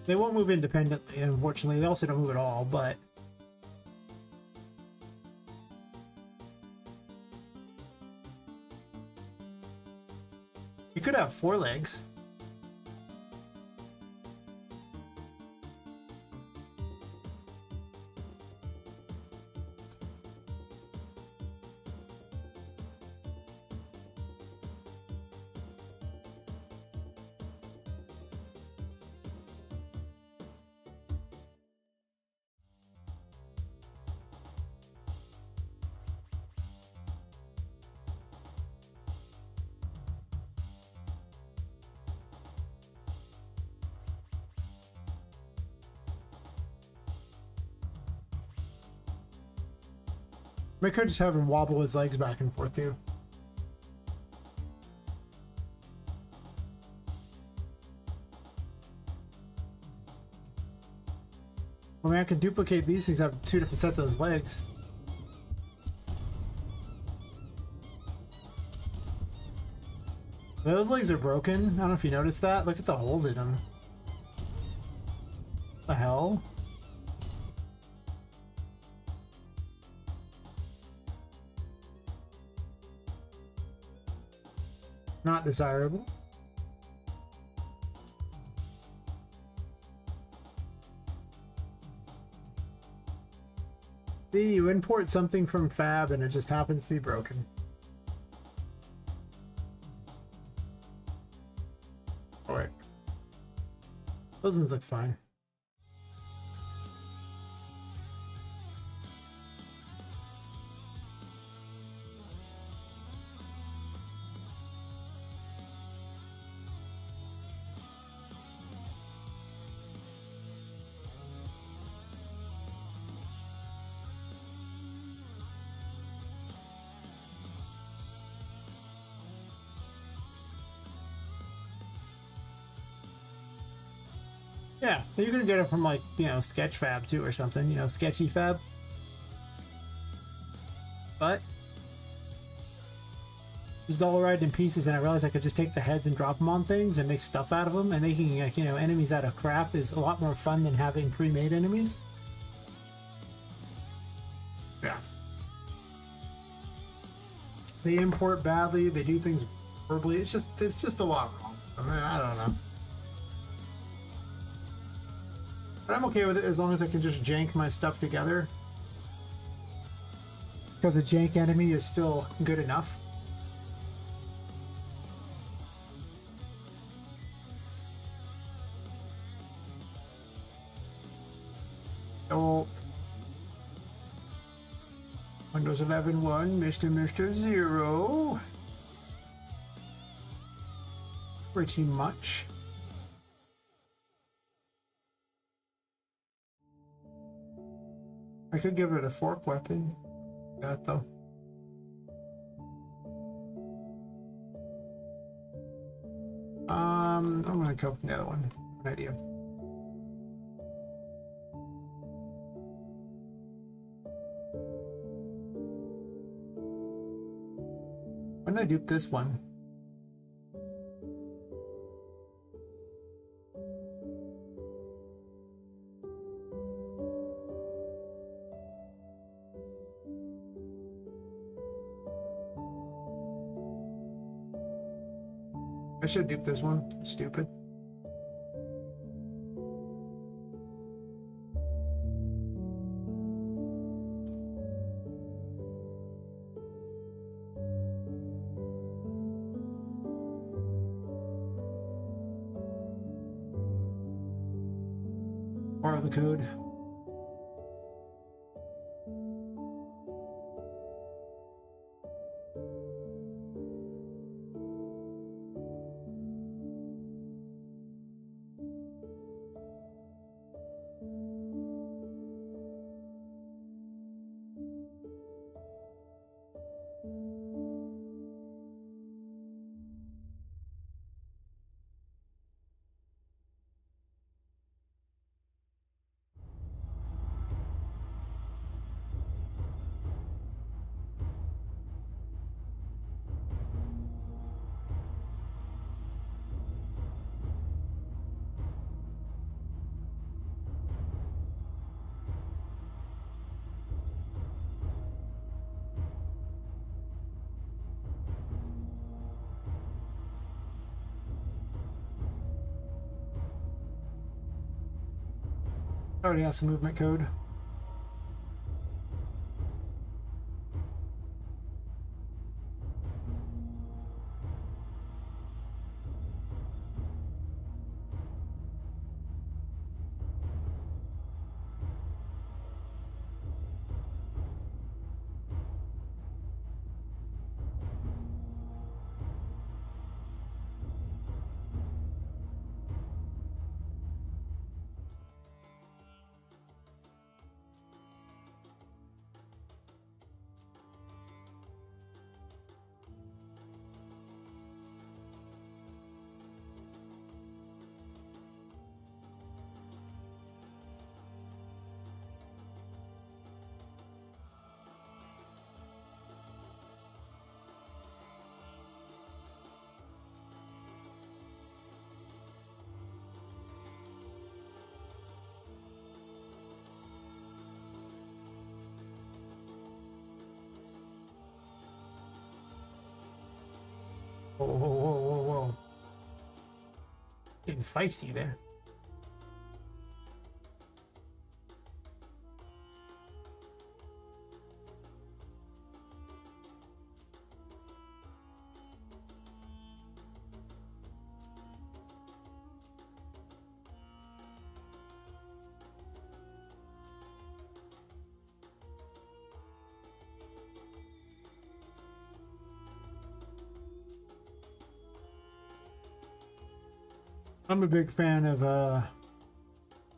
They won't move independently, unfortunately. They also don't move at all, but... you could have 4 legs. I could just have him wobble his legs back and forth too. I mean, I could duplicate these things, have two different sets of those legs. Those legs are broken. I don't know if you noticed that. Look at the holes in them. What the hell? Not desirable. See, you import something from Fab and it just happens to be broken. Alright. Those ones look fine. Yeah, you can get it from like, you know, Sketchfab too or something, you know, Sketchy Fab. But just dollarized in pieces, and I realized I could just take the heads and drop them on things and make stuff out of them, and making, like, you know, enemies out of crap is a lot more fun than having pre-made enemies. Yeah. They import badly, they do things horribly. It's just a lot wrong. I mean, I don't know. But I'm okay with it as long as I can just jank my stuff together. Because a jank enemy is still good enough. Oh. Windows 11.1, Mr. 0. Pretty much. I could give it a fork weapon. That though. I'm gonna go from the other one. Good idea. Why did I dupe this one? I should dupe this one. Stupid. Borrow the code. Already has some movement code. Getting feisty there. I'm a big fan of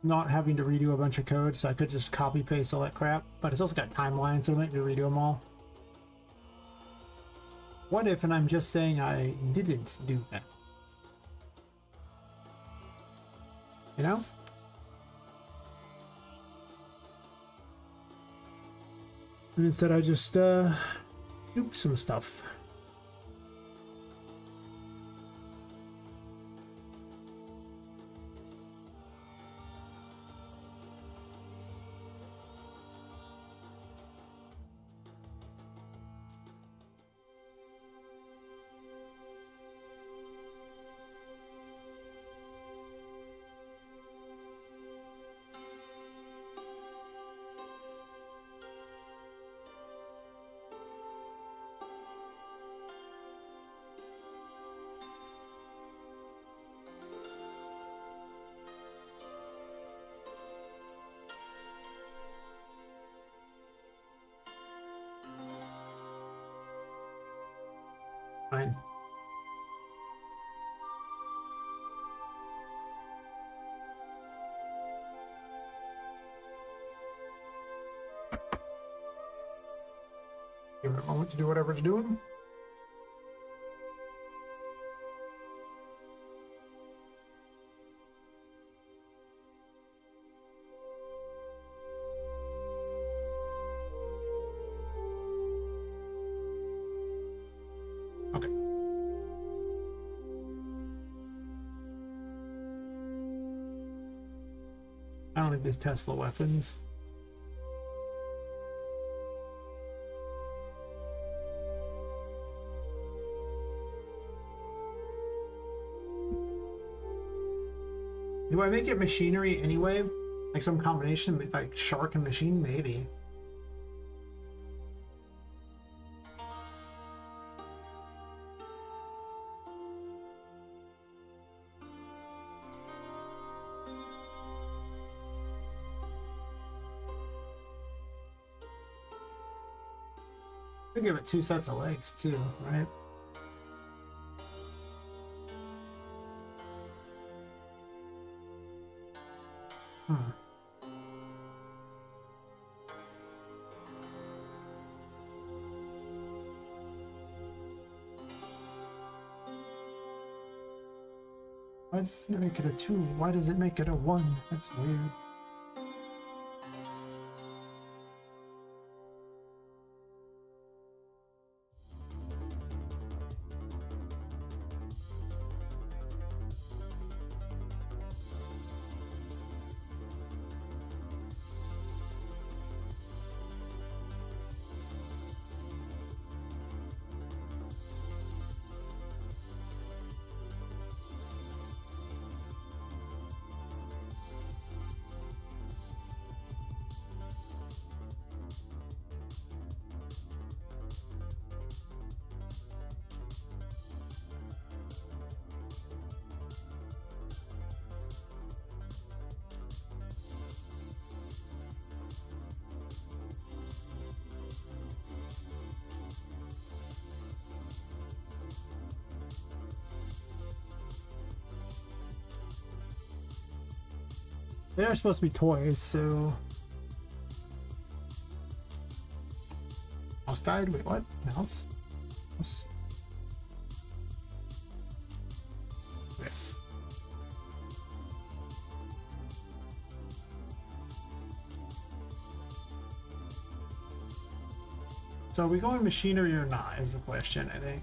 not having to redo a bunch of code, so I could just copy paste all that crap, but it's also got timelines, so it'll make me redo them all. What if, and I'm just saying I didn't do that? You know? And instead I just do some stuff. Fine. Give it a moment to do whatever it's doing. Okay. I don't think there's Tesla weapons. Do I make it machinery anyway? Like some combination, like shark and machine? Maybe. I give it 2 sets of legs too, right? Hmm. Why does it make it a 2? Why does it make it a 1? That's weird. They are supposed to be toys, so... Mouse died? Wait, what? Mouse? Mouse? Okay. So are we going machinery or not is the question, I think.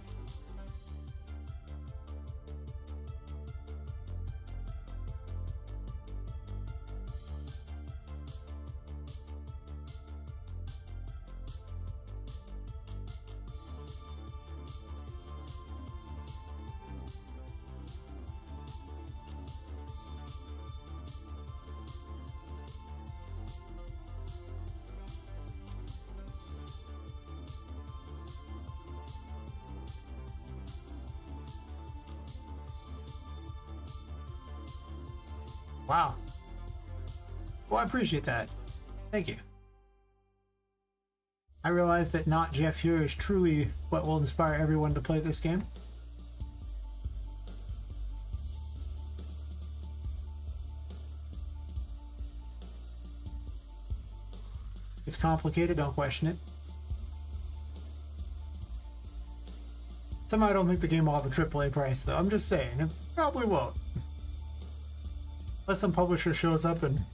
Wow. Well, I appreciate that. Thank you. I realize that not Jeff here is truly what will inspire everyone to play this game. It's complicated, don't question it. Somehow I don't think the game will have a AAA price, though. I'm just saying, it probably won't. Unless some publisher shows up and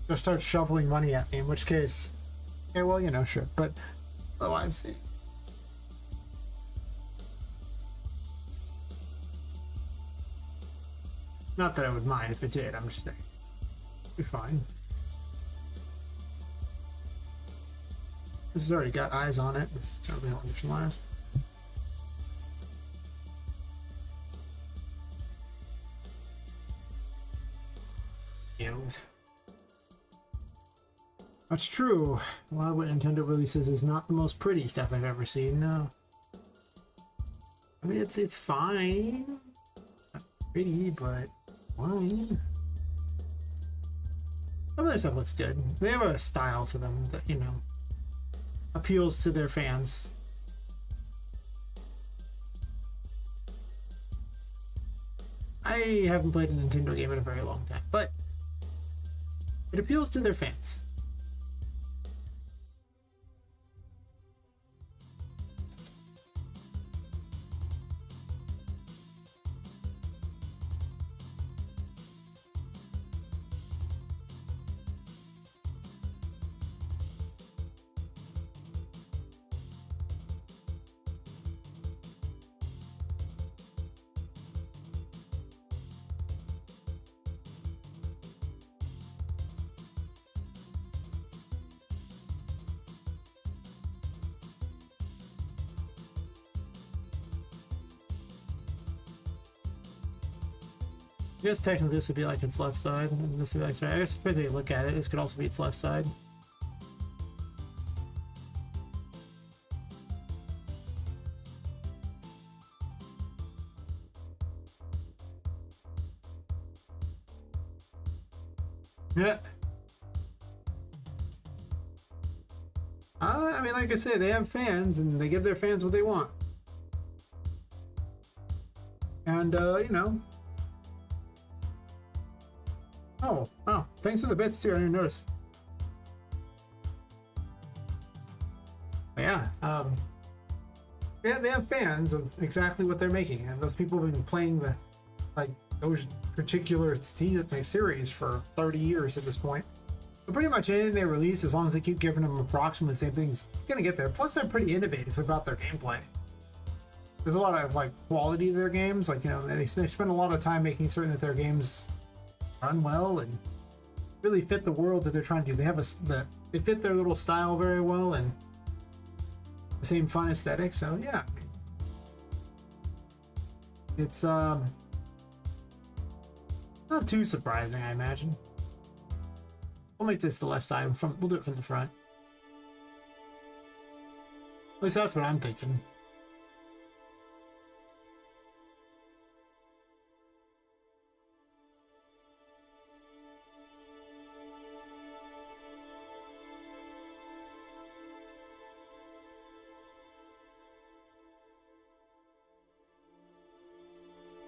just starts shoveling money at me, in which case, okay, well, you know, sure. But otherwise, not that I would mind if it did, I'm just saying. It'd be fine. This has already got eyes on it. So we don't neutralize. That's true. A lot of what Nintendo releases is not the most pretty stuff I've ever seen. No. I mean, it's fine. Not pretty, but fine. Some of their stuff looks good. They have a style to them that, you know, appeals to their fans. I haven't played a Nintendo game in a very long time, but it appeals to their fans. I guess technically this would be like its left side, and this would be like, sorry, I guess if you look at it, this could also be its left side. Yeah. I mean, like I said, they have fans, and they give their fans what they want. And, you know. Oh, wow. Thanks for the bits, too. I didn't notice. But yeah, yeah, they have fans of exactly what they're making. And those people have been playing the, like, those particular series for 30 years at this point. But pretty much anything they release, as long as they keep giving them approximately the same things, gonna get there. Plus, they're pretty innovative about their gameplay. There's a lot of like quality to their games. Like, you know, they spend a lot of time making certain that their games run well and really fit the world that they're trying to do. They have they fit their little style very well and the same fun aesthetic. So yeah, it's not too surprising, I imagine. We'll make this the left side. We'll do it from the front. At least that's what I'm thinking.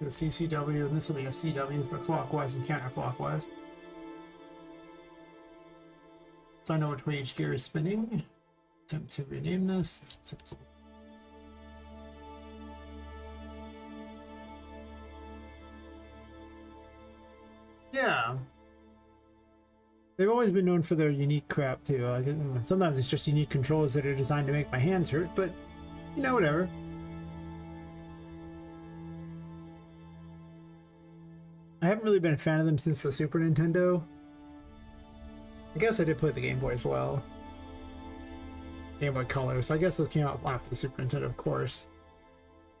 A CCW, and this will be a CW for clockwise and counterclockwise. So I know which way each gear is spinning. Attempt to rename this. Yeah. They've always been known for their unique crap too. Sometimes it's just unique controls that are designed to make my hands hurt, but you know, whatever. I haven't really been a fan of them since the Super Nintendo. I guess I did play the Game Boy as well. Game Boy Color, so I guess those came out after the Super Nintendo, of course.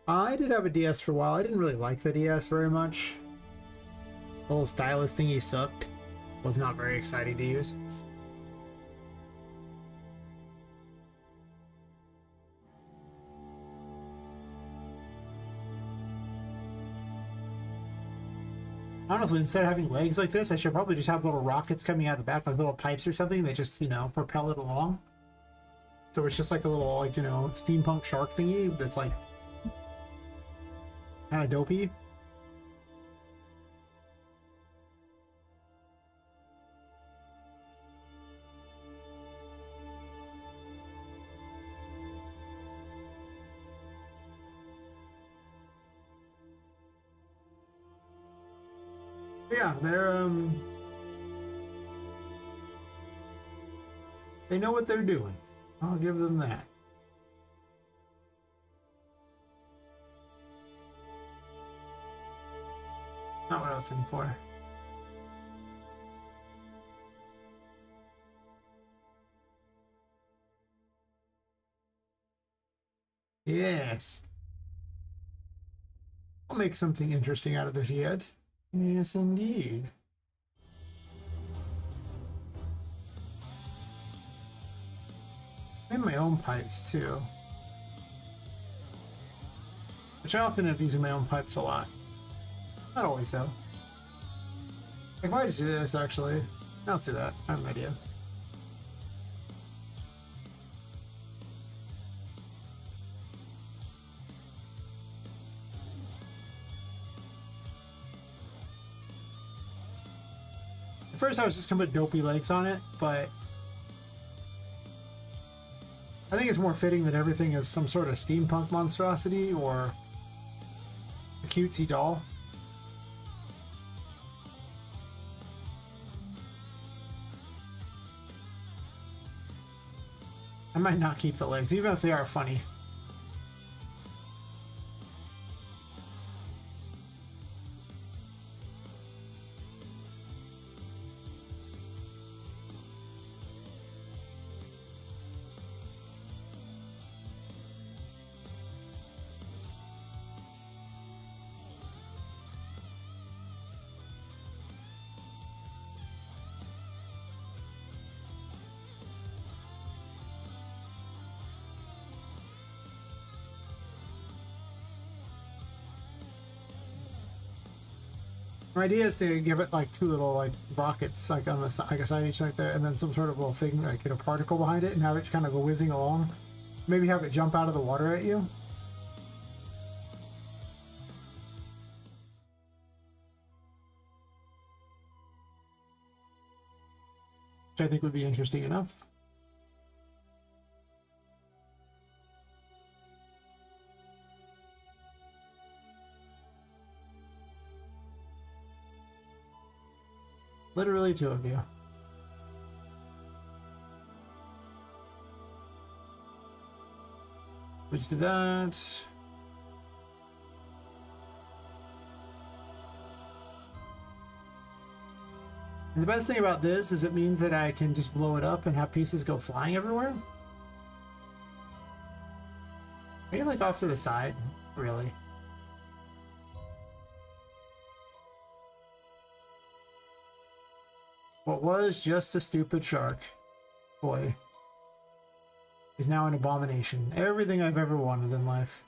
I did have a DS for a while. I didn't really like the DS very much. The little stylus thingy sucked. Was not very exciting to use. Honestly, instead of having legs like this, I should probably just have little rockets coming out of the back, like little pipes or something. They just, you know, propel it along. So it's just like a little, like, you know, steampunk shark thingy that's like kind of dopey. Yeah, they know what they're doing. I'll give them that. Not what I was looking for. Yes. I'll make something interesting out of this yet. Yes, indeed. I have my own pipes, too. Which I often end up using my own pipes a lot. Not always, though. I might just do this, actually. Let's do that. I have an idea. At first I was just gonna put dopey legs on it, but I think it's more fitting that everything is some sort of steampunk monstrosity or a cutesy doll. I might not keep the legs, even if they are funny. My idea is to give it like two little like rockets like on the side, like a side each like there, and then some sort of little thing like get a particle behind it and have it kind of go whizzing along. Maybe have it jump out of the water at you. Which I think would be interesting enough. Literally two of you. Let's do that. And the best thing about this is it means that I can just blow it up and have pieces go flying everywhere. Maybe like off to the side, really. What was just a stupid shark boy is now an abomination. Everything I've ever wanted in life.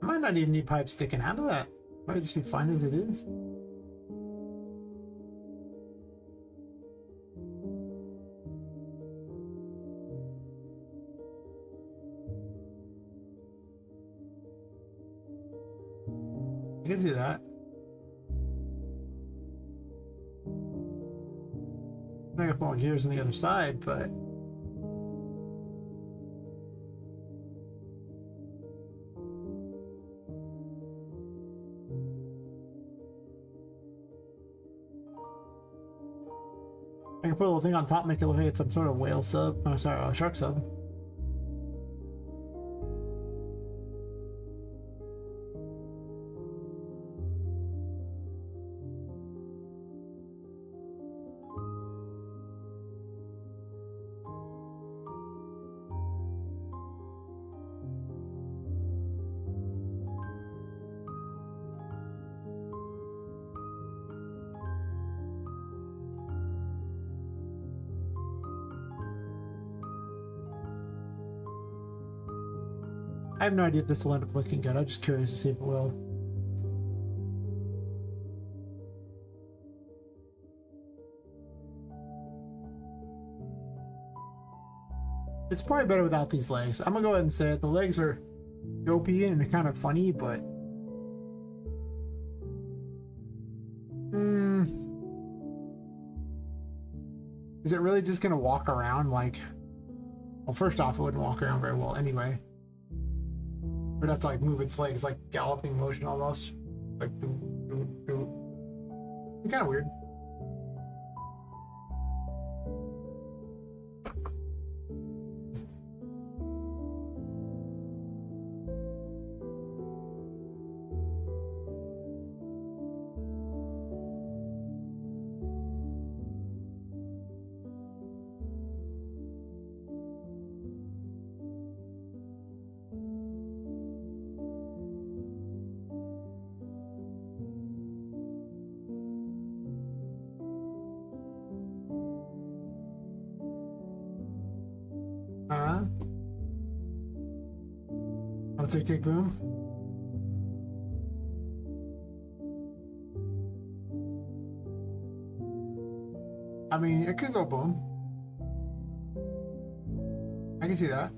I might not even need pipes sticking out of that. Might just be fine as it is. I can do that. I got more gears on the other side, but I can put a little thing on top, make it look like it's some sort of whale sub. Oh, sorry, shark sub. I have no idea if this will end up looking good. I'm just curious to see if it will. It's probably better without these legs. I'm gonna go ahead and say it. The legs are dopey and kind of funny, but is it really just gonna walk around like? Well, first off, it wouldn't walk around very well anyway. We'd have to like move its legs, like galloping motion almost, like kind of weird. Oh, tick tick boom. I mean, it could go boom. I can see that.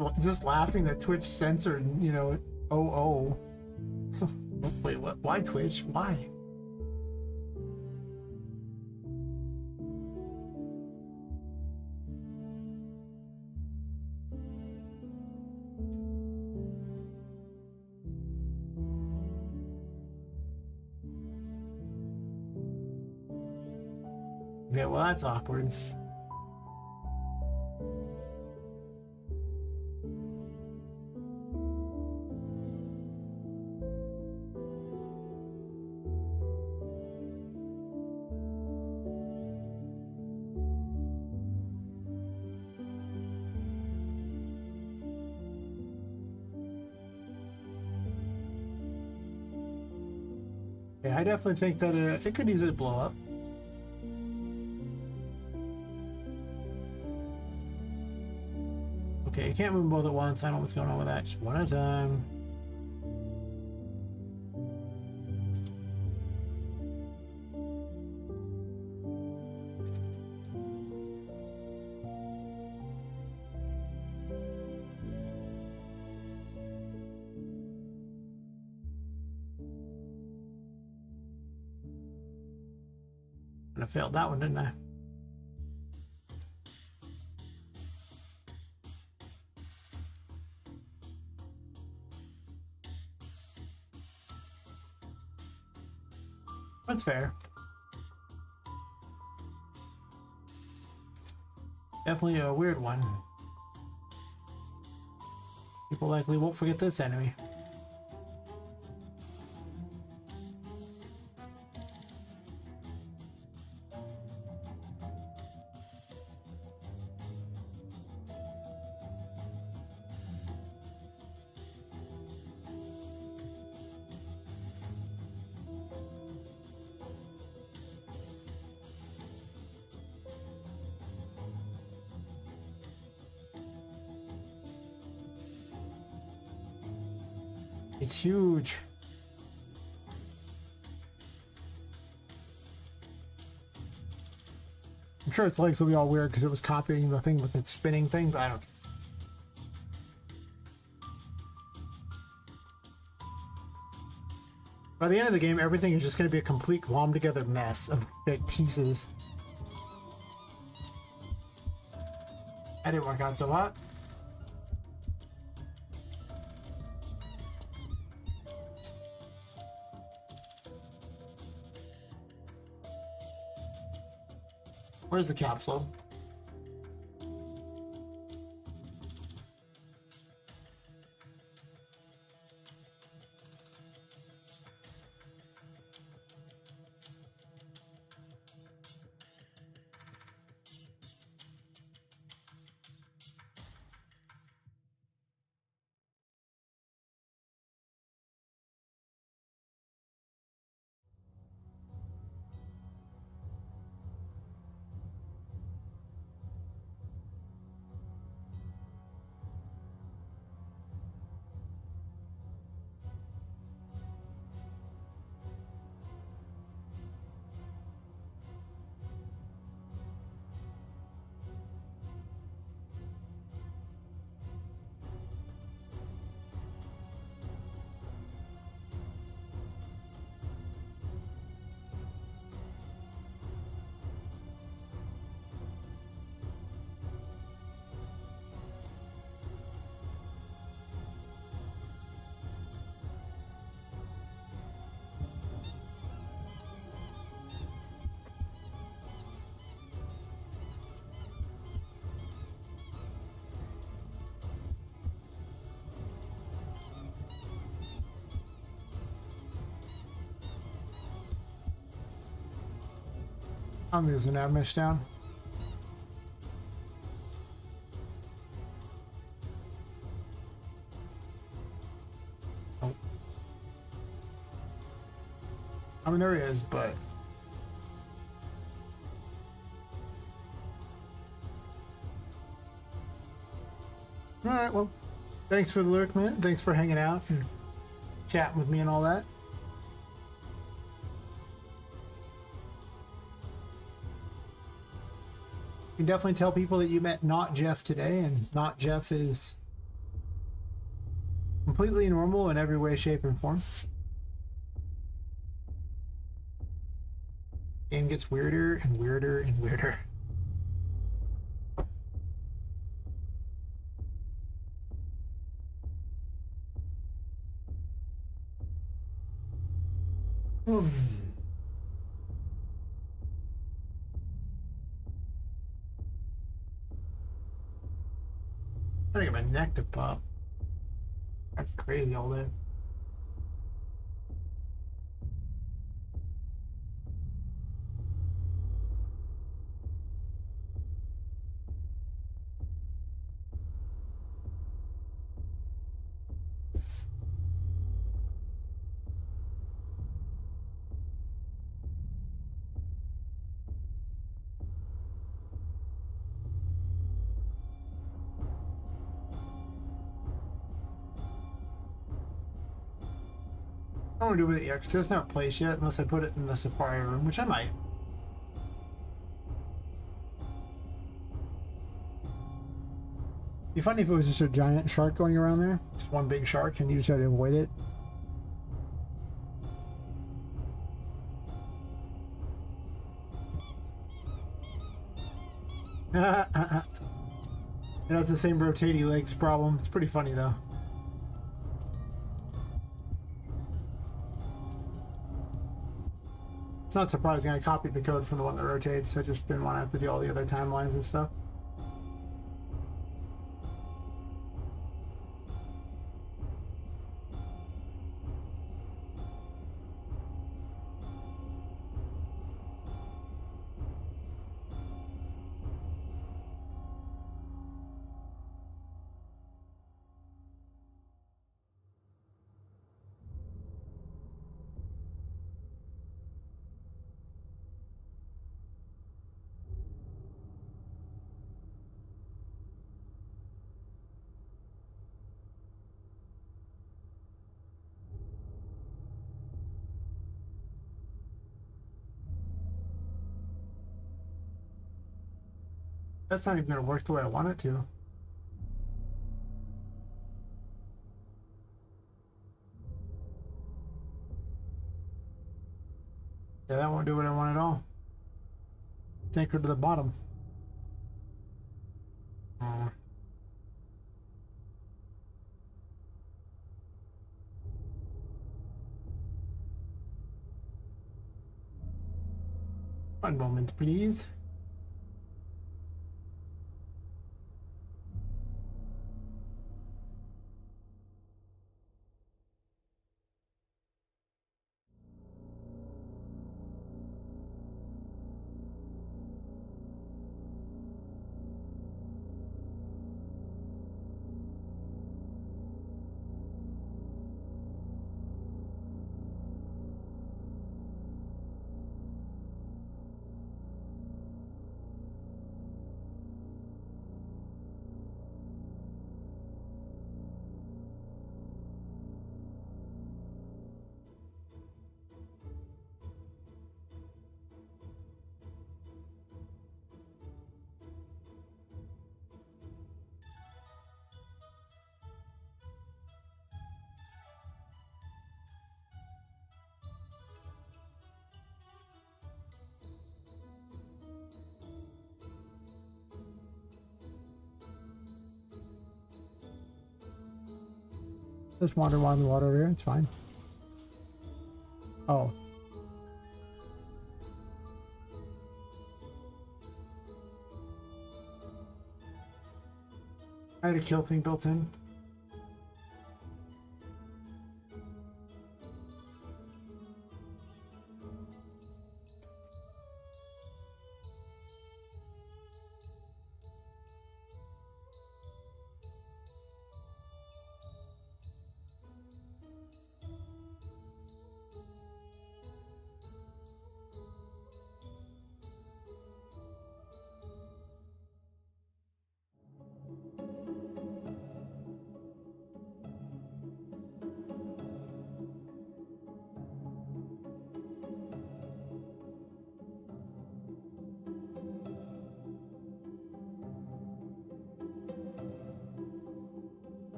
Well, just laughing that Twitch censored, you know, oh. So, wait, what? Why Twitch? Why? Okay, well, that's awkward. Yeah, I definitely think that it could easily blow up. Okay, you can't move both at once. I don't know what's going on with that. Just one at a time. And I failed that one, didn't I? That's fair. Definitely a weird one. People likely won't forget this enemy. It's huge. I'm sure its legs will be all weird because it was copying the thing with its spinning thing, but I don't care. By the end of the game, everything is just going to be a complete glommed together mess of like, pieces. That didn't work out so hot. Where's the capsule? I'm losing that mesh down. Oh. I mean, there is, but all right. Well, thanks for the lurk, man. Thanks for hanging out and chatting with me and all that. You can definitely tell people that you met not Jeff today, and not Jeff is completely normal in every way, shape, and form. Game gets weirder and weirder and weirder. Hmm. I gotta get my neck to pop. That's crazy all day. I don't want to do it yet because it's not placed yet unless I put it in the safari room, which I might. It'd be funny if it was just a giant shark going around there. Just one big shark and you just try to avoid it. It has the same rotating legs problem. It's pretty funny though. It's not surprising. I copied the code from the one that rotates. I just didn't want to have to do all the other timelines and stuff. That's not even going to work the way I want it to. Yeah, that won't do what I want at all. Take her to the bottom. One moment, please. Just wander around the water over here. It's fine. Oh. I had a kill thing built in.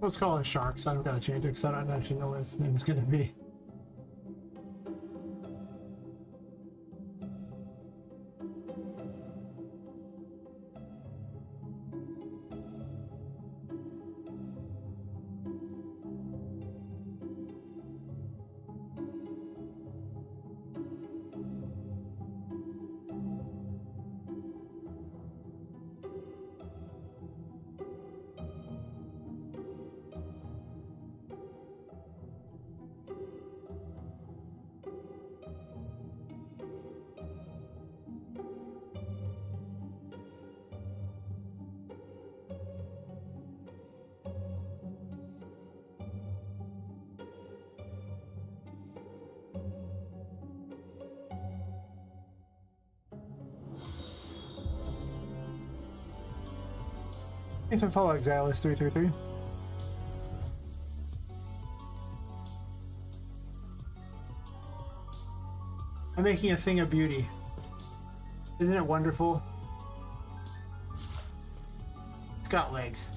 Let's call it Sharks. I don't gotta change it because I don't actually know what its name's gonna be. Thanks for follow Exilis333. I'm making a thing of beauty. Isn't it wonderful? It's got legs.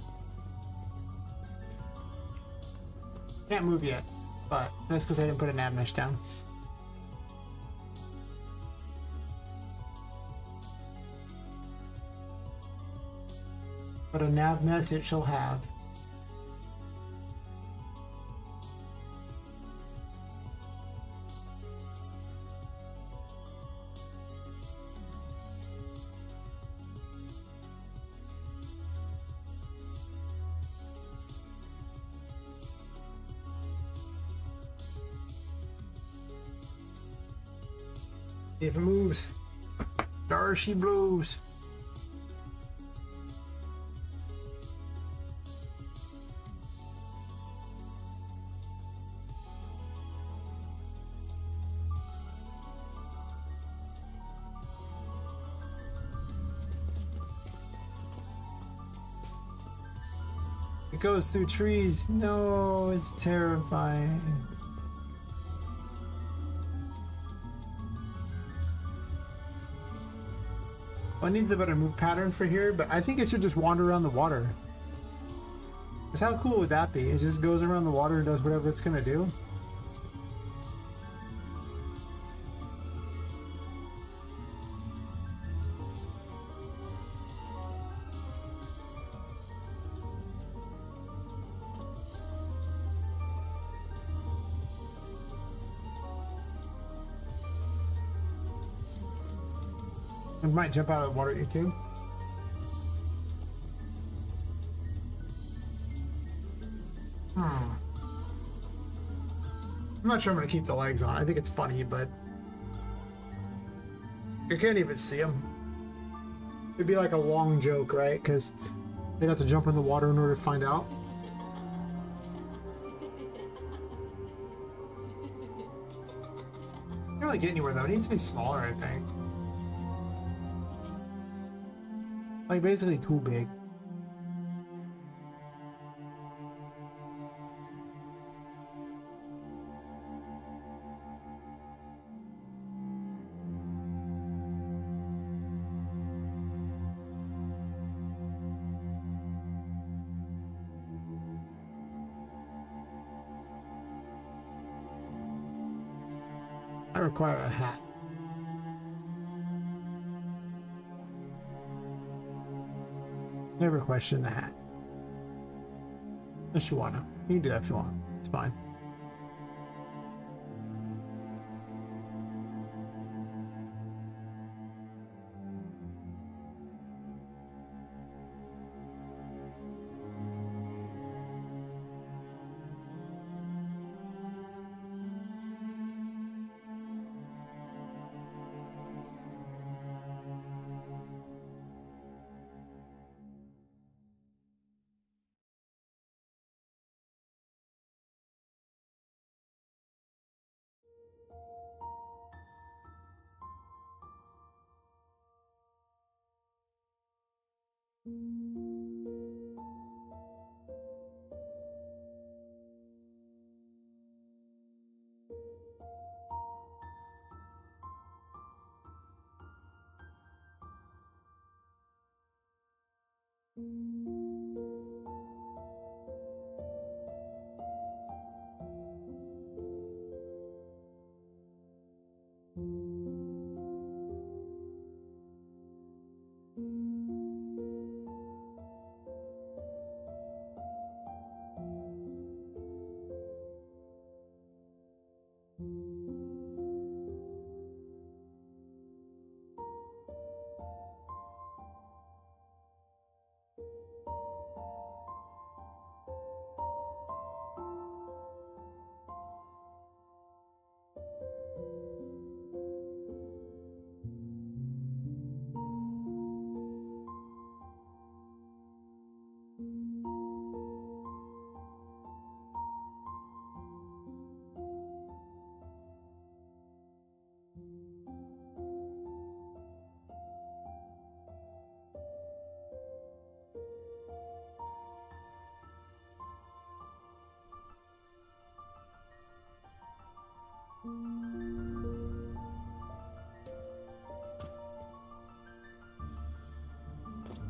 Can't move yet, but that's because I didn't put a nav mesh down. But a nav mesh it shall have. If it moves, there she blows. It goes through trees. No, it's terrifying. Well, it needs a better move pattern for here, but I think it should just wander around the water. Because how cool would that be? It just goes around the water and does whatever it's gonna do. It might jump out of the water at you too. I'm not sure I'm gonna keep the legs on. I think it's funny, but you can't even see them. It'd be like a long joke, right? Because they'd have to jump in the water in order to find out. Can't really get anywhere though. It needs to be smaller, I think. Like basically too big. I require a hat. Never question the hat. Unless you wanna. You can do that if you want. It's fine.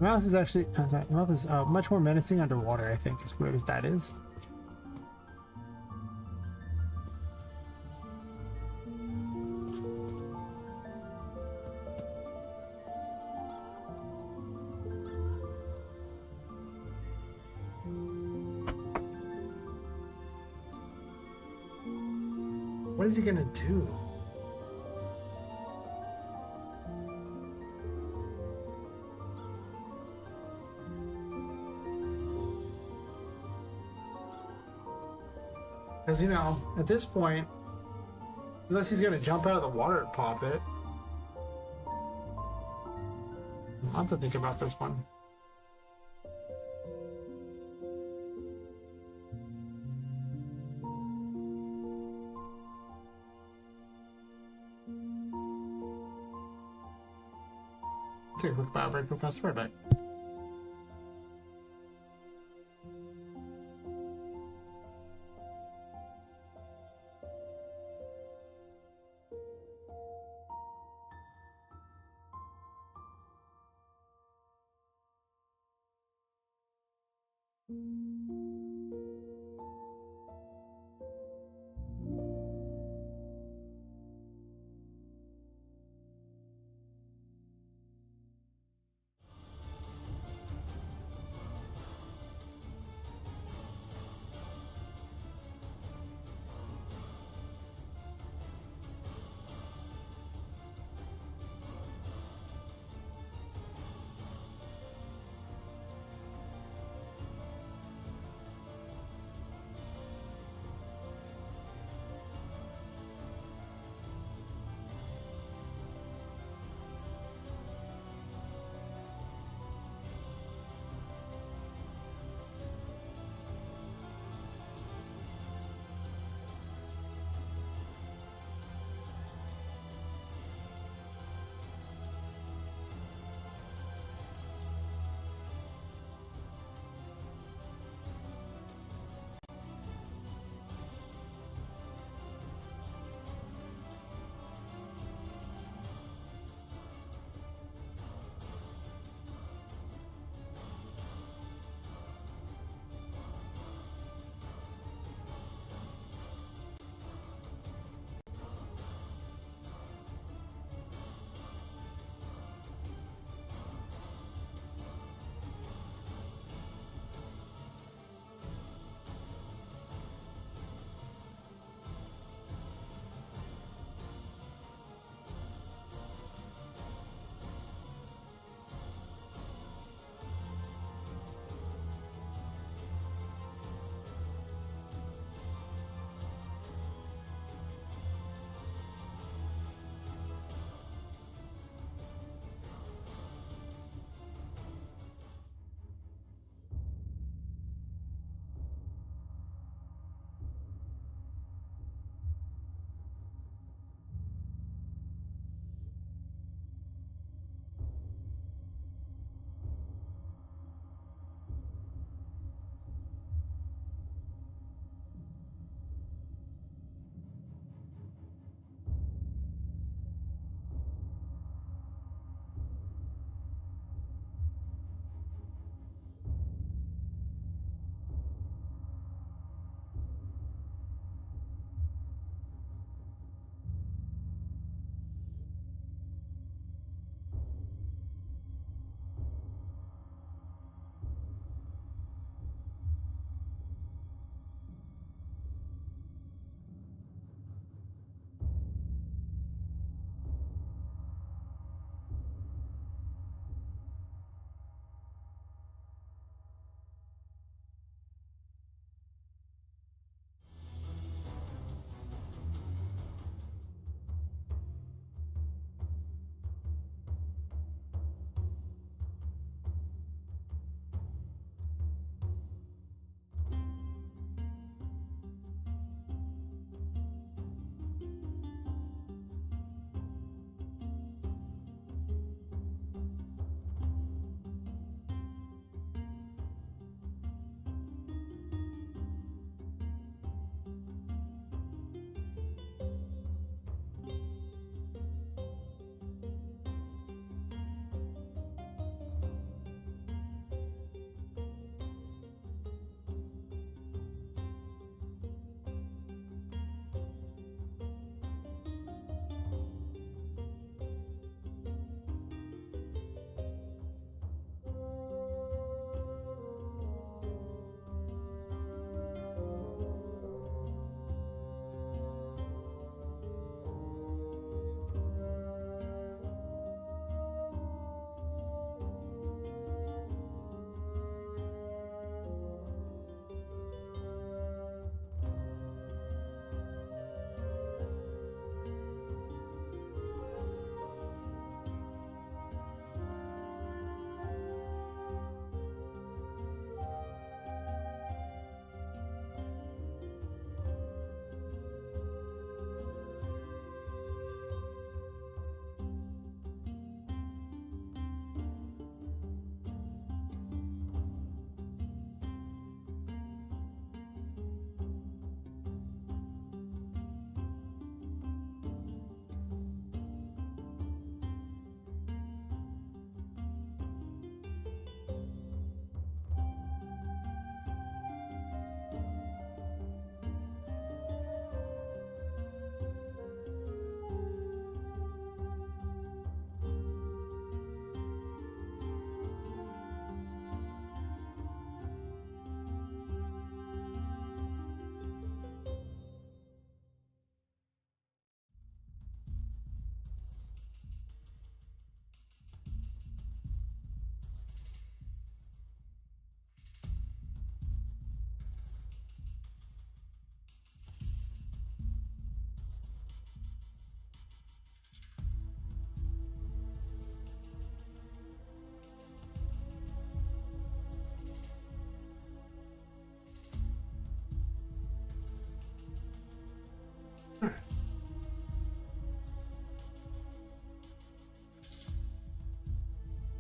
The mouse is actually, sorry, the mouth is much more menacing underwater, I think, as weird as that is. What is he gonna do? Because, you know, at this point, unless he's gonna jump out of the water and pop it. I'll have to think about this one. Take a quick bio break real fast. Right back.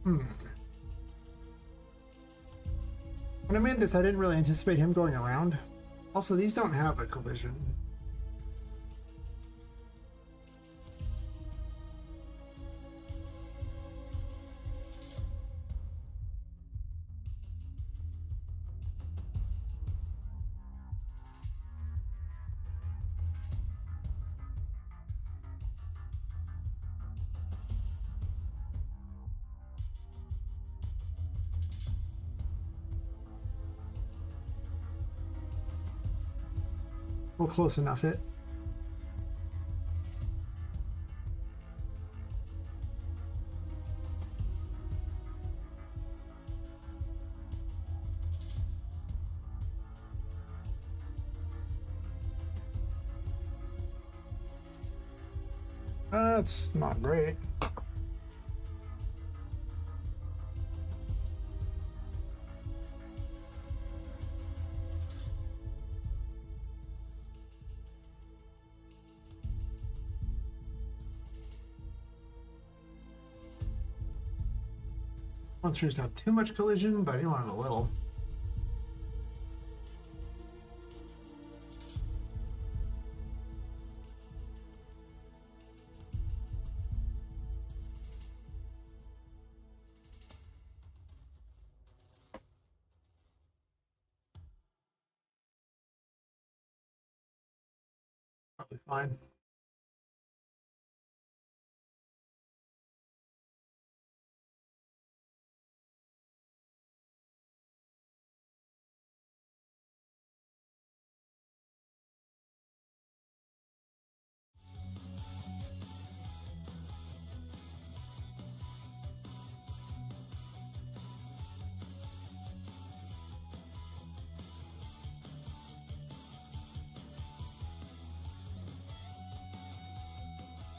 Hmm. When I made this, I didn't really anticipate him going around. Also, these don't have a collision. Well, close enough it. That's not great. Monsters have too much collision, but you want a little. Probably fine.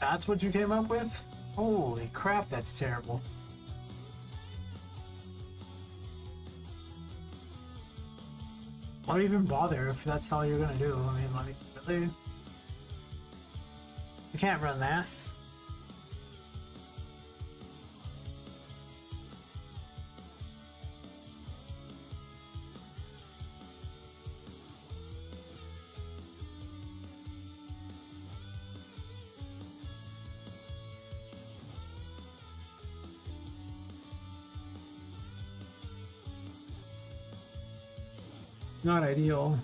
That's what you came up with? Holy crap, that's terrible. Why even bother if that's all you're gonna do? I mean, like, really? You can't run that. Not ideal.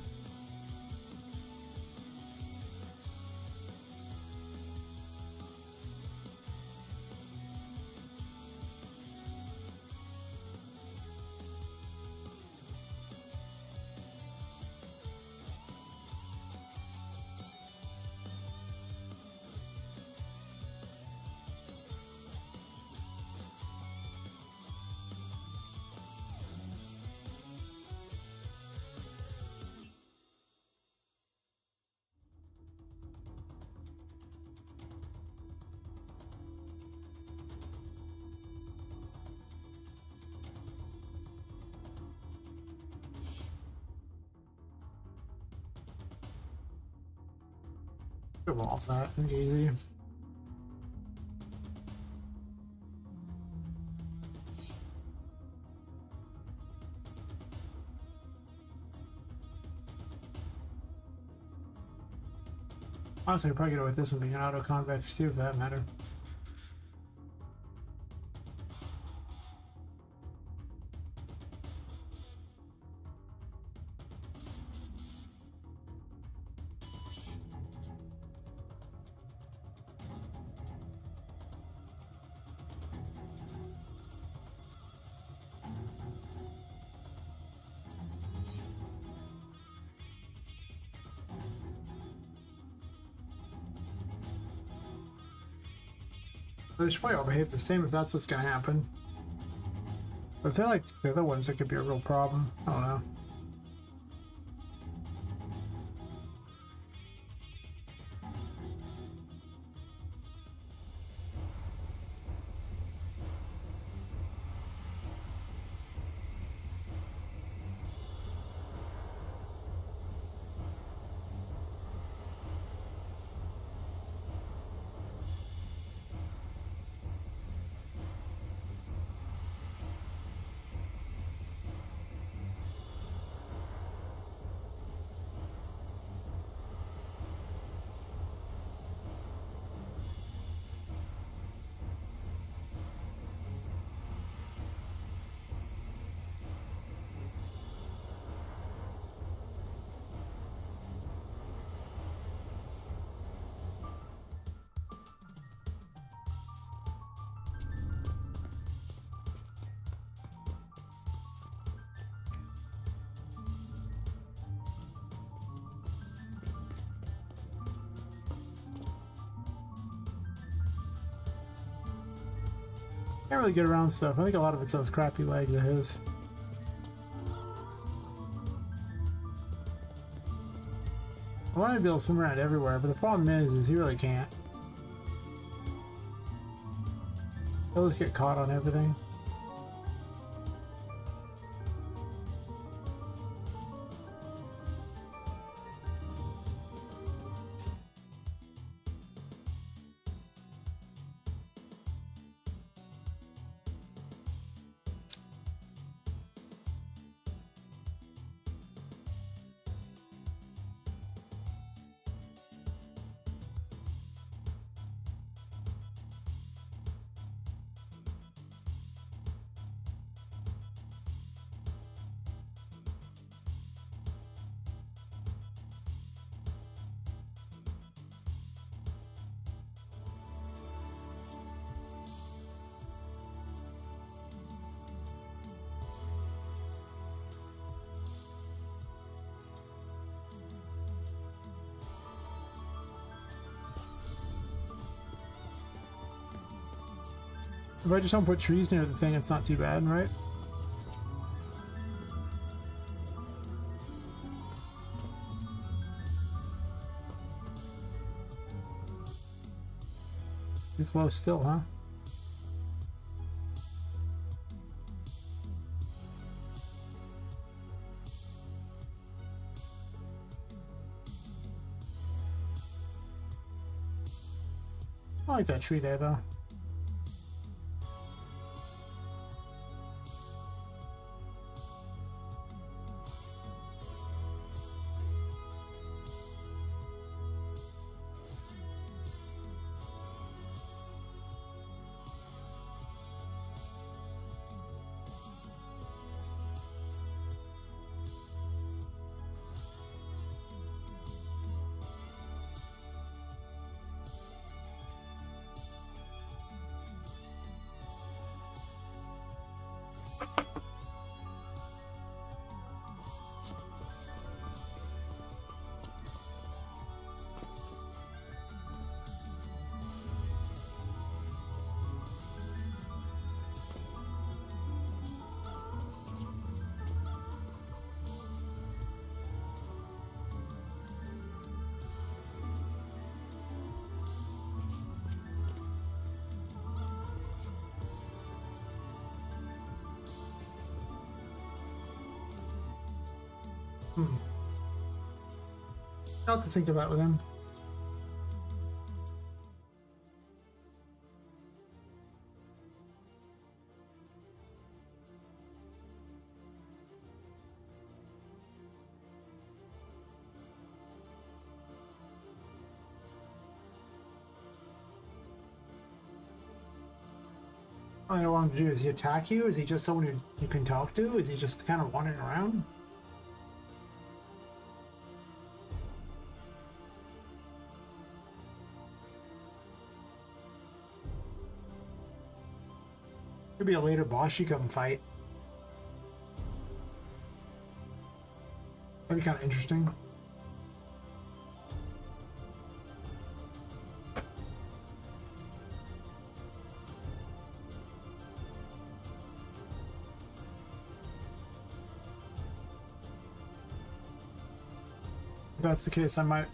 Good balls that easy. Honestly, I'd probably get away with this one being an auto convex too, for that matter. They should probably all behave the same if that's what's gonna happen. But if they're like the other ones, that could be a real problem. I don't know. Can't really get around stuff. I think a lot of it's those crappy legs of his. I want to be able to swim around everywhere, but the problem is he really can't. He'll just get caught on everything. If I just don't put trees near the thing, it's not too bad, right? Too close still, huh? I like that tree there, though. Not to think about with him. All I want him to do, is he attack you? Is he just someone who you can talk to? Is he just kind of wandering around? Could be a later boss you come fight. That'd be kind of interesting. If that's the case, I might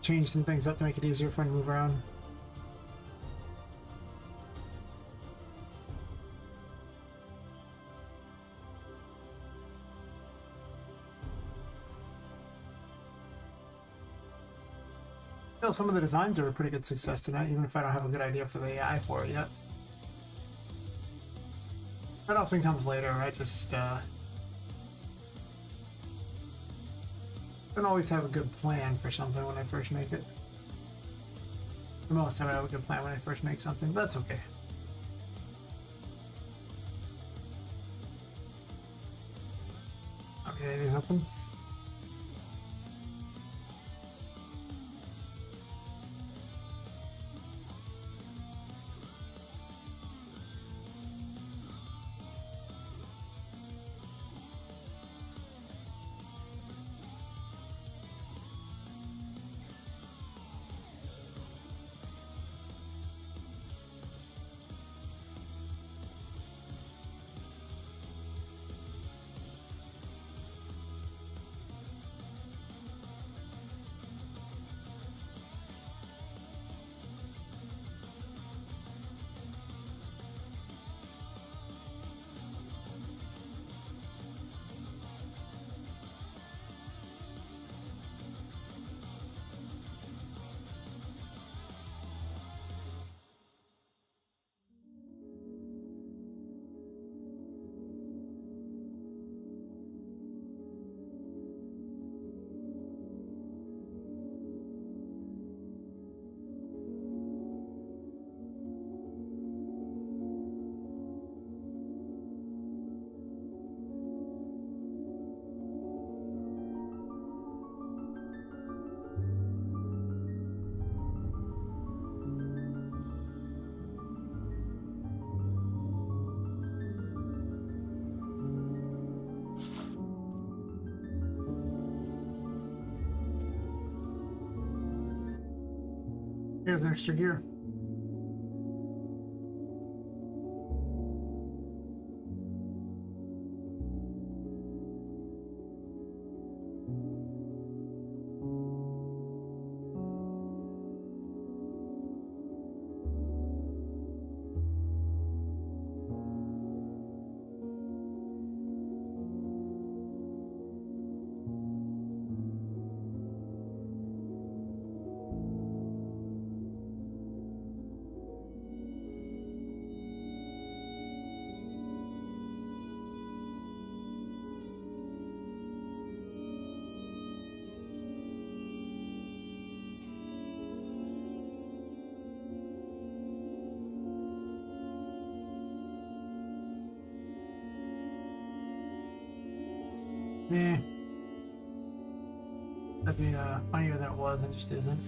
change some things up to make it easier for him to move around. Still, some of the designs are a pretty good success tonight, even if I don't have a good idea for the AI for it yet. That often comes later. I just don't always have a good plan for something when I first make it. For most time I have a good plan when I first make something, but that's okay. Okay, it is open. there's an extra gear. Eh. That'd be funnier than it was, it just isn't.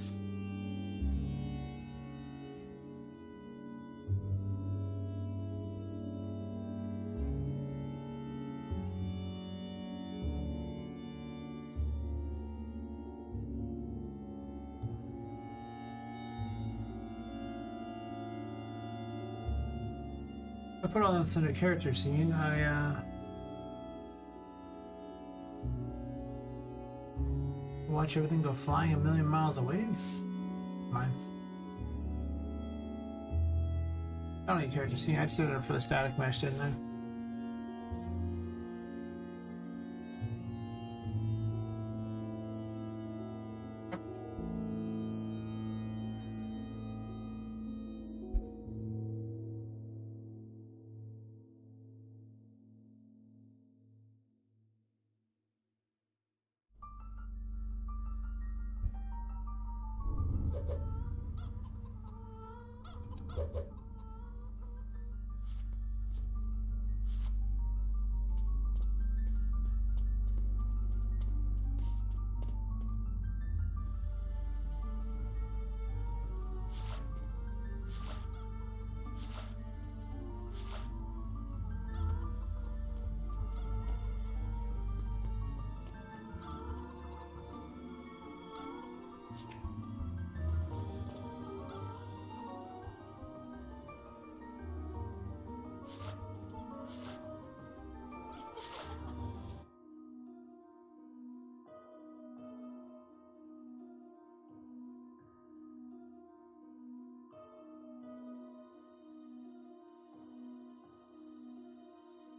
I put all this in a character scene. I watch everything go flying a million miles away. Mine. I don't need character scene. I just did it for the static mesh, didn't I?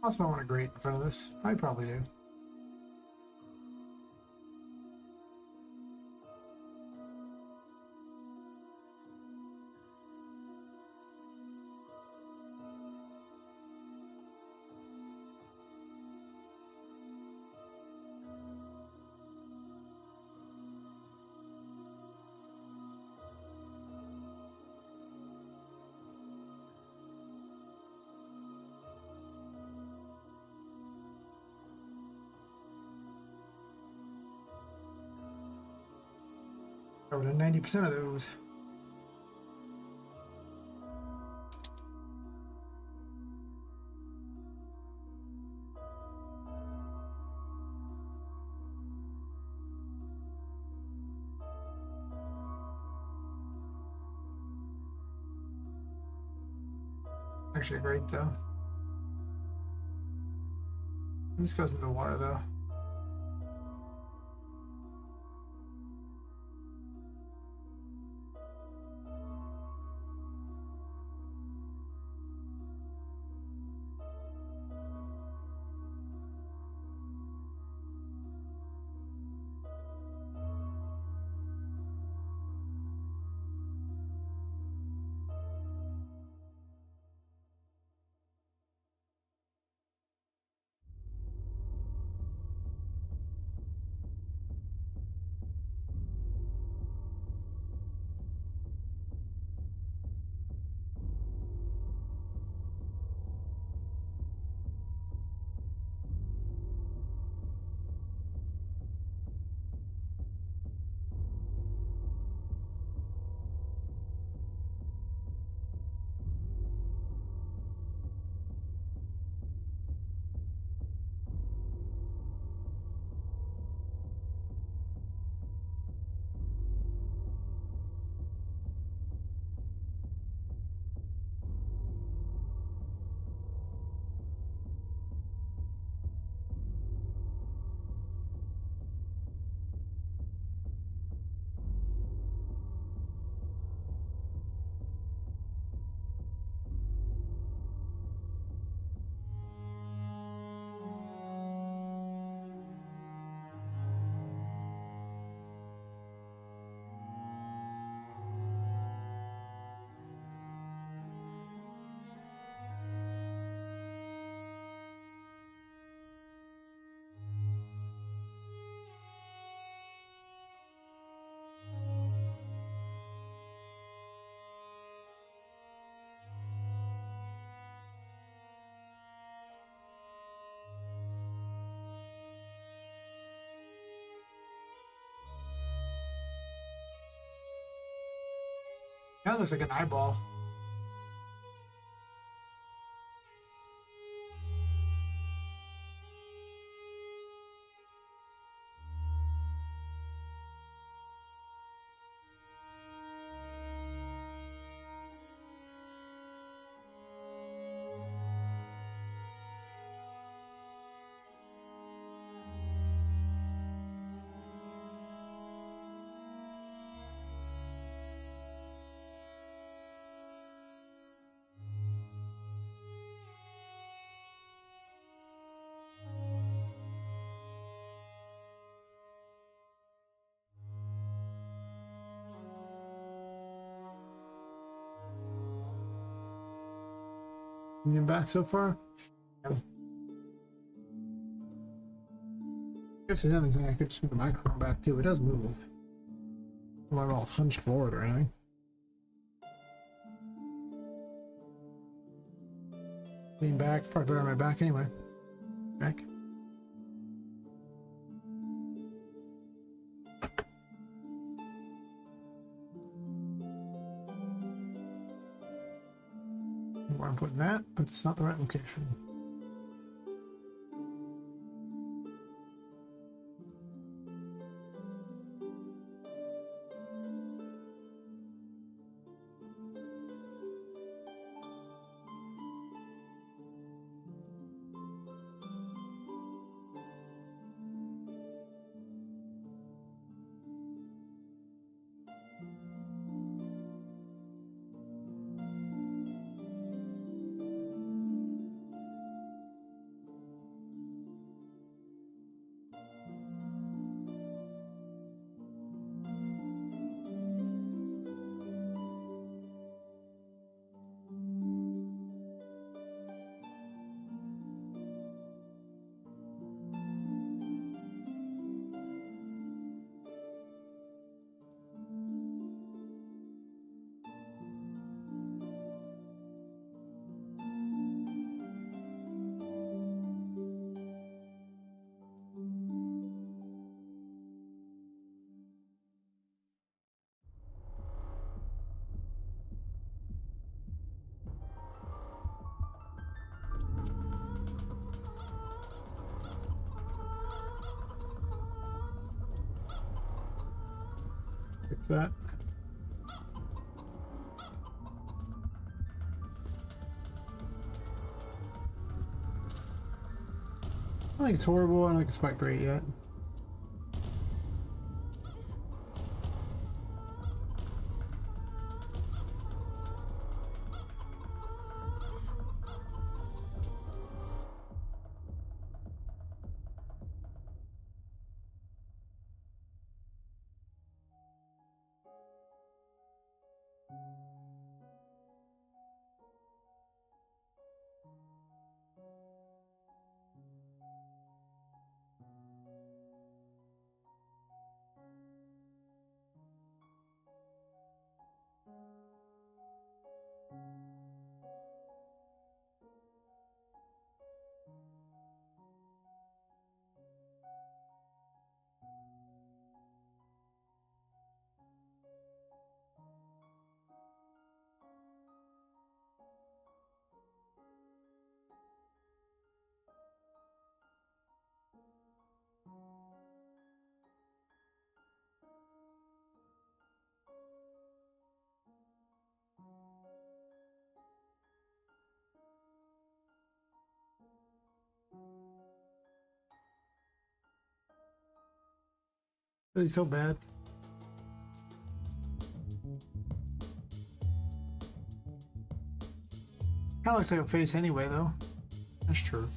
Also, I want a grate in front of this. I probably do. Covered in 90% of those. Actually great though. This goes in the water though. That looks like an eyeball. You back so far? Yeah. Guess there's another thing I could just move the microphone back too. It does move. I'm not all hunched forward or anything. Lean back, probably better on my back anyway. Back. Where I'm putting that, but it's not the right location. Fix that. I don't think it's horrible. I don't think it's quite great yet. Really so bad. Kinda looks like a face anyway, though. That's true.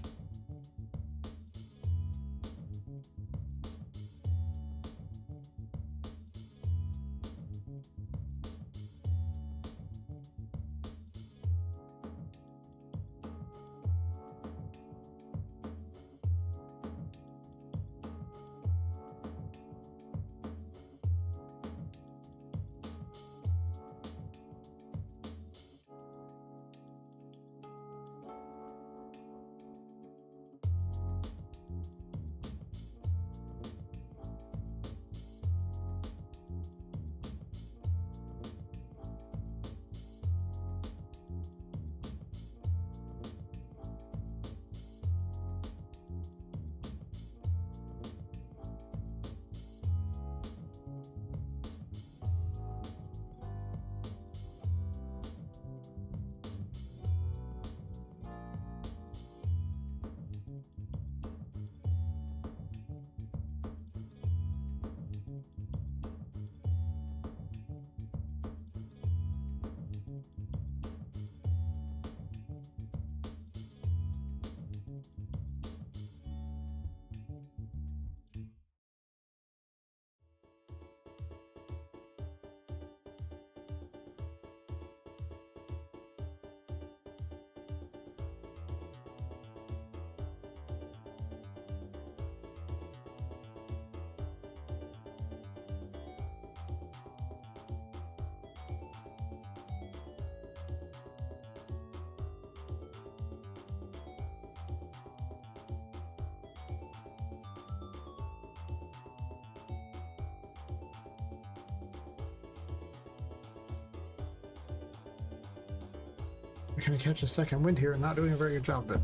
We're gonna catch a second wind here and not doing a very good job of it.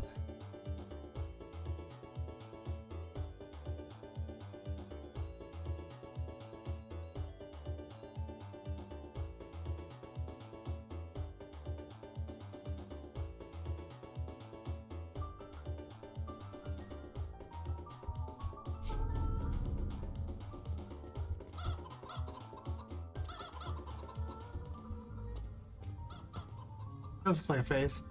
Let's play a phase.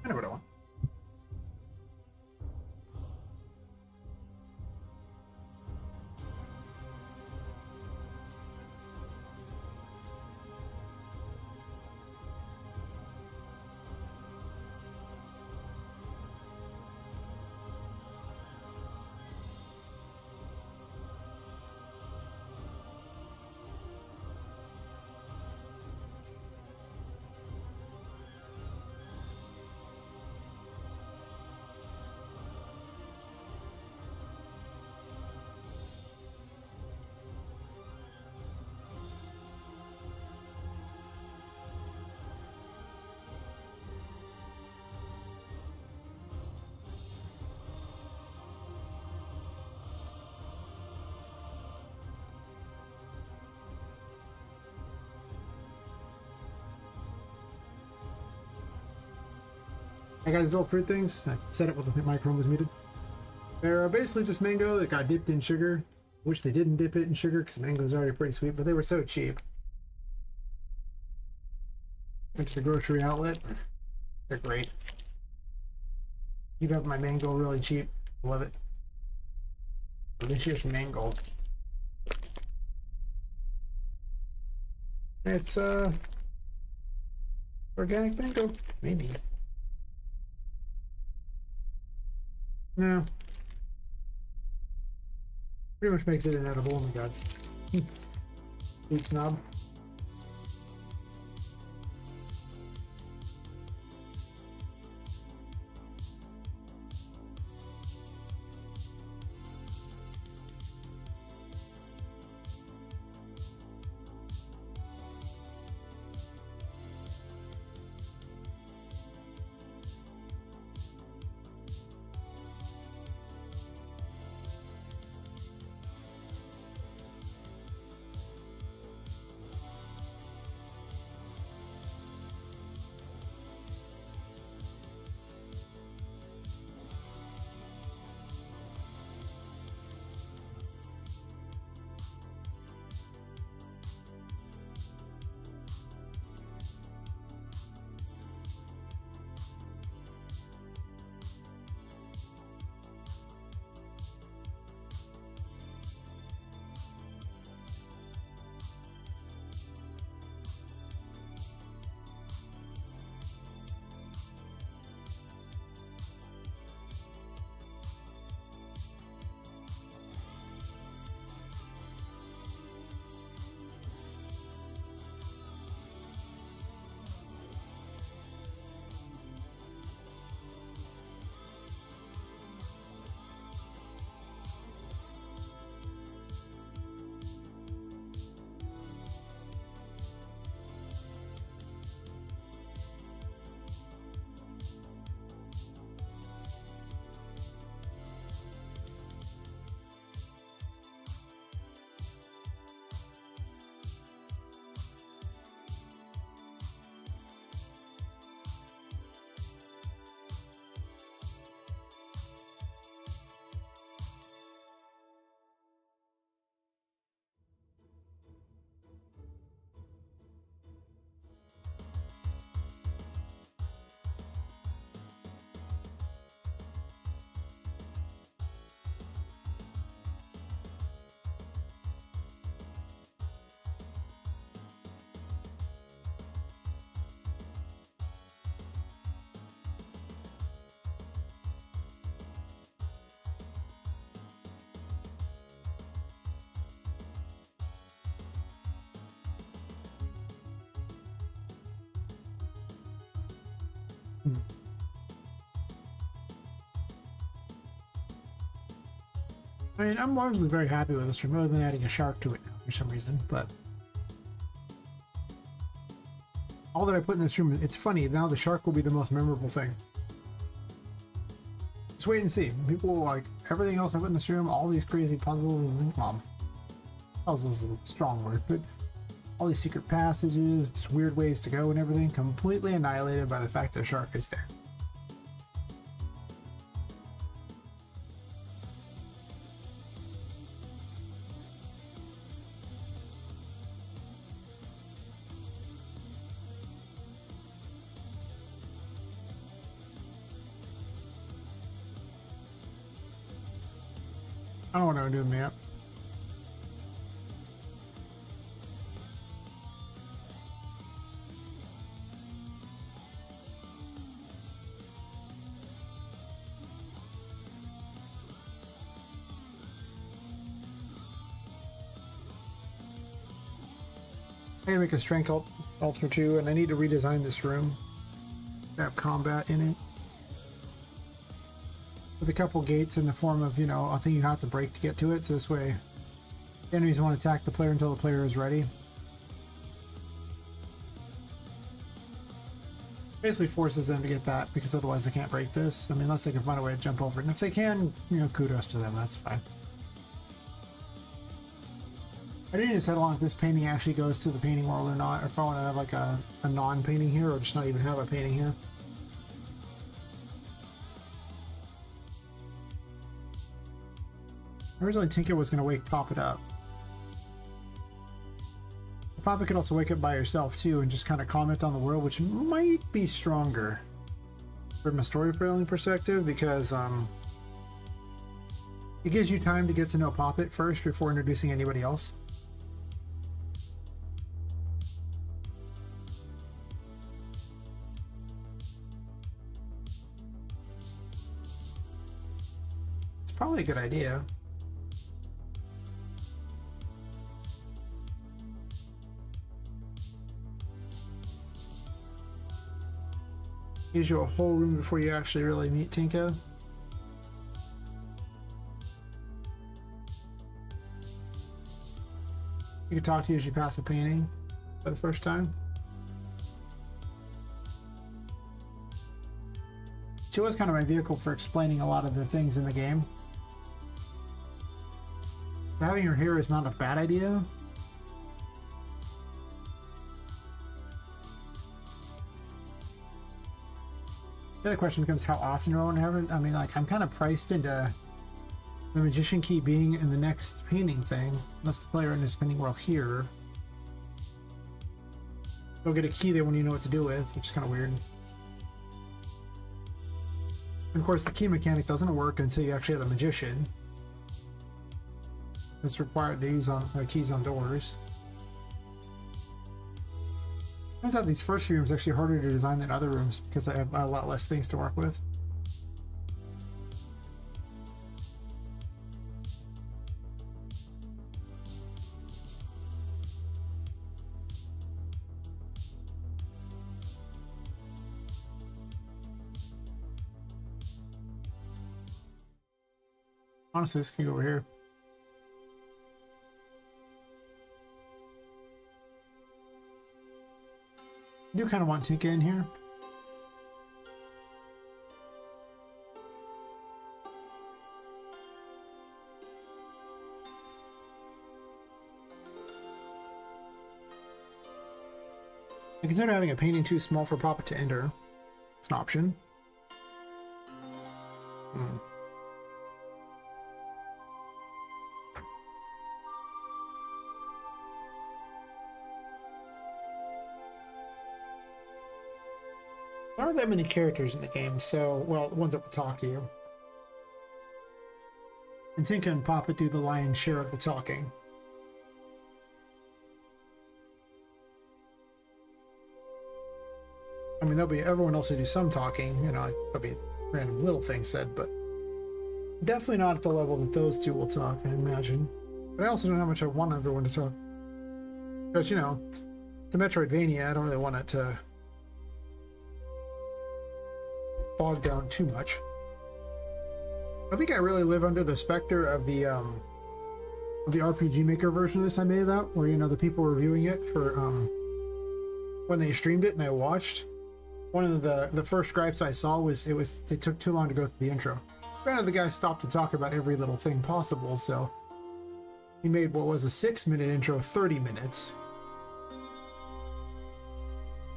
I know what I want. I got these little fruit things. I set it while the microphone was muted. They're basically just mango that got dipped in sugar. Wish they didn't dip it in sugar because mango is already pretty sweet, but they were so cheap. Went to the grocery outlet. They're great. Keep having my mango really cheap. Love it. Delicious mango. It's organic mango, maybe. No. Pretty much makes it inedible. Oh my god. Sweet snob. I mean, I'm largely very happy with this room, other than adding a shark to it now for some reason, but all that I put in this room, it's funny, now the shark will be the most memorable thing. Just wait and see. People will like everything else I put in this room, all these crazy puzzles and puzzles is a strong word, but all these secret passages, just weird ways to go and everything, completely annihilated by the fact that a shark is there. I don't want to do them yet. I gotta make a strength altar too, and I need to redesign this room to have combat in it. With a couple gates in the form of, you know, a thing you have to break to get to it, so this way the enemies won't attack the player until the player is ready. Basically forces them to get that, because otherwise they can't break this. I mean, unless they can find a way to jump over it. And if they can, you know, kudos to them, that's fine. I didn't decide on if this painting actually goes to the painting world or not. I probably want to have like a non-painting here, or just not even have a painting here. Originally, Tinker was going to wake Poppet up. Poppet could also wake up by herself too and just kind of comment on the world, which might be stronger from a storytelling perspective, because it gives you time to get to know Poppet first before introducing anybody else. It's probably a good idea. Gives you a whole room before you actually really meet Tinka. You can talk to you as you pass a painting for the first time. She was kind of my vehicle for explaining a lot of the things in the game. Having her here is not a bad idea. The other question becomes, how often do I want to have it? I mean, like, I'm kind of priced into the magician key being in the next painting thing, unless the player in this painting world here. You'll get a key there when you know what to do with, which is kind of weird. And of course, the key mechanic doesn't work until you actually have the magician. It's required to use on keys on doors. Turns out these first few rooms are actually harder to design than other rooms because I have a lot less things to work with. Honestly, this can go over here. I do kind of want Tinka in here. I consider having a painting too small for Poppet to enter. It's an option. There aren't that many characters in the game, so, well, the ones that will talk to you. And Tinka and Poppet do the lion's share of the talking. I mean, everyone else will do some talking, you know, there'll be random little things said, but definitely not at the level that those two will talk, I imagine. But I also don't know how much I want everyone to talk. Because, you know, the Metroidvania, I don't really want it to bogged down too much. I think I really live under the specter of the RPG Maker version of this I made that, where, you know, the people reviewing it for when they streamed it and I watched. One of the first gripes I saw was it took too long to go through the intro. Granted, the guy stopped to talk about every little thing possible, so he made what was a 6-minute intro 30 minutes.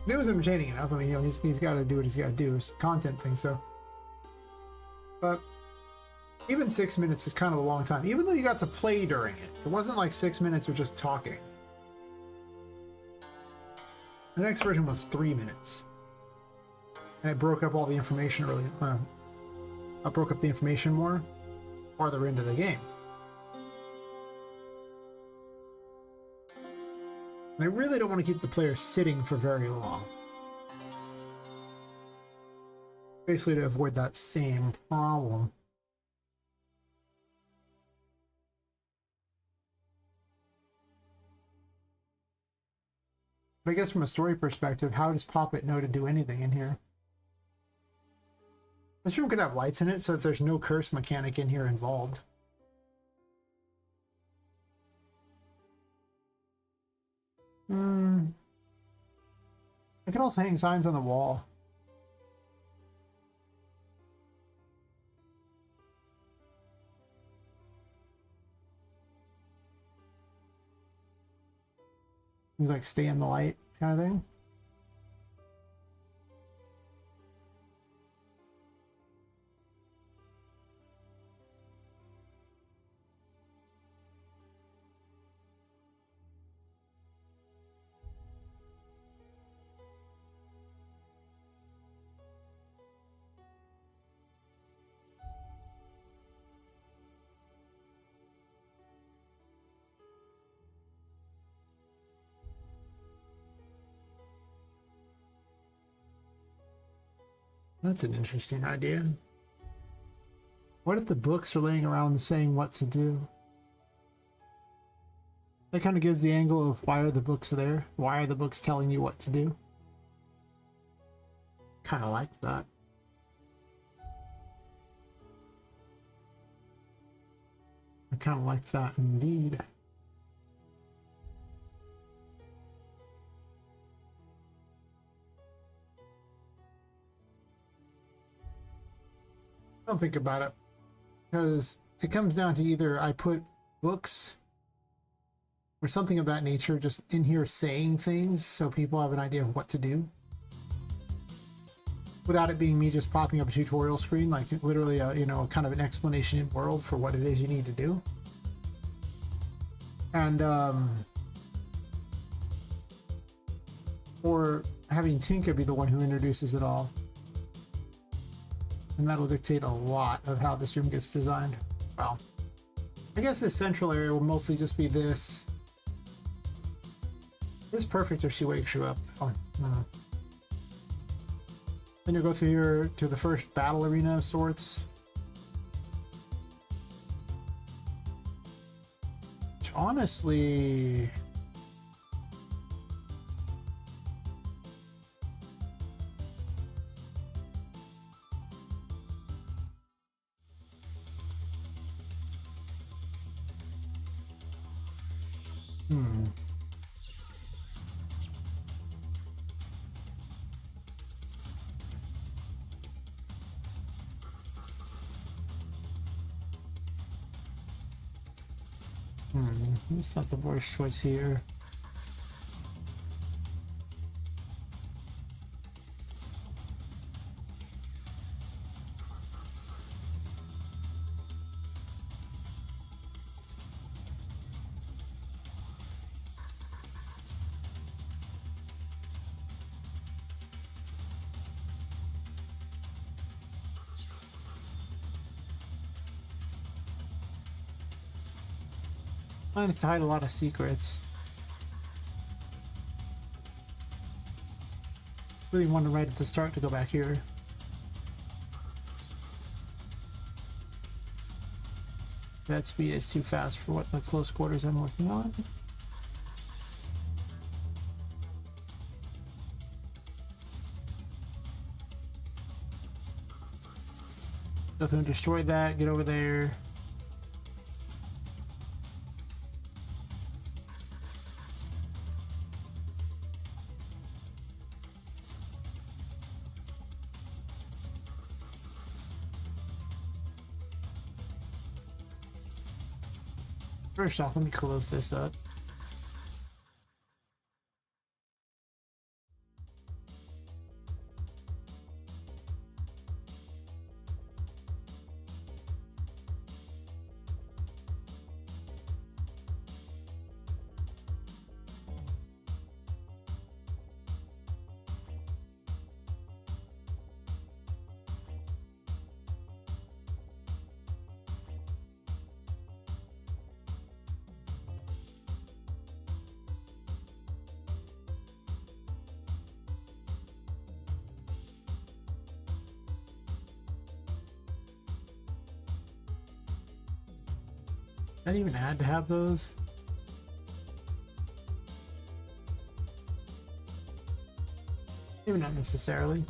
It was entertaining enough. I mean, you know, he's got to do what he's got to do. It's a content thing, so. But even 6 minutes is kind of a long time, even though you got to play during it. It wasn't like 6 minutes of just talking. The next version was 3 minutes. And it broke up all the information early. I broke up the information more farther into the game. And I really don't want to keep the player sitting for very long. Basically to avoid that same problem. But I guess from a story perspective, how does Poppet know to do anything in here? This room could have lights in it so that there's no curse mechanic in here involved. I could also hang signs on the wall. Things like stay in the light kind of thing. That's an interesting idea. What if the books are laying around saying what to do? That kind of gives the angle of why are the books there? Why are the books telling you what to do? Kind of like that. I kind of like that indeed. Don't think about it, because it comes down to either I put books or something of that nature just in here saying things so people have an idea of what to do without it being me just popping up a tutorial screen, like literally a, you know, kind of an explanation in world for what it is you need to do. And or having Tinka be the one who introduces it all. And that'll dictate a lot of how this room gets designed. Well, I guess this central area will mostly just be this. It's perfect if she wakes you up, though. Then you'll go through here to the first battle arena of sorts. Which honestly... It's not the worst choice here. Plan is to hide a lot of secrets. Really wanted right at the start to go back here. That speed is too fast for what the close quarters I'm working on. Definitely destroy that. Get over there. First off, let me close this up. I didn't even had to have those. Maybe not necessarily.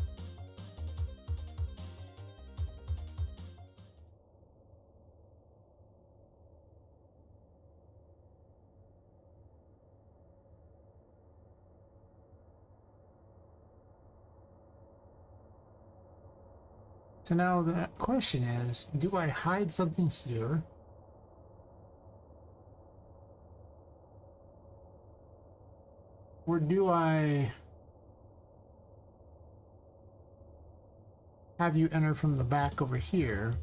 So now the question is, do I hide something here? Or do I have you enter from the back over here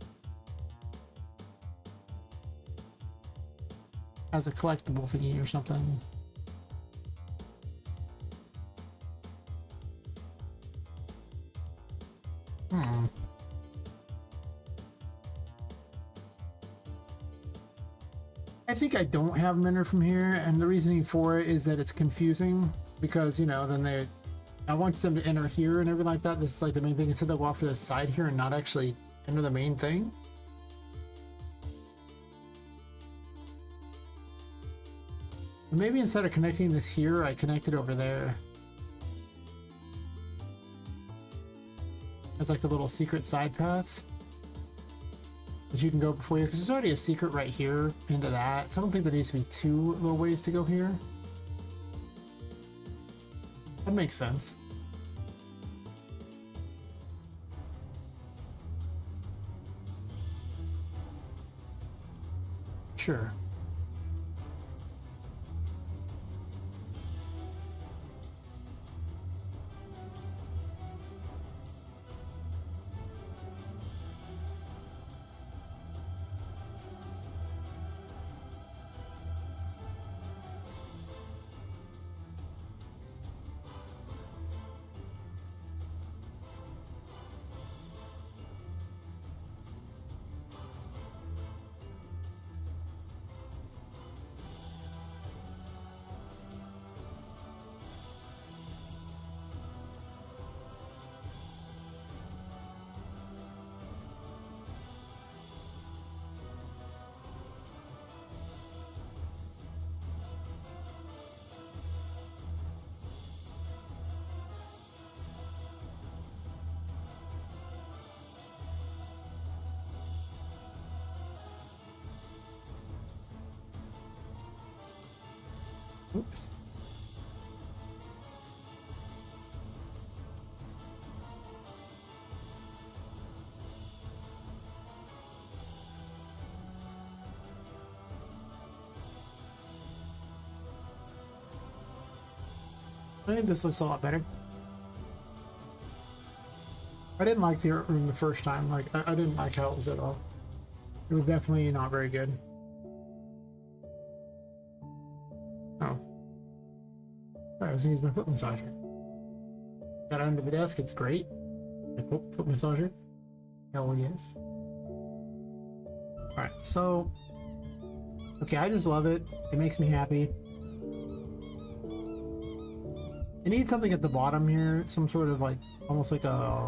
as a collectible thingy or something? I think I don't have them enter from here, and the reasoning for it is that it's confusing because, you know, then I want them to enter here and everything like that. This is like the main thing. Instead, they'll go off to the side here and not actually enter the main thing. Maybe instead of connecting this here, I connect it over there. As like a little secret side path that you can go before you, because there's already a secret right here into that. So I don't think there needs to be two little ways to go here. That makes sense. Sure. Oops. I think this looks a lot better. I didn't like the art room the first time. Like, I didn't like how it was at all. It was definitely not very good. Oh. I was gonna use my foot massager. Got it under the desk, it's great. Foot massager. Hell yes. Alright, so... Okay, I just love it. It makes me happy. I need something at the bottom here. Some sort of like, almost like a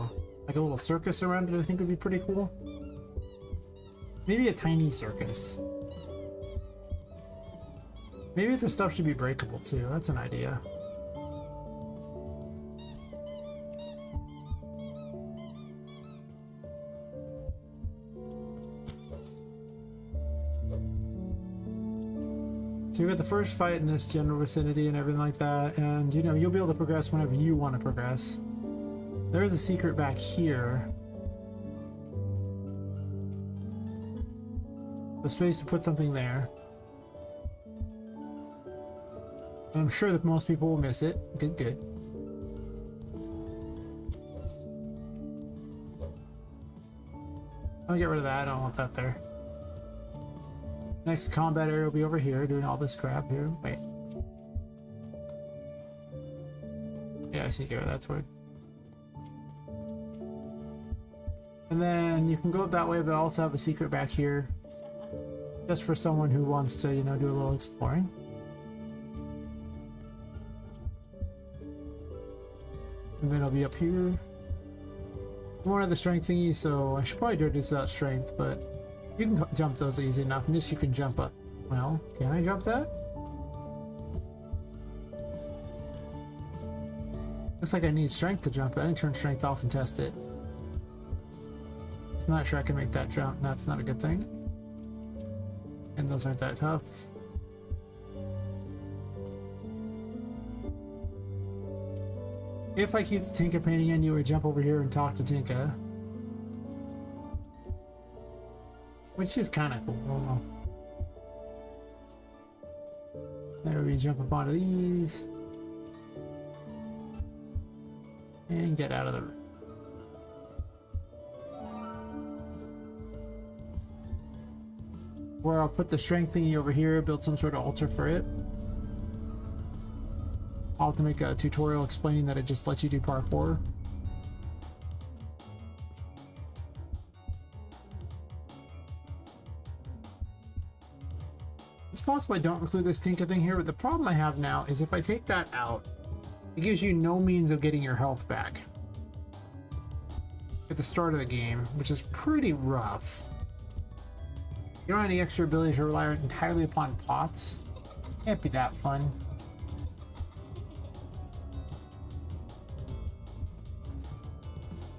little circus around it, I think would be pretty cool. Maybe a tiny circus. Maybe the stuff should be breakable too. That's an idea. So you got the first fight in this general vicinity and everything like that, and you know, you'll be able to progress whenever you want to progress. There is a secret back here. The space to put something there. I'm sure that most people will miss it. Good, good. I'll get rid of that. I don't want that there. Next combat area will be over here, doing all this crap here. Wait. Yeah, I see here. That's weird. And then you can go up that way, but I also have a secret back here. Just for someone who wants to, you know, do a little exploring. And then I'll be up here. One of the strength thingy, so I should probably do this without strength, but you can jump those easy enough, and this you can jump up. Well, can I jump that? Looks like I need strength to jump it. I need to turn strength off and test it. I'm not sure I can make that jump. That's not a good thing. And those aren't that tough. If I keep the Tinka painting in, you would jump over here and talk to Tinka. Which is kind of cool. There we jump up onto these. And get out of the room. Where I'll put the strength thingy over here, build some sort of altar for it. I'll have to make a tutorial explaining that it just lets you do parkour. It's possible I don't include this Tinka thing here, but the problem I have now is if I take that out, it gives you no means of getting your health back at the start of the game, which is pretty rough. You don't have any extra ability to rely entirely upon pots. Can't be that fun.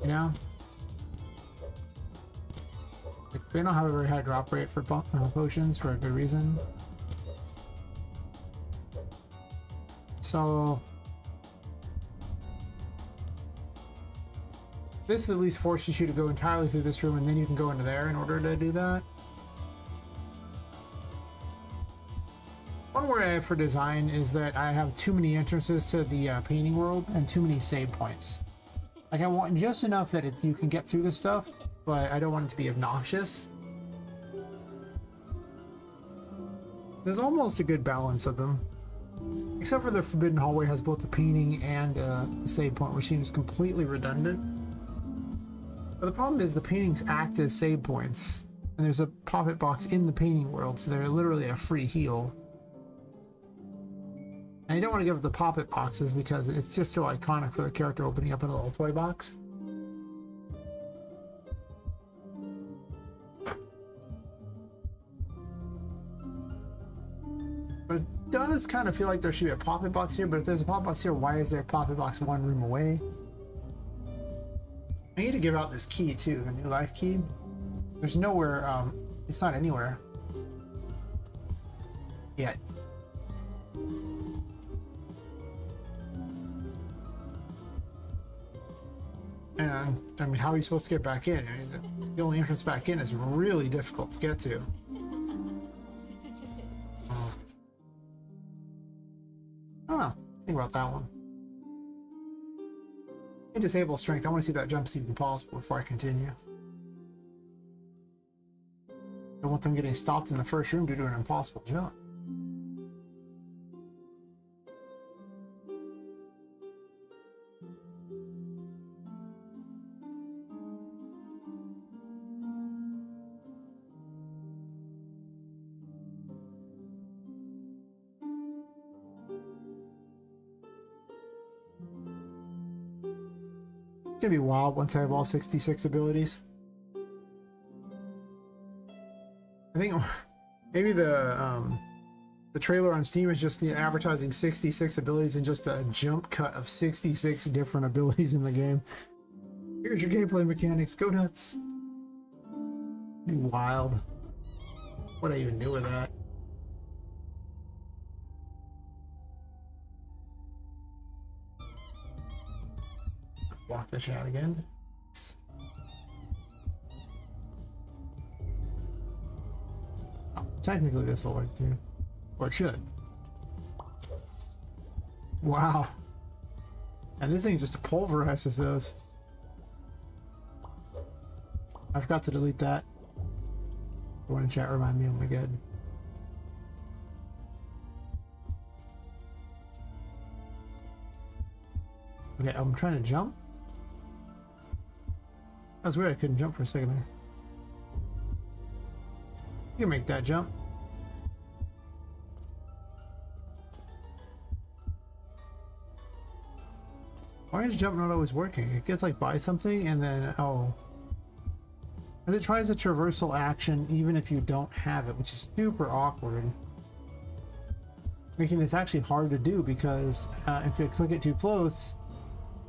You know? Like, they don't have a very high drop rate for potions for a good reason. So this at least forces you to go entirely through this room, and then you can go into there in order to do that. One worry I have for design is that I have too many entrances to the painting world and too many save points. Like, I want just enough that you can get through this stuff, but I don't want it to be obnoxious. There's almost a good balance of them. Except for the Forbidden Hallway has both the painting and the save point, which seems completely redundant. But the problem is the paintings act as save points. And there's a Poppet box in the painting world, so they're literally a free heal. And I don't want to give up the Poppet boxes because it's just so iconic for the character opening up a little toy box. But it does kind of feel like there should be a Poppet box here, but if there's a Poppet box here, why is there a Poppet box one room away? I need to give out this key too, the new life key. There's nowhere, it's not anywhere yet. And, I mean, how are you supposed to get back in? I mean, the only entrance back in is really difficult to get to. I don't know. Think about that one. In disable strength, I want to see that jump's even possible before I continue. I want them getting stopped in the first room due to an impossible jump. It's gonna be wild once I have all 66 abilities. I think maybe the trailer on Steam is just advertising 66 abilities and just a jump cut of 66 different abilities in the game. Here's your gameplay mechanics. Go nuts. Be wild. What I even do with that? Walk the chat again. Oh, technically this will work too. Or it should. Wow. And this thing just pulverizes those. I forgot to delete that. Go in chat, remind me, oh my god. Okay, I'm trying to jump. That was weird, I couldn't jump for a second there. You can make that jump. Why is jump not always working? It gets like by something and then, oh. And it tries a traversal action even if you don't have it, which is super awkward. Making this actually hard to do because if you click it too close,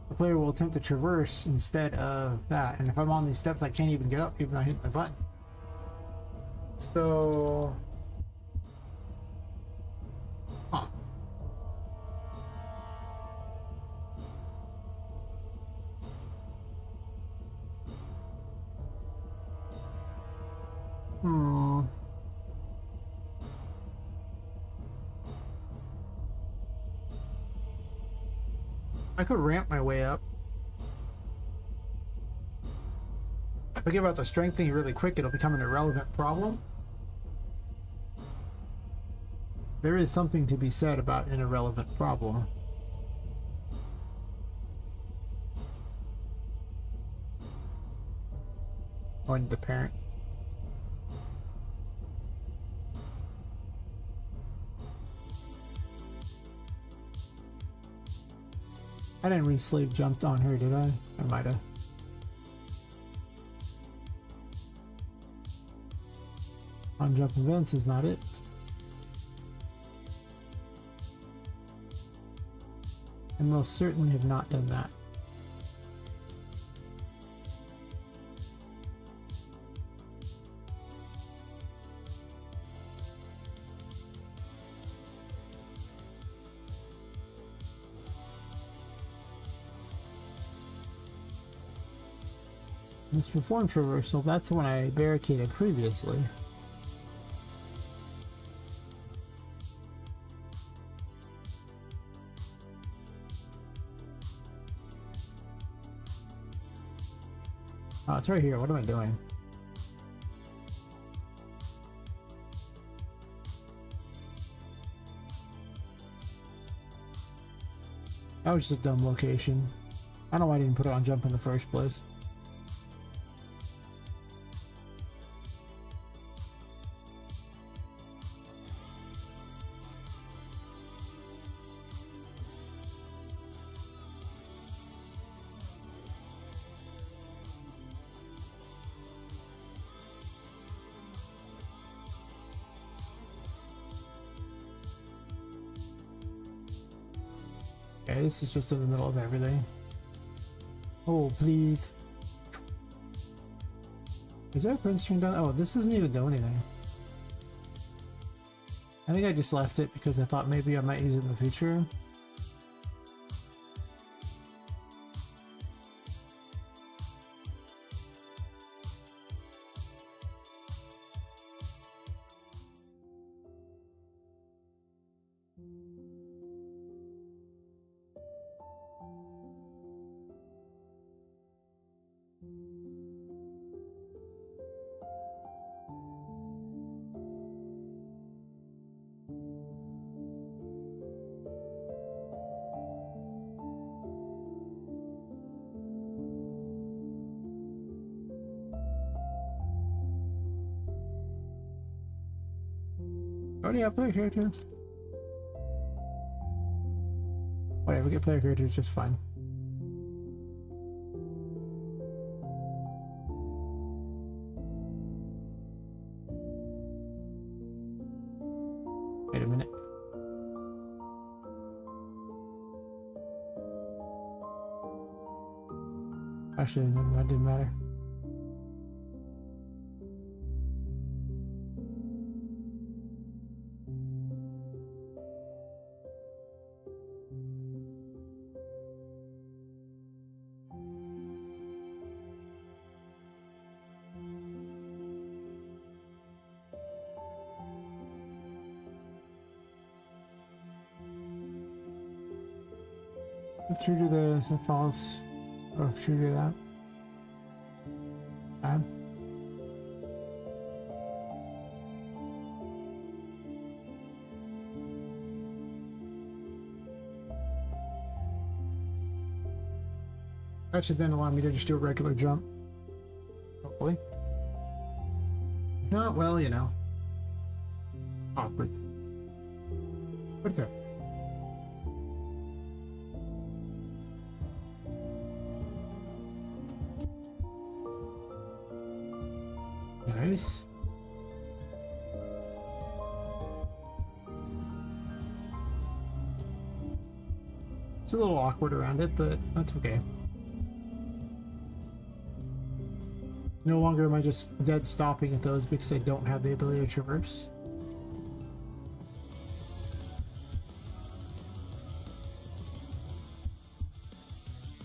the player will attempt to traverse instead of that. And if I'm on these steps, I can't even get up even though I hit my button. So... Huh. Hmm. I could ramp my way up. If I give out the strength thing really quick, it'll become an irrelevant problem. There is something to be said about an irrelevant problem. Going to the parent. I didn't re-slave jumped on her, did I? I might have. On jump events is not it. I most certainly have not done that. This perform traversal, that's the one I barricaded previously. Oh, it's right here. What am I doing? That was just a dumb location. I don't know why I didn't put it on jump in the first place. Okay, this is just in the middle of everything. Oh, please. Is there a print string down? Oh, this doesn't even do anything. I think I just left it because I thought maybe I might use it in the future. Oh yeah, player character. Whatever, get player character is just fine. Wait a minute. Actually, that didn't matter. true to this and false. Or true to that. Okay. That should then allow me to just do a regular jump. Hopefully. Not well, you know. Awkward. Put it there. Nice. It's a little awkward around it, but that's okay. No longer am I just dead stopping at those because I don't have the ability to traverse.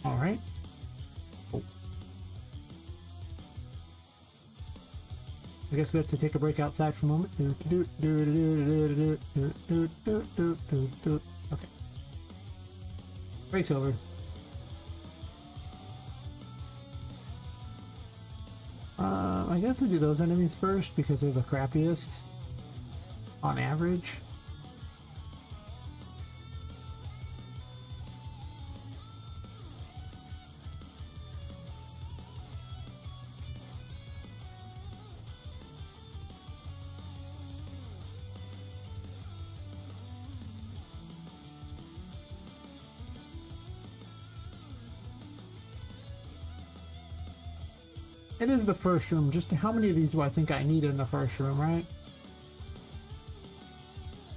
All right. Oh. I guess we have to take a break outside for a moment. Okay. Break's over. I guess I'll do those enemies first because they're the crappiest on average. It is the first room. Just how many of these do I think I need in the first room, right?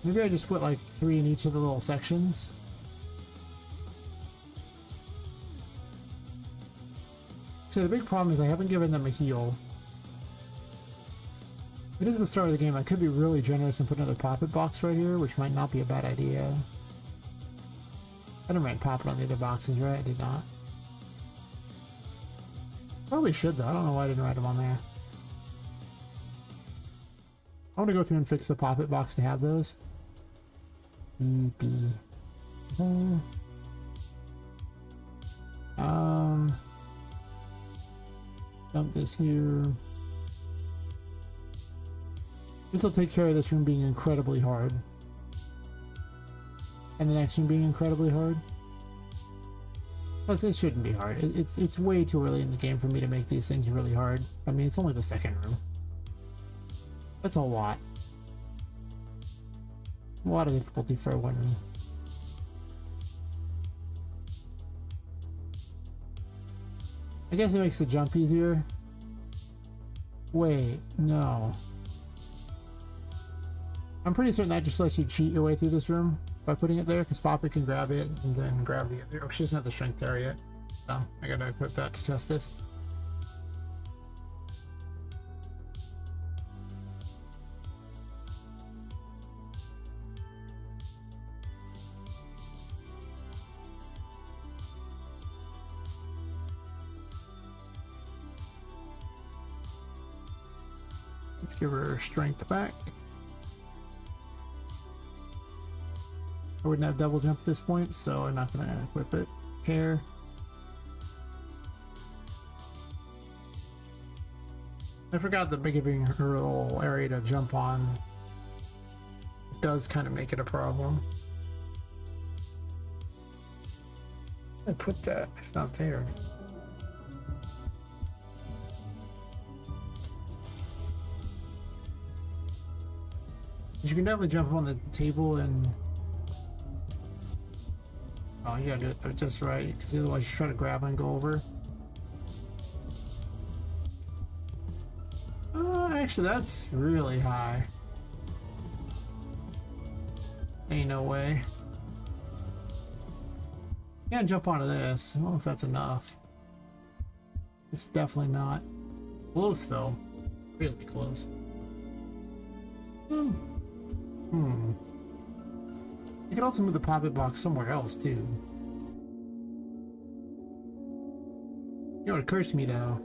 Maybe I just put like 3 in each of the little sections. So the big problem is I haven't given them a heal. It is the start of the game. I could be really generous and put another Poppet box right here, which might not be a bad idea. I didn't write Poppet on the other boxes, right? I did not. Probably should though. I don't know why I didn't write them on there. I want to go through and fix the Poppet box to have those. Dump this here. This will take care of this room being incredibly hard. And the next room being incredibly hard. Plus, it shouldn't be hard. It's way too early in the game for me to make these things really hard. I mean, it's only the second room. That's a lot. A lot of difficulty for one room. I guess it makes the jump easier. Wait, no. I'm pretty certain that just lets you cheat your way through this room by putting it there, because Poppet can grab it and then grab the other. Oh, she doesn't have the strength there yet. So I gotta equip that to test this. Let's give her strength back. I wouldn't have double jump at this point, so I'm not going to equip it. Care. I forgot that giving her a little area to jump on does kind of make it a problem. I put that. It's not there. You can definitely jump on the table and... Oh, you gotta do it just right, because otherwise you try to grab and go over. Actually, that's really high. Ain't no way. Can't jump onto this. I don't know if that's enough. It's definitely not. Close, though. Really close. I could also move the Poppet box somewhere else, too. You know what occurs to me, though?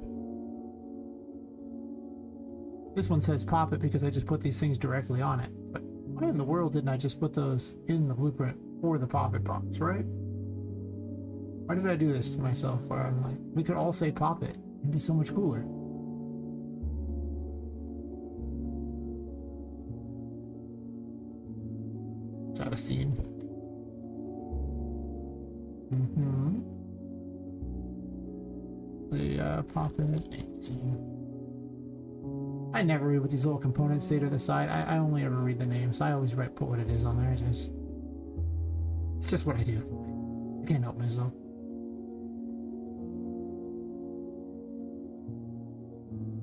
This one says Poppet because I just put these things directly on it. But why in the world didn't I just put those in the blueprint for the Poppet box, right? Why did I do this to myself? Where I'm like, we could all say Poppet. It'd be so much cooler. It's out of scene. The Poppet scene. I never read what these little components say to the side. I only ever read the names. I always put what it is on there. It's just what I do. I can't help myself.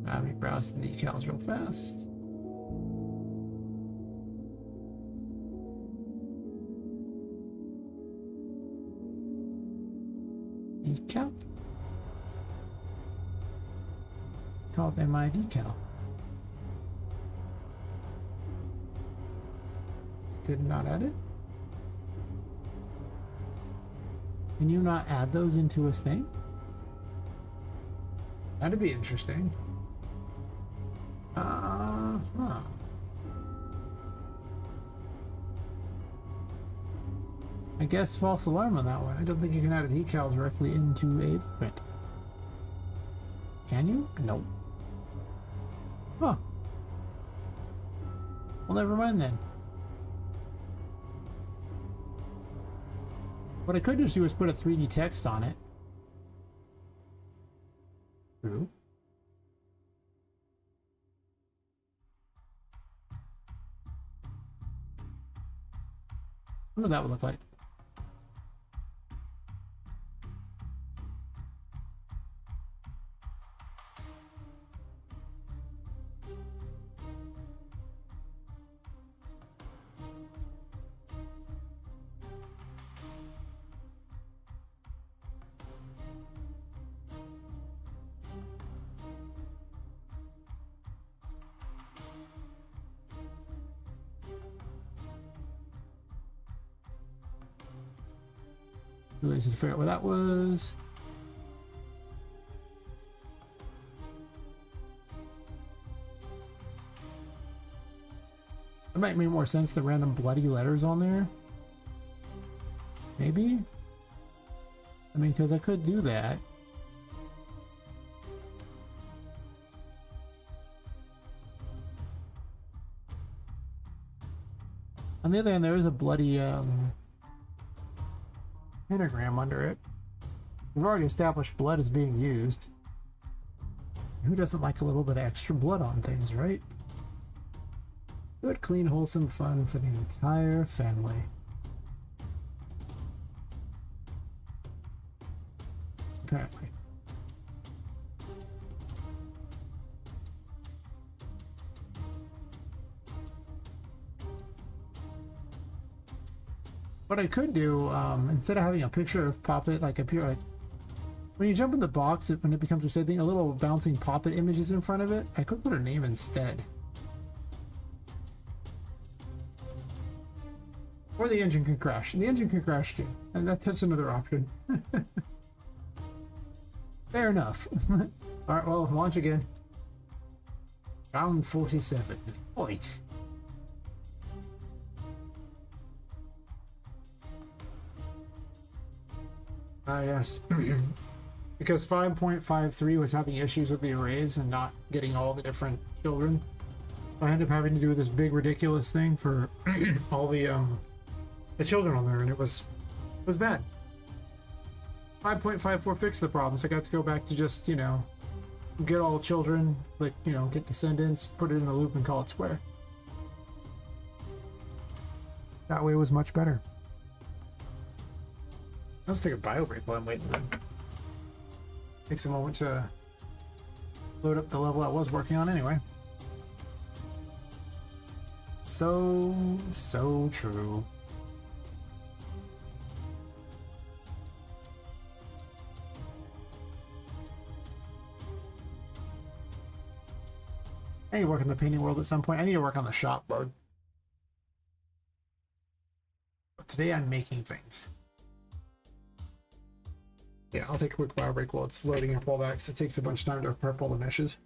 Let me browse the decals real fast. Decal. Called MI decal. Did not add it. Can you not add those into a thing? That'd be interesting. Huh. I guess false alarm on that one. I don't think you can add a decal directly into a print. Can you? Nope. Huh. Well, never mind then. What I could just do is put a 3D text on it. True. I wonder what that would look like. Really easy to figure out where that was. That might make more sense than random bloody letters on there. Maybe? I mean, because I could do that. On the other hand, there is a bloody pentagram under it. We've already established blood is being used. Who doesn't like a little bit of extra blood on things, right? Good, clean, wholesome fun for the entire family. Apparently. What I could do, instead of having a picture of Poppet, like appear, like when you jump in the box, when it becomes the same thing, a little bouncing Poppet images in front of it. I could put her name instead, or the engine can crash. And the engine can crash too, and that's another option. Fair enough. All right, well, launch again. Round 47. Fight. Yes. Because 5.53 was having issues with the arrays and not getting all the different children. I ended up having to do this big ridiculous thing for all the children on there, and it was bad. 5.54 fixed the problem, so I got to go back to just, you know, get all children, like, you know, get descendants, put it in a loop and call it square. That way it was much better. Let's take a bio break while I'm waiting then. Takes a moment to load up the level I was working on anyway. So true. I need to work in the painting world at some point. I need to work on the shop bug. But today I'm making things. Yeah, I'll take a quick bio break while it's loading up all that, because it takes a bunch of time to prep all the meshes.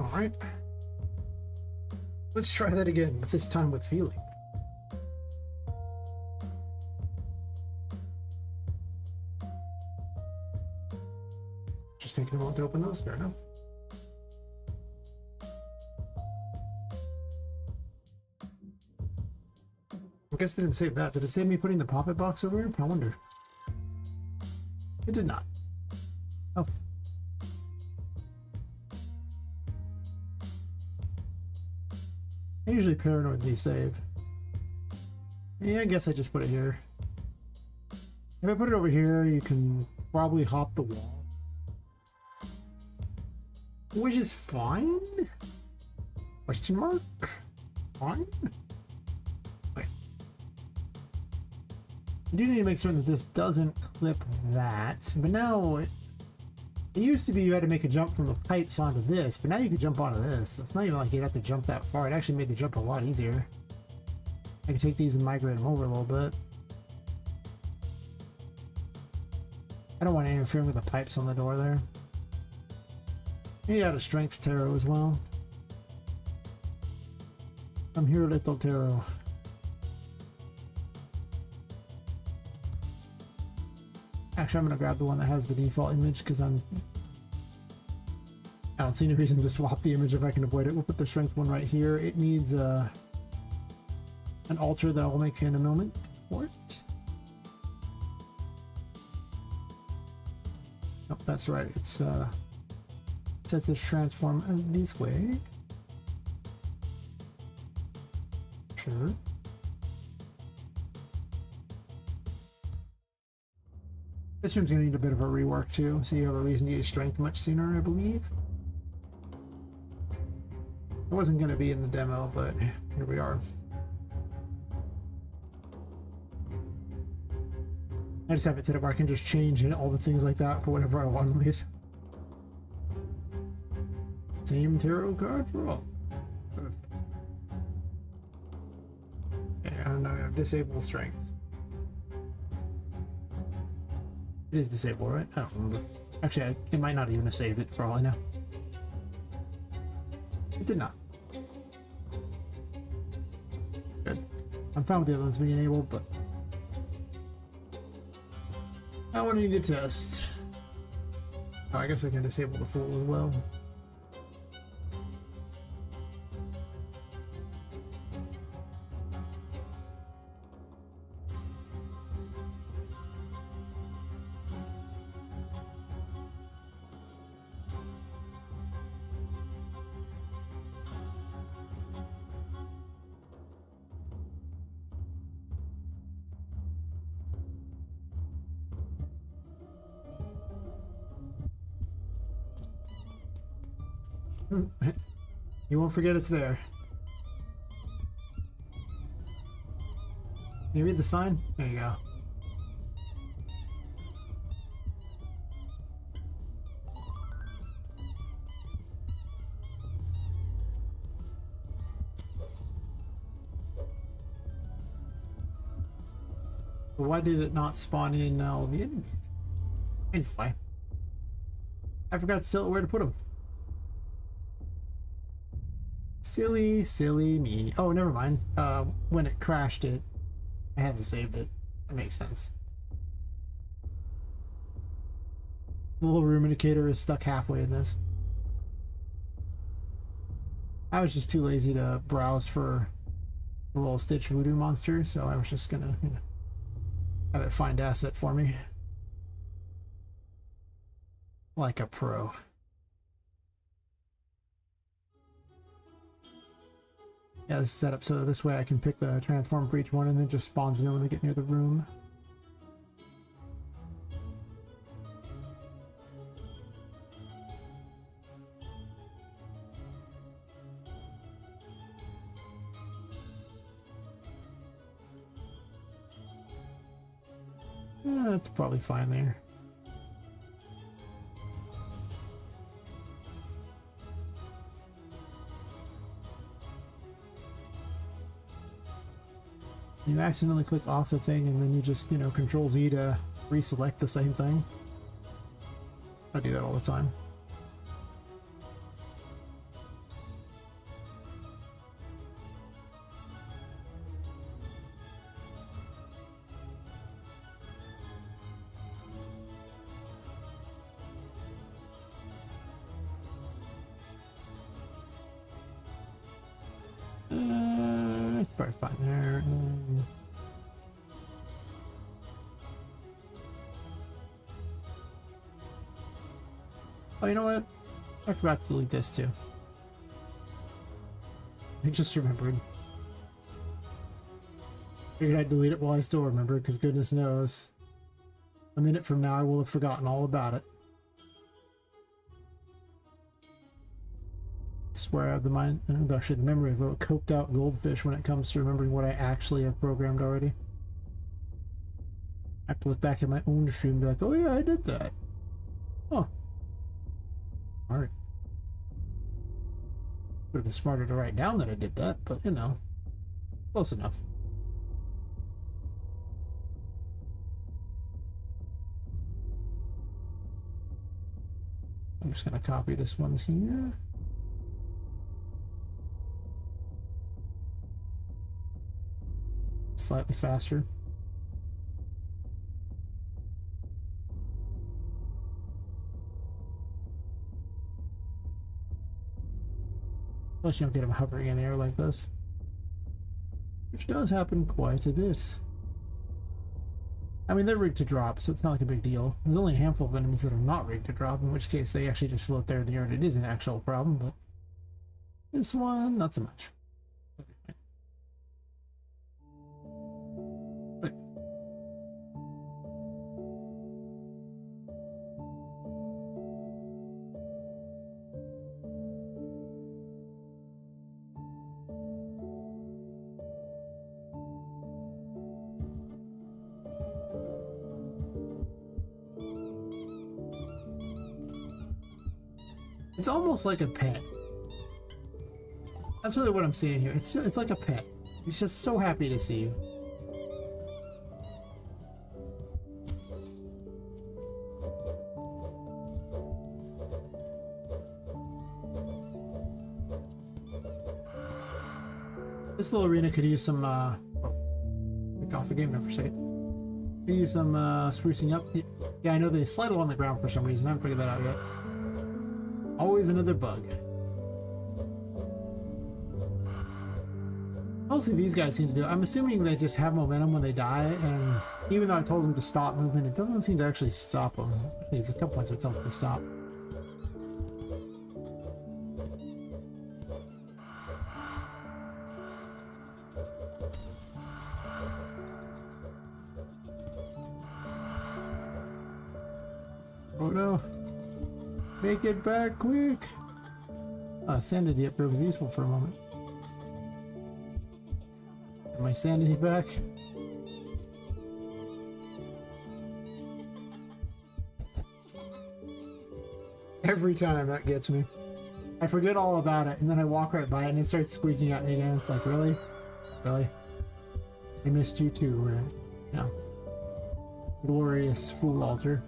Alright. Let's try that again, but this time with feeling. Just taking a moment to open those, fair enough. I guess they didn't save that. Did it save me putting the Poppet box over here? I wonder. It did not. Oh. I usually paranoidly save. Yeah, I guess I just put it here. If I put it over here, you can probably hop the wall. Which is fine? Question mark? Fine? Wait. I do need to make sure that this doesn't clip that, but now it used to be you had to make a jump from the pipes onto this, but now you can jump onto this. It's not even like you'd have to jump that far. It actually made the jump a lot easier. I can take these and migrate them over a little bit. I don't want to interfere with the pipes on the door there. Need out a strength tarot as well. I'm here, little tarot. Actually, I'm gonna grab the one that has the default image because I don't see any reason to swap the image if I can avoid it. We'll put the strength one right here. It needs an altar that I'll make in a moment for it. Nope, that's right. It's sets its transform this way. Sure. This room's gonna need a bit of a rework too, so you have a reason to use strength much sooner, I believe. It wasn't gonna be in the demo, but here we are. I just have it set up where I can just change all the things like that for whatever I want on these. Same tarot card for all. And I have disable strength. It is disabled, right? I don't remember. Actually, it might not even have saved it for all I know. It did not. Good. I'm fine with the other ones being enabled, but I want to need to test. Oh, I guess I can disable the full as well. You won't forget it's there. Can you read the sign? There you go. But why did it not spawn in all the enemies? Anyway. I forgot still where to put them. Silly, silly me. Oh, never mind. When it crashed it, I hadn't saved it. That makes sense. The little room indicator is stuck halfway in this. I was just too lazy to browse for the little Stitch Voodoo monster, so I was just gonna, you know, have it find asset for me. Like a pro. Yeah, this is set up so this way I can pick the transform for each one and then just spawns them in when they get near the room. Yeah, that's probably fine there. You accidentally click off the thing and then you just, you know, Control Z to reselect the same thing. I do that all the time. Oh, you know what? I forgot to delete this too. I just remembered. Figured I'd delete it while I still remember, because goodness knows, a minute from now I will have forgotten all about it. I swear I have the mind, actually the memory of a coked out goldfish when it comes to remembering what I actually have programmed already. I have to look back at my own stream and be like, oh yeah, I did that. Oh. Alright. Would have been smarter to write down that I did that, but you know, close enough. I'm just going to copy this one here. Slightly faster. Plus you don't get them hovering in the air like this. Which does happen quite a bit. I mean, they're rigged to drop, so it's not like a big deal. There's only a handful of enemies that are not rigged to drop, in which case they actually just float there in the air and it is an actual problem, but this one, not so much. Okay, fine. Right. It's almost like a pet. That's really what I'm seeing here. It's like a pet. He's just so happy to see you. This little arena could use some picked off the game there for a second. Could use some sprucing up. Yeah, I know they slide along the ground for some reason. I haven't figured that out yet. Always another bug. Mostly these guys seem to do it. I'm assuming they just have momentum when they die, and even though I told them to stop movement, it doesn't seem to actually stop them. There's a couple points where it tells them to stop. Oh no. Make it back quick! Sanity upgrade was useful for a moment. Get my sanity back. Every time that gets me. I forget all about it and then I walk right by it and it starts squeaking at me again. It's like, really? Really? I missed you too, right? Yeah. Glorious fool altar.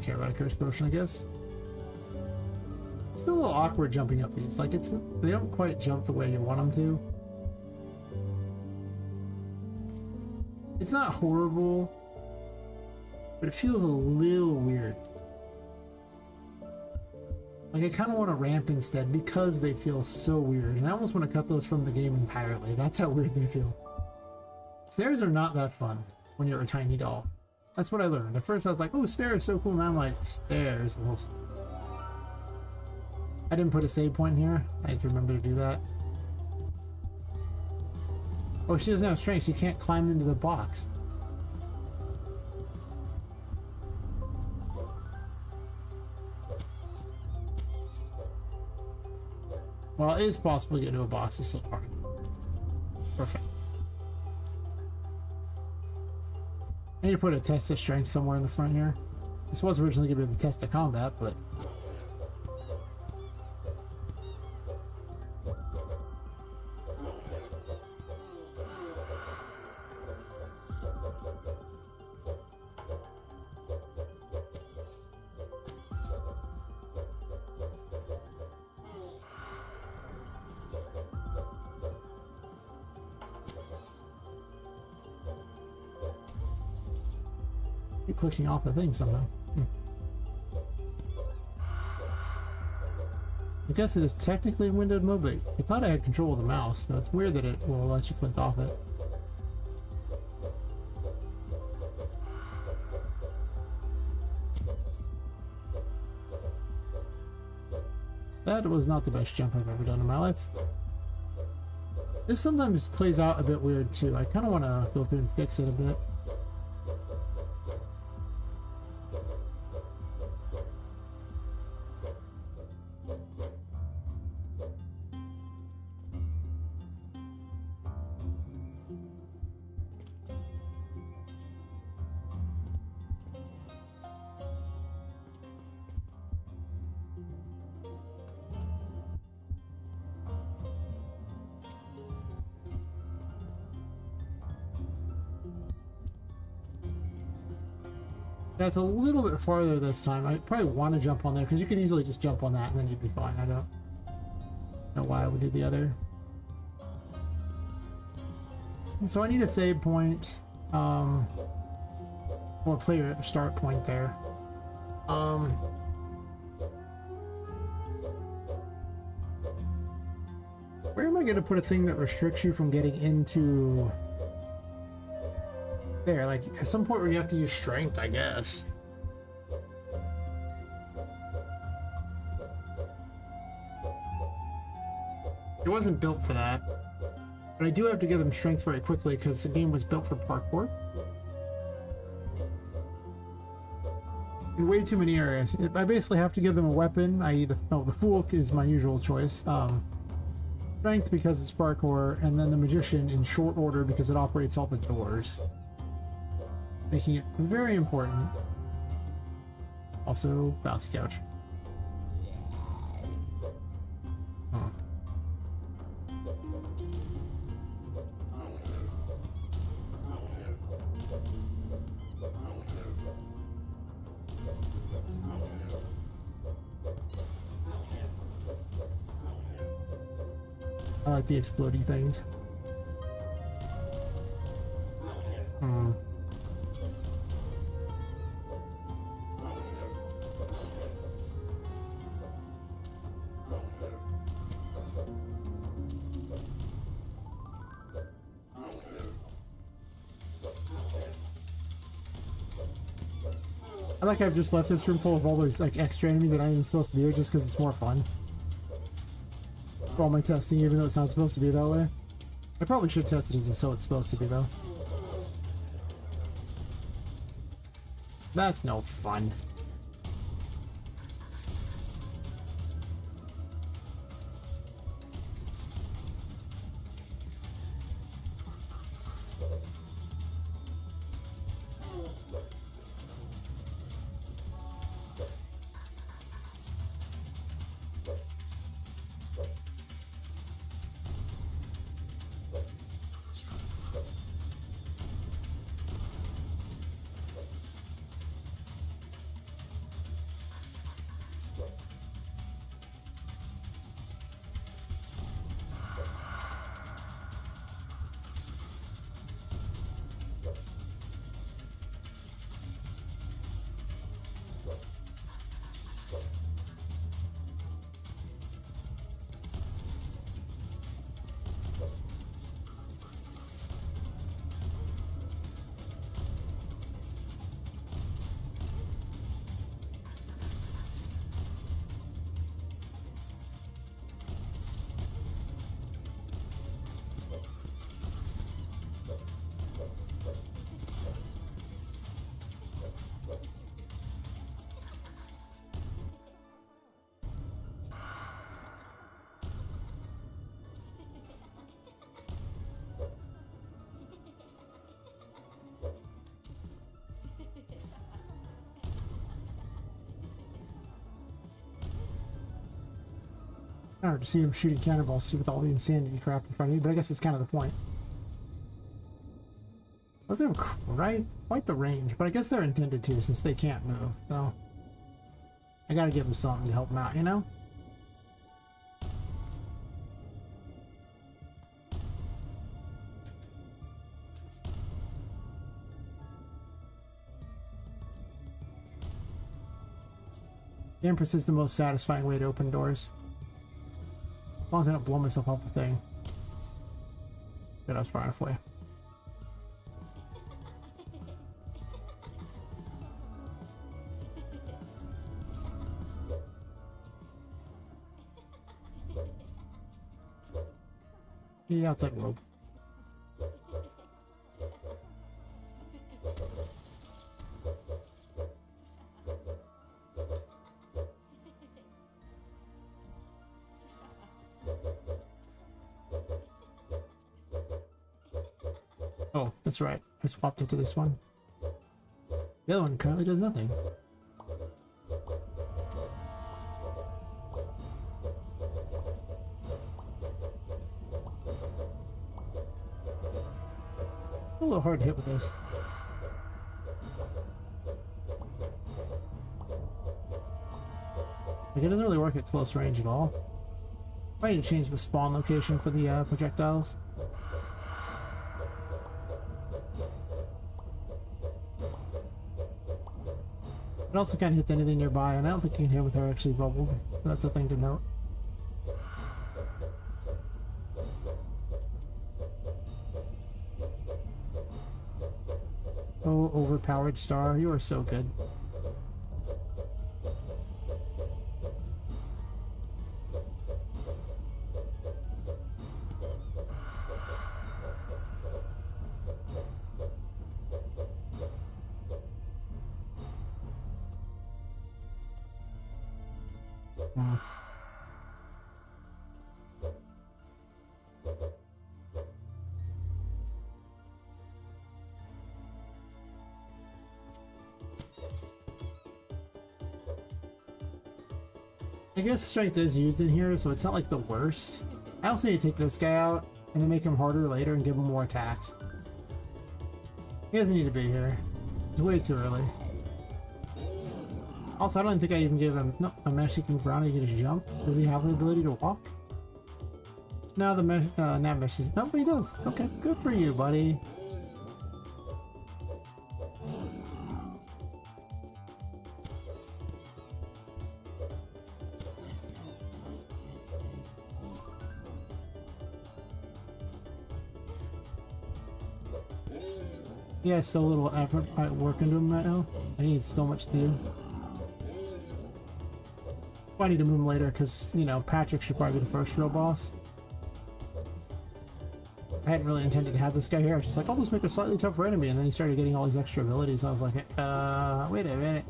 Care about a curse potion, I guess. It's still a little awkward jumping up these. Like, they don't quite jump the way you want them to. It's not horrible, but it feels a little weird. Like, I kind of want to ramp instead because they feel so weird, and I almost want to cut those from the game entirely. That's how weird they feel. Stairs are not that fun when you're a tiny doll. That's what I learned. At first I was like, oh, stairs, so cool. Now I'm like, stairs. Ugh. I didn't put a save point here. I have to remember to do that. Oh, she doesn't have strength. She can't climb into the box. Well, it is possible to get into a box. It's still hard. Perfect. I need to put a test of strength somewhere in the front here. This was originally going to be the test of combat, but... clicking off the thing somehow. I think guess it is technically in windowed mode, but I thought I had control of the mouse, so it's weird that it will let you click off it. That was not the best jump I've ever done in my life. This sometimes plays out a bit weird too. I kind of want to go through and fix it a bit. That's a little bit farther this time. I probably want to jump on there because you could easily just jump on that and then you'd be fine. I don't know why I would do the other. So I need a save point, or player start point there. Where am I going to put a thing that restricts you from getting into there? Like at some point where you have to use strength, I guess. It wasn't built for that, but I do have to give them strength very quickly because the game was built for parkour. In way too many areas. I basically have to give them a weapon, i.e. the Fool is my usual choice. Strength because it's parkour, and then the Magician in short order because it operates all the doors. Making it very important. Also, bouncy couch. Huh. I like the explodey things. I like I've just left this room full of all those like extra enemies that aren't even supposed to be here just because it's more fun. For all my testing, even though it's not supposed to be that way. I probably should test it as so it's supposed to be though. That's no fun. Hard to see him shooting cannonballs with all the insanity crap in front of you, but I guess it's kind of the point. Those have quite the range, but I guess they're intended to since they can't move, so I gotta give them something to help them out, you know? The Empress is the most satisfying way to open doors. long as I don't blow myself off the thing. Good, I was far enough away. Yeah, I'll take a rope. Oh, that's right. I swapped it to this one. The other one currently does nothing. A little hard to hit with this. Like, it doesn't really work at close range at all. I need to change the spawn location for the projectiles. It also kind of hits anything nearby, and I don't think you can hit with her actually bubbled. So that's a thing to note. Oh, overpowered star, you are so good. I guess strength is used in here, so it's not like the worst. I also need to take this guy out and then make him harder later and give him more attacks. He doesn't need to be here. It's way too early. Also, I don't think I even gave him... No, a mesh he can run, he can just jump. Does he have the ability to walk? No, the mesh, nav mesh is... No, but he does. Okay, good for you, buddy. Yeah, so little effort at work into him right now. I need so much to do. I need to move him later because, you know, Patrick should probably be the first real boss. I hadn't really intended to have this guy here. I was just like, I'll just make a slightly tougher enemy, and then he started getting all these extra abilities. I was like, wait a minute.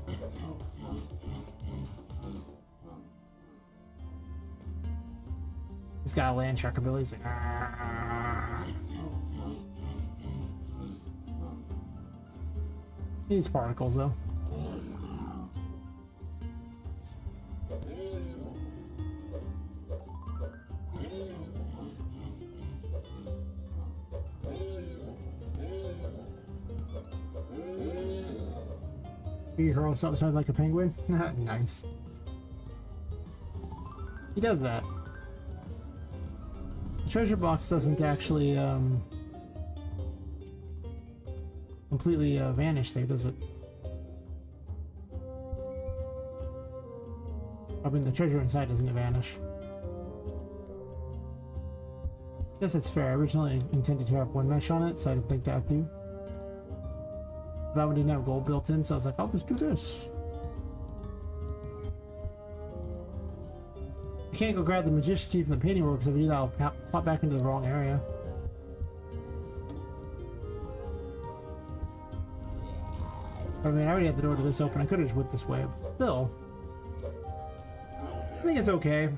He's got a land shark ability. He's like, he needs particles though. You hurl something like a penguin? Nice. He does that. The treasure box doesn't actually completely vanish there, does it? I mean, the treasure inside doesn't vanish. Guess it's fair. I originally intended to have one mesh on it, so I didn't think that through. That one didn't have gold built in, so I was like, I'll just do this. I can't go grab the magician key from the painting world because if I do that, I'll pop back into the wrong area. I mean, I already had the door to this open. I could have just went this way, but still. I think it's okay.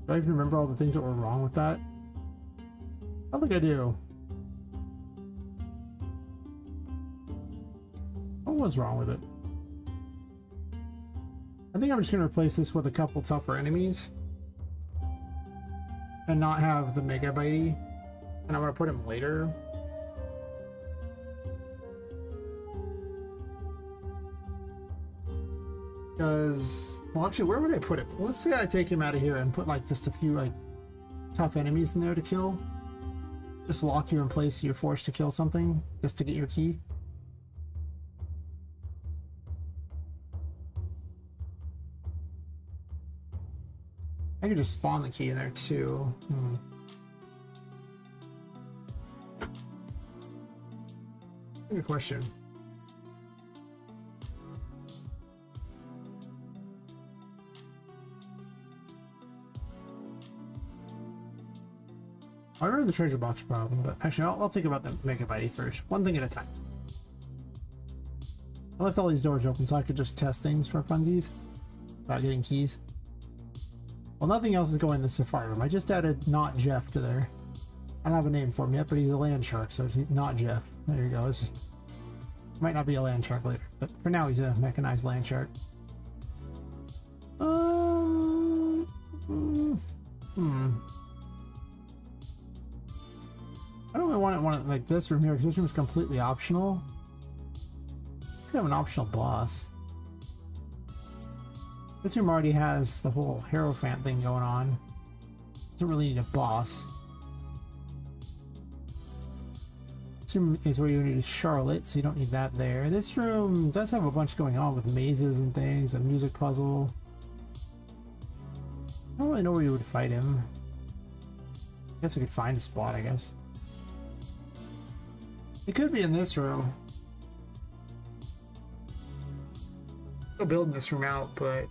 Do I even remember all the things that were wrong with that? I don't think I do. What was wrong with it? I think I'm just going to replace this with a couple tougher enemies. And not have the Mega Bitey. And I'm going to put him later. Because... Well, actually, where would I put it? Let's say I take him out of here and put, like, just a few, like, tough enemies in there to kill. just lock you in place so you're forced to kill something just to get your key. I could just spawn the key in there too. Good question. I remember the treasure box problem, but actually I'll think about the megabyte first. One thing at a time. I left all these doors open so I could just test things for funsies without getting keys. Well, nothing else is going in the safari room. I just added not Jeff to there. I don't have a name for him yet, but he's a land shark, so he's not Jeff. There you go. It's just might not be a land shark later, but for now he's a mechanized land shark. I don't really want it like this room here because this room is completely optional. I have an optional boss. This room already has the whole Hierophant thing going on. Doesn't really need a boss. This room is where you need a Charlotte, so you don't need that there. This room does have a bunch going on with mazes and things, a music puzzle. I don't really know where you would fight him. I guess I could find a spot, I guess. It could be in this room. Still building this room out, but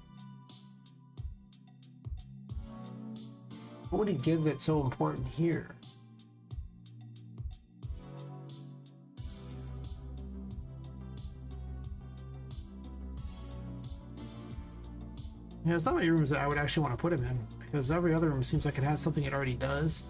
what would he give that's so important here? Yeah, it's not many rooms that I would actually want to put him in, because every other room seems like it has something it already does.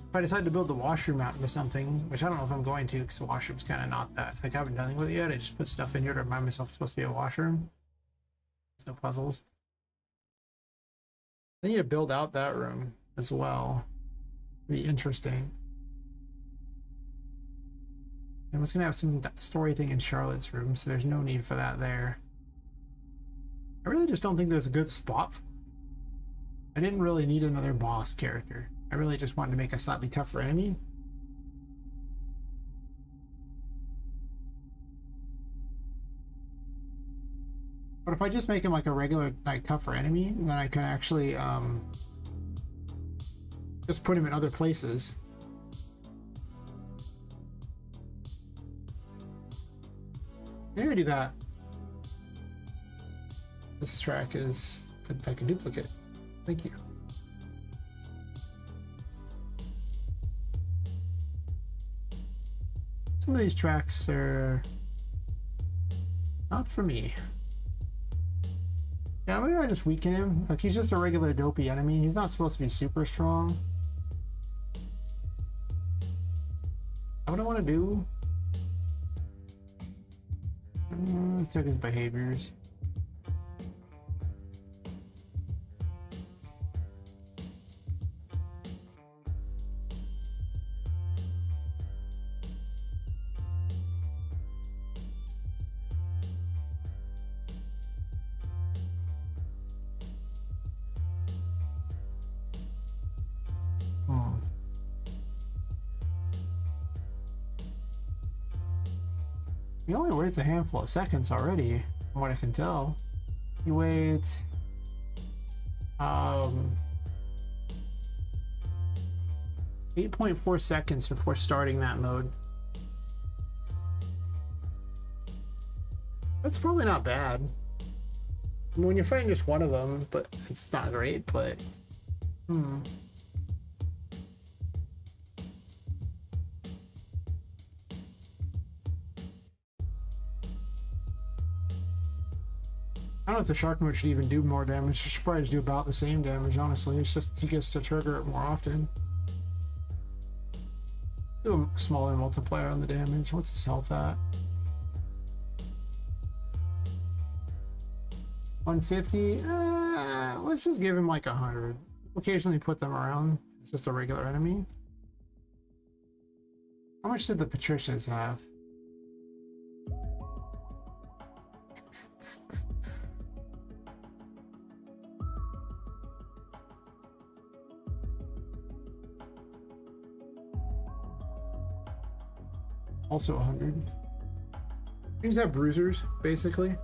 If I decide to build the washroom out into something, which I don't know if I'm going to, because the washroom's kind of not that, like I haven't done anything with it yet. I just put stuff in here to remind myself it's supposed to be a washroom. There's no puzzles. I need to build out that room as well. It'd be interesting. And it's gonna have some story thing in Charlotte's room, so there's no need for that there. I really just don't think there's a good spot. I didn't really need another boss character. I really just wanted to make a slightly tougher enemy. But if I just make him like a regular, like tougher enemy, then I can actually just put him in other places. Maybe I do that. This track is like a duplicate. Thank you. Some of these tracks are not for me. Yeah, maybe I just weaken him. Like, he's just a regular dopey enemy. He's not supposed to be super strong. What I want to do? Let's check his behaviors. He only waits a handful of seconds already, from what I can tell. He waits 8.4 seconds before starting that mode. That's probably not bad. I mean, when you're fighting just one of them, but it's not great, but I don't know if the shark mode should even do more damage. It should probably just do about the same damage, honestly. It's just he gets to trigger it more often. Do a smaller multiplier on the damage. What's his health at? 150? Let's just give him like 100. Occasionally put them around. It's just a regular enemy. How much did the Patricias have? Also 100. These have bruisers, basically.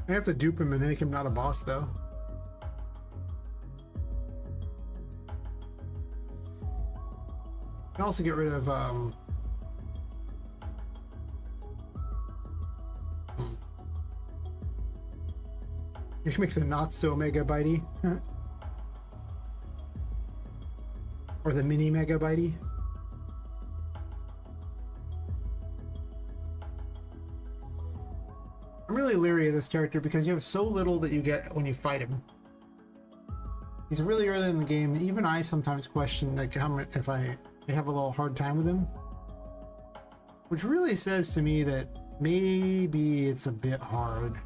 I have to dupe him and make him not a boss, though. I can also get rid of you can make the not so mega bitey. Or the mini mega bitey. I'm really leery of this character because you have so little that you get when you fight him. He's really early in the game. Even I sometimes question like how much if I have a little hard time with him, which really says to me that maybe it's a bit hard.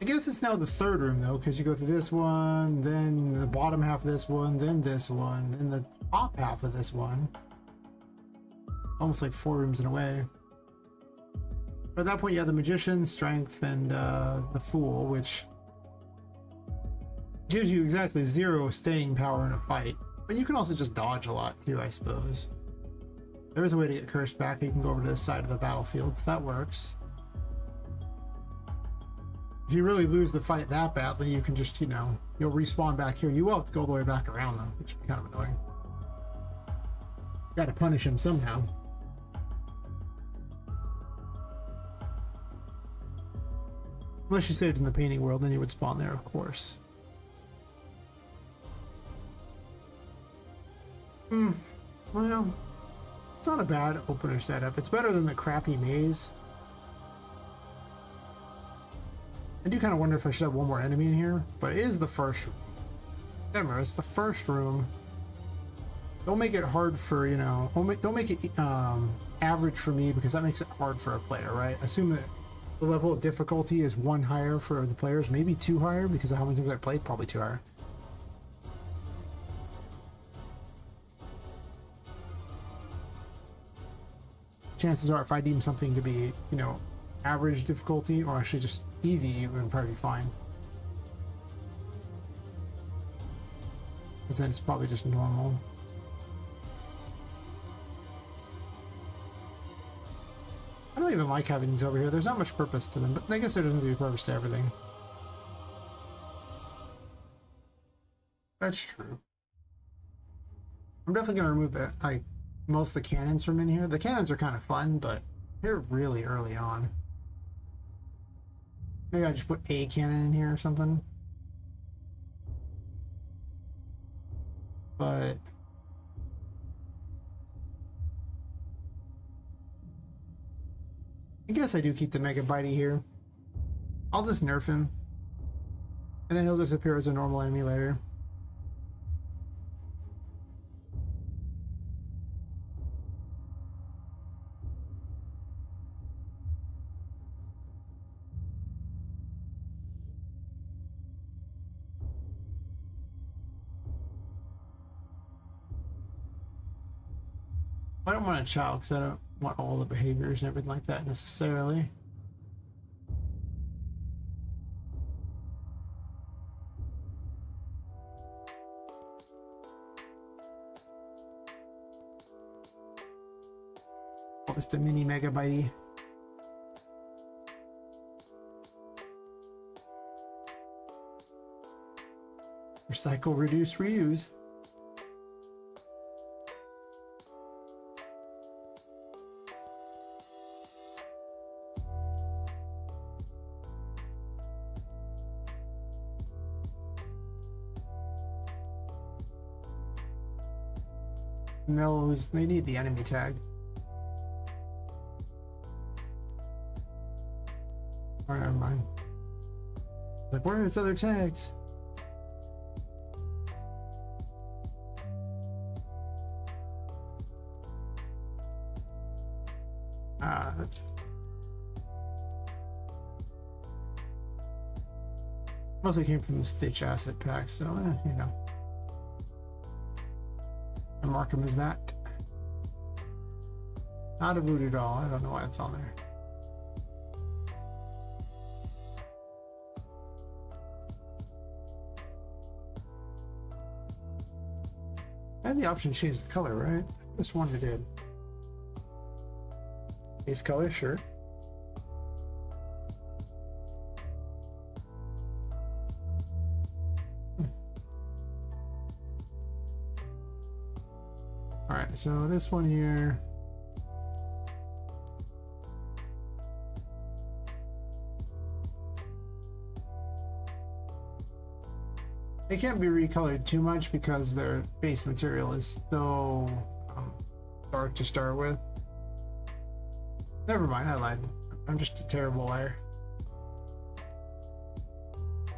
I guess it's now the third room though, because you go through this one, then the bottom half of this one, then this one, then the top half of this one. Almost like 4 rooms in a way. But at that point you have the Magician, Strength, and the Fool, which gives you exactly 0 staying power in a fight. But you can also just dodge a lot too, I suppose. There is a way to get cursed back. You can go over to this side of the battlefield, so that works. If you really lose the fight that badly, you can just, you know, you'll respawn back here. You will have to go all the way back around though, which is kind of annoying. Gotta punish him somehow. Unless you saved in the painting world, then you would spawn there, of course. Well, it's not a bad opener setup. It's better than the crappy maze. I do kind of wonder if I should have one more enemy in here, but it is the first room. Remember, it's the first room. Don't make it hard for, you know, don't make it average for me, because that makes it hard for a player, right? Assume that the level of difficulty is 1 higher for the players, maybe 2 higher because of how many times I played, probably 2 higher. Chances are if I deem something to be, you know, average difficulty, or actually just easy, you would probably be fine. Because then it's probably just normal. I don't even like having these over here. There's not much purpose to them, but I guess there doesn't have to be a purpose to everything. That's true. I'm definitely going to remove the, like, most of the cannons from in here. The cannons are kind of fun, but they're really early on. Maybe I just put a cannon in here or something. But I guess I do keep the Mega Bitey here. I'll just nerf him, and then he'll disappear as a normal enemy later. I don't want a child because I don't want all the behaviors and everything like that necessarily. Oh, it's the mini Mega Bitey. Recycle, reduce, reuse. No, they need the enemy tag. Alright, never mind. Like, where are its other tags? Mostly came from the Stitch Asset pack, so, you know. I mark him as that. Not a voodoo doll. I don't know why it's on there. I had the option to change the color, right? This one I did. Base color, sure. Alright, so this one here. They can't be recolored too much because their base material is so dark to start with. Never mind, I lied. I'm just a terrible liar.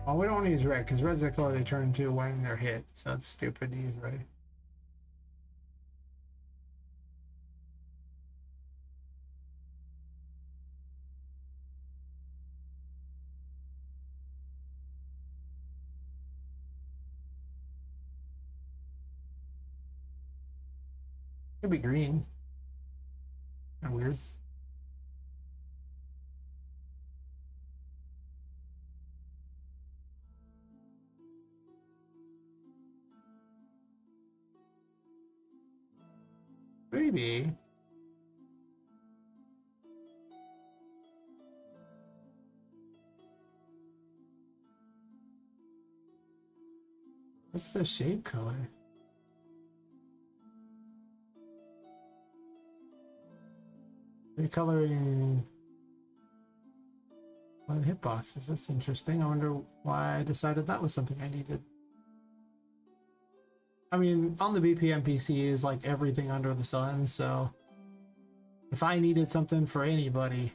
Well, we don't want to use red because red's the color they turn to when they're hit, so it's stupid to use red. Could be green. Kind of weird. Maybe. What's the shape color? Recoloring one of the hitboxes. That's interesting. I wonder why I decided that was something I needed. I mean, on the BP NPC is like everything under the sun, so if I needed something for anybody,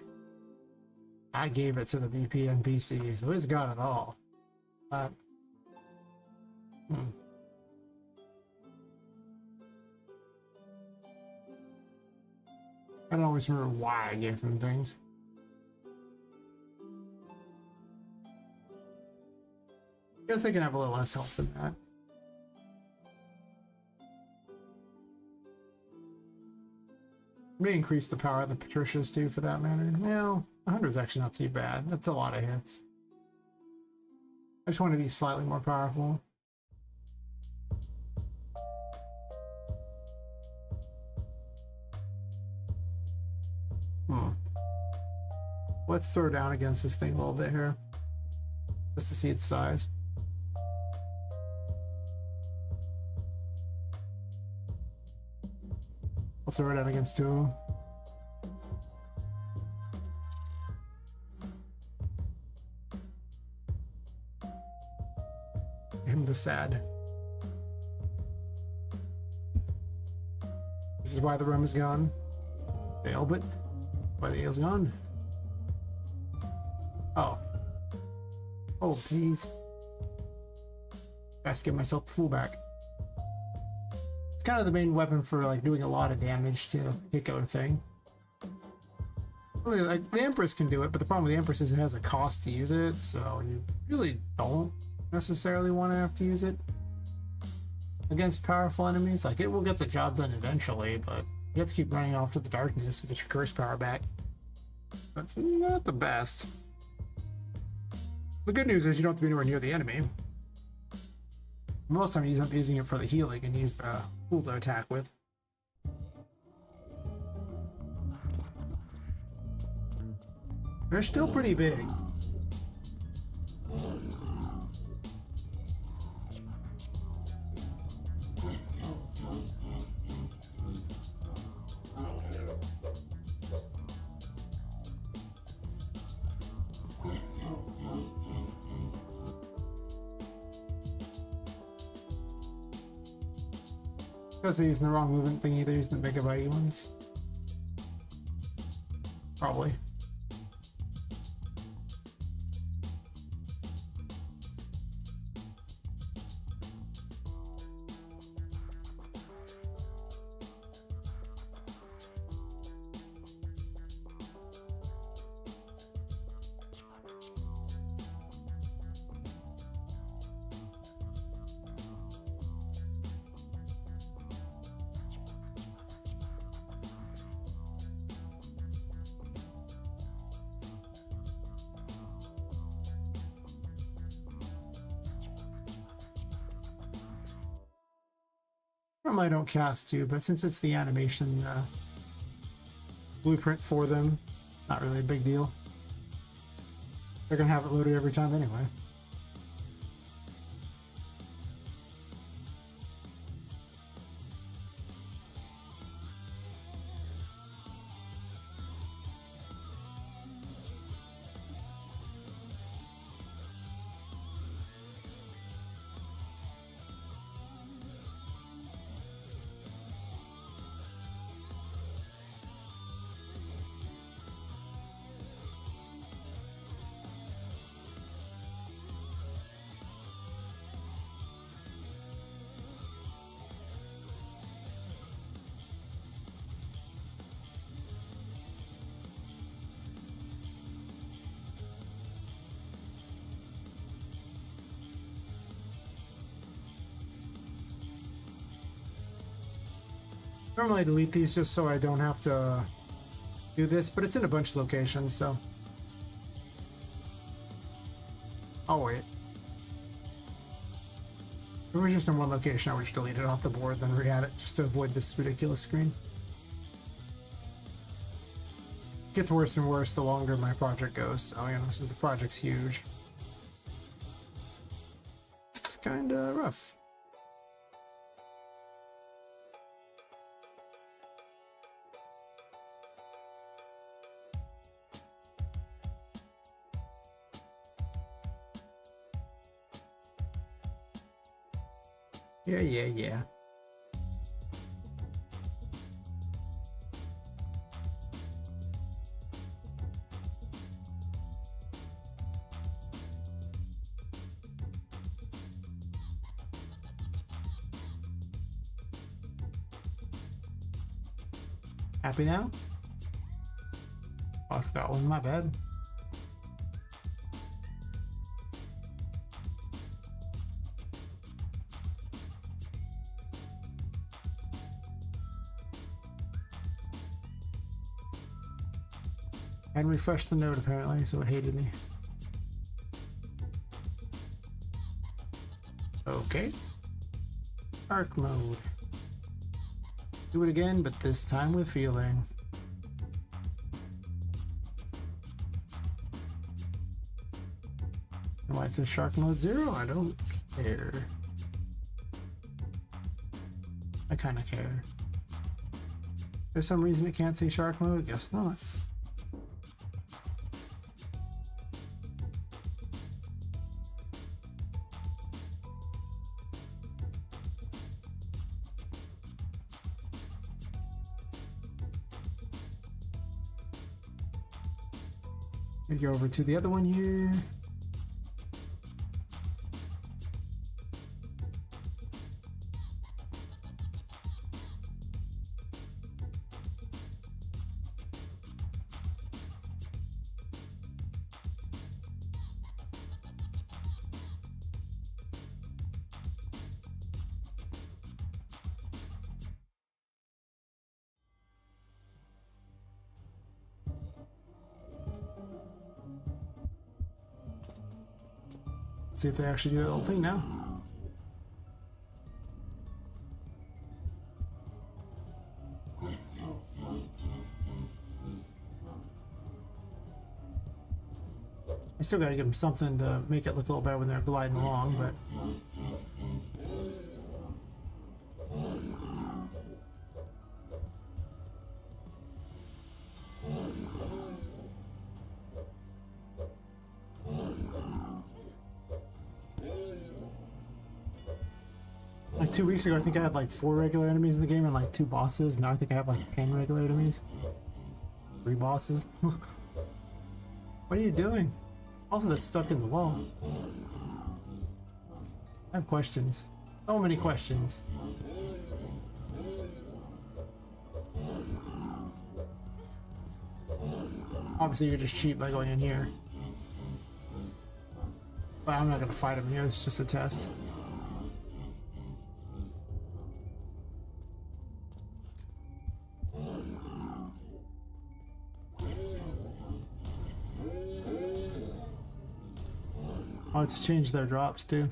I gave it to the BP NPC, so it's got it all. I don't always remember why I gave them things. Guess they can have a little less health than that. May increase the power of the Patricias too, for that matter. Well, 100 is actually not too bad. That's a lot of hits. I just want to be slightly more powerful. Let's throw down against this thing a little bit here, just to see its size. I'll throw it out against two of them. Him the sad. This is why the room is gone. The Elbit. Why the ale's gone. Oh. Oh, please. I have to give myself the fullback. It's kind of the main weapon for like doing a lot of damage to a particular thing. Really, like the Empress can do it, but the problem with the Empress is it has a cost to use it, so you really don't necessarily want to have to use it against powerful enemies. Like it will get the job done eventually, but you have to keep running off to the darkness to get your curse power back. That's not the best. The good news is you don't have to be anywhere near the enemy. Most of the time you end up using it for the healing and use the tool to attack with. They're still pretty big. Because they're using the wrong movement thingy, they're using the megabyte ones. Probably. Normally I don't cast to, but since it's the animation blueprint for them, not really a big deal. They're gonna have it loaded every time anyway. Normally I delete these just so I don't have to do this, but it's in a bunch of locations, so I'll wait. If it was just in one location, I would just delete it off the board, then re-add it just to avoid this ridiculous screen. It gets worse and worse the longer my project goes, so you know, since the project's huge. It's kinda rough. Yeah. Happy now? Oh, I forgot one, my bad. And refreshed the node apparently, so it hated me. Okay. Arc mode. Do it again, but this time with feeling. And why it says shark mode 0? I don't care. I kinda care. There's some reason it can't say shark mode? Guess not. Go over to the other one here. See if they actually do the whole thing now. I still gotta give them something to make it look a little better when they're gliding along, but like 2 weeks ago, I think I had like 4 regular enemies in the game and like 2 bosses. Now I think I have like 10 regular enemies. 3 bosses. What are you doing? Also, that's stuck in the wall. I have questions. So many questions. Obviously, you just cheat by going in here. But I'm not gonna fight him here, it's just a test. I want to change their drops too.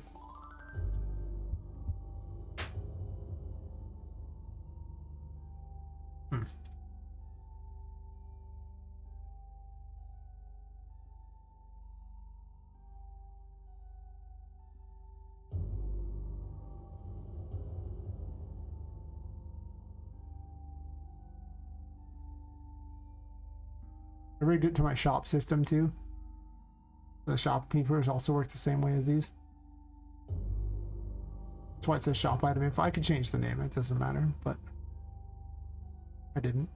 I rigged it to my shop system too. The shopkeepers also work the same way as these. That's why it says shop item. If I could change the name, it doesn't matter, but I didn't.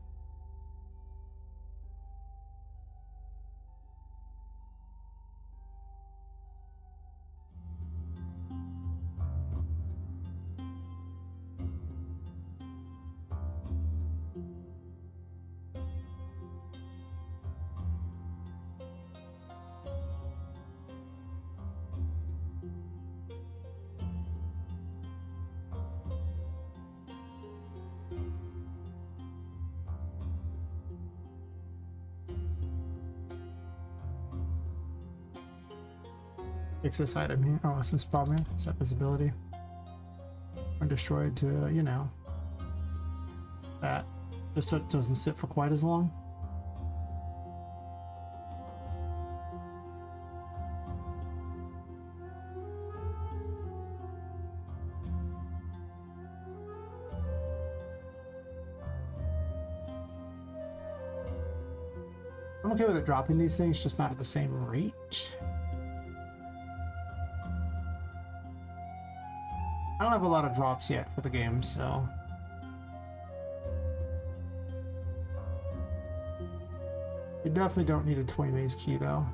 Fix this item here. Oh, it's this problem here. Set visibility. When destroyed to, you know, that. Just so it doesn't sit for quite as long. I'm okay with it dropping these things, just not at the same rate. I don't have a lot of drops yet for the game, so... You definitely don't need a toy maze key, though.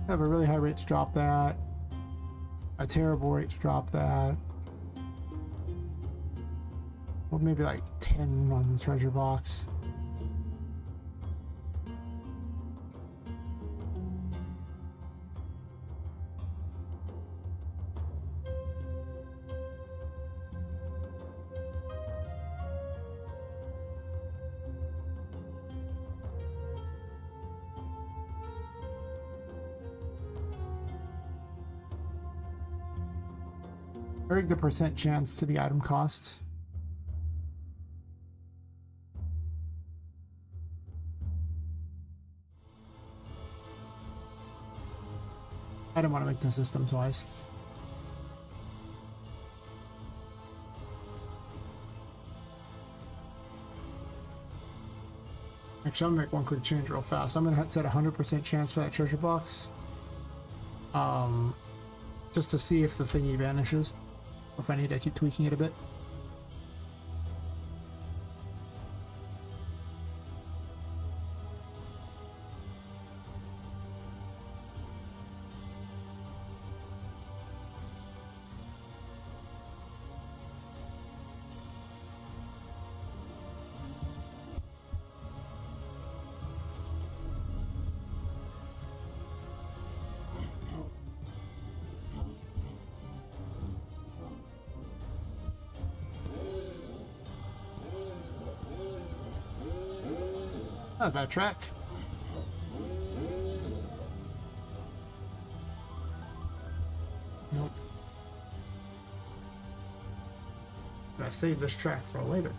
I have a really high rate to drop that. A terrible rate to drop that. Or maybe like 10 on the treasure box. Rig the percent chance to the item cost. I don't want to make the system twice. Actually, I'm gonna make one quick change real fast. I'm gonna set 100% chance for that treasure box. Just to see if the thingy vanishes. Or if I need to keep tweaking it a bit. Not a bad track. Nope. I saved this track for later.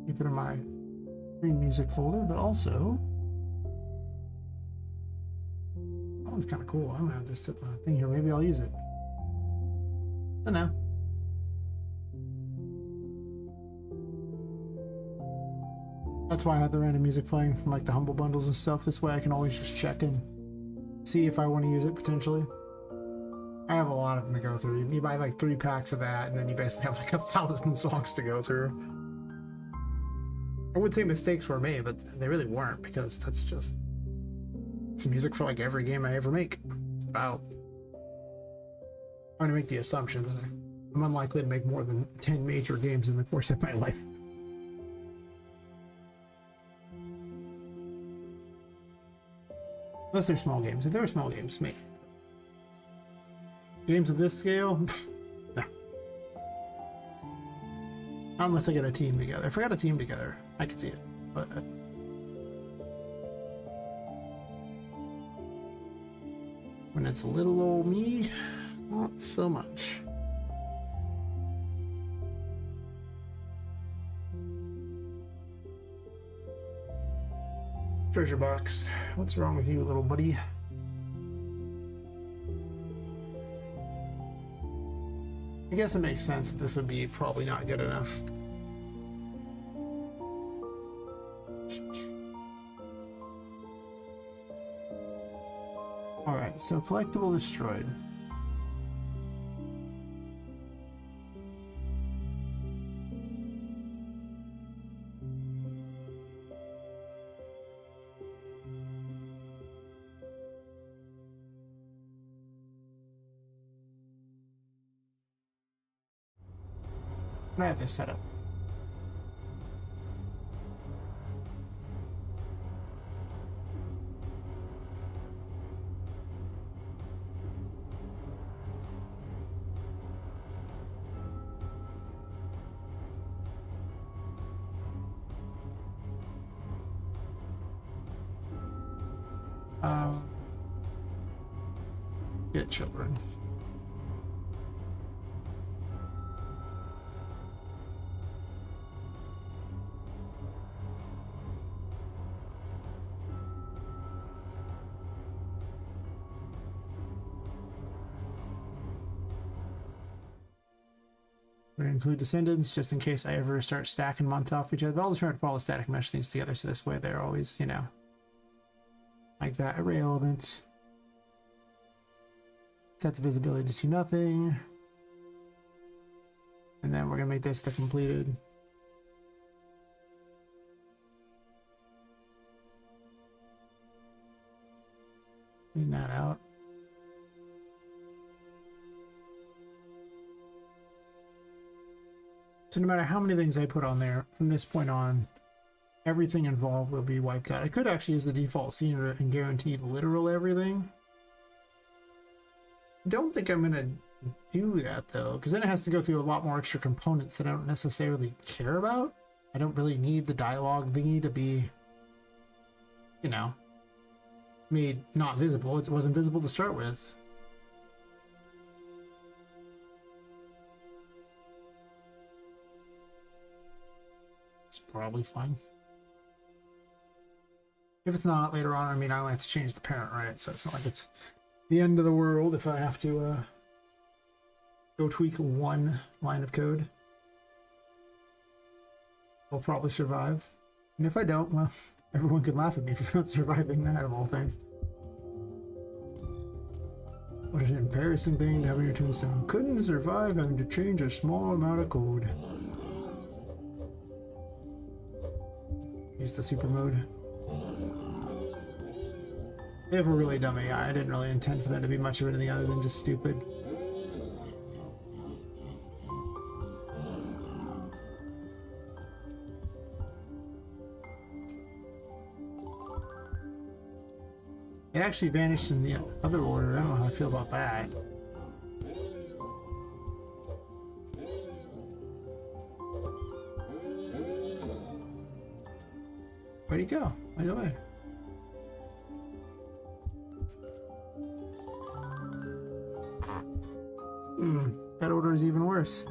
Keep it in my free music folder, but also that one's kind of cool. I'm gonna add this to the thing here. Maybe I'll use it. I don't know. That's why I had the random music playing from like the Humble Bundles and stuff. This way I can always just check and see if I want to use it potentially. I have a lot of them to go through. You buy like 3 packs of that, and then you basically have like 1,000 songs to go through. I would say mistakes were made, but they really weren't, because that's just... It's music for like every game I ever make. It's about I'm going to make the assumption that I'm unlikely to make more than 10 major games in the course of my life. Unless they're small games. If they're small games, maybe. Games of this scale? No. Not unless I get a team together. If I got a team together, I could see it. But when it's little old me, not so much. Treasure box. What's wrong with you, little buddy? I guess it makes sense that this would be probably not good enough. Alright, so collectible destroyed. I have this set up. Get children. We're going to include descendants just in case I ever start stacking them on top of each other. But I'll just remember to put all the static mesh things together so this way they're always, you know, like that. Array element. Set the visibility to nothing. And then we're going to make this the completed. Clean that out. So no matter how many things I put on there, from this point on, everything involved will be wiped out. I could actually use the default scene and guarantee literal everything. Don't think I'm gonna do that though, because then it has to go through a lot more extra components that I don't necessarily care about. I don't really need the dialogue thingy to be, you know, made not visible. It wasn't visible to start with. It's probably fine. If it's not later on, I mean, I only have to change the parent, right? So it's not like it's the end of the world if I have to go tweak one line of code. I'll probably survive. And if I don't, well, everyone can laugh at me for not surviving that, of all things. What an embarrassing thing to have on your tombstone. Couldn't survive having to change a small amount of code. Use the super mode. They have a really dumb AI. I didn't really intend for that to be much of anything other than just stupid. It actually vanished in the other order. I don't know how I feel about that. Where'd he go? By the way. That order is even worse.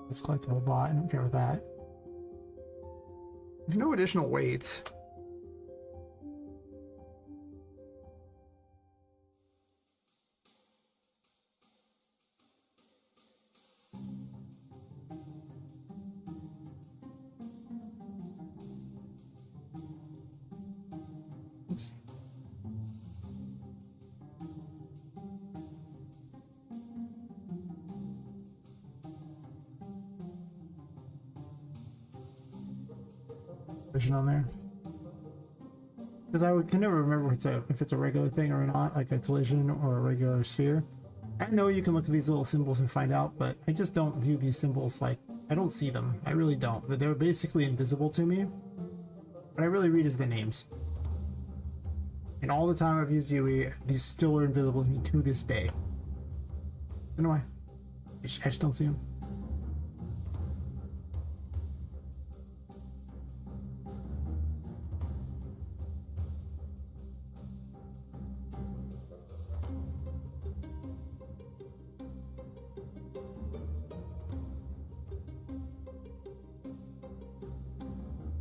It's collectible bot. I don't care with that. There's no additional weights. vision on there. Because can never remember if it's a regular thing or not, like a collision or a regular sphere. I know you can look at these little symbols and find out, but I just don't view these symbols like, I don't see them. I really don't. They're basically invisible to me. What I really read is the names. And all the time I've used UE, these still are invisible to me to this day. I don't know why. I just don't see them.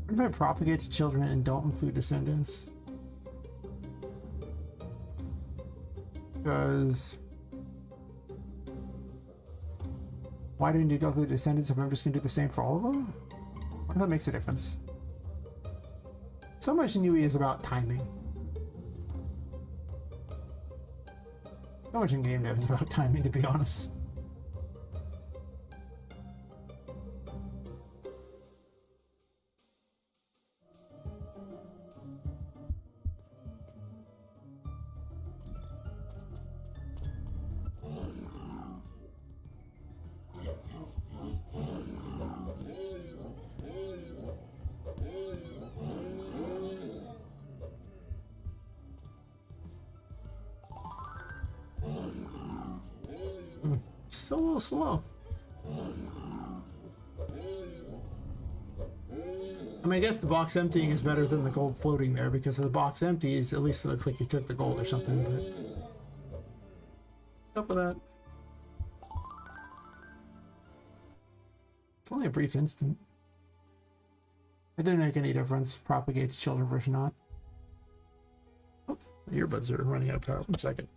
What if I propagate to children and don't include descendants? Because why do you need to go through the descendants if I'm just gonna do the same for all of them? What if that makes a difference? So much in UE is about timing. So much in game dev is about timing, to be honest. Still a little slow. I mean, I guess the box emptying is better than the gold floating there, because if the box empties, at least it looks like you took the gold or something, but... What's up with that? It's only a brief instant. It didn't make any difference, propagate to children versus not. Oh, the earbuds are running out of power. 1 second.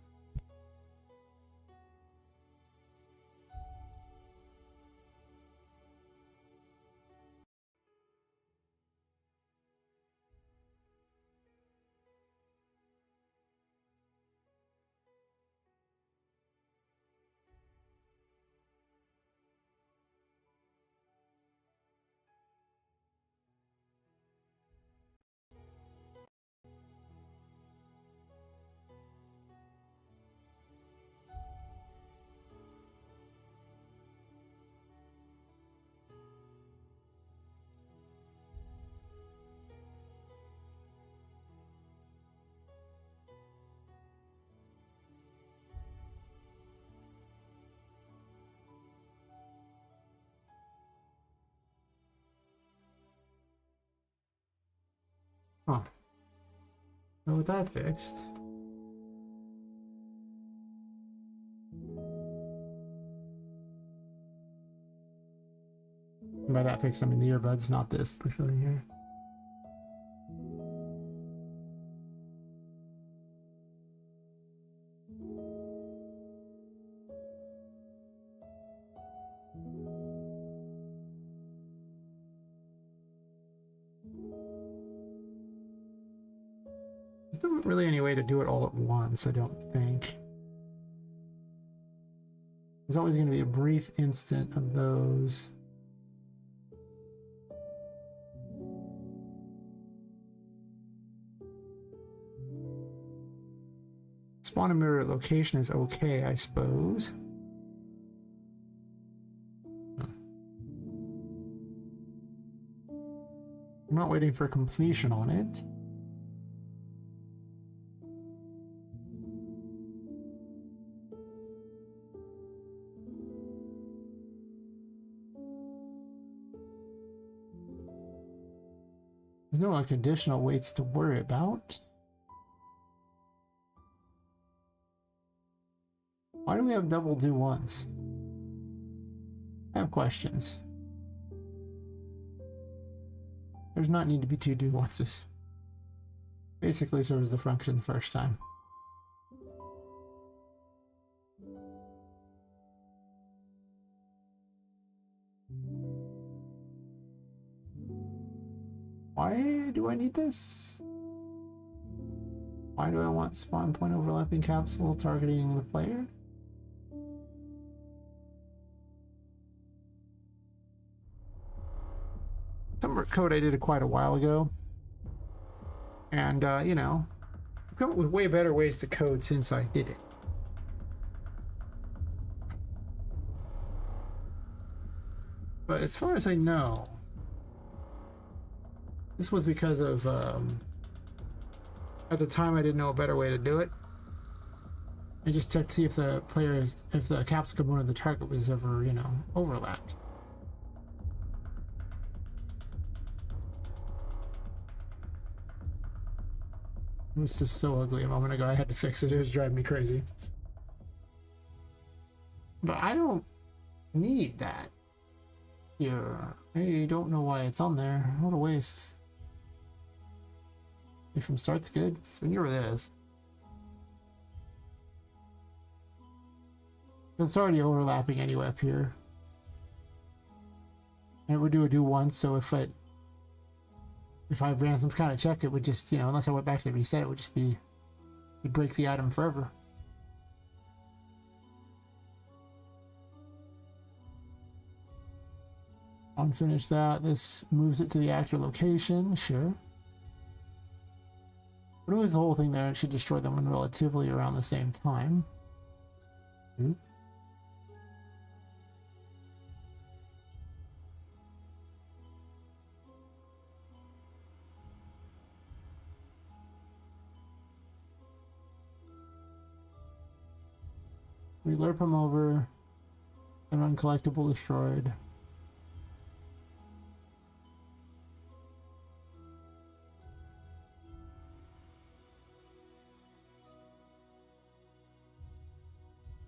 Huh. So with that fixed. And by that fixed, I mean the earbuds, not this particular here. There's not really any way to do it all at once, I don't think. There's always going to be a brief instant of those. Spawn and mirror location is okay, I suppose. I'm not waiting for completion on it. There's no like additional weights to worry about. Why do we have double do once? I have questions. There's not need to be 2 do onces. Basically serves the function the first time. Why do I need this? Why do I want spawn point overlapping capsule targeting the player? some code I did quite a while ago. And, you know, I've come up with way better ways to code since I did it. But as far as I know, this was because of, at the time I didn't know a better way to do it. I just checked to see if the player, if the capsule component of the target was ever, you know, overlapped. It was just so ugly a moment ago. I had to fix it. It was driving me crazy. But I don't need that here. I don't know why it's on there. What a waste. If from start's good, so here it is. It's already overlapping anyway up here. And it would do a do once, so if I ran some kind of check, it would just, you know, unless I went back to the reset, it would just be, it'd break the item forever. Unfinish that. This moves it to the actor location, sure. But it moves the whole thing there. It should destroy them in relatively around the same time. Ooh. We lerp them over, and uncollectible destroyed.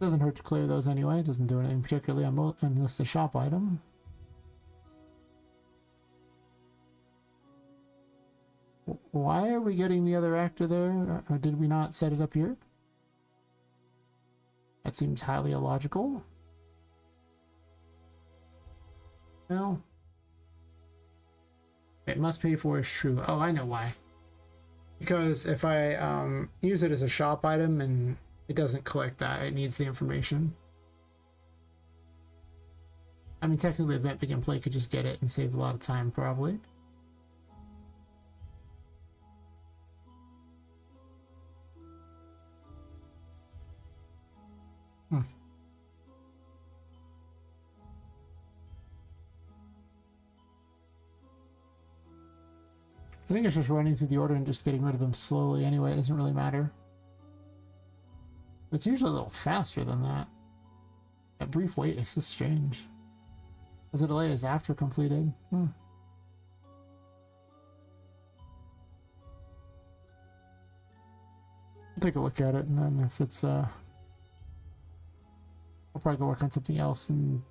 Doesn't hurt to clear those anyway. It doesn't do anything particularly unless the shop item. Why are we getting the other actor there? Or did we not set it up here? That seems highly illogical. No. It must pay for is true. Oh, I know why. Because if I use it as a shop item and it doesn't collect that, it needs the information. I mean, technically, Event Begin Play could just get it and save a lot of time, probably. I think it's just running through the order and just getting rid of them slowly anyway. It doesn't really matter. It's usually a little faster than that. That brief wait is just strange. As the delay is after completed. Take a look at it, and then if it's I'll probably go work on something else and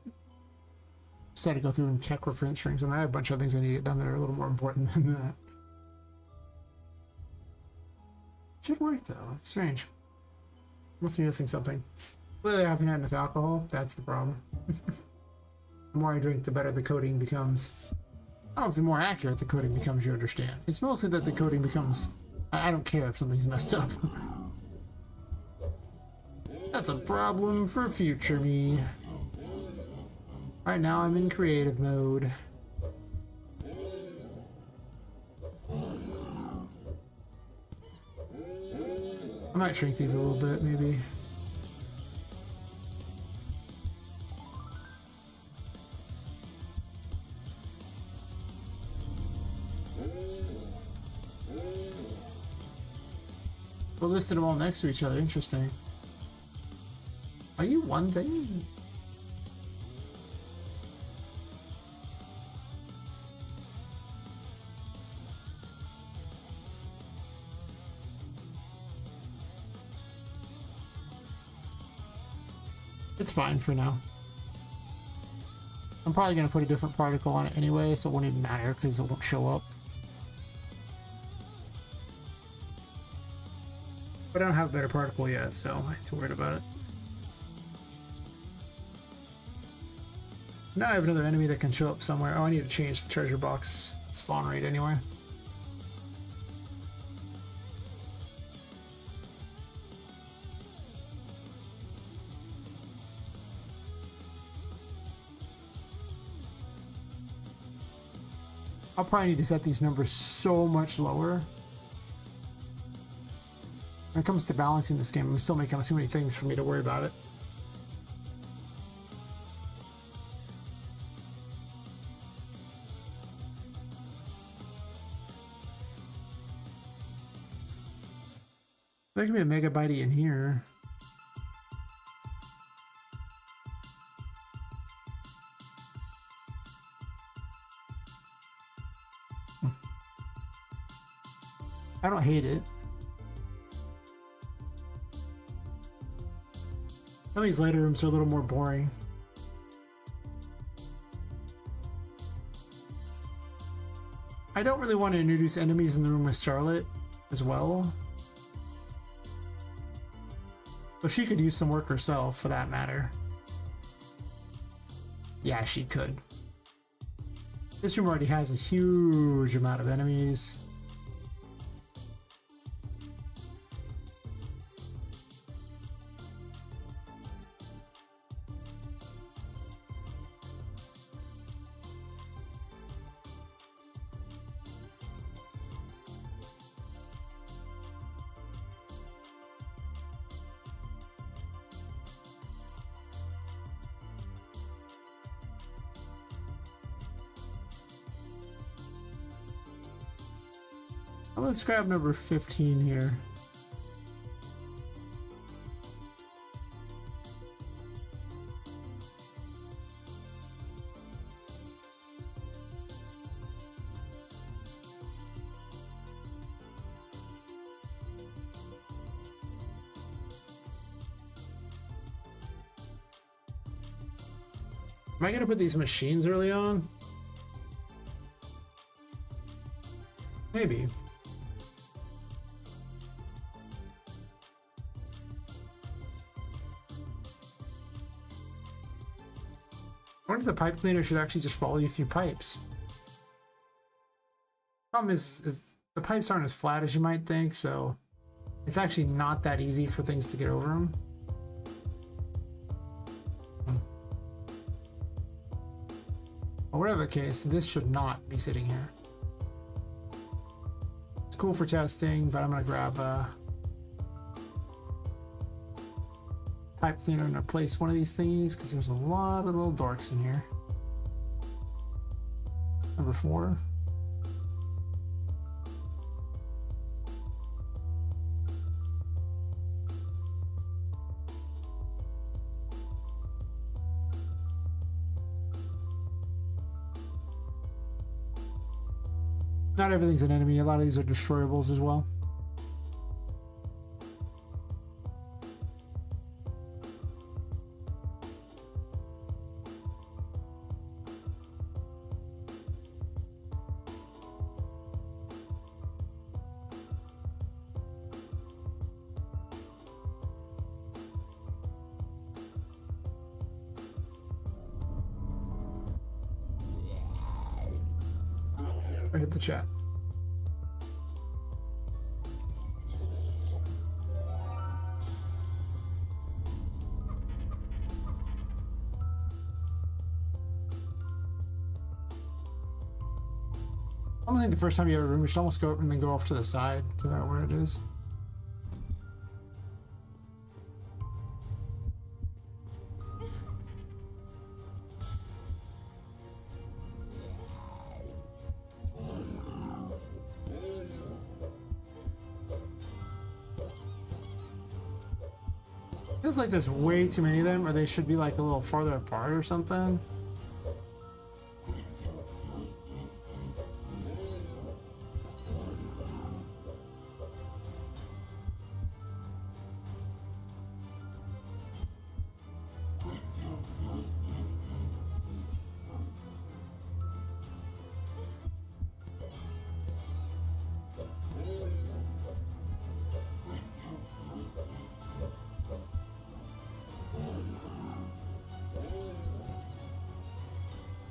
instead of go through and check reprint strings, and I have a bunch of things I need to get done that are a little more important than that. Should work though. It's strange. Must be missing something. Clearly I haven't had enough alcohol. That's the problem. The more I drink, the better the coding becomes. I don't know if the more accurate the coding becomes, you understand. It's mostly that the coding becomes... I don't care if something's messed up. That's a problem for future me. Right now I'm in creative mode. I might shrink these a little bit, maybe. We listed them all next to each other. Interesting. Are you one thing? It's fine for now. I'm probably going to put a different particle on it anyway, so it won't even matter because it won't show up. But I don't have a better particle yet, so I'm not too worried about it. Now I have another enemy that can show up somewhere. Oh, I need to change the treasure box spawn rate anyway. I'll probably need to set these numbers so much lower. When it comes to balancing this game, I'm still making too many things for me to worry about it. There can be a megabyte in here. I don't hate it. Some of these later rooms are a little more boring. I don't really want to introduce enemies in the room with Charlotte as well. But she could use some work herself, for that matter. Yeah, she could. This room already has a huge amount of enemies. Let's grab number 15 here. Am I gonna put these machines early on? Maybe. I wonder if the pipe cleaner should actually just follow you through pipes. Problem is the pipes aren't as flat as you might think, so it's actually not that easy for things to get over them. But whatever the case, this should not be sitting here. It's cool for testing, but I'm gonna grab a pipe cleaner and replace one of these thingies because there's a lot of little dorks in here. Number 4. Not everything's an enemy. A lot of these are destroyables as well. I hit the chat. I almost think the first time you have a room, you should almost go up and then go off to the side to know where it is. Feels like there's way too many of them, or they should be like a little farther apart or something.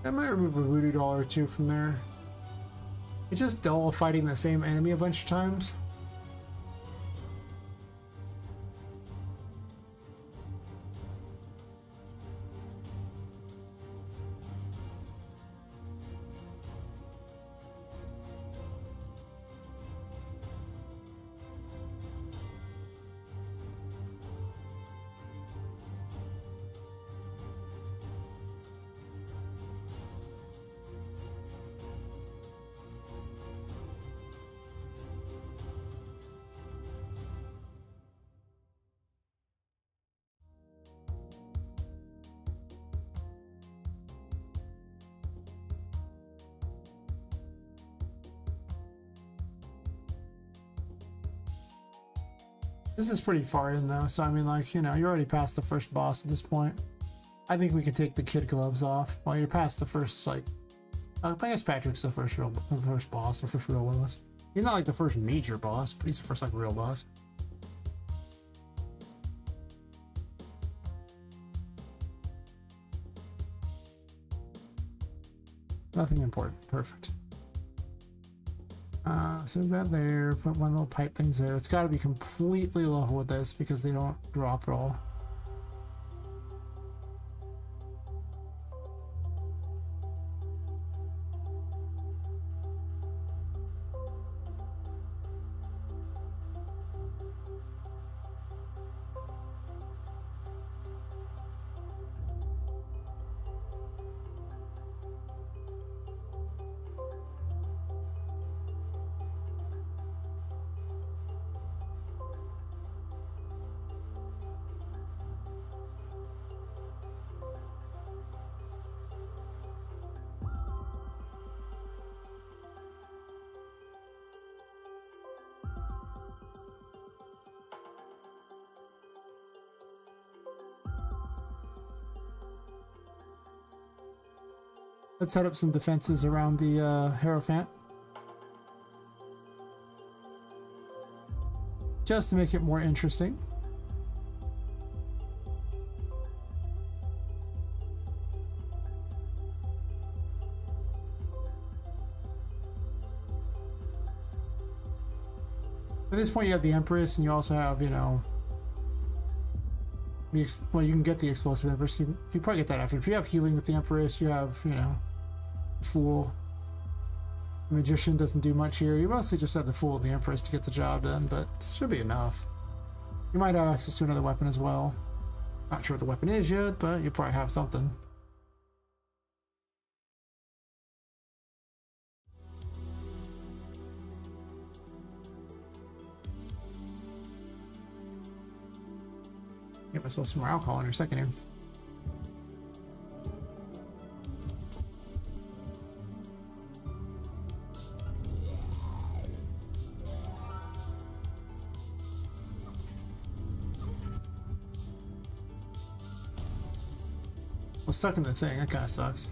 I might remove a voodoo doll or two from there. It's just dull fighting the same enemy a bunch of times. This is pretty far in though, so I mean, like, you know, you're already past the first boss at this point. I think we could take the kid gloves off. Well, you're past the first, like, I guess Patrick's the first boss, the first real boss. He's not like the first major boss, but he's the first like real boss. Nothing important. Perfect. So that there, put one little pipe things there. It's got to be completely level with this because they don't drop at all. Let's set up some defenses around the Hierophant. Just to make it more interesting. At this point you have the Empress and you also have, you know, well, you can get the Explosive Empress. You probably get that after. If you have healing with the Empress, you have, you know, Fool. The Magician doesn't do much here. You mostly just have the Fool and the Empress to get the job done, but it should be enough. You might have access to another weapon as well. Not sure what the weapon is yet, but you probably have something. Get myself some more alcohol in a second here. Well, stuck in the thing, that kind of sucks.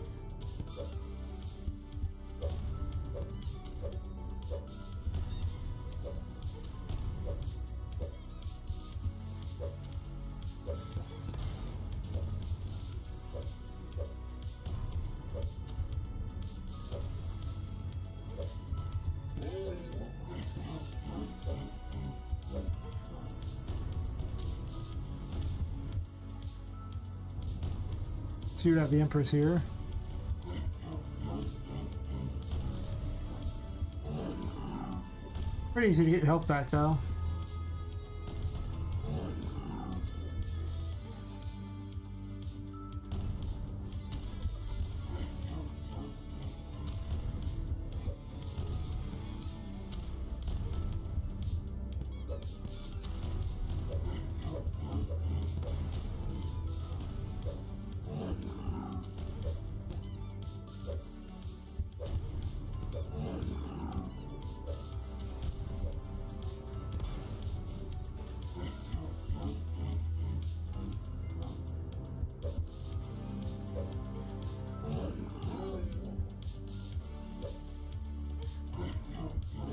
So you have the Empress here. Pretty easy to get your health back though.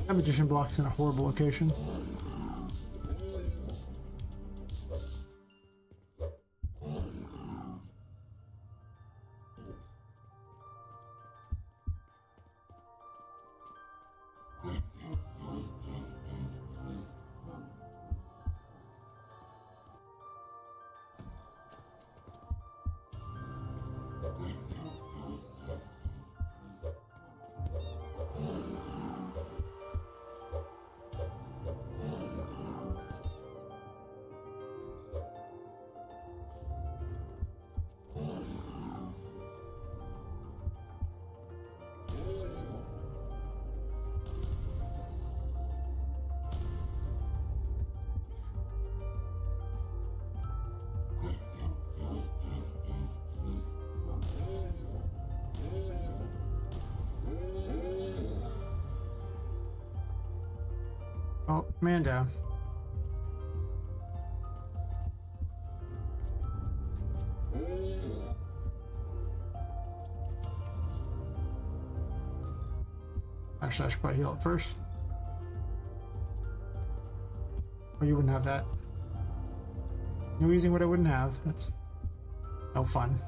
That Magician block's in a horrible location. Oh, man down. Actually, I should probably heal it first. Or you wouldn't have that. No using what I wouldn't have. That's no fun.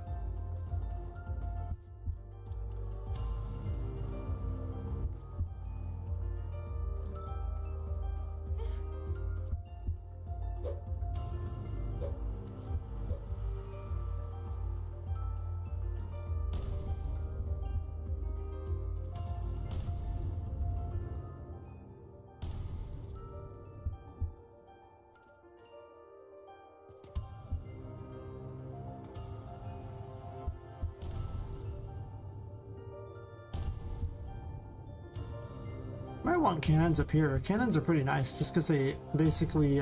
I want cannons up here. Cannons are pretty nice just because they basically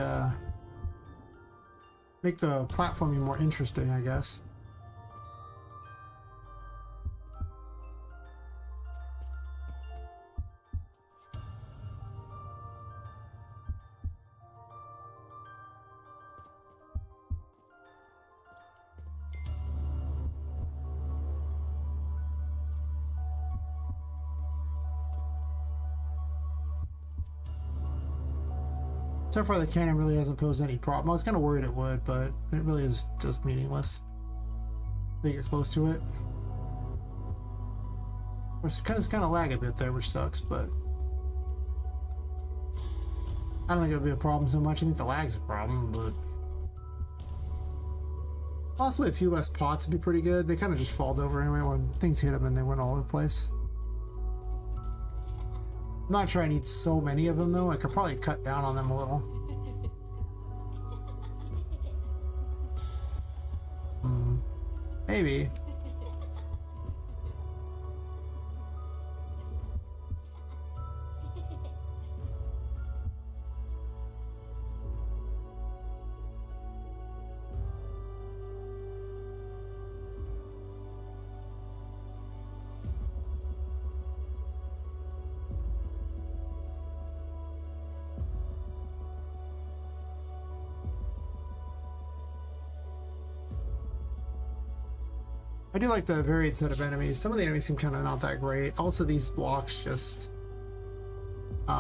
make the platforming more interesting, I guess. So far, the cannon really hasn't posed any problem. I was kind of worried it would, but it really is just meaningless. They get close to it. Of course, it kind of lag a bit there, which sucks, but I don't think it'll be a problem so much. I think the lag's a problem, but possibly a few less pots would be pretty good. They kind of just falled over anyway when things hit them and they went all over the place. I'm not sure I need so many of them though. I could probably cut down on them a little. Maybe. I do like the varied set of enemies. Some of the enemies seem kind of not that great. Also, these blocks just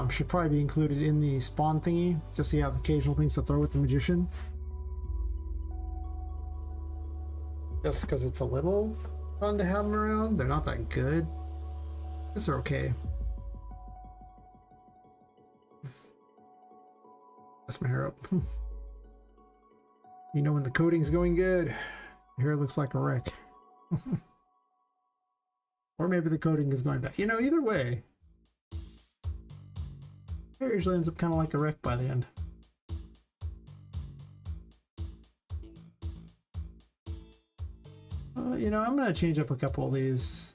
should probably be included in the spawn thingy, just so you have occasional things to throw with the magician. Just because it's a little fun to have them around. They're not that good. These are okay. That's my hair up. You know when the coating's going good, your hair looks like a wreck. Or maybe the coating is going back. You know, either way, hair usually ends up kind of like a wreck by the end. You know, I'm gonna change up a couple of these.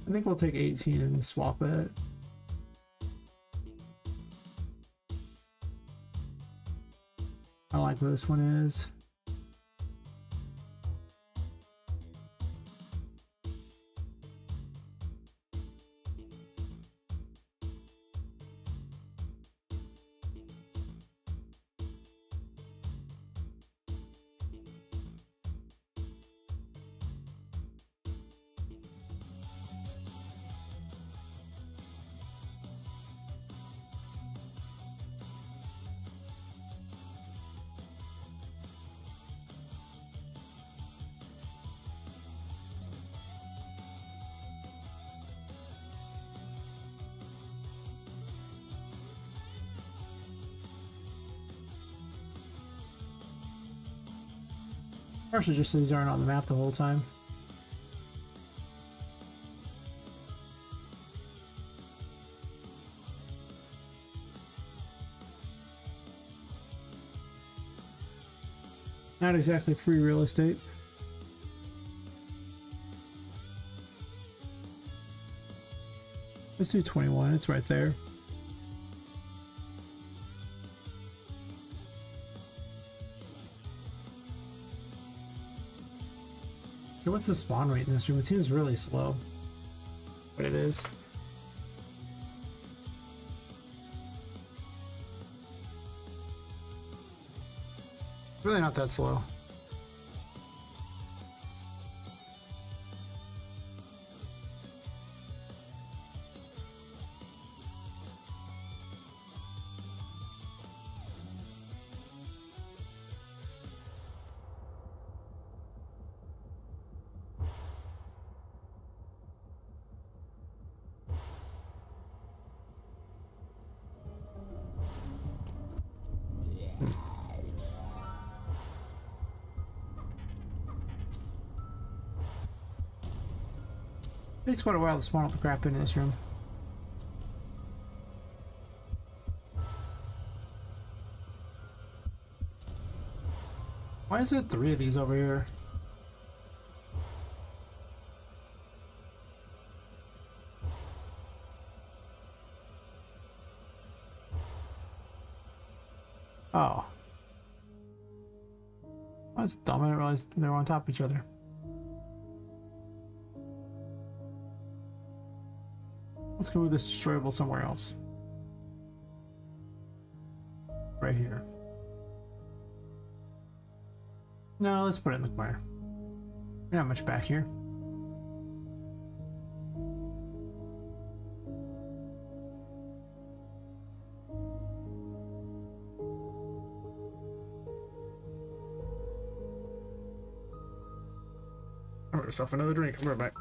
I think we'll take 18 and swap it. I like where this one is. Partially just so these aren't on the map the whole time. Not exactly free real estate. Let's do 21, it's right there. Okay, what's the spawn rate in this room? It seems really slow. But it is. Really not that slow. It takes quite a while to spawn up the crap in this room. Why is there 3 of these over here? Oh. That's dumb. I didn't realize they were on top of each other. Let's go with this destroyable somewhere else. Right here. No, let's put it in the corner. We're not much back here. I ordered myself another drink. I'm right back.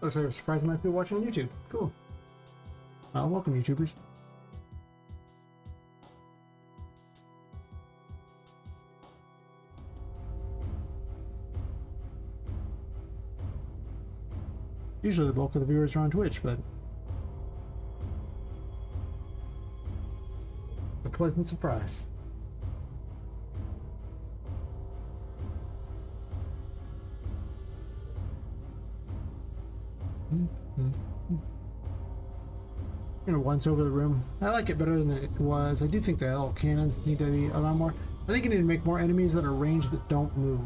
Looks like I'm surprised my people watching on YouTube. Cool. Welcome, YouTubers. Usually the bulk of the viewers are on Twitch, but a pleasant surprise. Gonna once over the room. I like it better than it was. I do think the little cannons need to be a lot more. I think you need to make more enemies that are ranged that don't move.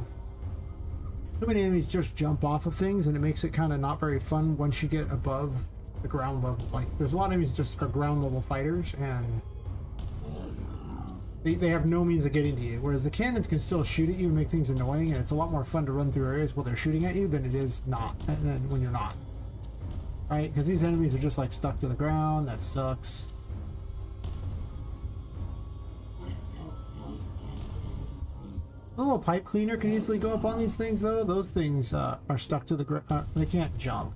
Too many enemies just jump off of things, and it makes it kind of not very fun once you get above the ground level. Like, there's a lot of enemies that just are ground level fighters, and they have no means of getting to you. Whereas the cannons can still shoot at you and make things annoying, and it's a lot more fun to run through areas while they're shooting at you than it is not, and then when you're not. Right? Because these enemies are just like stuck to the ground. That sucks. A little pipe cleaner can easily go up on these things, though. Those things are stuck to the ground. They can't jump.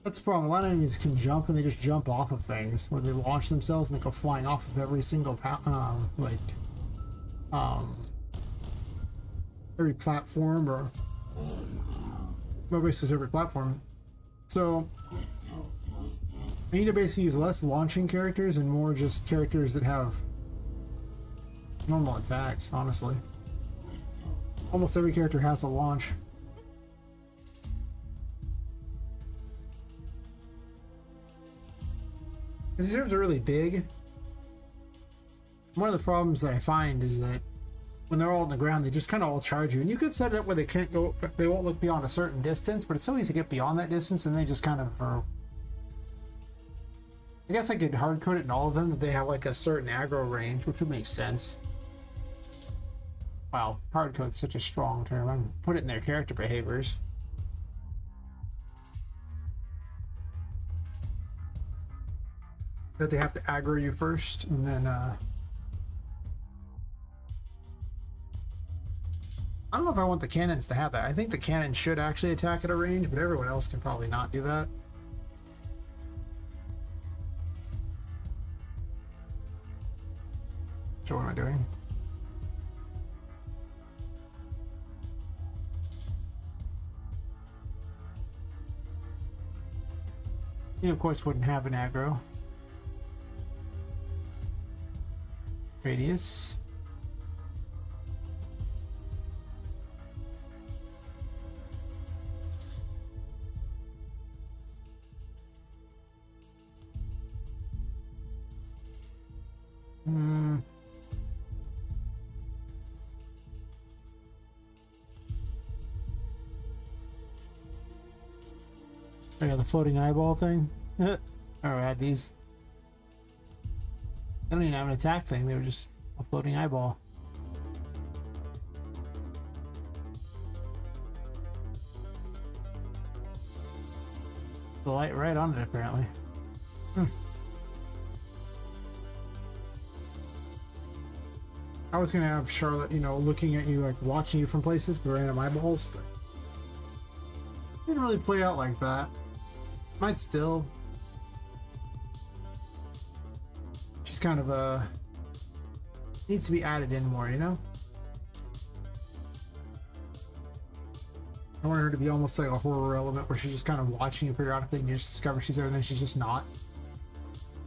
That's the problem. A lot of enemies can jump, and they just jump off of things, where they launch themselves and they go flying off of every single every platform, or well, basically every platform. So I need to basically use less launching characters and more just characters that have normal attacks, honestly. Almost every character has a launch. These rooms are really big. One of the problems that I find is that when they're all on the ground, they just kind of all charge you. And you could set it up where they can't go, they won't look beyond a certain distance, but it's so easy to get beyond that distance, and they just kind of are. I guess I could hard code it in all of them that they have like a certain aggro range, which would make sense. Wow, hard code's such a strong term. I'm gonna put it in their character behaviors. That they have to aggro you first, and then I don't know if I want the cannons to have that. I think the cannon should actually attack at a range, but everyone else can probably not do that. So what am I doing? You, of course, wouldn't have an aggro. Radius. Oh yeah, the floating eyeball thing. Oh, I had these. They don't even have an attack thing, they were just a floating eyeball. The light right on it, apparently. I was gonna have Charlotte, you know, looking at you, like watching you from places with random eyeballs, but it didn't really play out like that. Might still. She's kind of needs to be added in more, you know? I want her to be almost like a horror element where she's just kind of watching you periodically and you just discover she's there and then she's just not.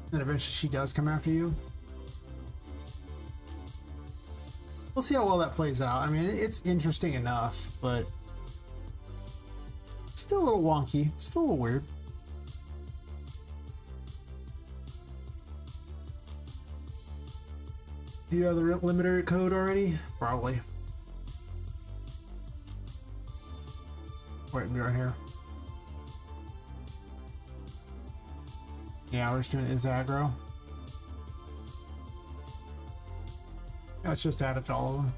Then eventually she does come after you. We'll see how well that plays out. I mean, it's interesting enough, but still a little wonky, still a little weird. Do you have the limiter code already? Probably. Wait, we're right here. Yeah, we're just doing is aggro. Yeah, let's just add it to all of them.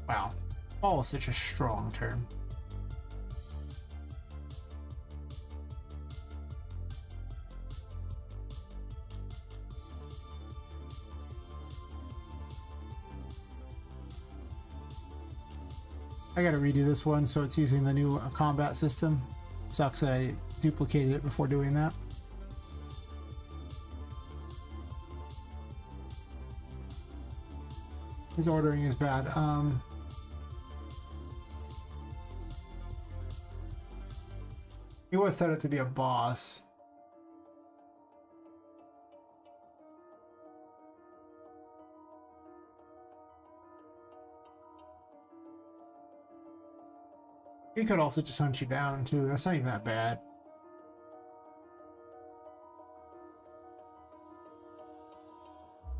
Wow. All is such a strong term. I gotta redo this one so it's using the new combat system. Sucks that I duplicated it before doing that. His ordering is bad. He was set up to be a boss. He could also just hunt you down too. That's not even that bad.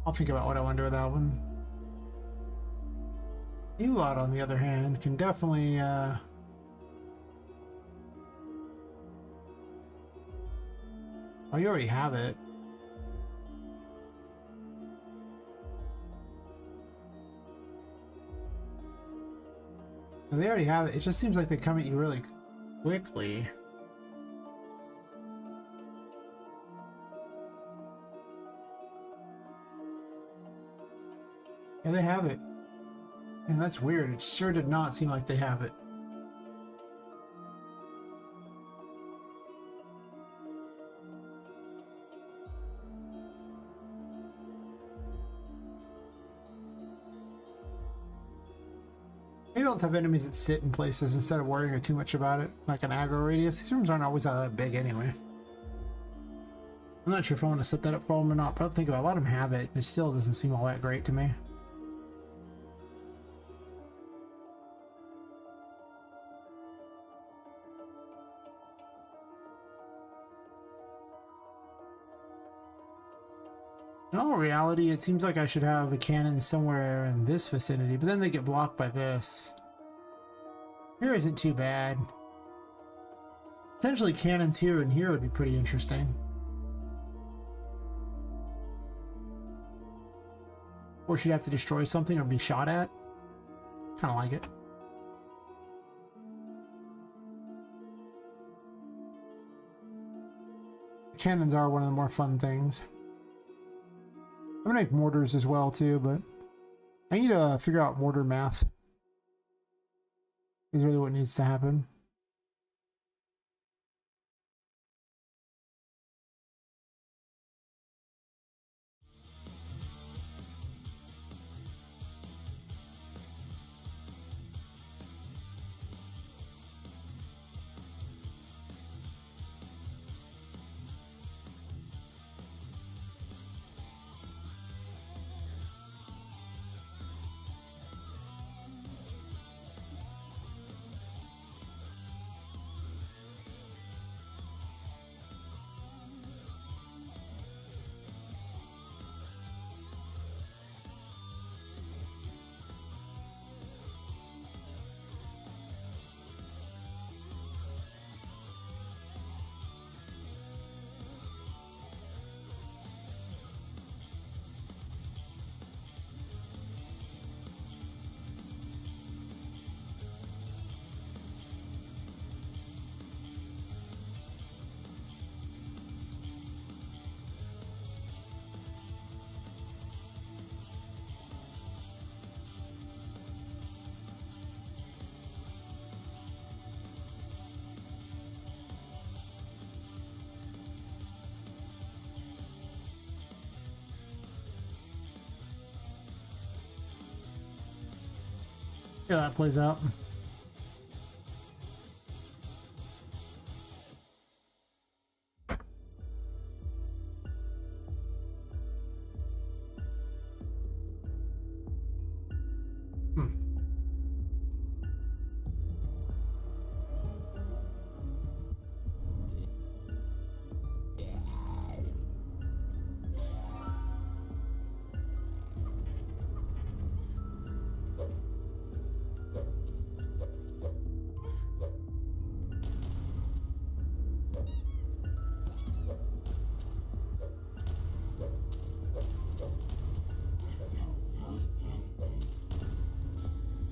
I'll think about what I want to do with that one. Elot, on the other hand, can definitely oh, you already have it. They already have it. It just seems like they come at you really quickly. And they have it. And that's weird. It sure did not seem like they have it. Maybe I'll just have enemies that sit in places instead of worrying too much about it, like an aggro radius. These rooms aren't always that big anyway. I'm not sure if I want to set that up for them or not, but I'll think about it. A lot of them have it. It still doesn't seem all that great to me. In all reality, it seems like I should have a cannon somewhere in this vicinity, but then they get blocked by this. Here isn't too bad. Potentially cannons here and here would be pretty interesting. Or she'd have to destroy something or be shot at. Kind of like it. Cannons are one of the more fun things. I'm gonna make mortars as well too, but I need to figure out mortar math. Is really what needs to happen. Yeah, that plays out.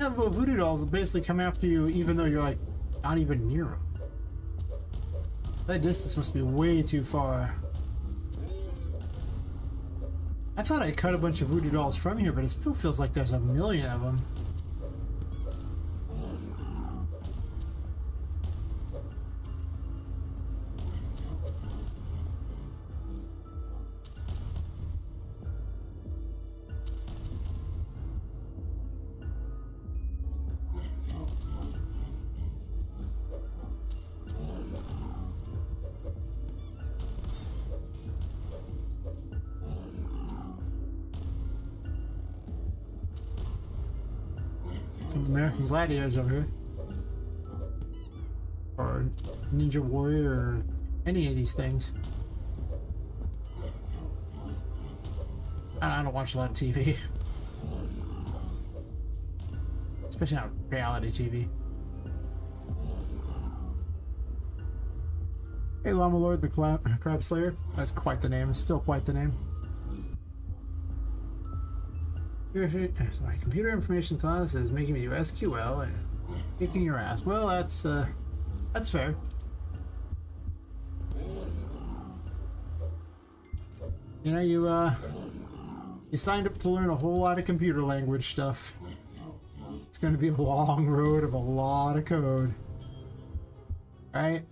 Yeah, the little voodoo dolls basically come after you even though you're like not even near them. That distance must be way too far. I thought I cut a bunch of voodoo dolls from here, but it still feels like there's a million of them. American Gladiators over here. Or Ninja Warrior, or any of these things. I don't watch a lot of TV. Especially not reality TV. Hey, Llama Lord, the Crab Slayer. That's quite the name. It's still quite the name. My computer information class is making me do SQL and kicking your ass. Well, that's fair. You know, you You signed up to learn a whole lot of computer language stuff. It's going to be a long road of a lot of code. Right?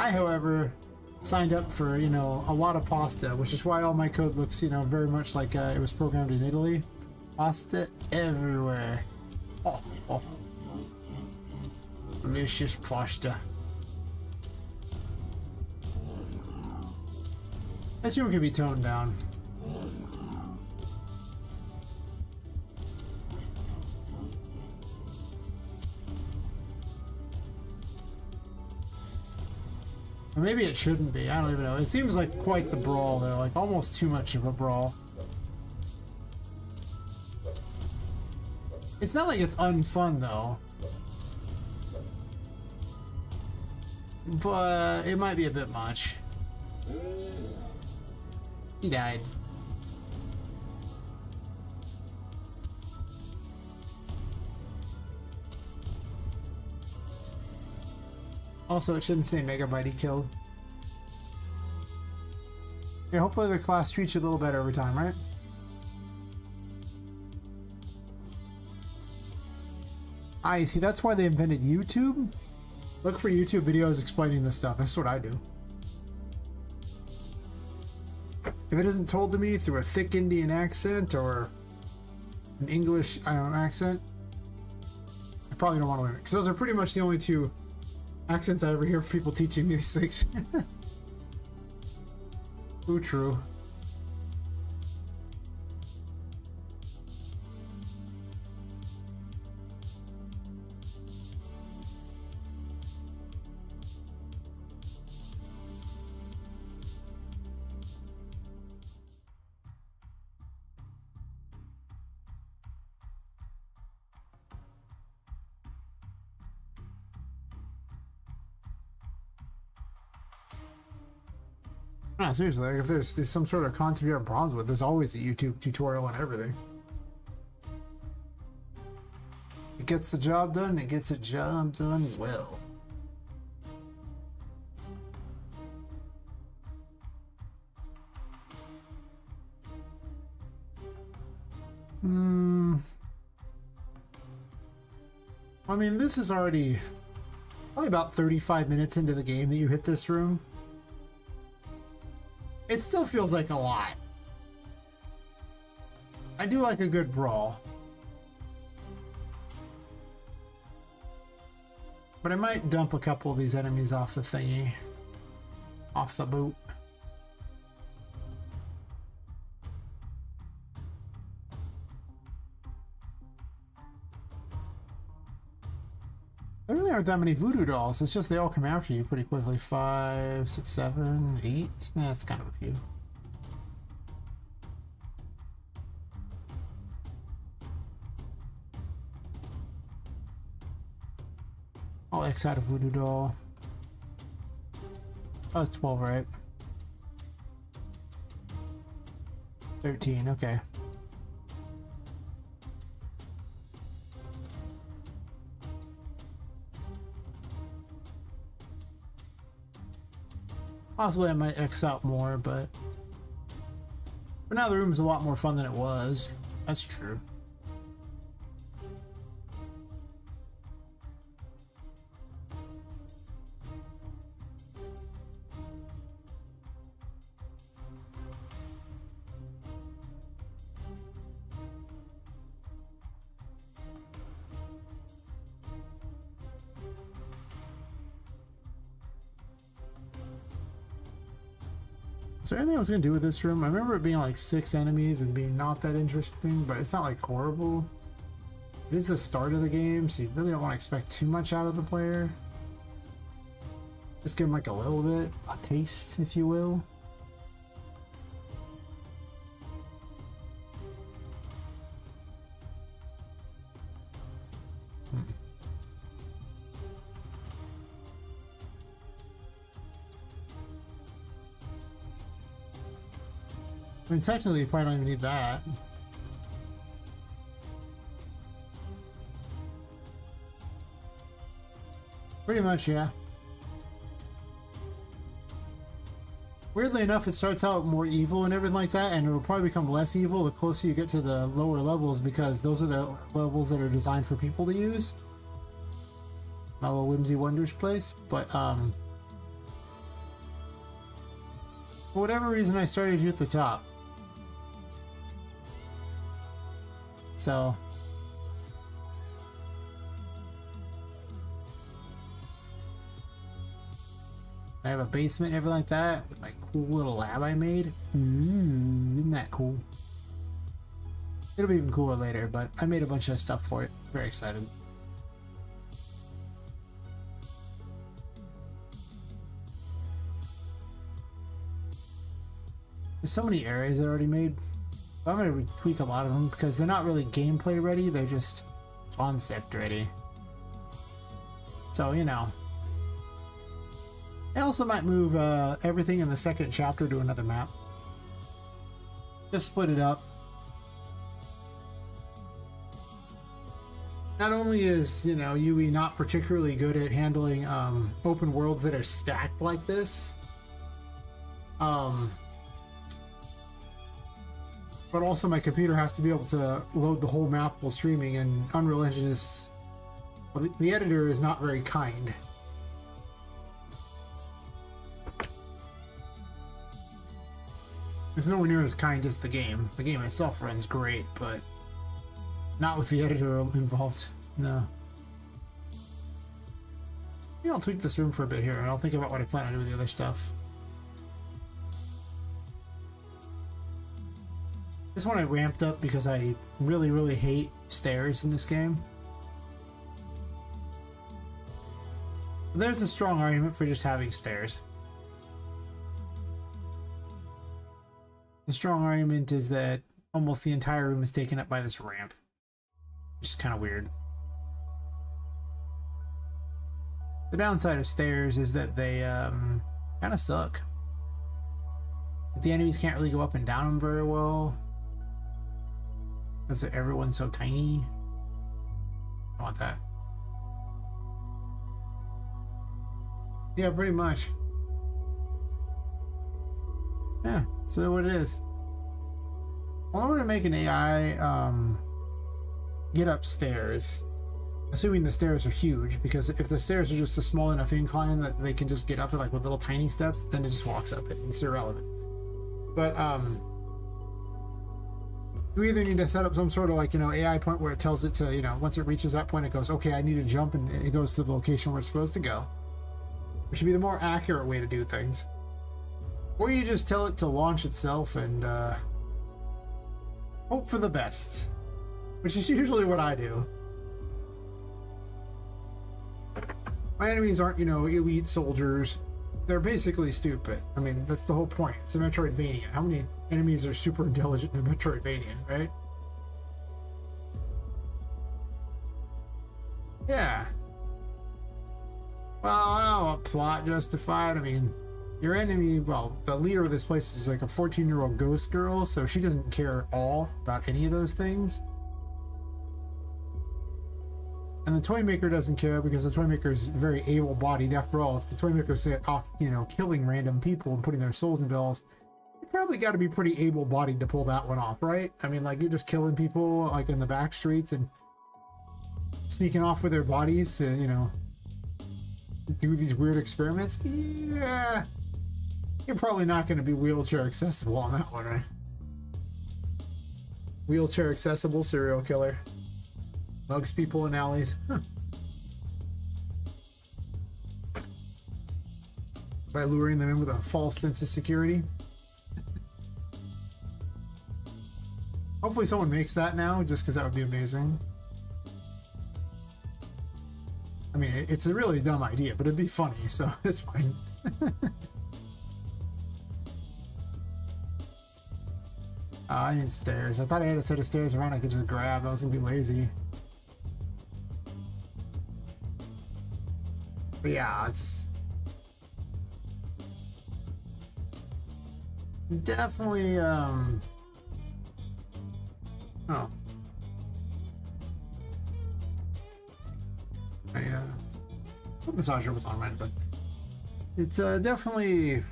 I, however, signed up for, you know, a lot of pasta, which is why all my code looks, you know, very much like it was programmed in Italy. Pasta everywhere. Oh, oh. Delicious pasta. This room can be toned down. Or maybe it shouldn't be. I don't even know. It seems like quite the brawl, though. Like almost too much of a brawl. It's not like it's unfun, though. But it might be a bit much. He died. Also, it shouldn't say Megabyte he killed. Yeah, hopefully the class treats you a little better every time, right? Ah, you see, that's why they invented YouTube? Look for YouTube videos explaining this stuff. That's what I do. If it isn't told to me through a thick Indian accent or an English accent, I probably don't want to learn it. Because those are pretty much the only two accents I ever hear from people teaching me these things. Ooh, true. Nah, seriously, like if there's some sort of concept you have problems with, there's always a YouTube tutorial on everything. It gets the job done, it gets the job done well. I mean, this is already probably about 35 minutes into the game that you hit this room. It still feels like a lot. I do like a good brawl. But I might dump a couple of these enemies off the thingy. Off the boot. There really aren't that many voodoo dolls. It's just they all come after you pretty quickly. 5, 6, 7, 8. That's kind of a few. I'll X out a voodoo doll. Oh, it's 12, right? 13, okay. Possibly I might X out more, but now the room's a lot more fun than it was. That's true. Is there anything I was going to do with this room? I remember it being like 6 enemies and being not that interesting, but it's not like horrible. It is the start of the game, so you really don't want to expect too much out of the player. Just give them like a little bit, a taste, if you will. I mean, technically, you probably don't even need that. Pretty much, yeah. Weirdly enough, it starts out more evil and everything like that, and it'll probably become less evil the closer you get to the lower levels, because those are the levels that are designed for people to use. My little Whimsy Wonders place. But, for whatever reason, I started you at the top. So... I have a basement and everything like that with my cool little lab I made. Isn't that cool? It'll be even cooler later, but I made a bunch of stuff for it. Very excited. There's so many areas that I already made. I'm going to tweak a lot of them because they're not really gameplay ready. They're just concept ready. So, you know. I also might move everything in the second chapter to another map. Just split it up. Not only is, you know, Yui not particularly good at handling open worlds that are stacked like this, but also my computer has to be able to load the whole map while streaming, and Unreal Engine is... Well, the editor is not very kind. It's nowhere near as kind as the game. The game itself runs great, but not with the editor involved. No. Maybe I'll tweak this room for a bit here, and I'll think about what I plan on doing with the other stuff. This one I ramped up because I really, really hate stairs in this game. There's a strong argument for just having stairs. The strong argument is that almost the entire room is taken up by this ramp, which is kind of weird. The downside of stairs is that they kind of suck. The enemies can't really go up and down them very well because everyone's so tiny. I want that. Yeah, pretty much. Yeah, that's really what it is. Well, I'm going to make an AI get upstairs, assuming the stairs are huge, because if the stairs are just a small enough incline that they can just get up it like with little tiny steps, then it just walks up it. It's irrelevant. But you either need to set up some sort of, like, you know, AI point where it tells it to, you know, once it reaches that point, it goes, okay, I need to jump, and it goes to the location where it's supposed to go, which should be the more accurate way to do things. Or you just tell it to launch itself and hope for the best, which is usually what I do. My enemies aren't, you know, elite soldiers. They're basically stupid. I mean, that's the whole point. It's a Metroidvania. How many enemies are super intelligent in a Metroidvania, right? Yeah. Well, plot justified. I mean, your enemy, well, the leader of this place is like a 14-year-old ghost girl, so she doesn't care at all about any of those things. And the toy maker doesn't care because the toy maker is very able-bodied. After all, if the toy maker is off, you know, killing random people and putting their souls in dolls, you probably got to be pretty able-bodied to pull that one off, right? I mean, like, you're just killing people like in the back streets and sneaking off with their bodies to, you know, do these weird experiments. Yeah, you're probably not going to be wheelchair accessible on that one, right? Wheelchair accessible serial killer. Mugs people in alleys. Huh. By luring them in with a false sense of security. Hopefully someone makes that now, just because that would be amazing. I mean, it's a really dumb idea, but it'd be funny, so it's fine. I need stairs. I thought I had a set of stairs around I could just grab. I was gonna be lazy. But yeah, it's definitely oh, my foot massager was on right, but it's definitely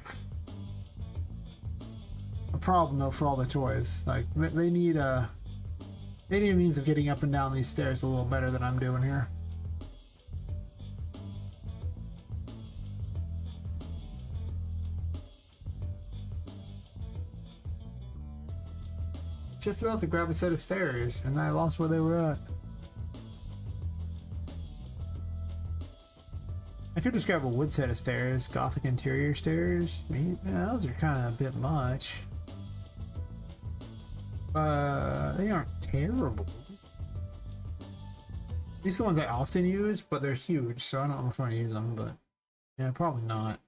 a problem though for all the toys. Like they need a means of getting up and down these stairs a little better than I'm doing here. Just about to grab a set of stairs, and I lost where they were at. I could just grab a wood set of stairs, Gothic interior stairs. Maybe, yeah, those are kind of a bit much. They aren't terrible. These are the ones I often use, but they're huge, so I don't know if I want to use them, but yeah, probably not.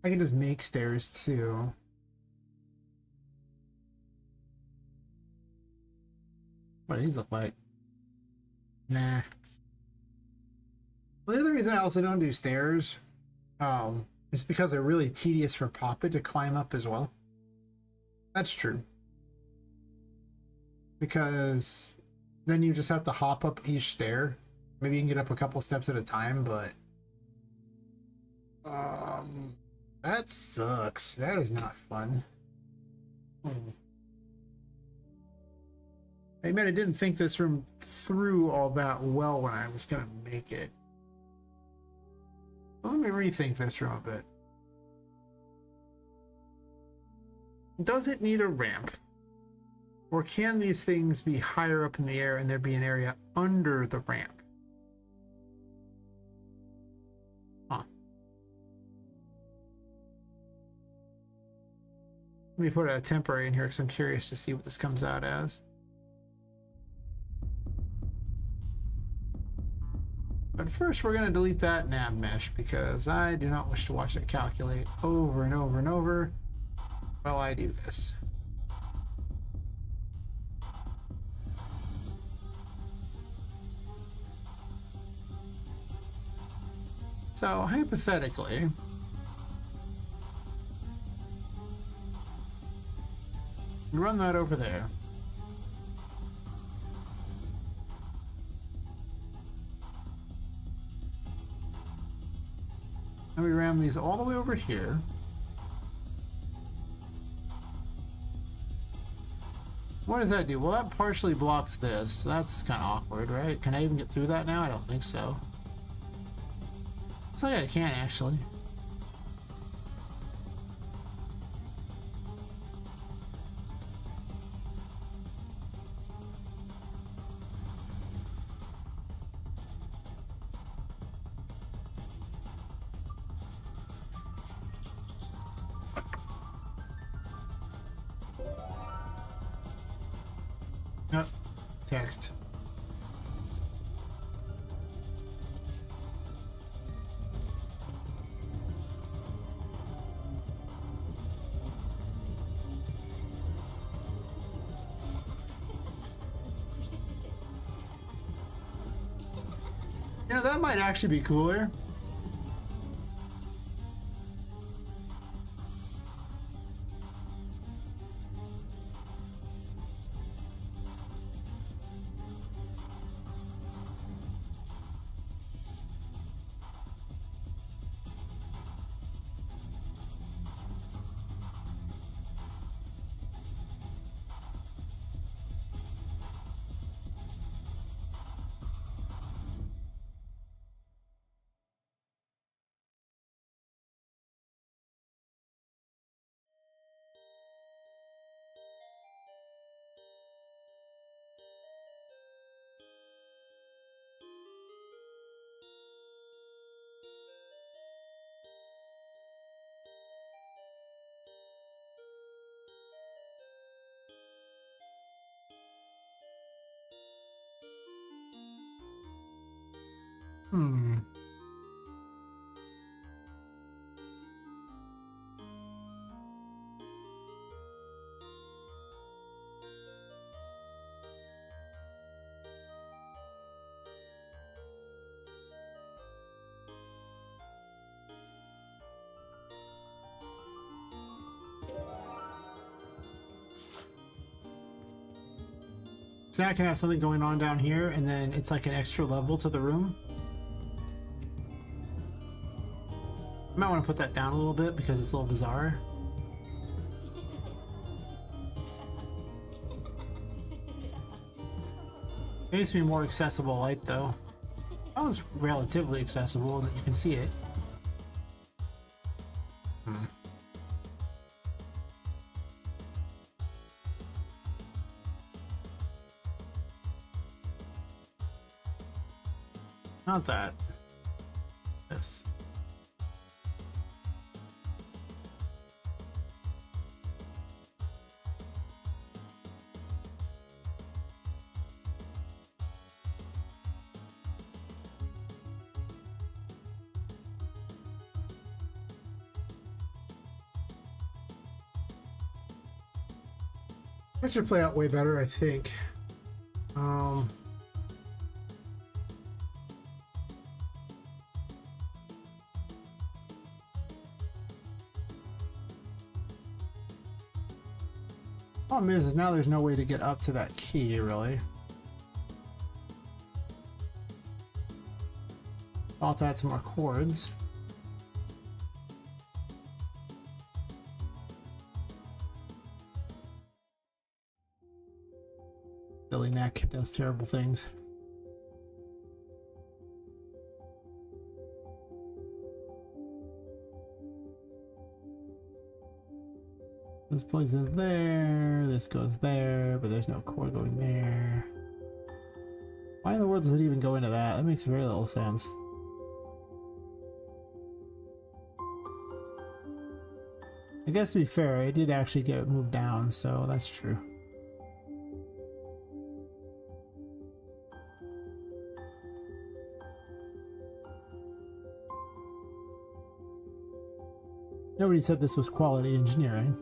I can just make stairs too. What do these look like? Nah. Well, the other reason I also don't do stairs is because they're really tedious for Poppet to climb up as well. That's true. Because then you just have to hop up each stair. Maybe you can get up a couple steps at a time, but that sucks. That is not fun. I admit I didn't think this room through all that well when I was gonna make it. Well, let me rethink this room a bit. Does it need a ramp? Or can these things be higher up in the air and there be an area under the ramp? Huh. Let me put a temporary in here because I'm curious to see what this comes out as. But first we're going to delete that nav mesh because I do not wish to watch it calculate over and over and over while I do this. So hypothetically, run that over there. And we ram these all the way over here. What does that do? Well, that partially blocks this. That's kind of awkward, right? Can I even get through that now? I don't think so. Looks like I can, actually. Yep. Text. Yeah, that might actually be cooler. Hmm. So now I can have something going on down here, and then it's like an extra level to the room. I might want to put that down a little bit because it's a little bizarre. It needs to be more accessible light though. That one's relatively accessible and that you can see it. Not that. This. That should play out way better, I think. Problem is now there's no way to get up to that key, really. I'll have to add some more chords. Silly neck does terrible things. This plugs in there, this goes there, but there's no cord going there. Why in the world does it even go into that? That makes very little sense. I guess to be fair, I did actually get it moved down, so that's true. Nobody said this was quality engineering.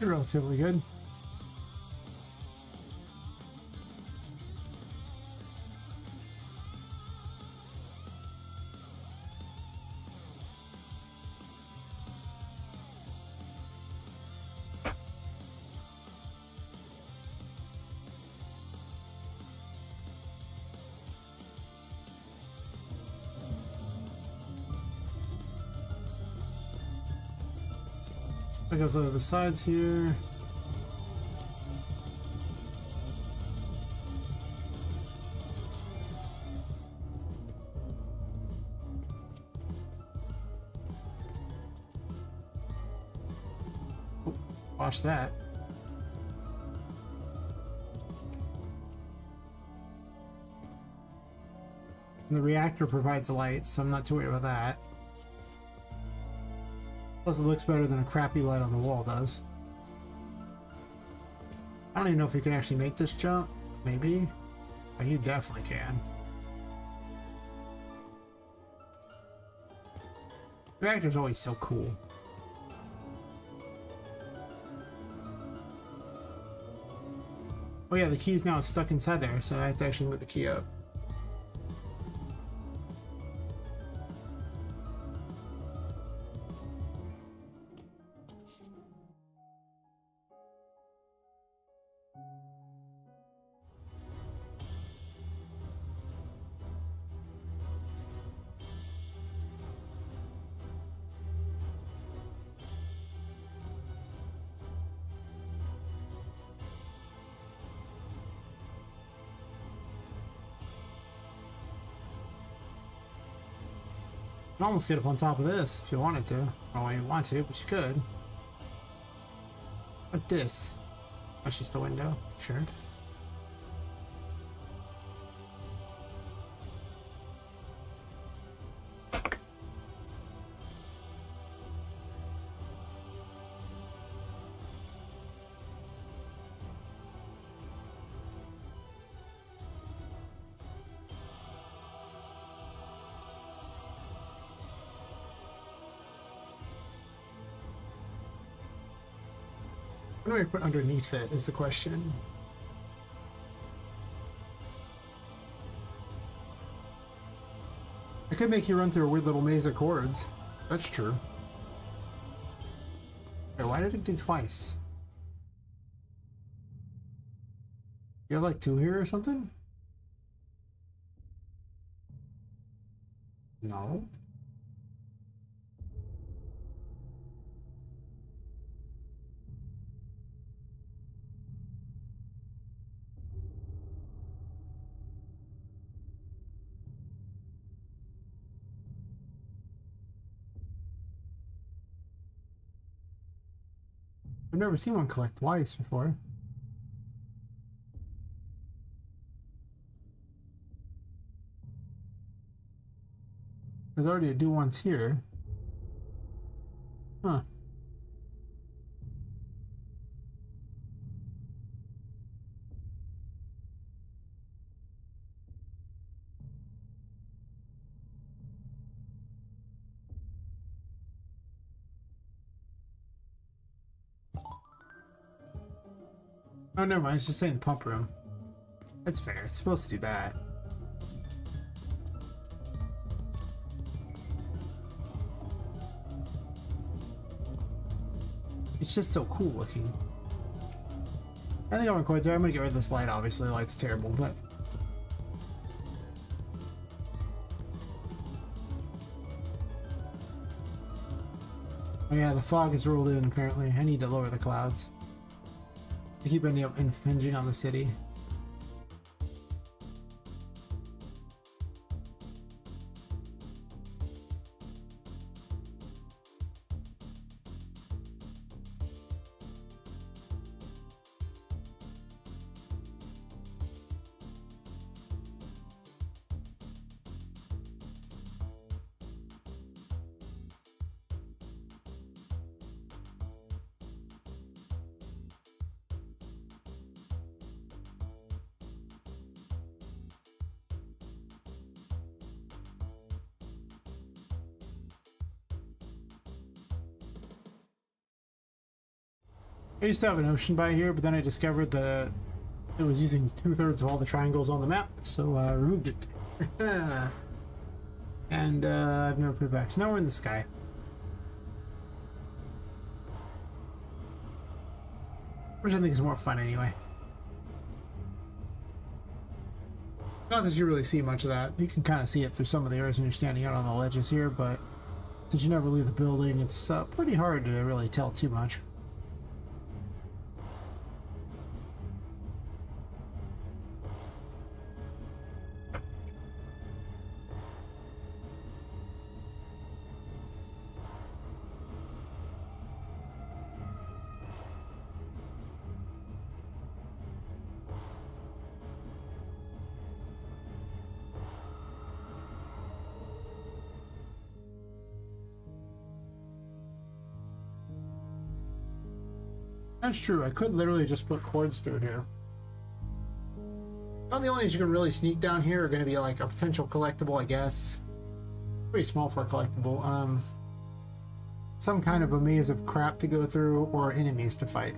Relatively good. That goes over the sides here. Oh, watch that. And the reactor provides light, so I'm not too worried about that. Plus it looks better than a crappy light on the wall does. I don't even know if you can actually make this jump. Maybe. But you definitely can. The reactor's always so cool. Oh yeah, the key's now stuck inside there, so I have to actually move the key up. You can almost get up on top of this if you wanted to. Or you want to, but you could. What this? That's just a window. Sure. What do I put underneath it is the question. I could make you run through a weird little maze of chords. That's true. Okay, why did it do twice? You have like two here or something? No. I've never seen one collect twice before. There's already a do once here. Huh. Oh, never mind. It's just saying the pump room. That's fair. It's supposed to do that. It's just so cool looking. I think I'll record there. I'm gonna get rid of this light, obviously. The light's terrible, but... Oh yeah, the fog is rolled in, apparently. I need to lower the clouds. To keep ending up impinging on the city. I used to have an ocean by here, but then I discovered that it was using 2/3 of all the triangles on the map, so I removed it. And I've never put it back. So now we're in the sky. Which I think is more fun anyway. Not that you really see much of that. You can kind of see it through some of the areas when you're standing out on the ledges here, but since you never leave the building, it's pretty hard to really tell too much. That's true. I could literally just put cords through here. Well, the only things you can really sneak down here are going to be like a potential collectible, I guess. Pretty small for a collectible. Some kind of a maze of crap to go through or enemies to fight.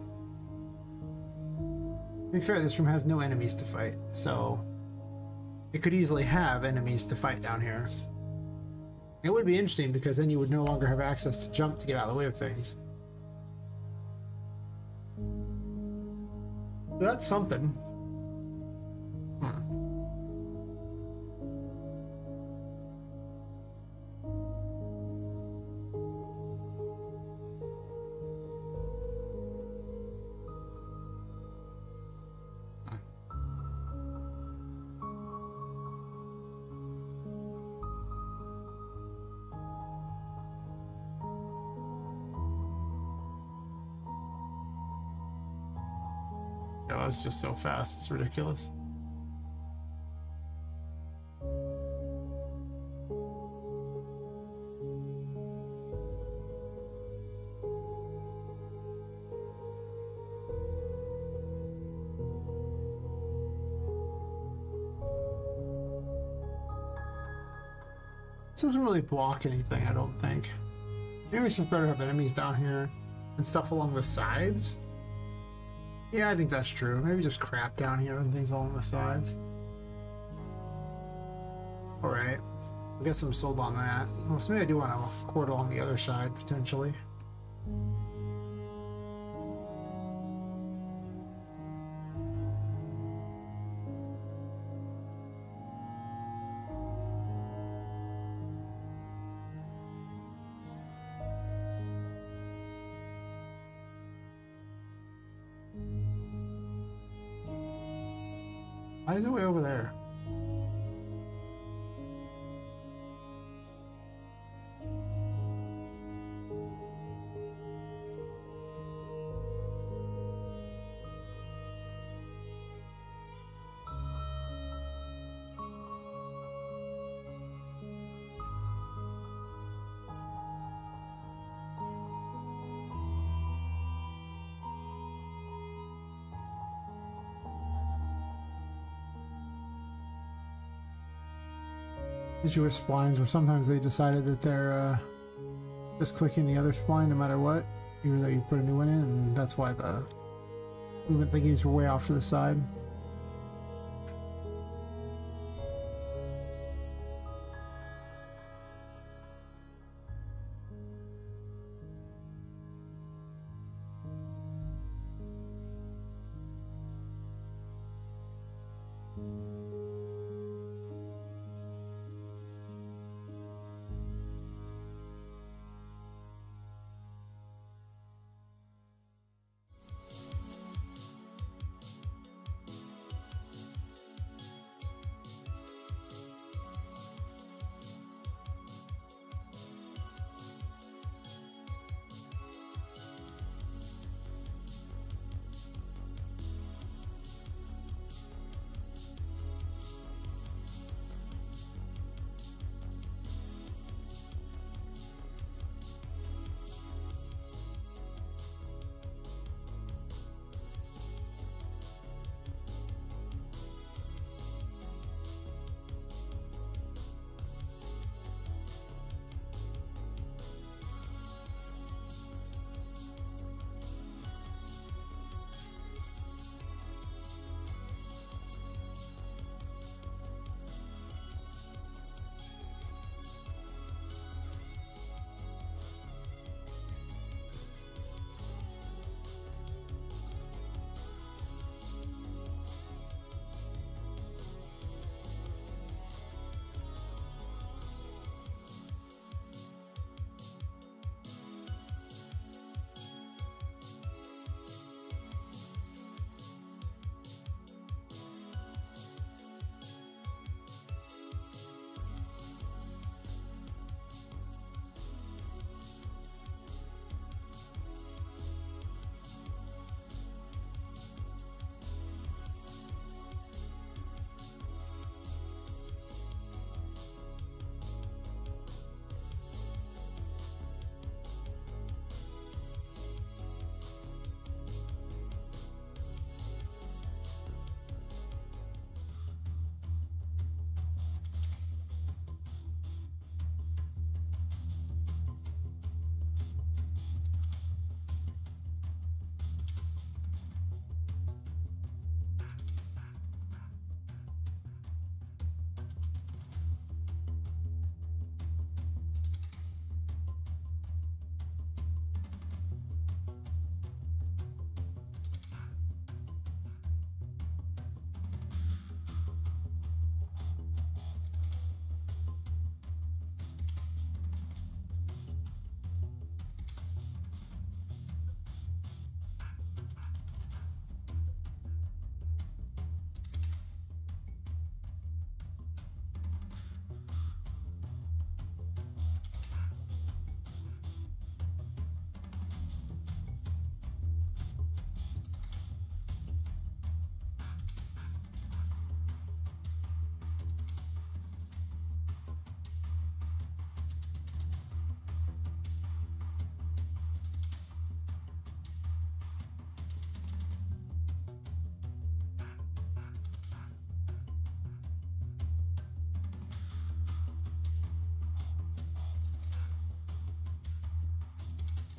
To be fair, this room has no enemies to fight, so it could easily have enemies to fight down here. It would be interesting because then you would no longer have access to jump to get out of the way of things. That's something. Oh, it's just so fast, it's ridiculous. This doesn't really block anything, I don't think. Maybe it's just better to have enemies down here and stuff along the sides. Yeah, I think that's true. Maybe just crap down here and things along the sides. Alright. I guess I'm sold on that. Well, so maybe I do want a cord along the other side, potentially. Why is it way over there? Issue with splines where sometimes they decided that they're just clicking the other spline no matter what, even though you put a new one in, and that's why the movement thingies were way off to the side.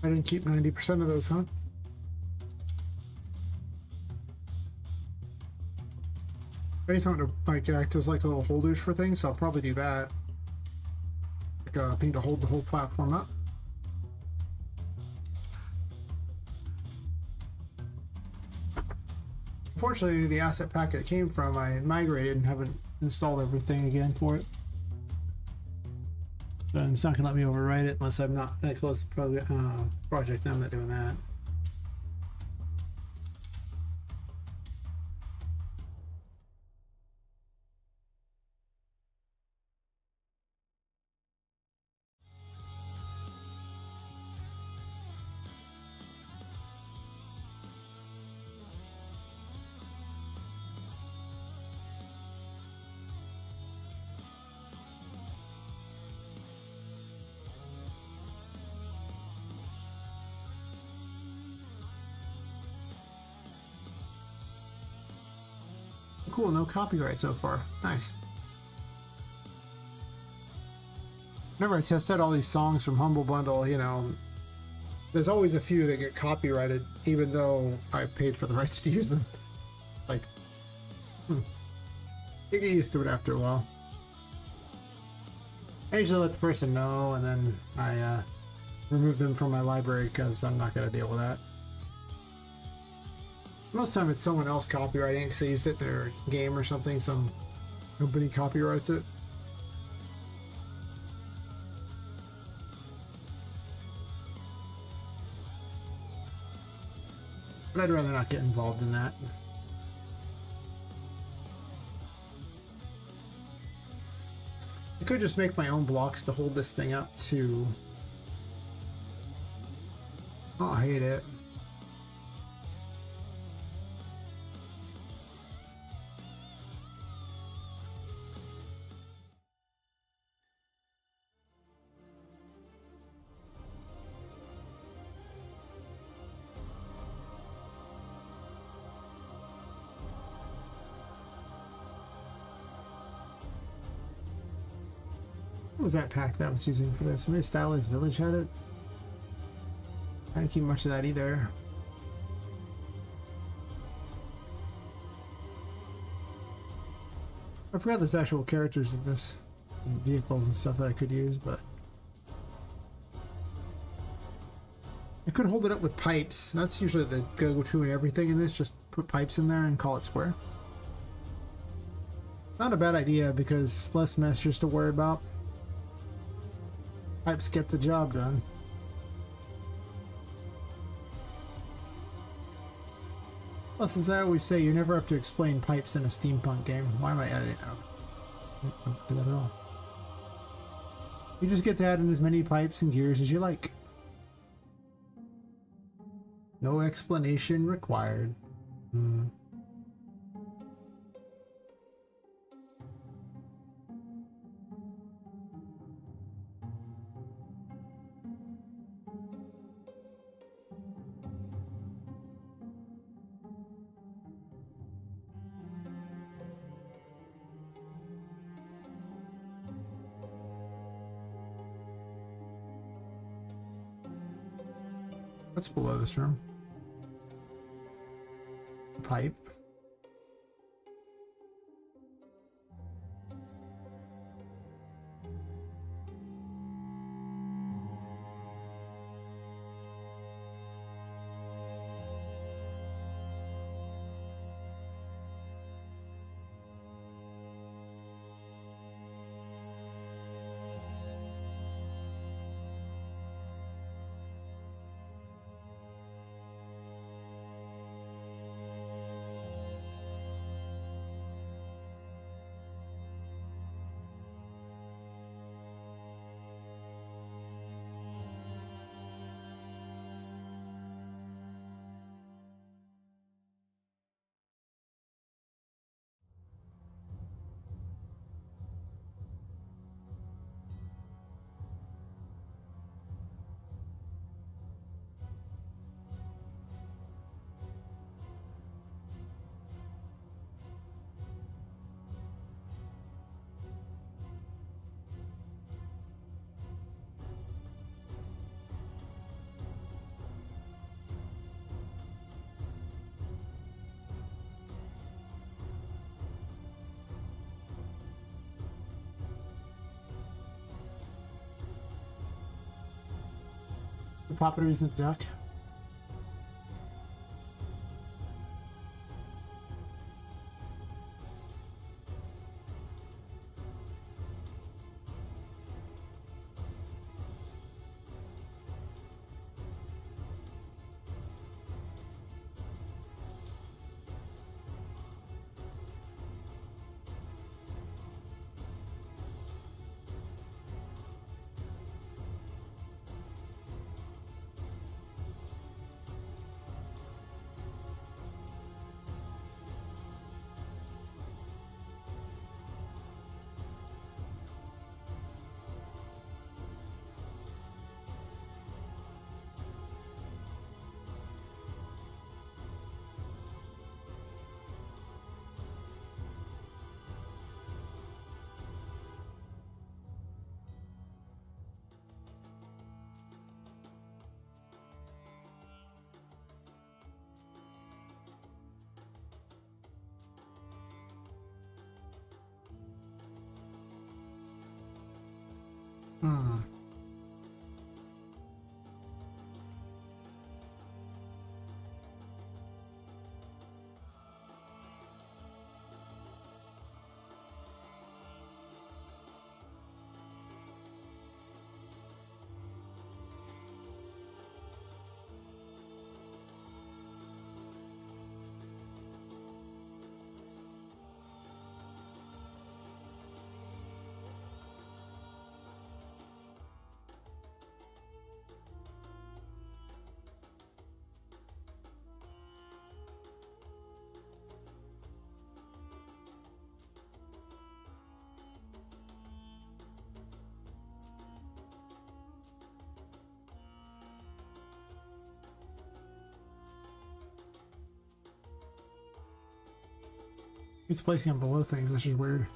I didn't keep 90% of those, huh? I need something to like act as like little holders for things, so I'll probably do that. Like a thing to hold the whole platform up. Unfortunately, the asset pack it came from, I migrated and haven't installed everything again for it. So it's not gonna let me overwrite it unless I'm not that close to the project. I'm not doing that. Cool, no copyright so far. Nice. Whenever I test out all these songs from Humble Bundle, you know, there's always a few that get copyrighted, even though I paid for the rights to use them. Like, you get used to it after a while. I usually let the person know, and then I remove them from my library because I'm not going to deal with that. Most of the time it's someone else copyrighting because they used it in their game or something. Some company copyrights it. But I'd rather not get involved in that. I could just make my own blocks to hold this thing up to... Oh, I hate it. What was that pack that I was using for this? Maybe Stylized Village had it? I didn't keep much of that either. I forgot there's actual characters in this, and vehicles and stuff that I could use, but I could hold it up with pipes. That's usually the go-to in everything in this. Just put pipes in there and call it square. Not a bad idea because less meshes to worry about. Pipes get the job done. Plus, as I always say, you never have to explain pipes in a steampunk game. Why am I editing? I don't do that at all. You just get to add in as many pipes and gears as you like. No explanation required. What's below this room? Pipe. The Poppet is the duck. Hmm. He's placing them below things, which is weird.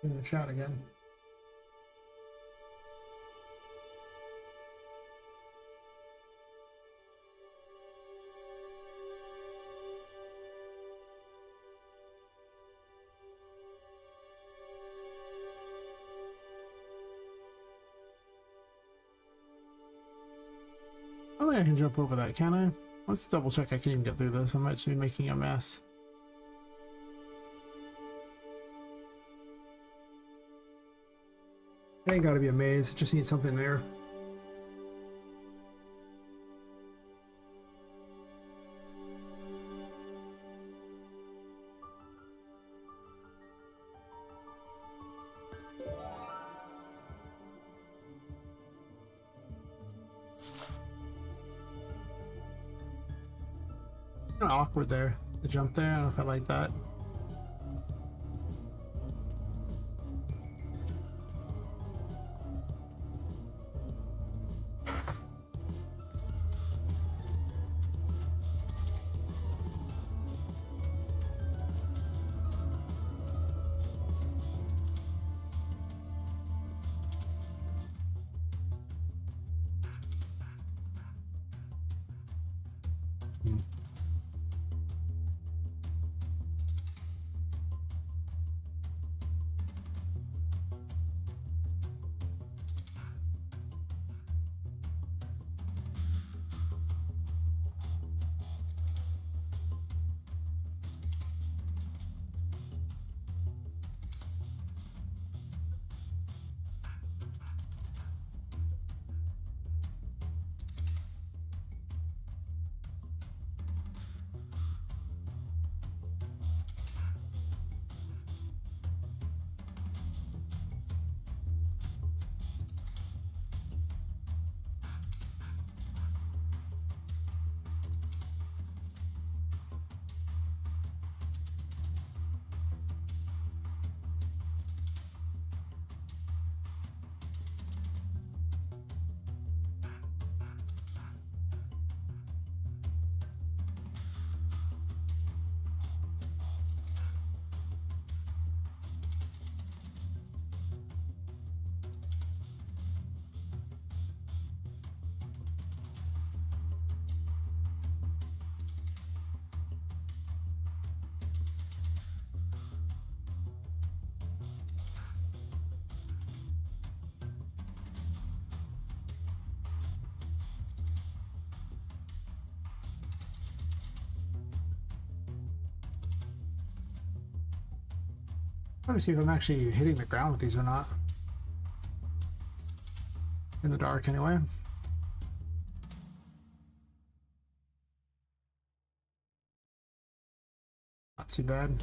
In the shot again. I don't think I can jump over that, can I? Let's double check I can even get through this. I might just be making a mess. It ain't gotta be a maze, it just needs something there. Kind of awkward there. The jump there, I don't know if I like that. Let me see if I'm actually hitting the ground with these or not. In the dark, anyway. Not too bad.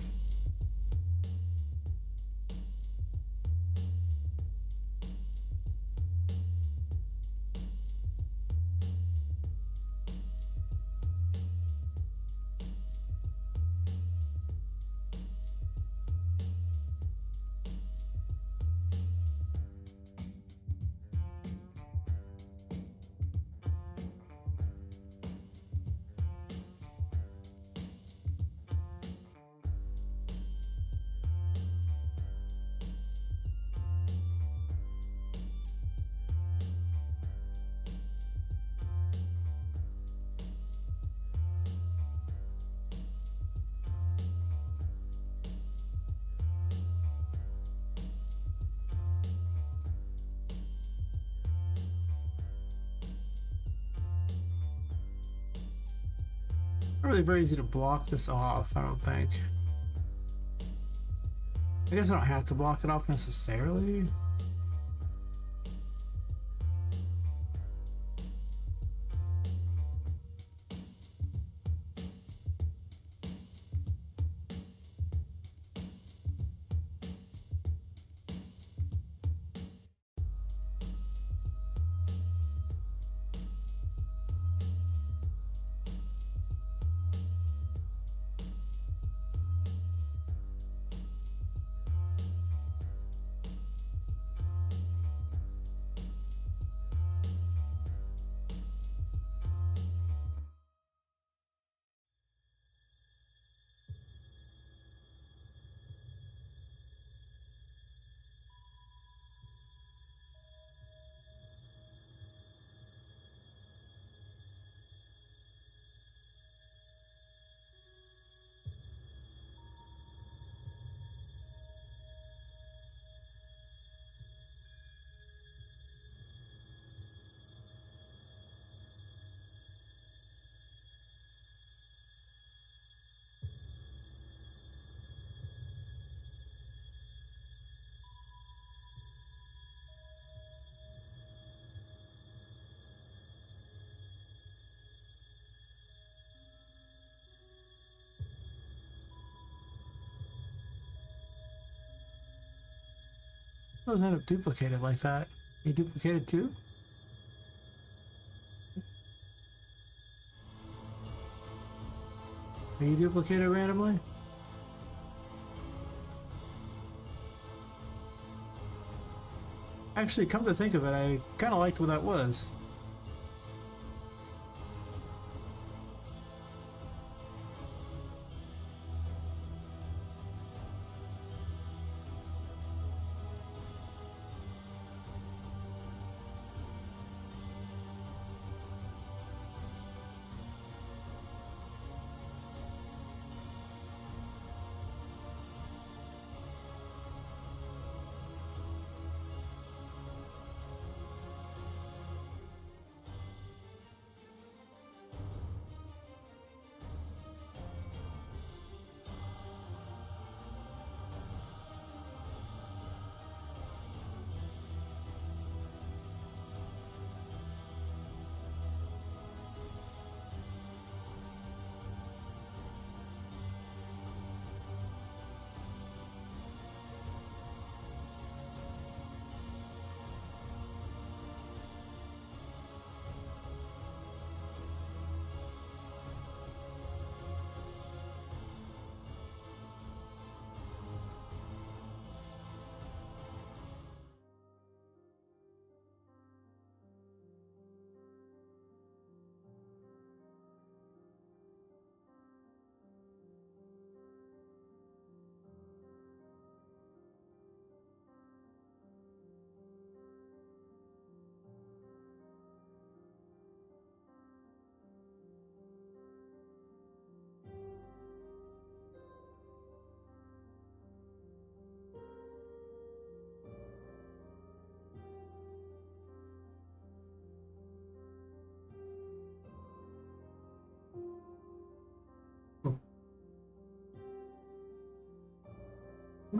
Not really very easy to block this off, I don't think. I guess I don't have to block it off necessarily. Those end up duplicated like that. You duplicated too? Are you duplicated randomly? Actually, come to think of it, I kind of liked what that was.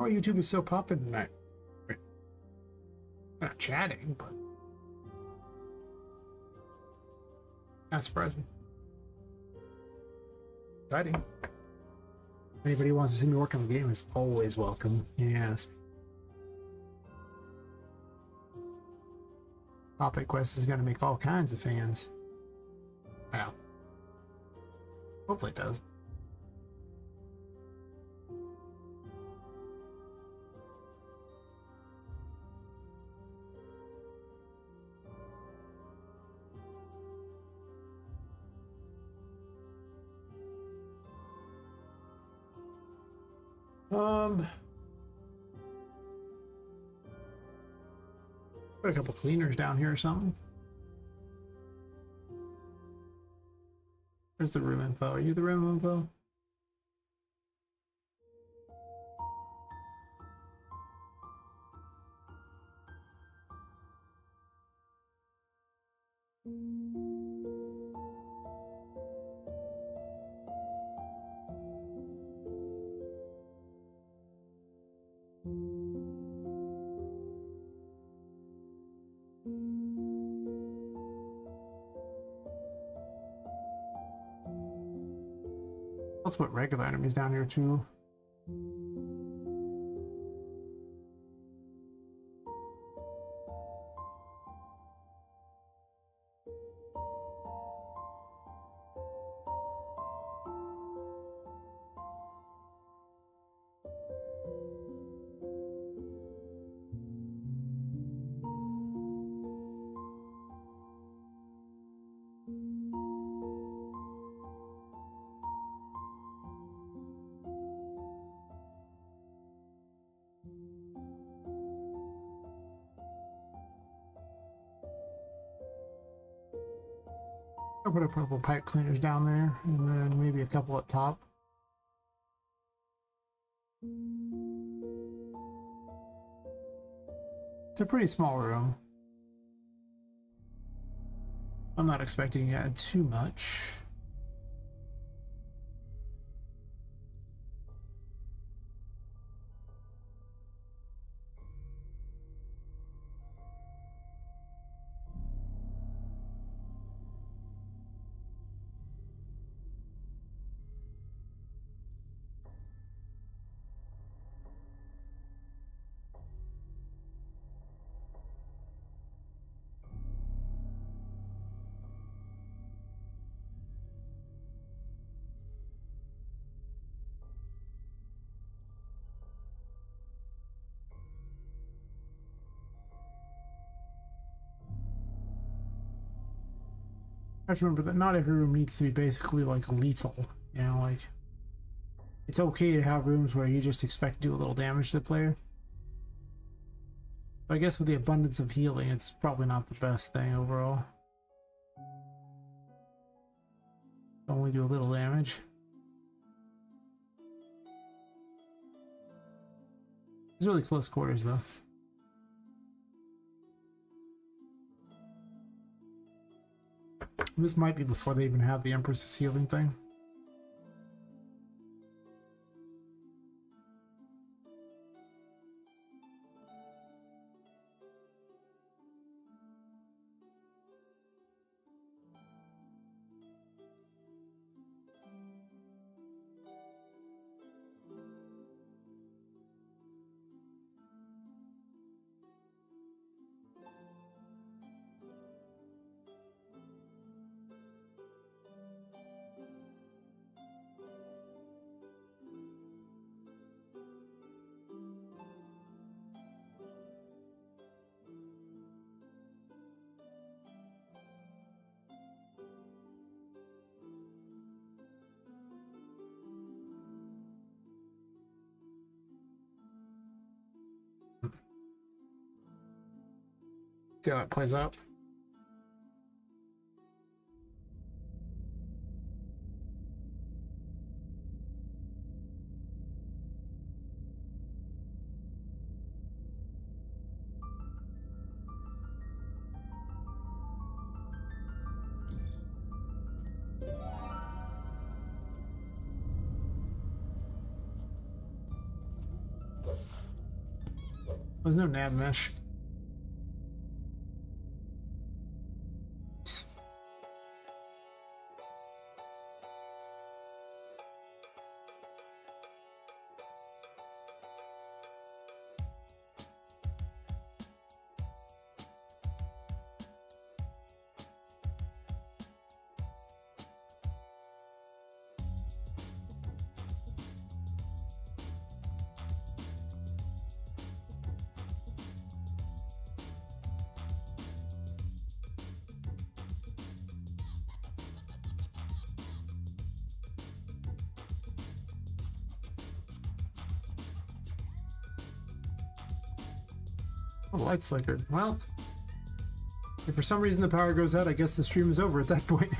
why YouTube is so popping tonight. Not chatting, but not surprising. Exciting. Anybody who wants to see me work on the game is always welcome. Yes. Poppet Quest is going to make all kinds of fans. Wow. Hopefully it does. Put a couple cleaners down here or something. Where's the room info? Are you the room info? Let's put regular enemies down here too. I'll put a couple pipe cleaners down there, and then maybe a couple up top. It's a pretty small room. I'm not expecting to add too much. I have to remember that not every room needs to be basically like lethal. You know, like it's okay to have rooms where you just expect to do a little damage to the player. But I guess with the abundance of healing, it's probably not the best thing overall. Only do a little damage. It's really close quarters though. This might be before they even have the Empress's healing thing. See how that plays out. There's no nav mesh. Oh, the lights flickered. Well, if for some reason the power goes out, I guess the stream is over at that point.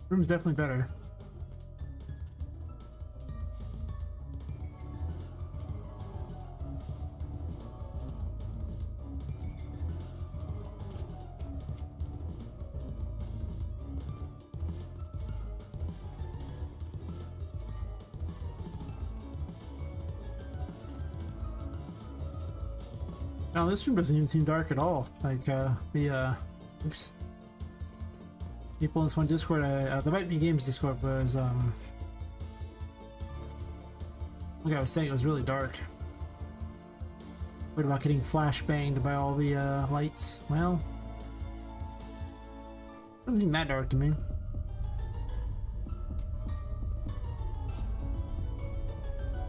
Room's definitely better. Now this room doesn't even seem dark at all. Like oops. People in this one Discord, the Might Be Games Discord was like I was saying, it was really dark. What about getting flashbanged by all the lights? Well, doesn't seem that dark to me.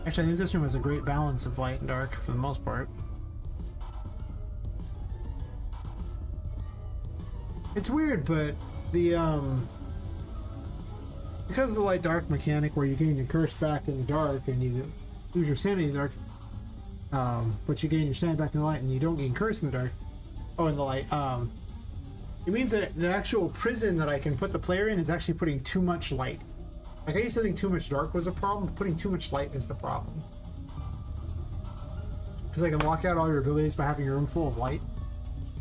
Actually, I think this room has a great balance of light and dark for the most part. It's weird, but the because of the light dark mechanic where you gain your curse back in the dark and you lose your sanity in the dark, but you gain your sanity back in the light and you don't gain curse in the dark. Oh, in the light. It means that the actual prison that I can put the player in is actually putting too much light. Like I used to think too much dark was a problem, but putting too much light is the problem. Because I can lock out all your abilities by having your room full of light,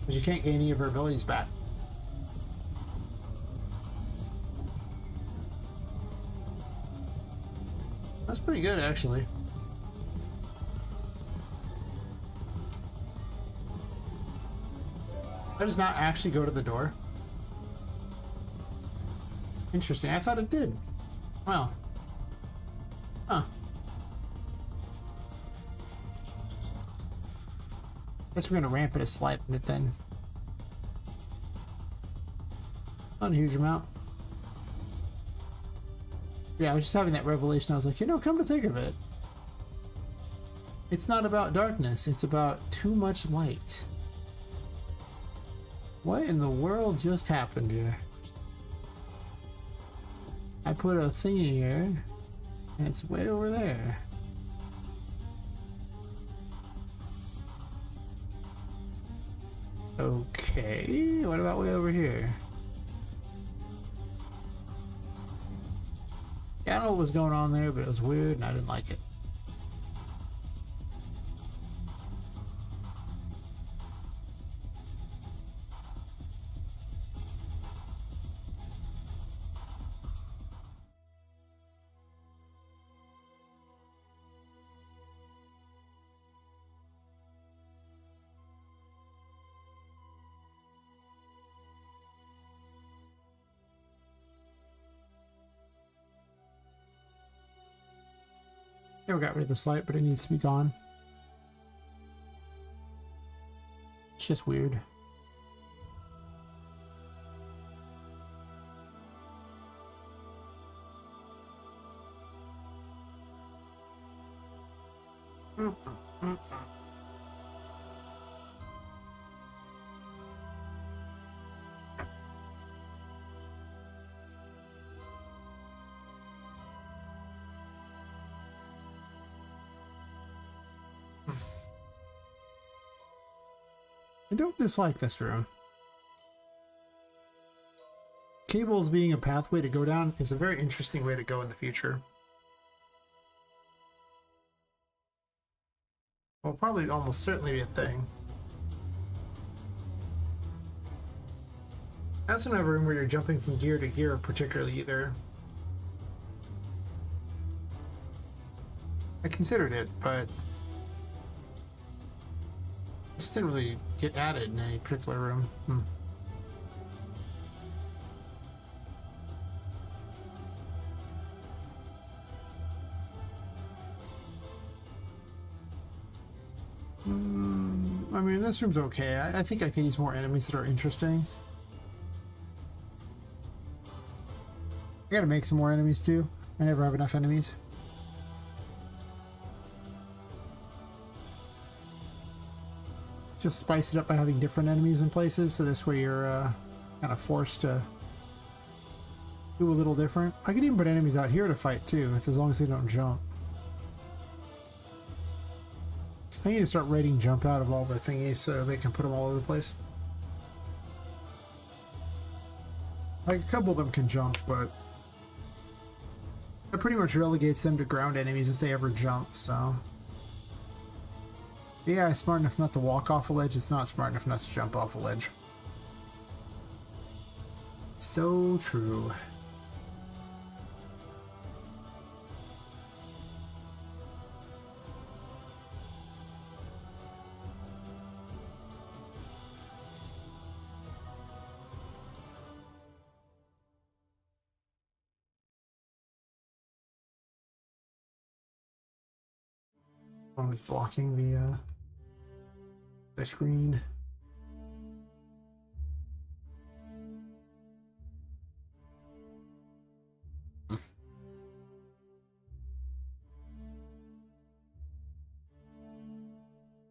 because you can't gain any of your abilities back. That's pretty good, actually. That does not actually go to the door. Interesting. I thought it did. Wow. Huh. Guess we're gonna ramp it a slight bit then. Not a huge amount. Yeah, I was just having that revelation. I was like, you know, come to think of it, it's not about darkness, it's about too much light. What in the world just happened here? I put a thing in here, and it's way over there. Okay, what about way over here? Yeah, I don't know what was going on there, but it was weird and I didn't like it. Never got rid of this light, but it needs to be gone. It's just weird. I don't dislike this room. Cables being a pathway to go down is a very interesting way to go in the future. Will probably almost certainly be a thing. I also don't have a room where you're jumping from gear to gear particularly either. I considered it, but just didn't really get added in any particular room. I mean, this room's okay. I think I could use more enemies that are interesting. I gotta make some more enemies too. I never have enough enemies. Just spice it up by having different enemies in places, so this way you're kind of forced to do a little different. I could even put enemies out here to fight too, as long as they don't jump. I need to start rating jump out of all the thingies so they can put them all over the place. Like a couple of them can jump, but that pretty much relegates them to ground enemies if they ever jump, so. Yeah, it's smart enough not to walk off a ledge, it's not smart enough not to jump off a ledge. So true. One is blocking the screen. At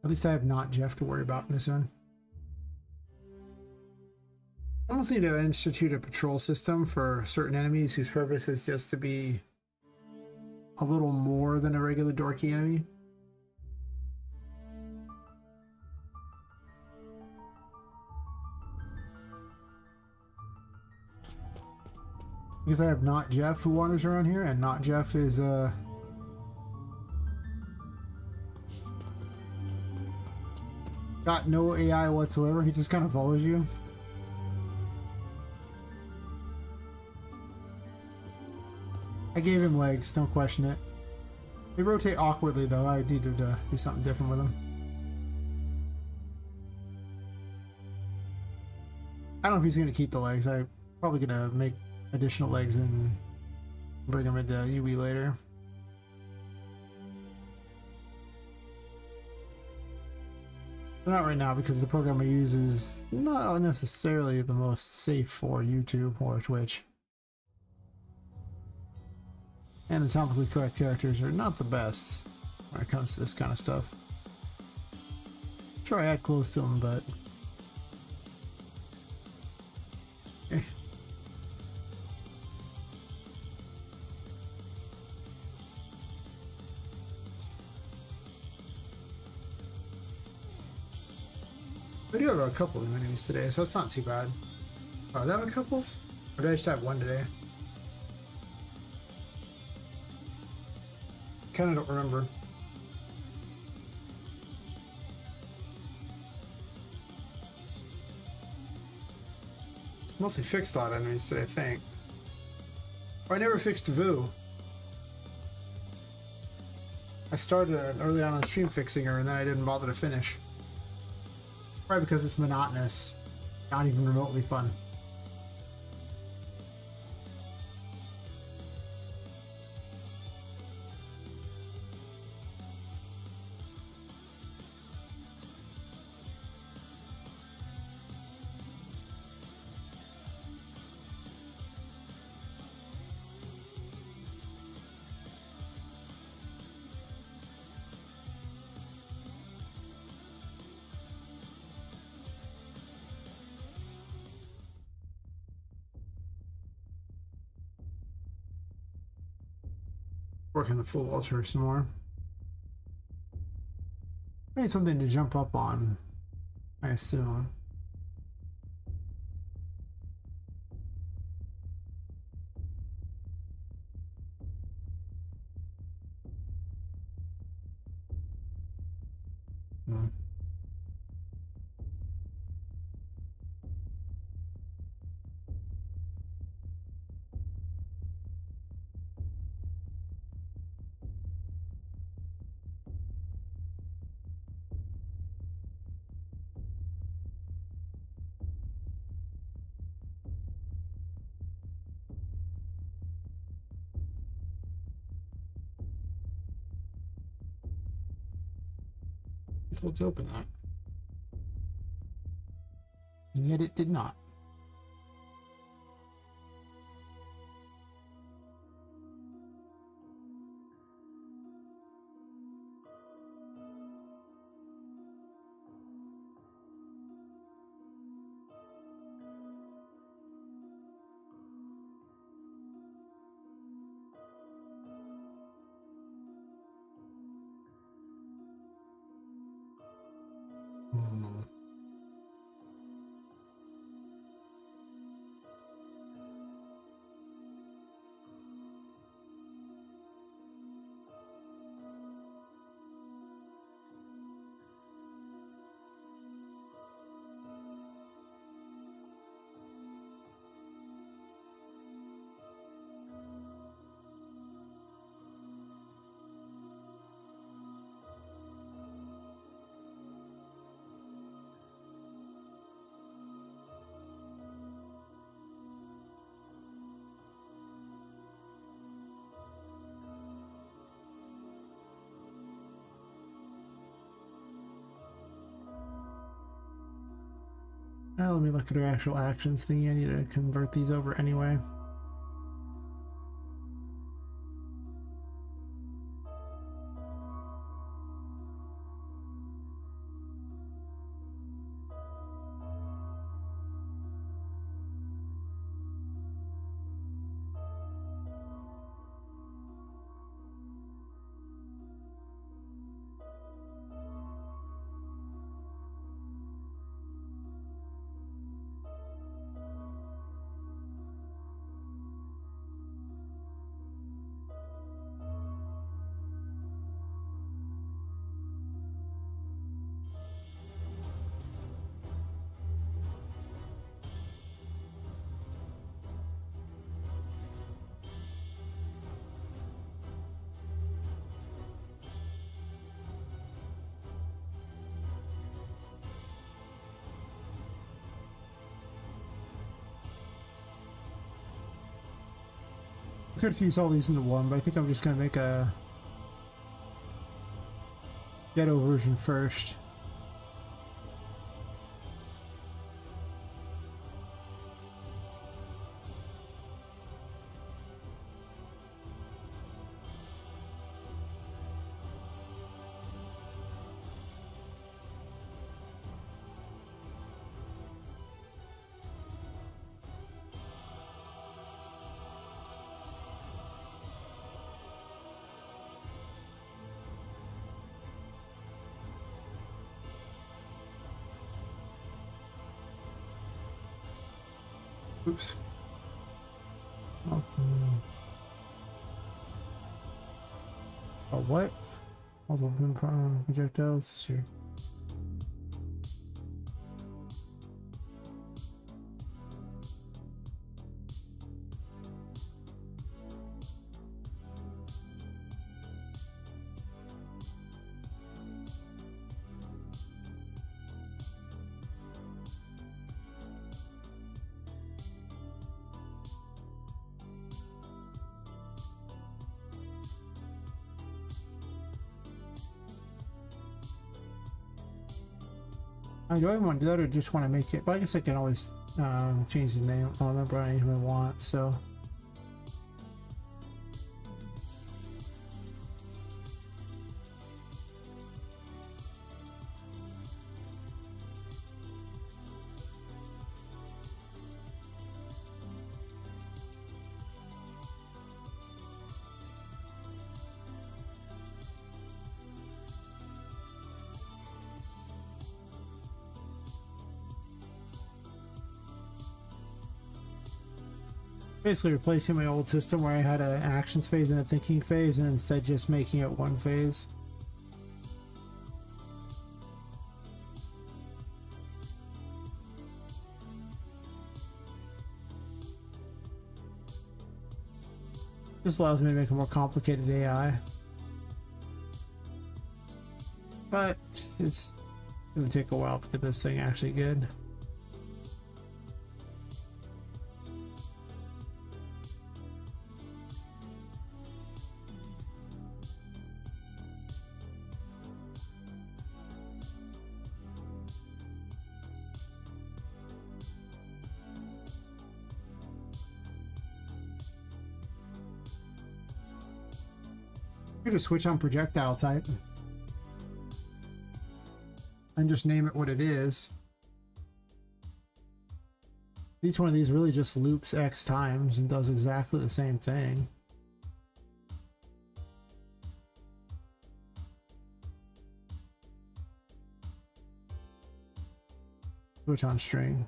least I have not Jeff to worry about in this one. I almost need to institute a patrol system for certain enemies whose purpose is just to be a little more than a regular dorky enemy. Because I have not Jeff who wanders around here, and not Jeff is got no AI whatsoever. He just kind of follows you. I gave him legs, don't question it. They rotate awkwardly though. I needed to do something different with them. I don't know if he's gonna keep the legs. I'm probably gonna make additional legs and bring them into UE later. But not right now, because the program I use is not necessarily the most safe for YouTube or Twitch. Anatomically correct characters are not the best when it comes to this kind of stuff. Sure, I add close to them, but okay. I do have a couple of enemies today, so it's not too bad. Oh, did I have a couple? Or did I just have one today? Kinda don't remember. Mostly fixed a lot of enemies today, I think. Oh, I never fixed Vu. I started early on the stream fixing her, and then I didn't bother to finish. Probably because it's monotonous, not even remotely fun. Working the full altar some more. Need something to jump up on, I assume. Hmm. Let's open that. And yet it did not. Hmm. Let me look at their actual actions thingy. I need to convert these over anyway. I could fuse all these into one, but I think I'm just gonna make a ghetto version first. Oops. Oh, what? Multiple projectiles? Sure. Do I want to do that or just want to make it? Well, I guess I can always change the name on the brand if I want, so. Basically replacing my old system where I had an actions phase and a thinking phase, and instead just making it one phase. This allows me to make a more complicated AI. But it's gonna take a while to get this thing actually good. You could just switch on projectile type and just name it what it is. Each one of these really just loops X times and does exactly the same thing. Switch on string.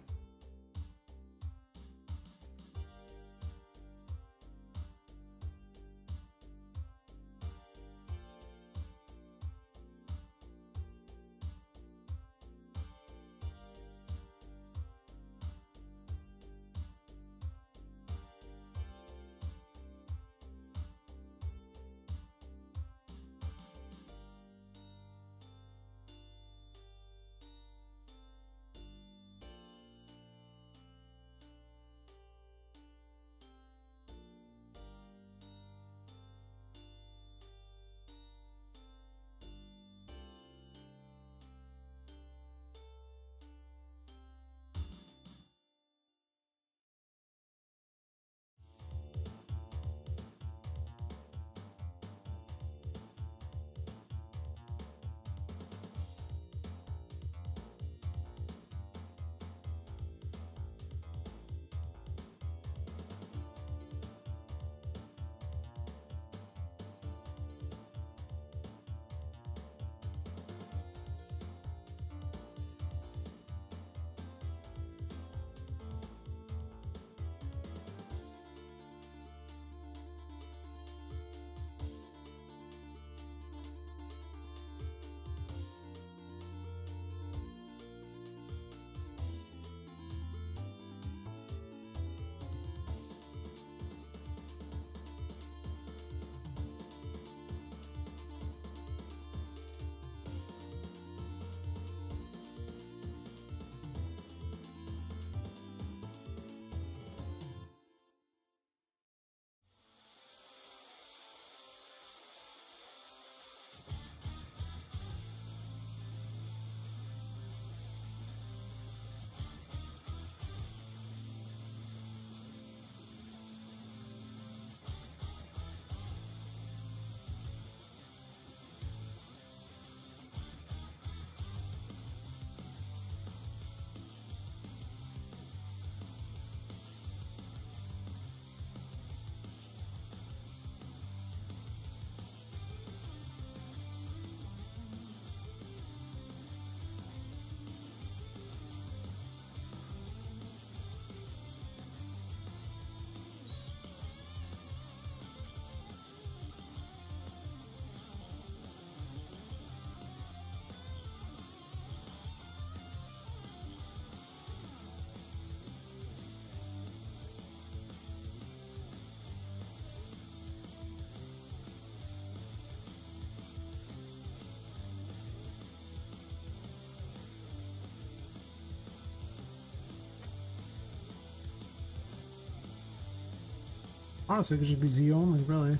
Honestly, it could just be Z only, really.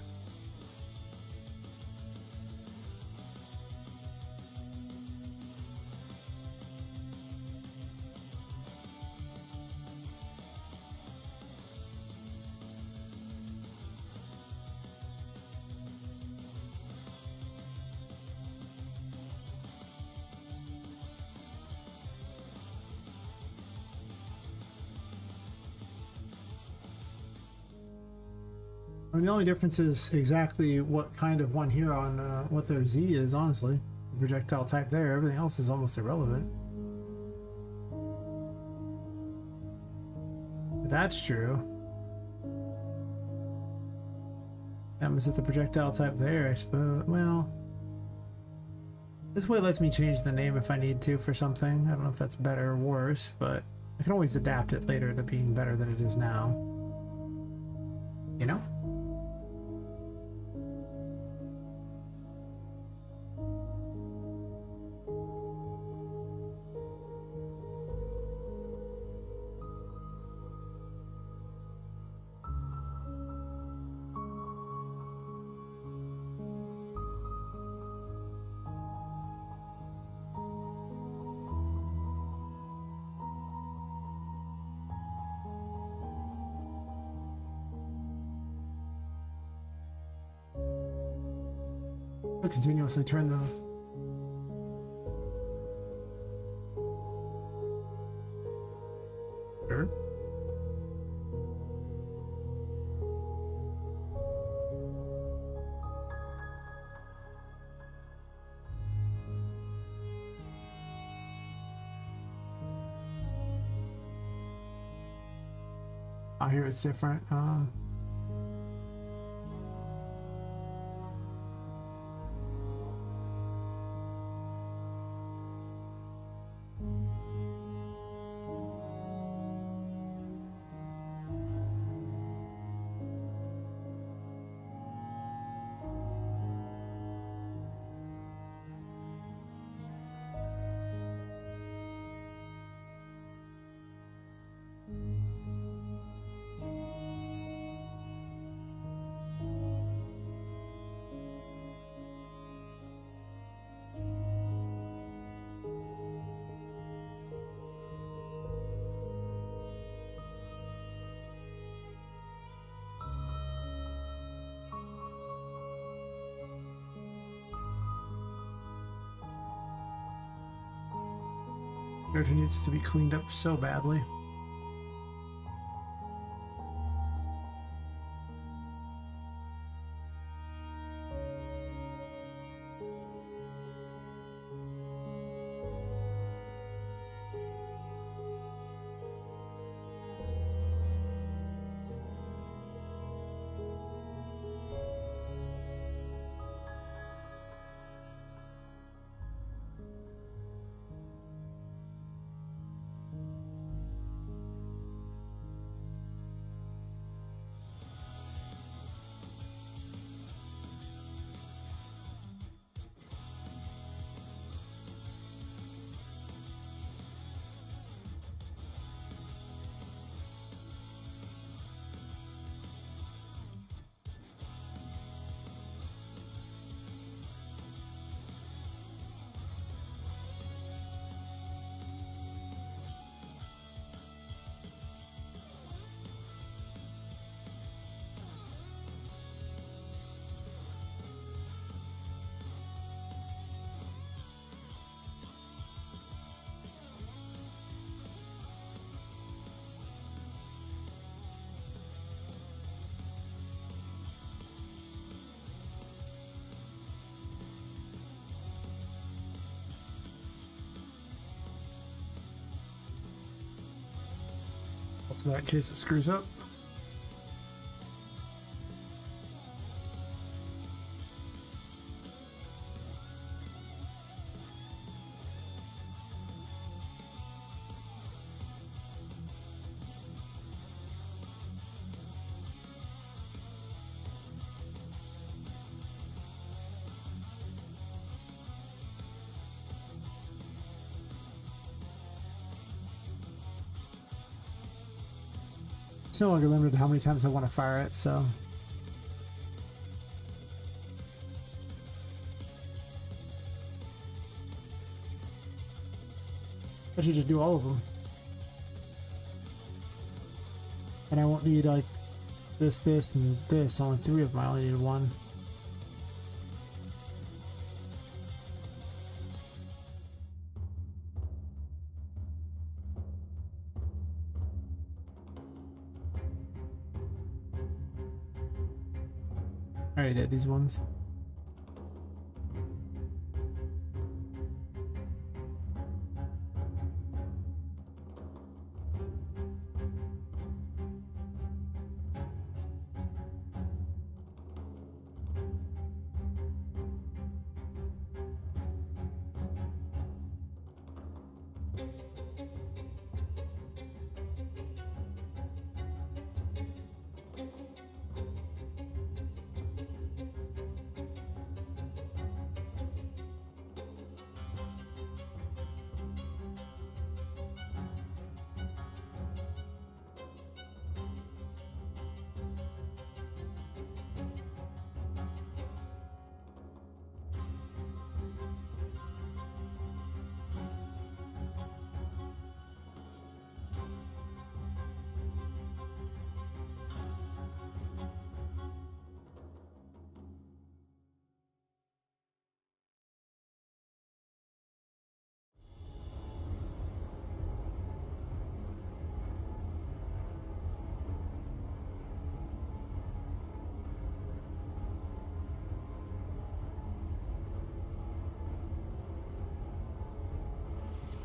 I mean, the only difference is exactly what kind of one here on what their Z is, honestly. The projectile type there, everything else is almost irrelevant. If that's true. Is it the projectile type there, I suppose? Well, this way lets me change the name if I need to for something. I don't know if that's better or worse, but I can always adapt it later to being better than it is now. You know? I'll continuously turn the sure. I hear it's different. Character needs to be cleaned up so badly. So in that case, it screws up. It's no longer limited to how many times I want to fire it, so. I should just do all of them. And I won't need like this, and this. Only 3 of them. I only need 1. I already did these ones.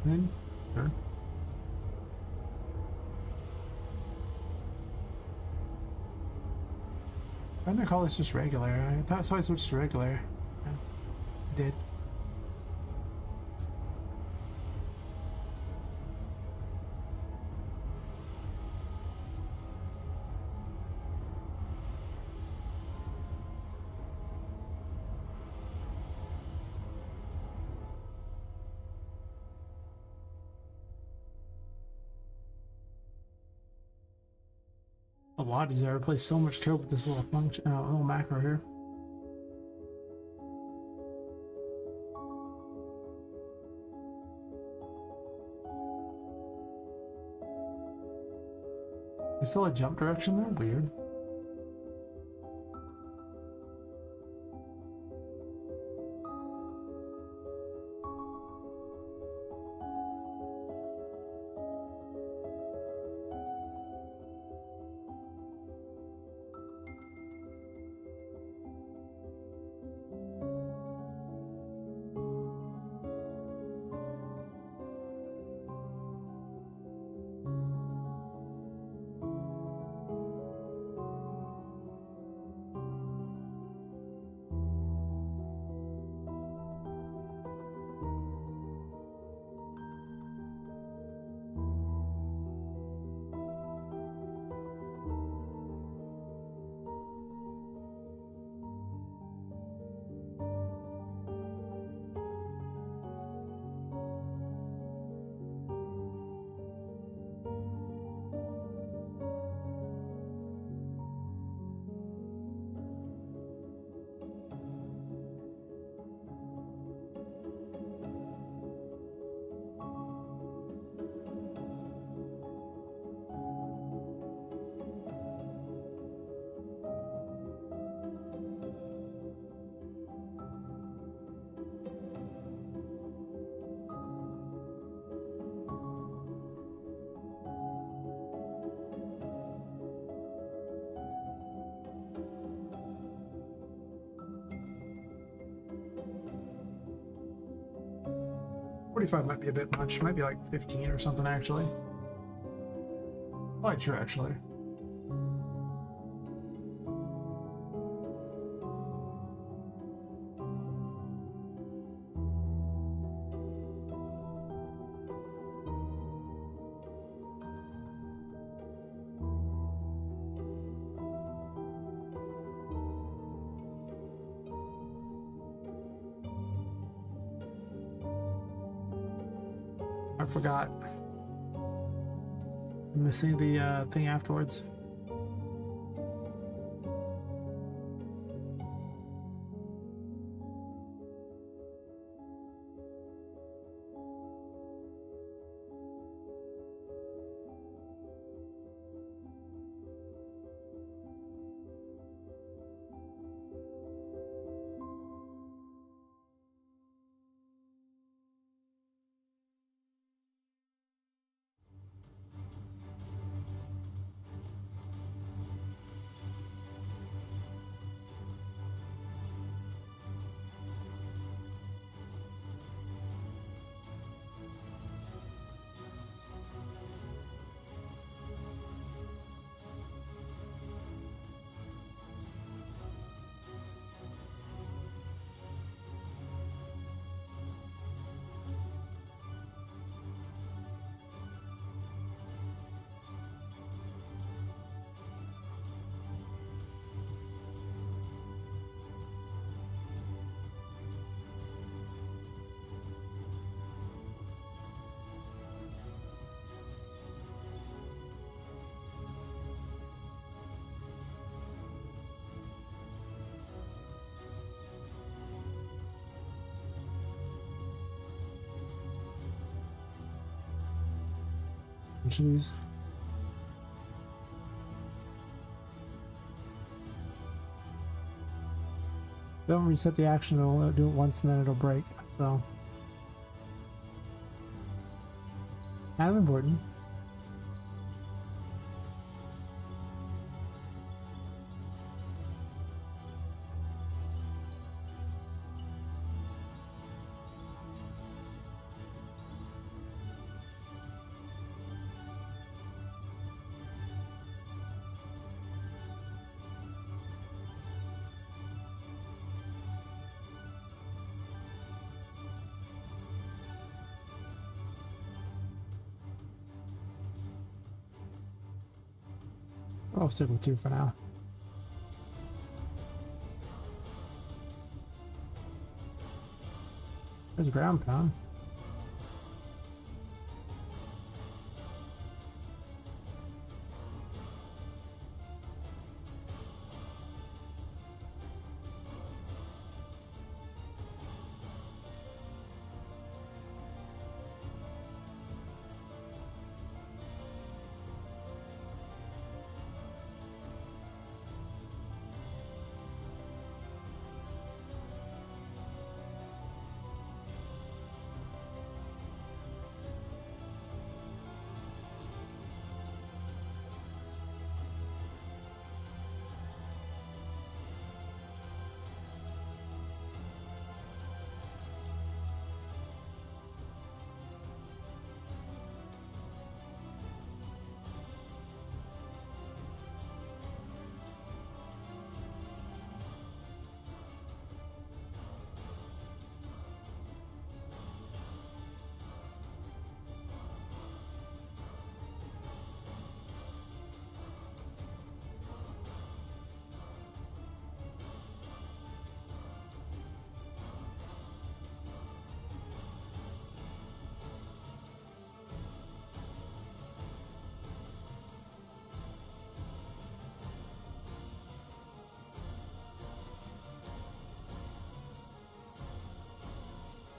Then, sure. Why didn't they call this just regular? I thought so. I switched to regular. Yeah, I did. A lot easier. I replaced so much code with this little function, little macro here. There's still a jump direction there? Weird. $45 might be a bit much. Might be like 15 or something actually. Quite true actually. I forgot. I'm missing the thing afterwards. Jeez. Don't reset the action, it'll do it once and then it'll break. So, kind of important. I'll stick with 2 for now. There's a ground pound.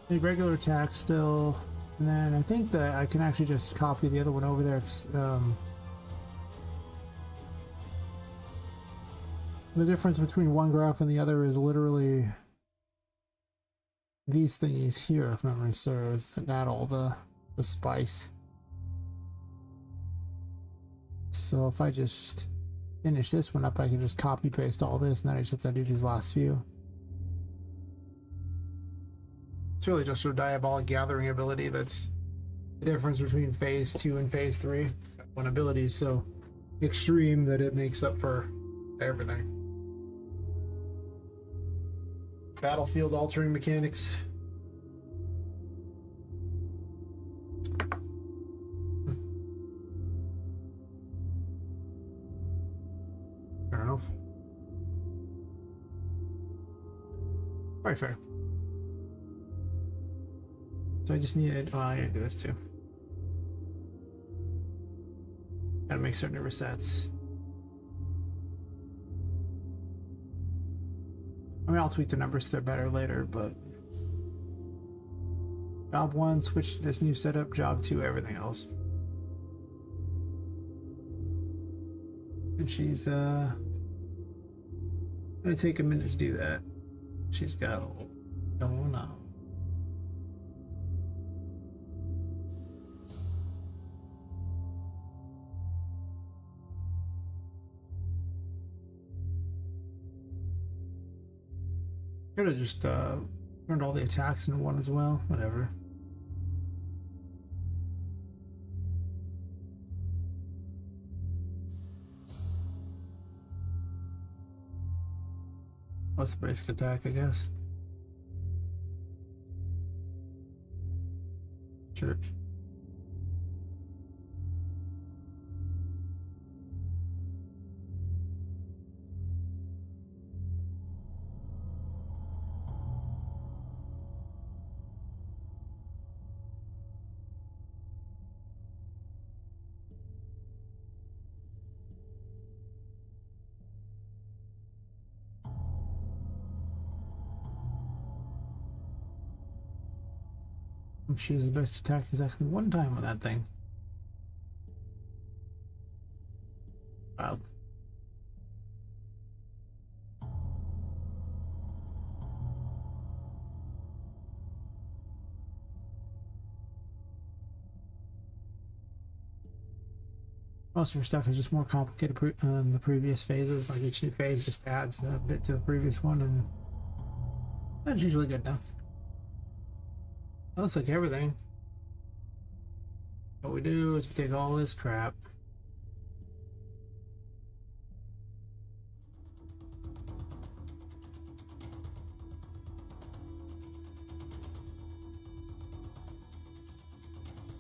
The regular attack still, and then I think that I can actually just copy the other one over there. The difference between one graph and the other is literally these thingies here, if memory serves, that add all the spice. So if I just finish this one up, I can just copy paste all this, and then I just have to do these last few. It's really just a diabolic gathering ability. That's the difference between phase 2 and phase 3. One ability is so extreme that it makes up for everything. Battlefield altering mechanics. Fair enough. Quite fair. So I just needed, well, I need to do this too. Gotta make certain it resets. I mean, I'll tweak the numbers so they're better later, but job 1, switch this new setup, job 2, everything else. And she's gonna take a minute to do that. She's got a little going on. Could have just turned all the attacks into one as well. Whatever. What's the basic attack, I guess? Sure. She has the best attack exactly one time on that thing. Wow. Most of her stuff is just more complicated than the previous phases. Like each new phase just adds a bit to the previous one, and that's usually good enough. That looks like everything. What we do is we take all this crap.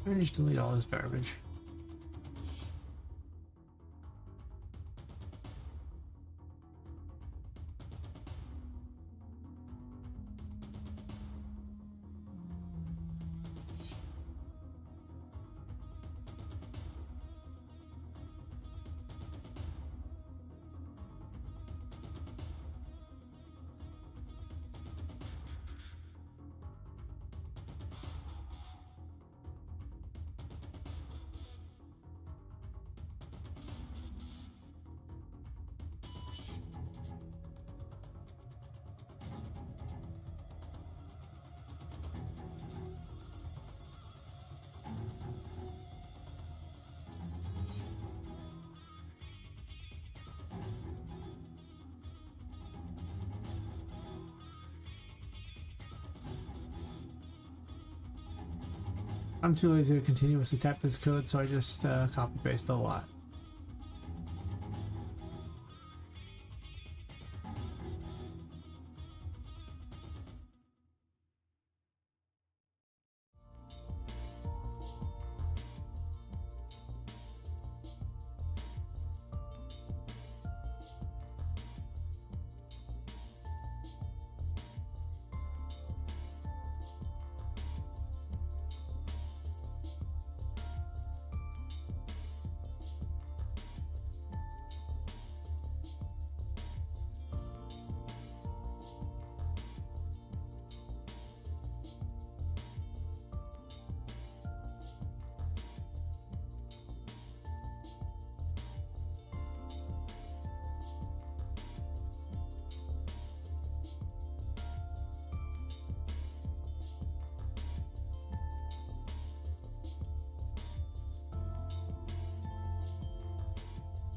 And just delete all this garbage. I'm too lazy to continuously type this code, so I just copy paste a lot.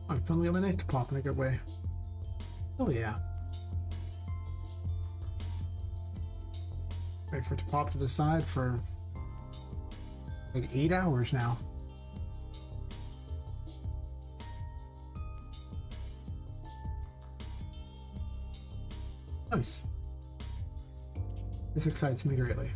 I finally got my neck to pop in a good way. Oh yeah. Wait for it to pop to the side for like 8 hours now. Nice. This excites me greatly.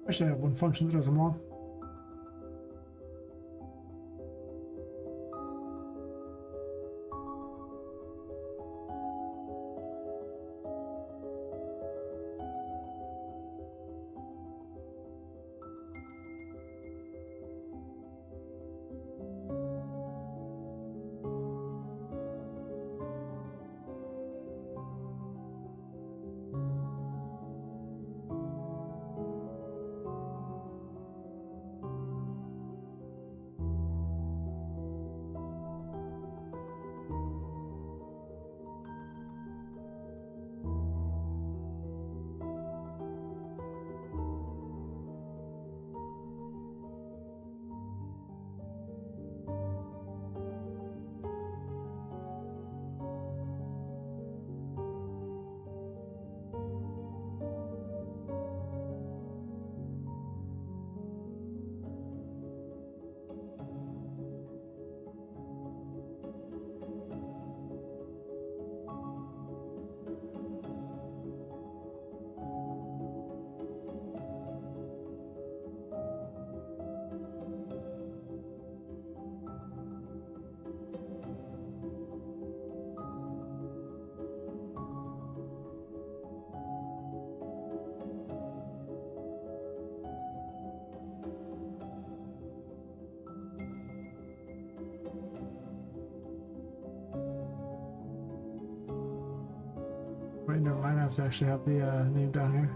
I should have one function that does them all. Wait, never mind. I have to actually have the name down here.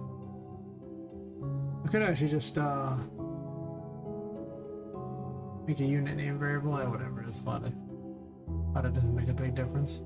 I could actually just make a unit name variable. Whatever. It's a lot it doesn't make a big difference.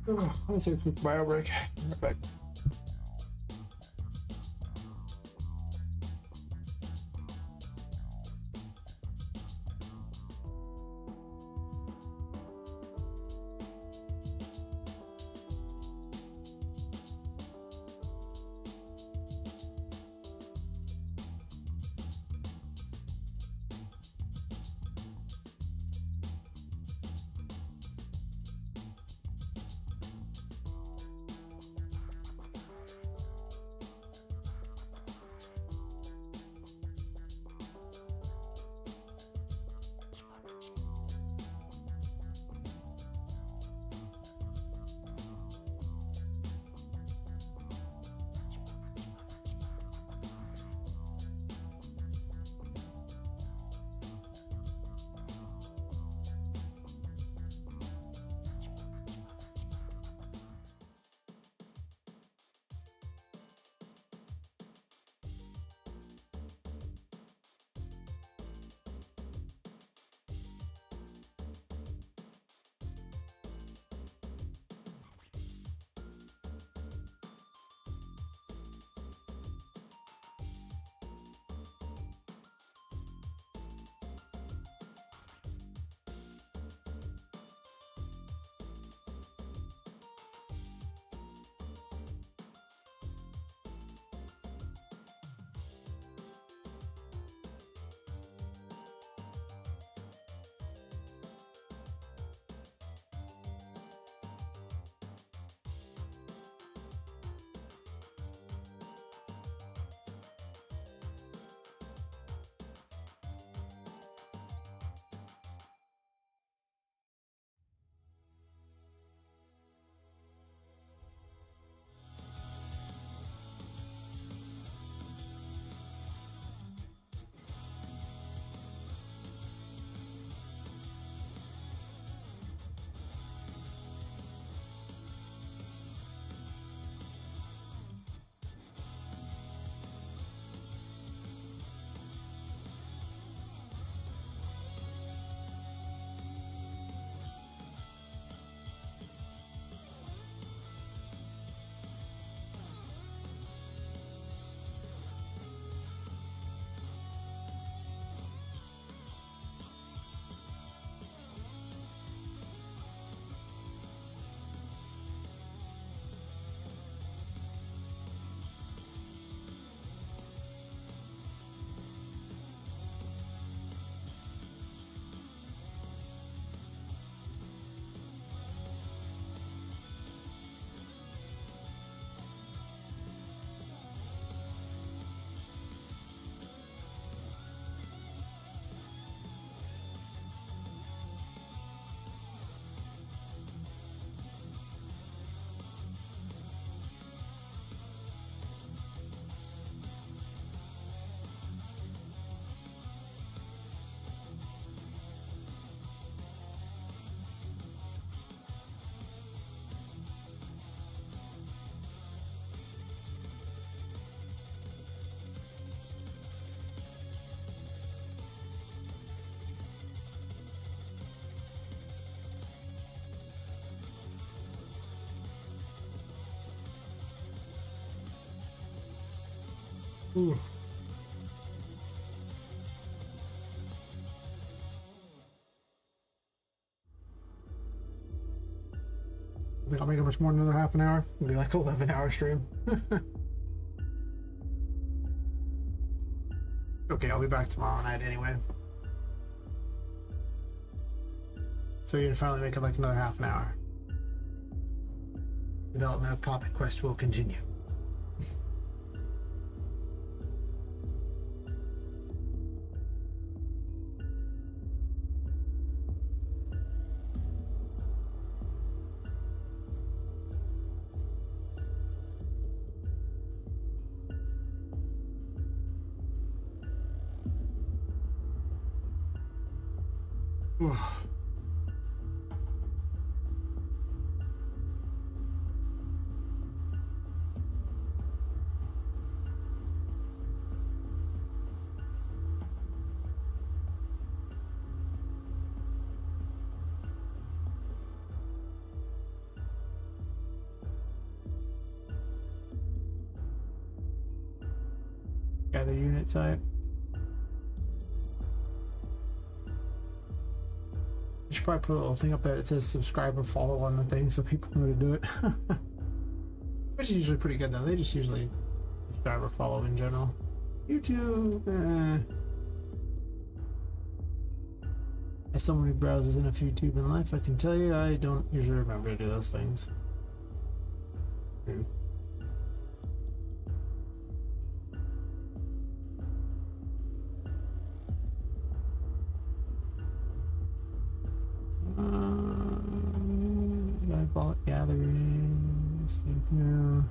Oh, let's take a quick bio break. Right back. Oof. I think I'll make it much more than another half an hour. It'll be like 11-hour stream. Okay, I'll be back tomorrow night anyway. So you're gonna finally make it like another half an hour. Development of Poppet Quest will continue. Oof. Gather unit type. You should probably put a little thing up there that says subscribe or follow on the thing so people know to do it. Which is usually pretty good though. They just usually subscribe or follow in general. YouTube, as someone who browses enough YouTube in life, I can tell you I don't usually remember to do those things. Diabolic gatherings. Think now.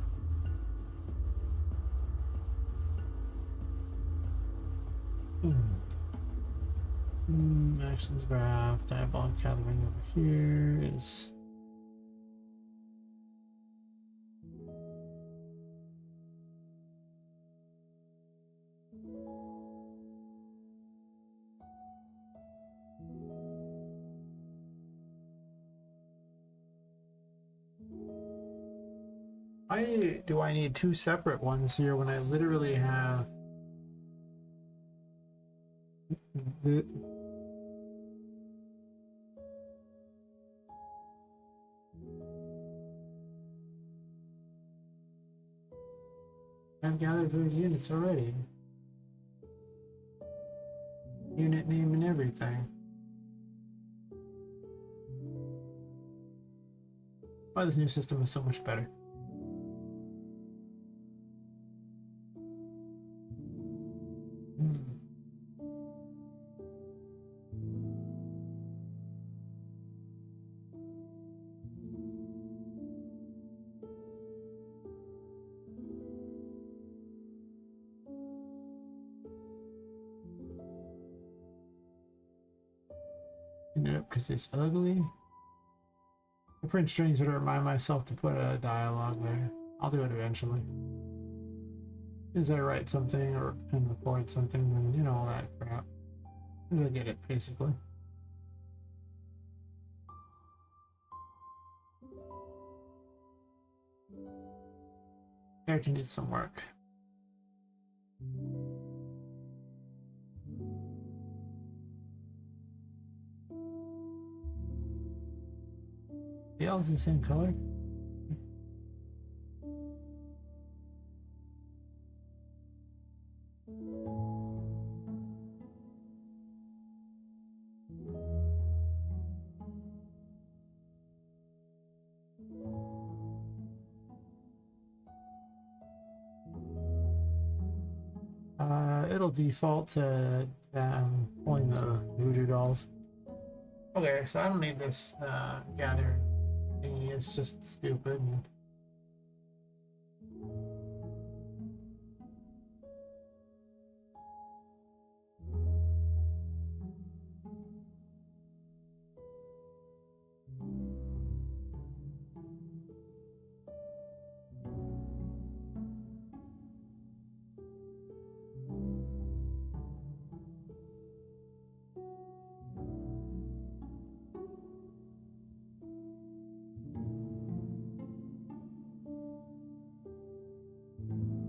Actions graph. Diabolic gathering over here is. Why do I need two separate ones here when I literally have the I've gathered those units already. Unit name and everything. Why this new system is so much better. Because it's ugly. I print strings to remind myself to put a dialogue there. I'll do it eventually. As I write something or and record something and you know all that crap. I get it basically. Character needs some work. The L is the same color. It'll default to pulling the voodoo dolls. Okay, so I don't need this gather thingy, it's just stupid.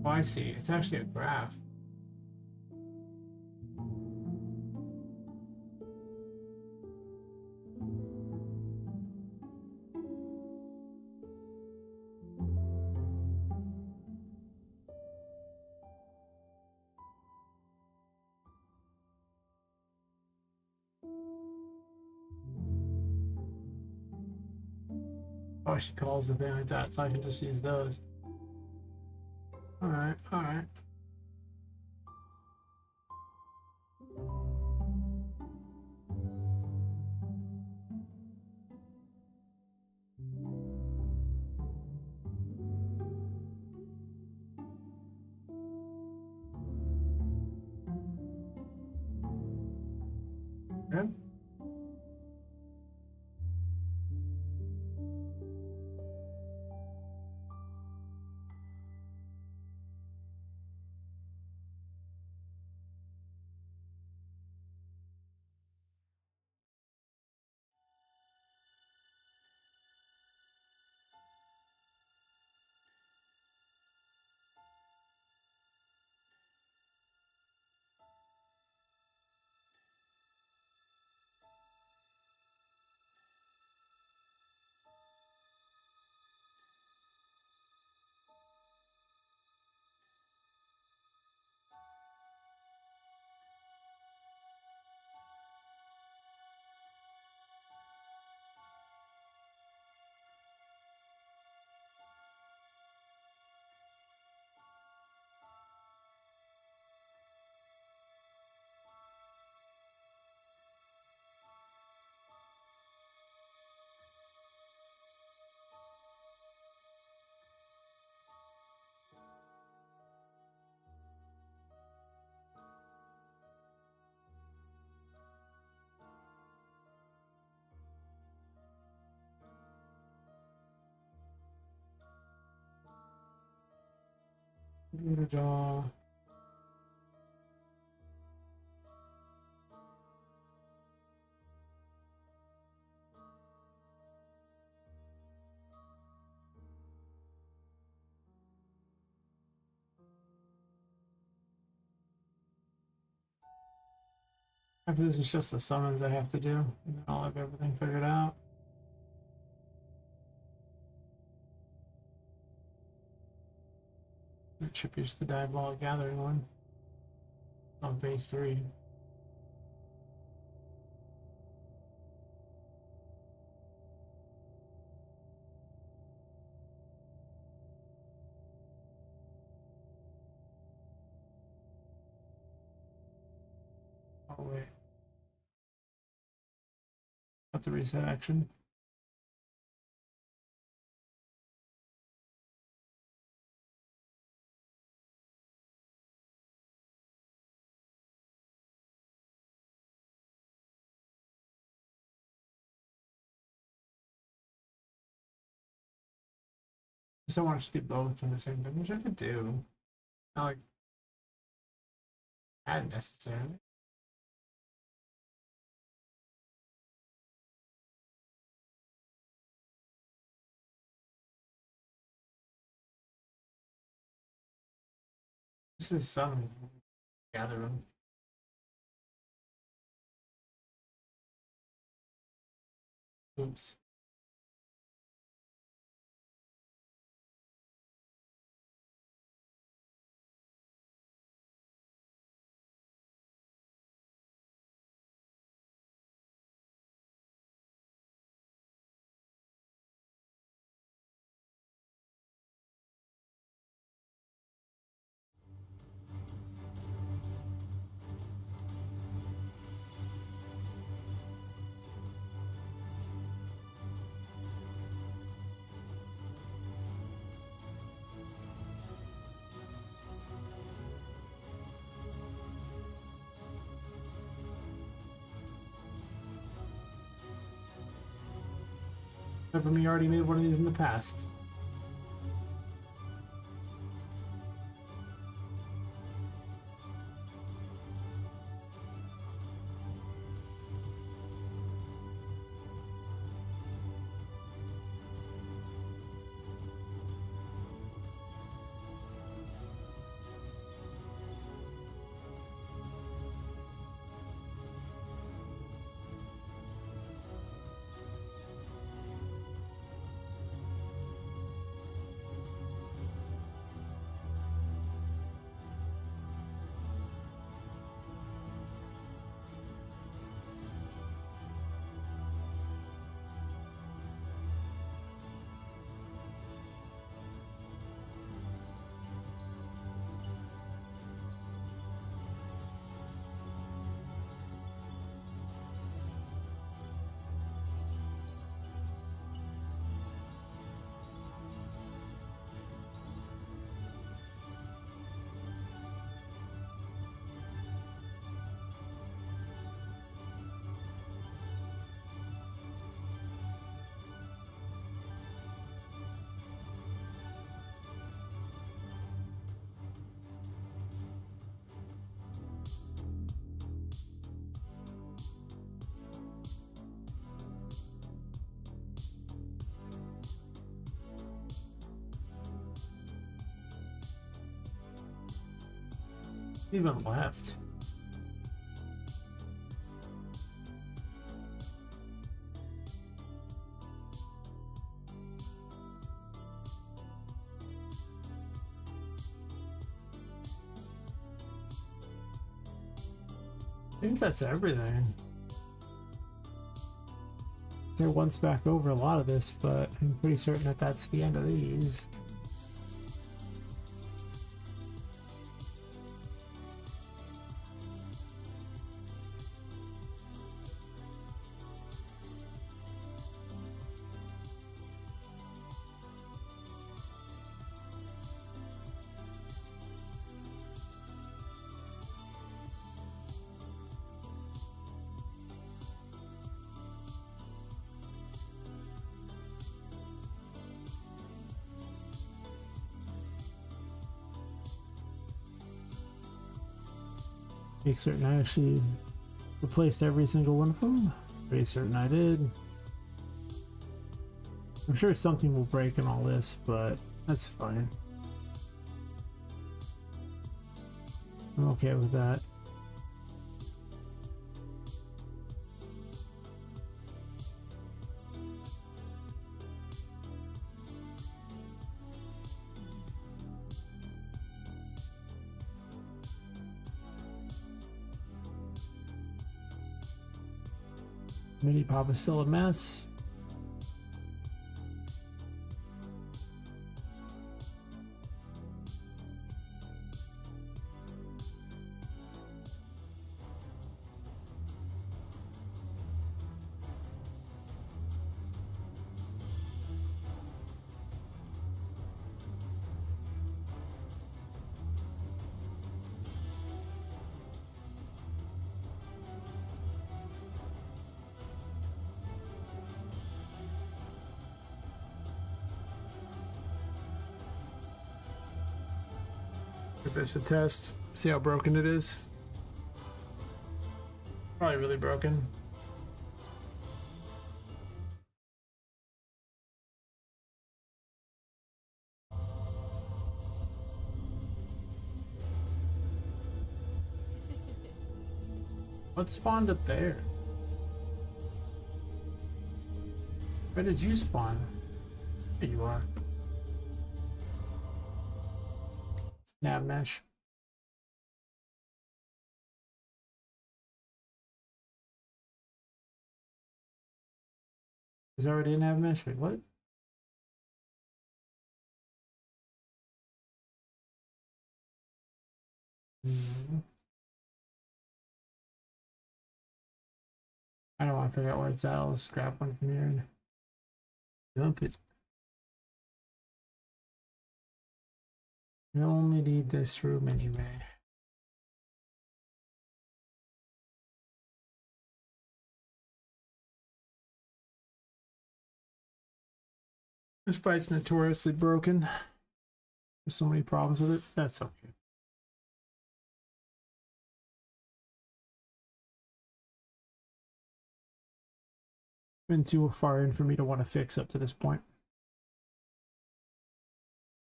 Oh, I see. It's actually a graph. Oh, she calls the thing like that, so I can just use those. Alright, alright. Good. Computer jaw. After this is just a summons I have to do, and then I'll have everything figured out. Chip use the diabolic gathering one on phase 3. Oh wait. Got the reset action. So I want to do both in the same thing, which I could do. Not like add necessarily. This is some gathering. Oops. Except for me, already made one of these in the past. Even left. I think that's everything. There once back over a lot of this, but I'm pretty certain that that's the end of these. Make certain I actually replaced every single one of them. Pretty certain I did. I'm sure something will break in all this, but that's fine. I'm okay with that. Mini Pop is still a mess. Give this a test, see how broken it is. Probably really broken. What spawned it there? Where did you spawn? There you are. Nav mesh. Is already a nav mesh? Wait, what? I don't want to figure out where it's at. I'll just grab one from here and dump it. We only need this room anyway. This fight's notoriously broken. There's so many problems with it. That's okay. Been too far in for me to want to fix up to this point.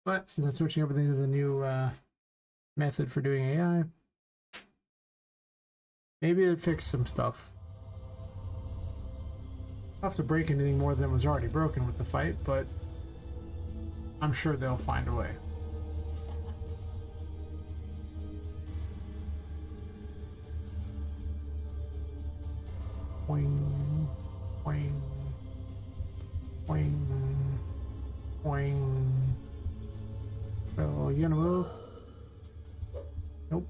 But since I'm switching everything to the new method for doing AI, maybe it'd fix some stuff. I'll have to break anything more than was already broken with the fight, but I'm sure they'll find a way. Boing, boing, boing, boing. Oh, you gonna move? Nope.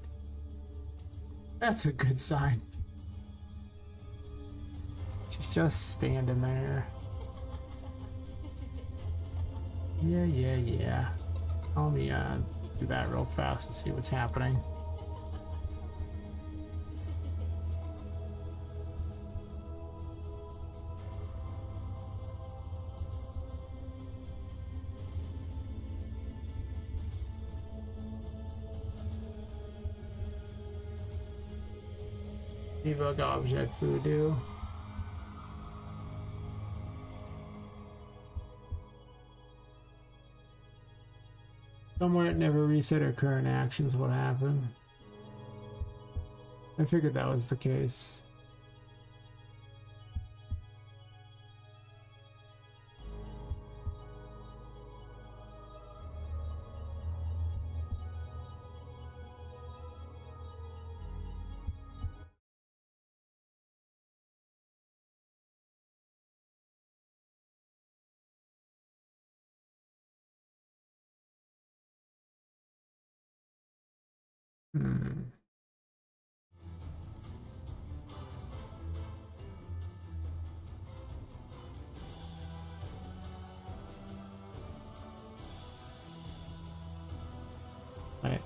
That's a good sign. She's just standing there. Yeah. Let me do that real fast and see what's happening. Debug object voodoo. Somewhere it never reset her current actions. What happened? I figured that was the case. Hmm. Right.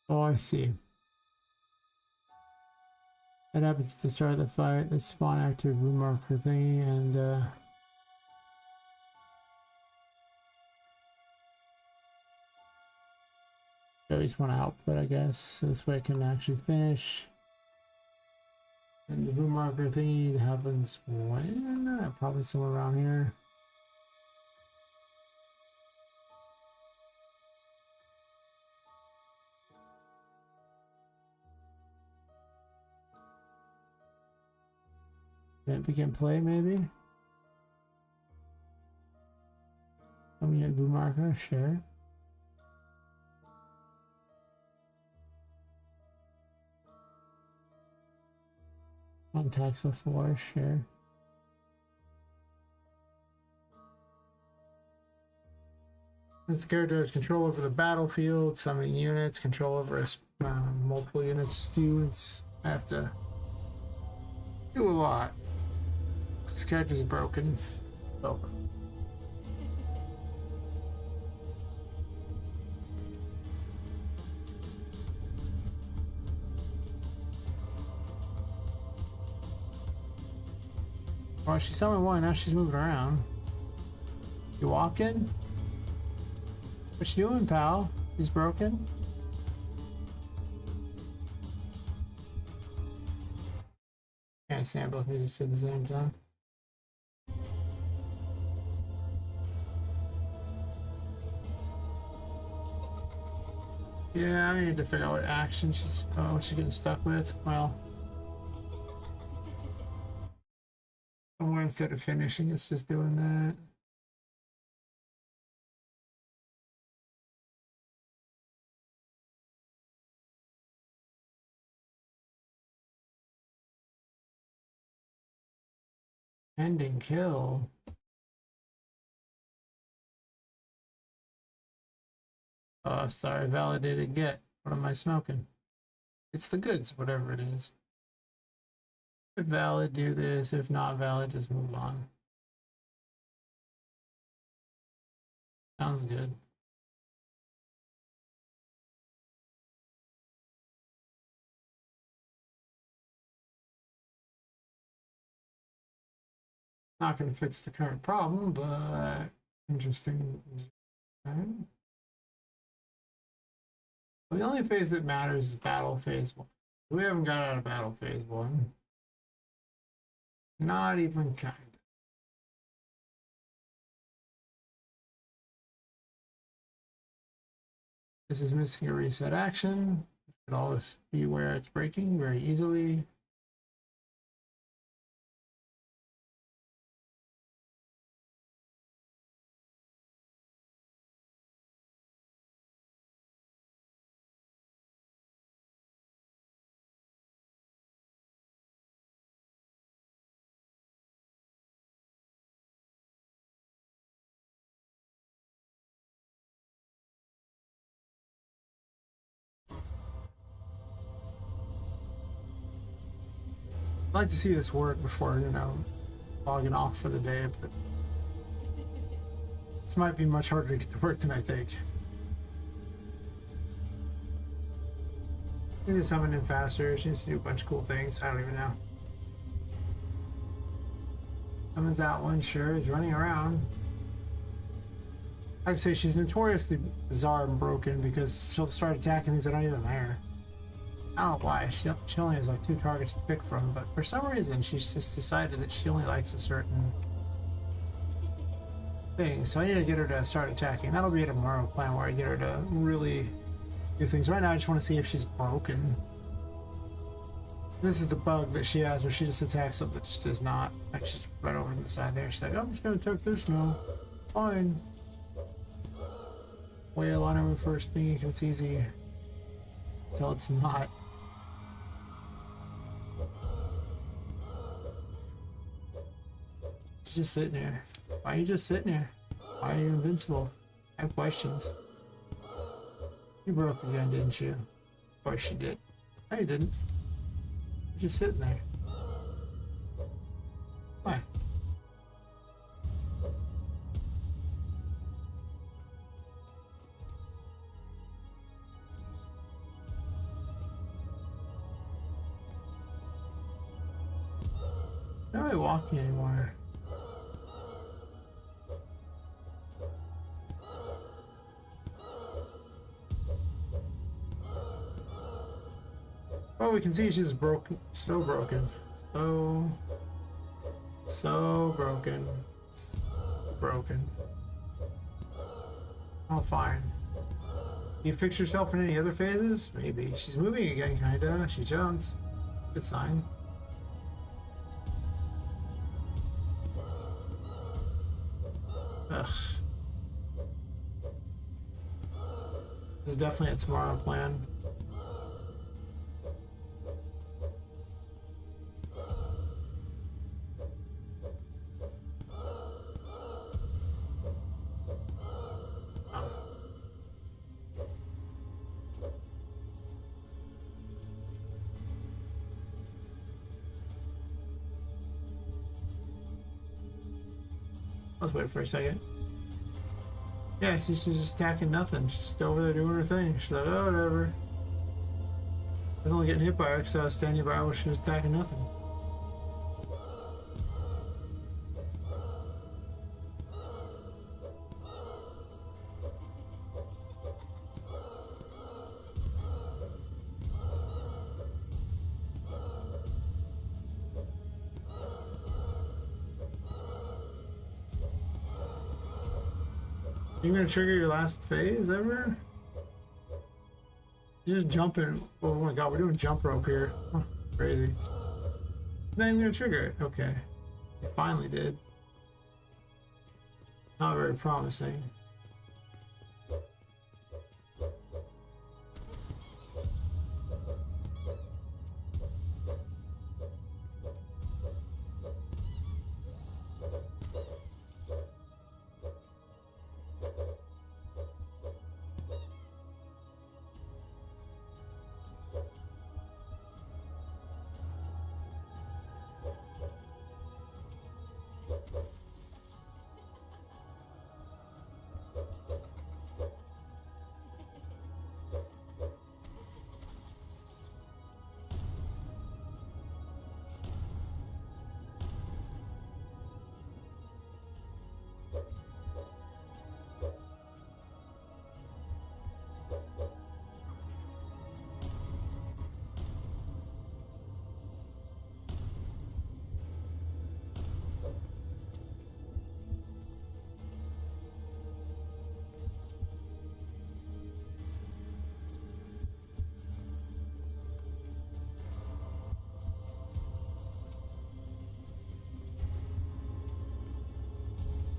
Oh, I see. That happens at the start of the fight. The spawn active room marker thingy, and I always want to output, I guess. So this way I can actually finish. And the room marker thingy happens when? Probably somewhere around here. Then begin play, maybe? Let me get room marker, share. Contacts the floor, share. As the character has control over the battlefield, summoning units, control over multiple units, students. I have to do a lot. This character's broken. Oh. Well, she summoned one, now she's moving around. You walking? What you doing, pal? He's broken? Can't stand both musics at the same time. Yeah, I need to figure out what action she's getting stuck with. Well, somewhere instead of finishing, it's just doing that. Ending kill. Oh, sorry, validated get. What am I smoking? It's the goods, whatever it is. If valid, do this. If not valid, just move on. Sounds good. Not going to fix the current problem, but interesting. Okay. Well, the only phase that matters is battle phase 1. We haven't got out of battle phase 1. Not even kind of. This is missing a reset action. You should always be where it's breaking very easily. I'd like to see this work before, you know, logging off for the day, but this might be much harder to get to work than I think. She needs to summon him faster. She needs to do a bunch of cool things. I don't even know. Summons that one, sure, he's running around. I'd say she's notoriously bizarre and broken because she'll start attacking things that aren't even there. I don't know why. She only has like 2 targets to pick from, but for some reason she's just decided that she only likes a certain thing. So I need to get her to start attacking. That'll be a tomorrow plan where I get her to really do things. Right now I just want to see if she's broken. This is the bug that she has where she just attacks something that just does not. Like she's right over on the side there. She's like, I'm just gonna attack this now. Fine. Wail on her first thing because it's easy. Until it's not. She's just sitting there. Why are you just sitting there? Why are you invincible? I have questions. You broke again, didn't you? Of course you did. No, you didn't. You're just sitting there. Why? I'm not really walking anymore. Oh, we can see she's broken. So broken. So broken. So broken. Oh, fine. You fix yourself in any other phases? Maybe. She's moving again, kinda. She jumped. Good sign. Ugh. This is definitely a tomorrow plan. Let's wait for a second. Yeah, she's just attacking nothing. She's still over there doing her thing. She's like, oh, whatever. I was only getting hit by her because I was standing by her while she was attacking nothing. You gonna trigger your last phase ever? You're just jumping. Oh my god, we're doing jump rope here. Huh, crazy. Not even gonna trigger it. Okay. You finally did. Not very promising.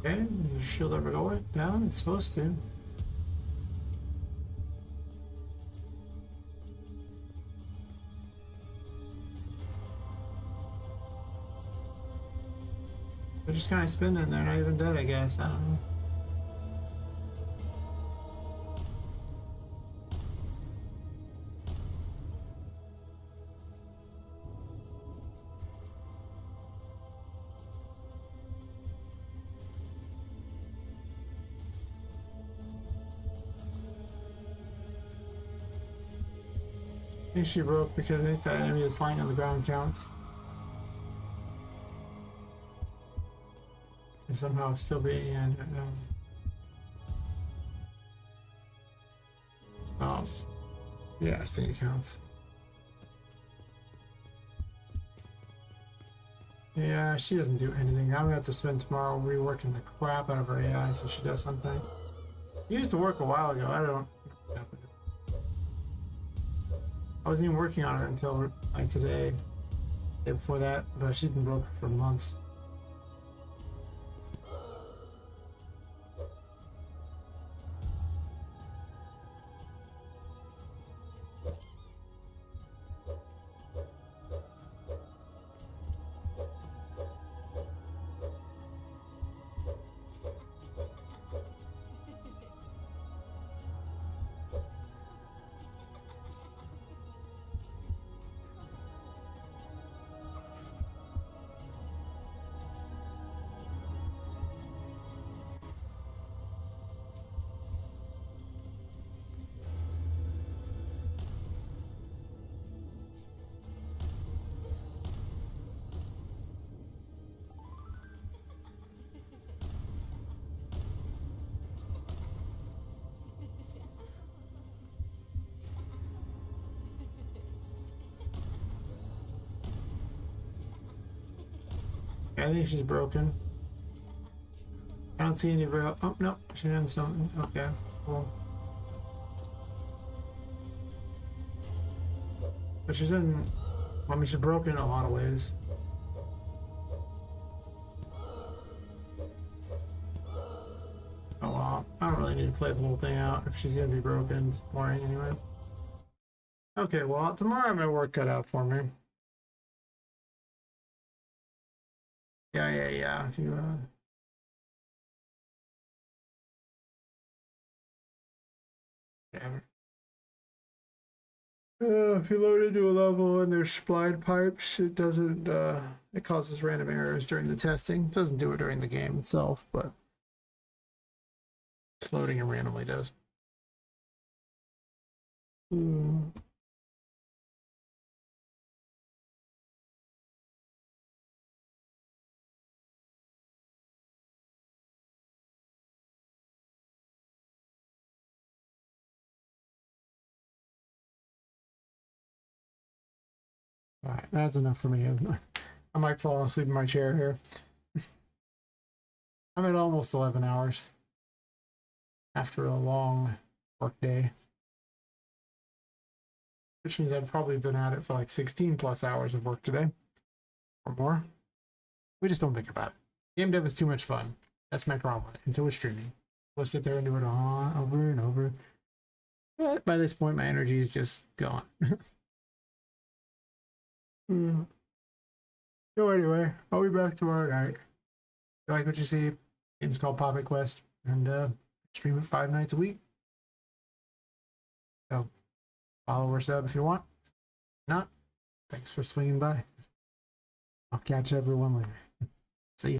Okay, does shield ever go down? It's supposed to. They're just kind of spinning. They're not even dead, I guess. I don't know. think she broke because I think that enemy that's lying on the ground counts. And somehow still being in. Oh, yeah, I think it counts. Yeah, she doesn't do anything. I'm gonna have to spend tomorrow reworking the crap out of her AI so she does something. It used to work a while ago. I don't. I wasn't even working on it until like today. Day before that, but she's been broken for months. I think she's broken. I don't see any real. Oh no, she had something. Okay, cool. But she's in. I mean, she's broken in a lot of ways. Oh well, I don't really need to play the whole thing out. If she's gonna be broken, it's boring anyway. Okay, well, tomorrow I have my work cut out for me. Yeah. If you whatever. If you load into a level and there's blind pipes, it doesn't. It causes random errors during the testing. It doesn't do it during the game itself, but just loading it randomly does. All right, that's enough for me. I might fall asleep in my chair here. I'm at almost 11 hours after a long work day, which means I've probably been at it for like 16 plus hours of work today or more. We just don't think about it. Game dev is too much fun. That's my problem. And so is streaming. We'll sit there and do it on over and over. But by this point, my energy is just gone. So anyway, I'll be back tomorrow night. If you like what you see, game's called Poppet Quest, and stream it 5 nights a week. So follow or sub if you want. If not, thanks for swinging by. I'll catch everyone later.